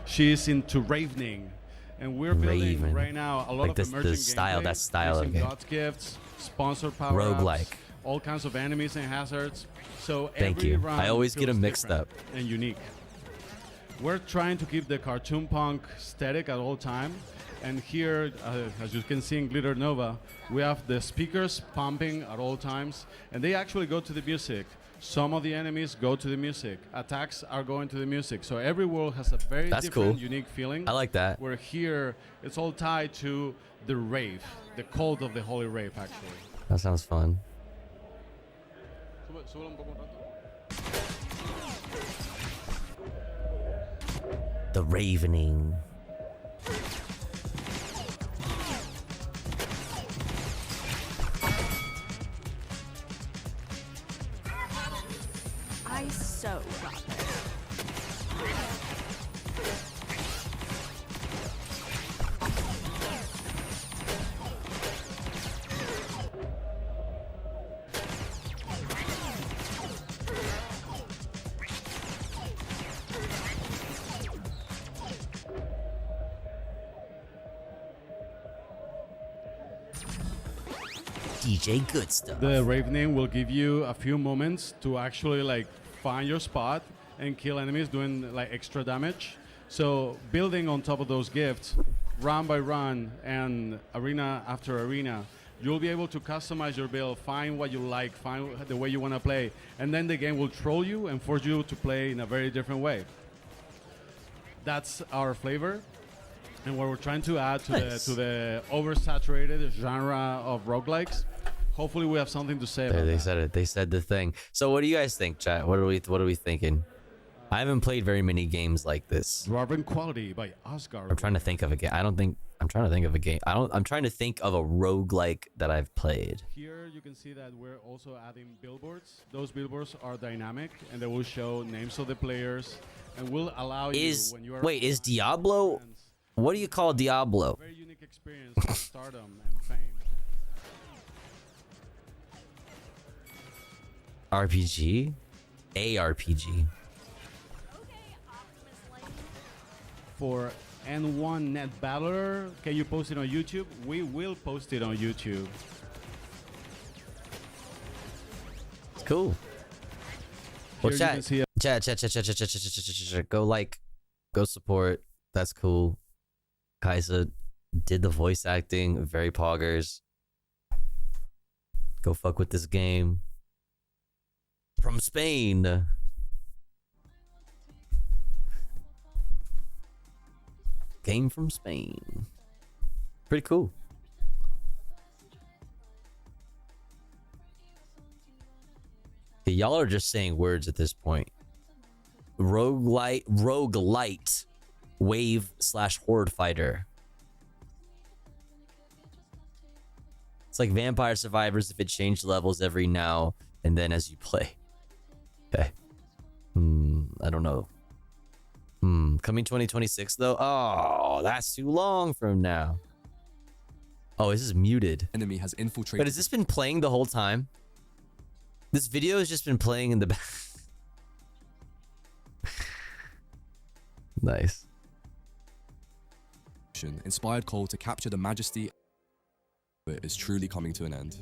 She is into ravening. And we're building Raven. right now a lot Like of this, emerging the style, gameplay that style of using game. God's gifts, sponsored power-ups, Roguelike. all kinds of enemies and hazards. So Thank every you. round I always get feels them mixed different up. and unique. We're trying to keep the cartoon punk aesthetic at all time. And here, as you can see in Glitter Nova, we have the speakers pumping at all times, and they actually go to the music. Some of the enemies go to the music. Attacks are going to the music. So every world has a very That's different, cool. unique feeling. I like that. Where here, it's all tied to the rave, the cult of the Holy Rave, actually. That sounds fun. The Ravening. I so got this. DJ Good Stuff. The Ravening will give you a few moments to actually like find your spot and kill enemies doing like extra damage. So building on top of those gifts, run by run and arena after arena, you'll be able to customize your build, find what you like, find the way you want to play, and then the game will troll you and force you to play in a very different way. That's our flavor. And what we're trying to add to the oversaturated genre of roguelikes. Hopefully we have something to say about They that. said it. They said the thing. So what do you guys think, chat? What are we thinking? I haven't played very many games like this. Dwarven Quality by Asgard. I'm trying to think of a game. I'm trying to think of a game. I'm trying to think of a roguelike that I've played. Here you can see that we're also adding billboards. Those billboards are dynamic and they will show names of the players and will allow you when you are Wait, is Diablo? What do you call Diablo? very unique experience of stardom and fame. RPG? ARPG. For N1 Net Battler, can you post it on YouTube? We will post it on YouTube. It's cool. Well, Here you can see chat. Go support. That's cool. Kaisa did the voice acting, very poggers. Go fuck with this game. From Spain. Game from Spain. Pretty cool. Okay, y'all are just saying words at this point. Roguelite wave / horde fighter. It's like Vampire Survivors if it changed levels every now and then as you play. Okay. I don't know. Coming 2026 though? Oh, that's too long from now. Oh, this is muted. Enemy has infiltrated. But has this been playing the whole time? This video has just been playing in the back. Nice. Inspired Cole to capture the majesty. It is truly coming to an end.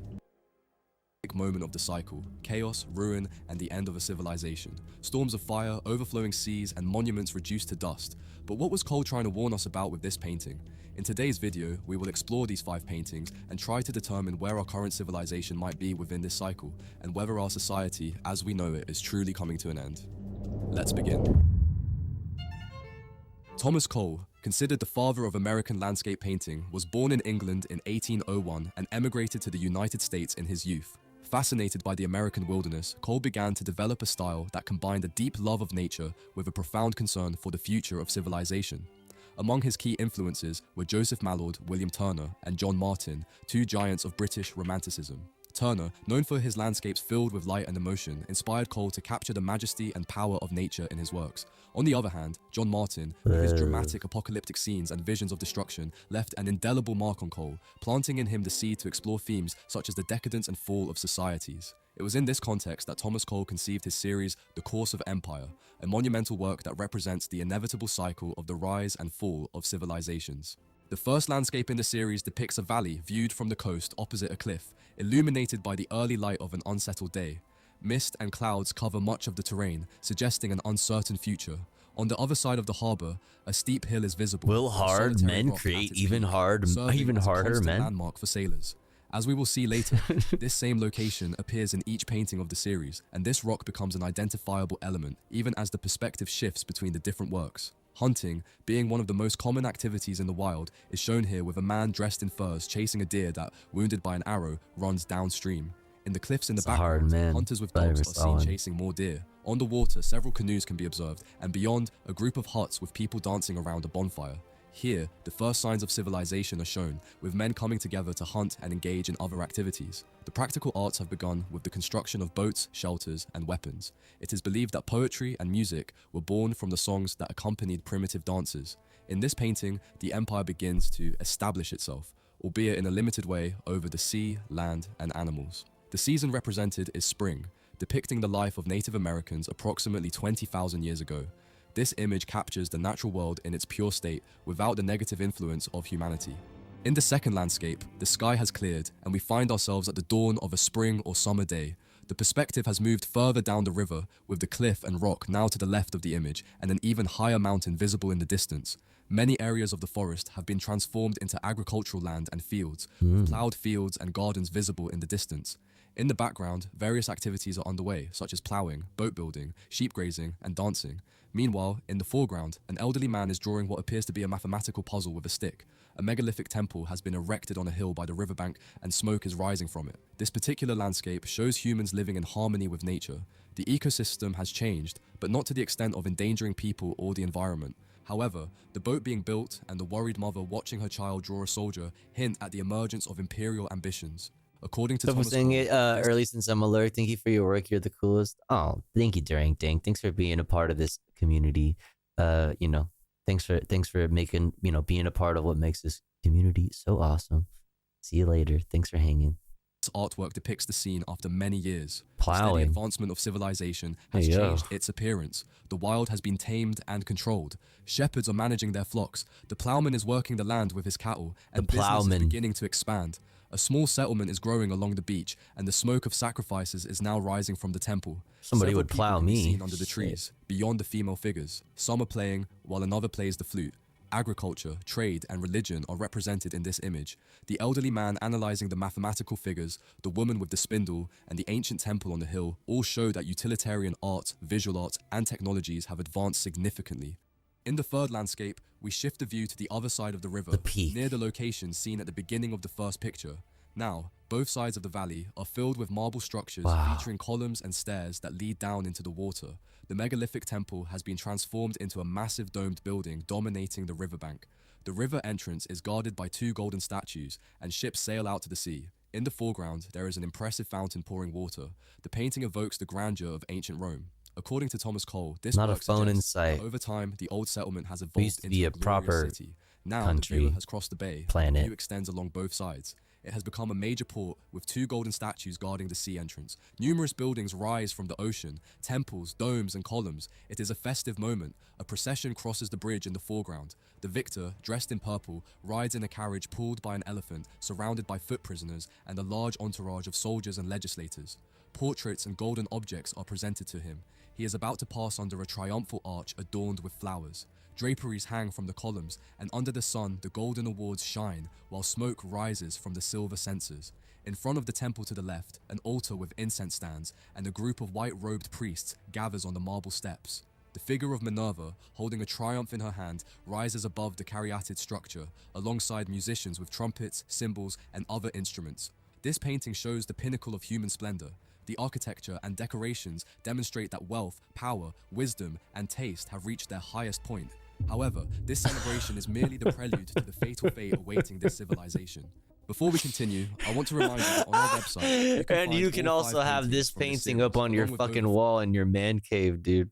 Moment of the cycle, chaos, ruin, and the end of a civilization. Storms of fire, overflowing seas, and monuments reduced to dust. But what was Cole trying to warn us about with this painting? In today's video, we will explore these 5 paintings and try to determine where our current civilization might be within this cycle, and whether our society, as we know it, is truly coming to an end. Let's begin. Thomas Cole, considered the father of American landscape painting, was born in England in 1801 and emigrated to the United States in his youth. Fascinated by the American wilderness, Cole began to develop a style that combined a deep love of nature with a profound concern for the future of civilization. Among his key influences were Joseph Mallord, William Turner, and John Martin, 2 giants of British Romanticism. Turner, known for his landscapes filled with light and emotion, inspired Cole to capture the majesty and power of nature in his works. On the other hand, John Martin, with his dramatic apocalyptic scenes and visions of destruction, left an indelible mark on Cole, planting in him the seed to explore themes such as the decadence and fall of societies. It was in this context that Thomas Cole conceived his series The Course of Empire, a monumental work that represents the inevitable cycle of the rise and fall of civilizations. The first landscape in the series depicts a valley viewed from the coast opposite a cliff, illuminated by the early light of an unsettled day. Mist and clouds cover much of the terrain, suggesting an uncertain future. On the other side of the harbor, a steep hill is visible. Will hard men create even harder men? Landmark for sailors. As we will see later, this same location appears in each painting of the series, and this rock becomes an identifiable element, even as the perspective shifts between the different works. Hunting, being one of the most common activities in the wild, is shown here with a man dressed in furs chasing a deer that, wounded by an arrow, runs downstream. In the cliffs in the background, hunters with dogs are seen chasing more deer. On the water, several canoes can be observed, and beyond, a group of huts with people dancing around a bonfire. Here, the first signs of civilization are shown, with men coming together to hunt and engage in other activities. The practical arts have begun with the construction of boats, shelters, and weapons. It is believed that poetry and music were born from the songs that accompanied primitive dances. In this painting, the empire begins to establish itself, albeit in a limited way, over the sea, land, and animals. The season represented is spring, depicting the life of Native Americans approximately 20,000 years ago. This image captures the natural world in its pure state without the negative influence of humanity. In the second landscape, the sky has cleared and we find ourselves at the dawn of a spring or summer day. The perspective has moved further down the river, with the cliff and rock now to the left of the image and an even higher mountain visible in the distance. Many areas of the forest have been transformed into agricultural land and fields, with plowed fields and gardens visible in the distance. In the background, various activities are underway, such as plowing, boat building, sheep grazing, and dancing. Meanwhile, in the foreground, an elderly man is drawing what appears to be a mathematical puzzle with a stick. A megalithic temple has been erected on a hill by the riverbank, and smoke is rising from it. This particular landscape shows humans living in harmony with nature. The ecosystem has changed, but not to the extent of endangering people or the environment. However, the boat being built and the worried mother watching her child draw a soldier hint at the emergence of imperial ambitions. According to Thomas saying it early since I'm alert. Thank you for your work. You're the coolest. Oh, thank you, During Ding. Thanks for being a part of this community. Thanks for making, being a part of what makes this community so awesome. See you later. Thanks for hanging. This artwork depicts the scene after many years. Plowing. The steady advancement of civilization has changed its appearance. The wild has been tamed and controlled. Shepherds are managing their flocks. The plowman is working the land with his cattle, and business is beginning to expand. A small settlement is growing along the beach, and the smoke of sacrifices is now rising from the temple. Somebody would plow me. Seen under the trees, beyond the female figures. Some are playing, while another plays the flute. Agriculture, trade, and religion are represented in this image. The elderly man analyzing the mathematical figures, the woman with the spindle, and the ancient temple on the hill all show that utilitarian art, visual art, and technologies have advanced significantly. In the third landscape, we shift the view to the other side of the river, near the location seen at the beginning of the first picture. Now, both sides of the valley are filled with marble structures featuring columns and stairs that lead down into the water. The megalithic temple has been transformed into a massive domed building dominating the riverbank. The river entrance is guarded by two golden statues, and ships sail out to the sea. In the foreground, there is an impressive fountain pouring water. The painting evokes the grandeur of ancient Rome. According to Thomas Cole, this not a phone in sight. Over time, the old settlement has evolved used to be into a proper city. Now country, the villa has crossed the bay. planet. The view extends along both sides. It has become a major port with two golden statues guarding the sea entrance. Numerous buildings rise from the ocean, temples, domes, and columns. It is a festive moment. A procession crosses the bridge in the foreground. The victor, dressed in purple, rides in a carriage pulled by an elephant, surrounded by foot prisoners and a large entourage of soldiers and legislators. Portraits and golden objects are presented to him. He is about to pass under a triumphal arch adorned with flowers. Draperies hang from the columns, and under the sun the golden awards shine, while smoke rises from the silver censers. In front of the temple to the left, an altar with incense stands, and a group of white-robed priests gathers on the marble steps. The figure of Minerva, holding a triumph in her hand, rises above the caryatid structure, alongside musicians with trumpets, cymbals, and other instruments. This painting shows the pinnacle of human splendor. The architecture and decorations demonstrate that wealth, power, wisdom, and taste have reached their highest point. However, this celebration is merely the prelude to the fatal fate awaiting this civilization. Before we continue, I want to remind you that on our website, you can also have this painting up on your fucking wall in your man cave, dude.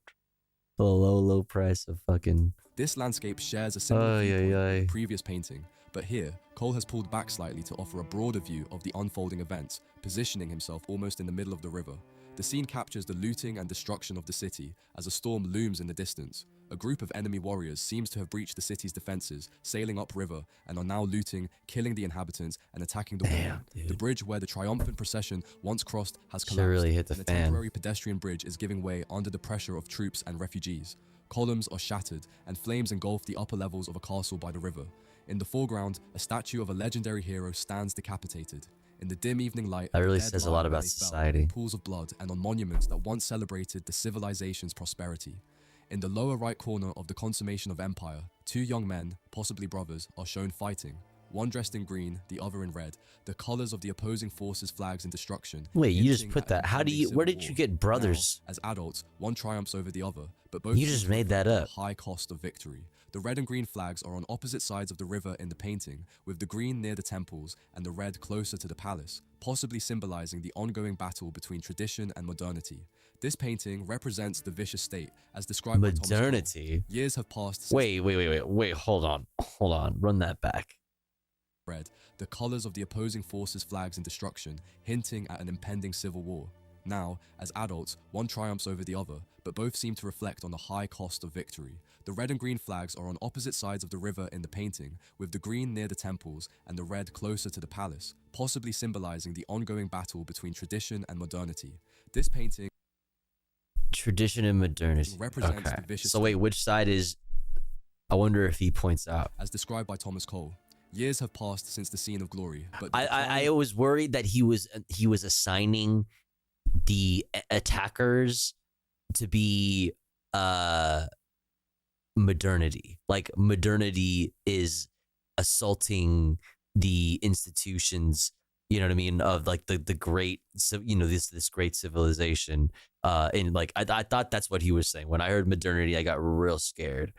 For a low price of fucking. This landscape shares a similar viewpoint with the previous painting, But here, Cole has pulled back slightly to offer a broader view of the unfolding events, positioning himself almost in the middle of the river. The scene captures the looting and destruction of the city as a storm looms in the distance. A group of enemy warriors seems to have breached the city's defenses, sailing upriver, and are now looting, killing the inhabitants, and attacking the wall. The bridge where the triumphant procession once crossed has collapsed, really hit the and the fan. temporary pedestrian bridge is giving way under the pressure of troops and refugees. Columns are shattered, and flames engulf the upper levels of a castle by the river. In the foreground, a statue of a legendary hero stands decapitated. In the dim evening light, That really the dead says a lie lot where about they fell, society. in pools of blood and on monuments that once celebrated the civilization's prosperity. In the lower right corner of the consummation of empire, two young men, possibly brothers, are shown fighting. One dressed in green, the other in red, the colors of the opposing forces' flags in destruction. Wait, you just hinting put at that. an How do impending you? Where civil did you war. get brothers? Now, as adults, one triumphs over the other, but both You seem just to made that reflect up. the high cost of victory. The red and green flags are on opposite sides of the river in the painting, with the green near the temples and the red closer to the palace, possibly symbolizing the ongoing battle between tradition and modernity. This painting represents the vicious state, as described by Thomas Cole. Modernity. Years have passed since Wait. Hold on. Run that back. red, the colors of the opposing forces' flags in destruction, hinting at an impending civil war. Now, as adults, one triumphs over the other, but both seem to reflect on the high cost of victory. The red and green flags are on opposite sides of the river in the painting, with the green near the temples and the red closer to the palace, possibly symbolizing the ongoing battle between tradition and modernity. This painting Tradition and modernity. represents Okay. the vicious So wait, which side is? I wonder if he points out. as described by Thomas Cole. Years have passed since the scene of glory, but I was worried that he was assigning the attackers to be modernity. Like modernity is assaulting the institutions, you know what I mean, of like the great, you know, this great civilization. And like I thought that's what he was saying. When I heard modernity, I got real scared.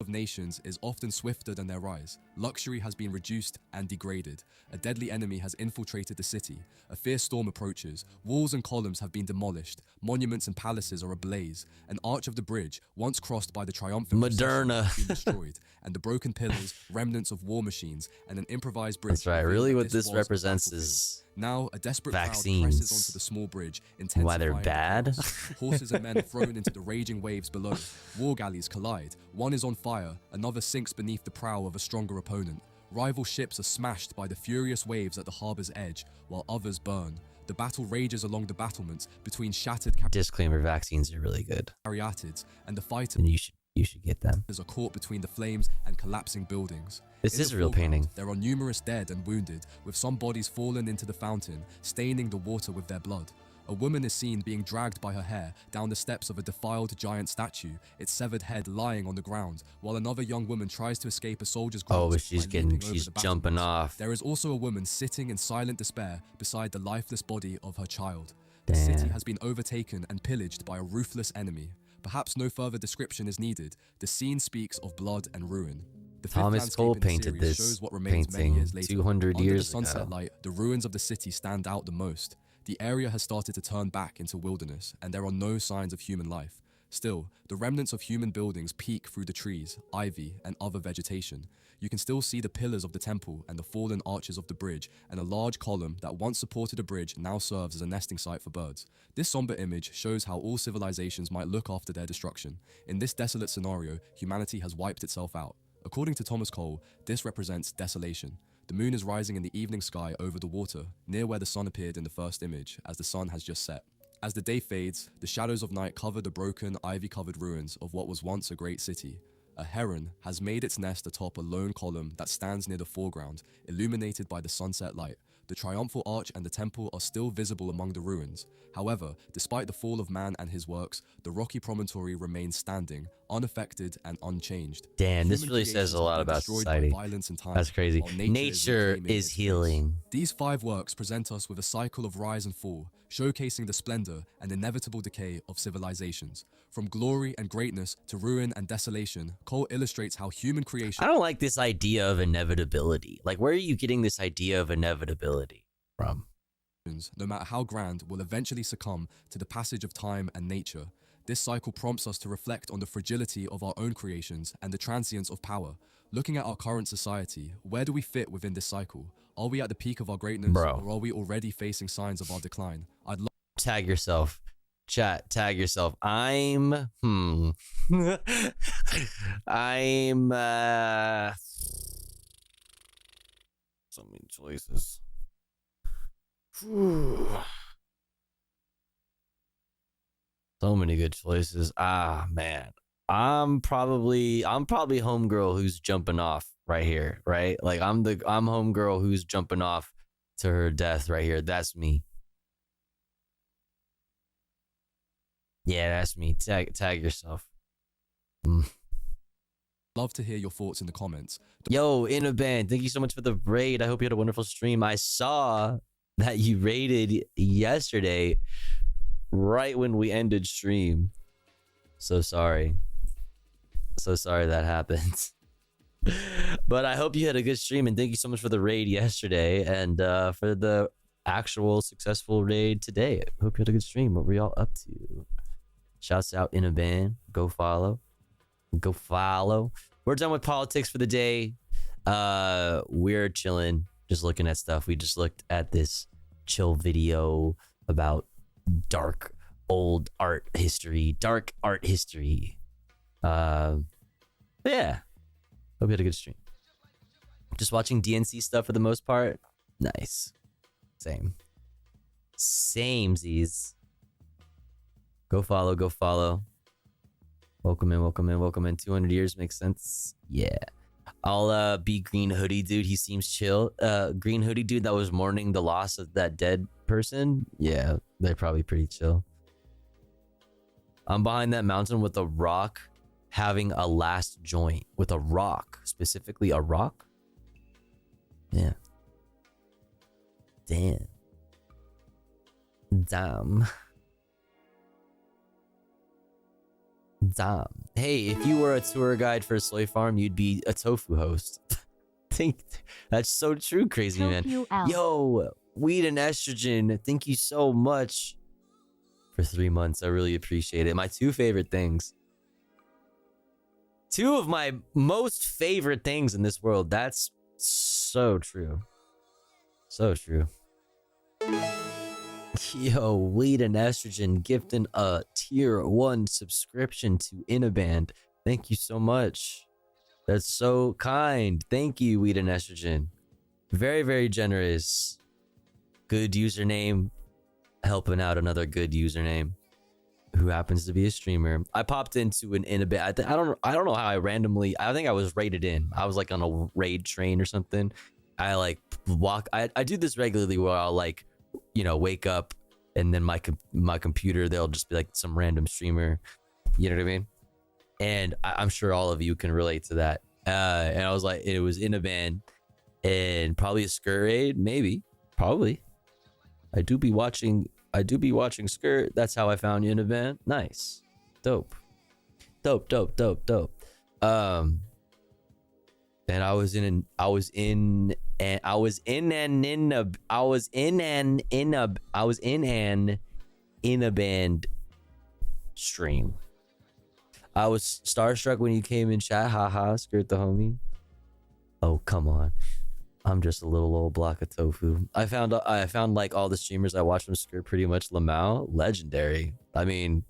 of nations is often swifter than their rise. Luxury has been reduced and degraded. A deadly enemy has infiltrated the city. A fierce storm approaches. Walls and columns have been demolished. Monuments and palaces are ablaze. An arch of the bridge, once crossed by the triumphant procession, Moderna. has been destroyed. And the broken pillars, remnants of war machines, and an improvised bridge. That's right. reveal Really, that what this was a represents battlefield. is Now, a desperate crowd presses vaccines. onto the small bridge, Why they're intensifying the bad? chaos. Horses and men are thrown into the raging waves below. War galleys collide. One is on fire, another sinks beneath the prow of a stronger opponent. Rival ships are smashed by the furious waves at the harbor's edge, while others burn. The battle rages along the battlements between shattered Disclaimer: vaccines are really good, caryatids, and the fighters and you should get them. are caught between the flames and collapsing buildings. This In is the a real foreground, painting. There are numerous dead and wounded, with some bodies fallen into the fountain, staining the water with their blood. A woman is seen being dragged by her hair down the steps of a defiled giant statue, its severed head lying on the ground, while another young woman tries to escape a soldier's grasp. Oh, but she's by leaping over she's the jumping battlements. off. There is also a woman sitting in silent despair beside the lifeless body of her child. The city has been overtaken and pillaged by a ruthless enemy. Perhaps no further description is needed. The scene speaks of blood and ruin. The fifth Thomas landscape Cole in the painted series this shows what remains many painting years later. 200 Under years the sunset ago. light, the ruins of the city stand out the most. The area has started to turn back into wilderness, and there are no signs of human life. Still, the remnants of human buildings peek through the trees, ivy, and other vegetation. You can still see the pillars of the temple and the fallen arches of the bridge, and a large column that once supported a bridge now serves as a nesting site for birds. This somber image shows how all civilizations might look after their destruction. In this desolate scenario, humanity has wiped itself out. According to Thomas Cole, this represents desolation. The moon is rising in the evening sky over the water, near where the sun appeared in the first image, as the sun has just set. As the day fades, the shadows of night cover the broken, ivy-covered ruins of what was once a great city. A heron has made its nest atop a lone column that stands near the foreground, illuminated by the sunset light. The triumphal arch and the temple are still visible among the ruins. However, despite the fall of man and his works, the rocky promontory remains standing, unaffected and unchanged. Damn, this Human really says creations a have lot been about destroyed by society. violence and time, That's crazy. while Nature reclaiming is its healing. These 5 works present us with a cycle of rise and fall, showcasing the splendor and inevitable decay of civilizations. From glory and greatness to ruin and desolation, Cole illustrates how human creation... I don't like this idea of inevitability. Like, where are you getting this idea of inevitability from? no matter how grand, will eventually succumb to the passage of time and nature. This cycle prompts us to reflect on the fragility of our own creations and the transience of power. Looking at our current society, where do we fit within this cycle? Are we at the peak of our greatness, or are we already facing signs of our decline? Tag yourself. Chat, tag yourself. I'm so many choices. Whew. So many good choices. Ah, man. I'm probably homegirl who's jumping off right here, right? Like I'm homegirl who's jumping off to her death right here. That's me. Yeah, that's me. Tag yourself. Love to hear your thoughts in the comments. Yo, in a band, thank you so much for the raid. I hope you had a wonderful stream. I saw that you raided yesterday, right when we ended stream. So sorry. So sorry that happened. But I hope you had a good stream, and thank you so much for the raid yesterday and for the actual successful raid today. I hope you had a good stream. What were y'all up to? Shouts out in a band. Go follow. Go follow. We're done with politics for the day. We're chilling, just looking at stuff. We just looked at this chill video about dark old art history. Dark art history. Yeah. Hope you had a good stream. Just watching DNC stuff for the most part. Nice. Same. Samesies. Go follow, go follow. Welcome in, welcome in, welcome in. 200 years makes sense. Yeah. I'll be Green Hoodie Dude. He seems chill. Green Hoodie Dude that was mourning the loss of that dead person. Yeah, they're probably pretty chill. I'm behind that mountain with a rock having a last joint. With a rock. Specifically a rock? Yeah. Damn. Damn. Damn. Hey, if you were a tour guide for a soy farm, you'd be a tofu host. Think that's so true, crazy man. Yo, weed and estrogen. Thank you so much for 3 months. I really appreciate it. My two favorite things. Two of my most favorite things in this world. That's so true. So true. Yo, weed and estrogen gifting a tier 1 subscription to Inaband. Thank you so much. That's so kind. Thank you, weed and estrogen. Very, very generous. Good username. Helping out another good username who happens to be a streamer. I popped into an Inaband. I don't know how I randomly. I think I was raided in. I was like on a raid train or something. I like walk. I do this regularly where I'll like, you know, wake up and then my computer, they'll just be like some random streamer, you know what I mean? And I'm sure all of you can relate to that. And I was like, it was in a band and probably a skirt raid, maybe, probably. I do be watching skirt. That's how I found you in a band. Nice, dope. And I was in an band stream. I was starstruck when you came in chat. Haha, skirt the homie. Oh, come on. I'm just a little old block of tofu. I found like all the streamers I watched from skirt pretty much Lamau. Legendary. I mean,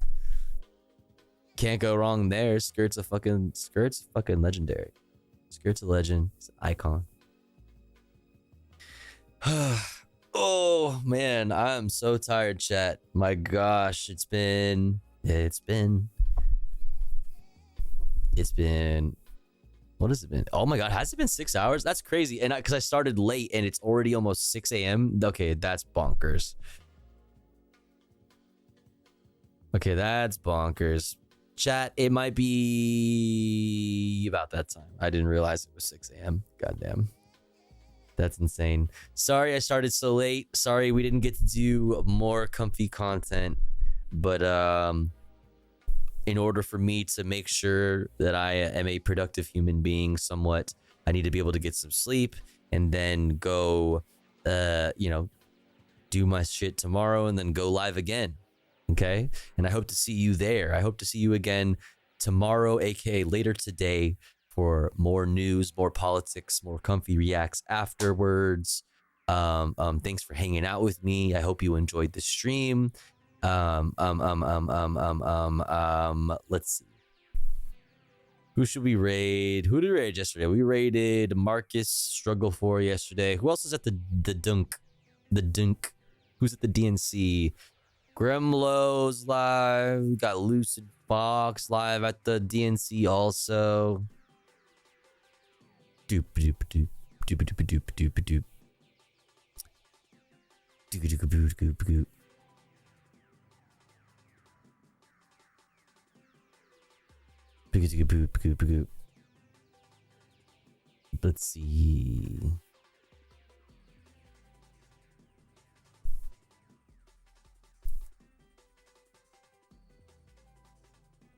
can't go wrong there. Skirt's fucking legendary. Skirt's a legend. It's an icon. Oh man, I'm so tired, chat. My gosh, it's been what has it been? Oh my god, has it been 6 hours? That's crazy. And because I started late and it's already almost 6 a.m. Okay, that's bonkers. Okay, that's bonkers. Chat, it might be about that time. I didn't realize it was 6 a.m. Goddamn. That's insane. Sorry I started so late. Sorry we didn't get to do more comfy content. But in order for me to make sure that I am a productive human being somewhat, I need to be able to get some sleep and then go, you know, do my shit tomorrow and then go live again. Okay? And I hope to see you there. I hope to see you again tomorrow, aka later today, for more news, more politics, more comfy reacts afterwards. Thanks for hanging out with me. I hope you enjoyed the stream. Let's see. Who should we raid? Who did we raid yesterday? We raided Marcus Struggle 4 yesterday. Who else is at the dunk? The dunk. Who's at the DNC? Gremlo's live. We got Lucid Fox live at the DNC also. Doop doop doop doop doop doop doop doop. Doop doop doop doop doop. Let's see.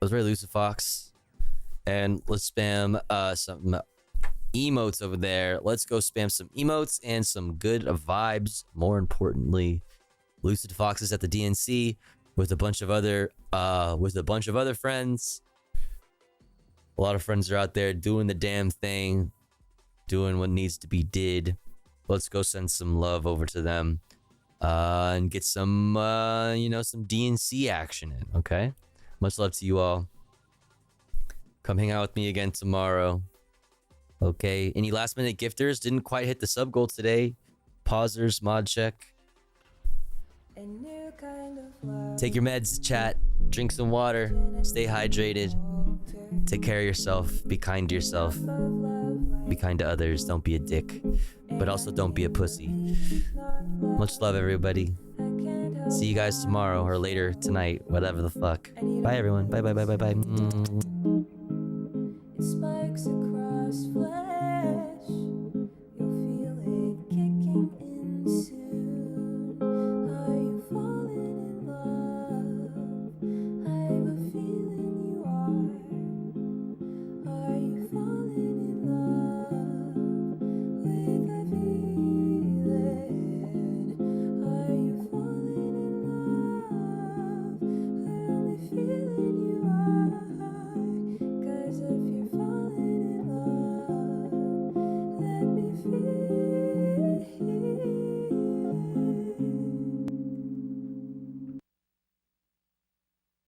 That was very Lucid Fox. And let's spam some emotes over there. Let's go spam some emotes and some good vibes. More importantly, Lucid Fox is at the DNC with a bunch of other friends. A lot of friends are out there doing the damn thing, doing what needs to be did. Let's go send some love over to them and get some, some DNC action in, okay? Much love to you all. Come hang out with me again tomorrow. Okay, any last minute gifters? Didn't quite hit the sub goal today. Pausers, mod check. Take your meds, chat. Drink some water. Stay hydrated. Take care of yourself. Be kind to yourself. Be kind to others. Don't be a dick. But also don't be a pussy. Much love, everybody. See you guys tomorrow or later tonight. Whatever the fuck. Bye, everyone. Bye, bye, bye, bye, bye.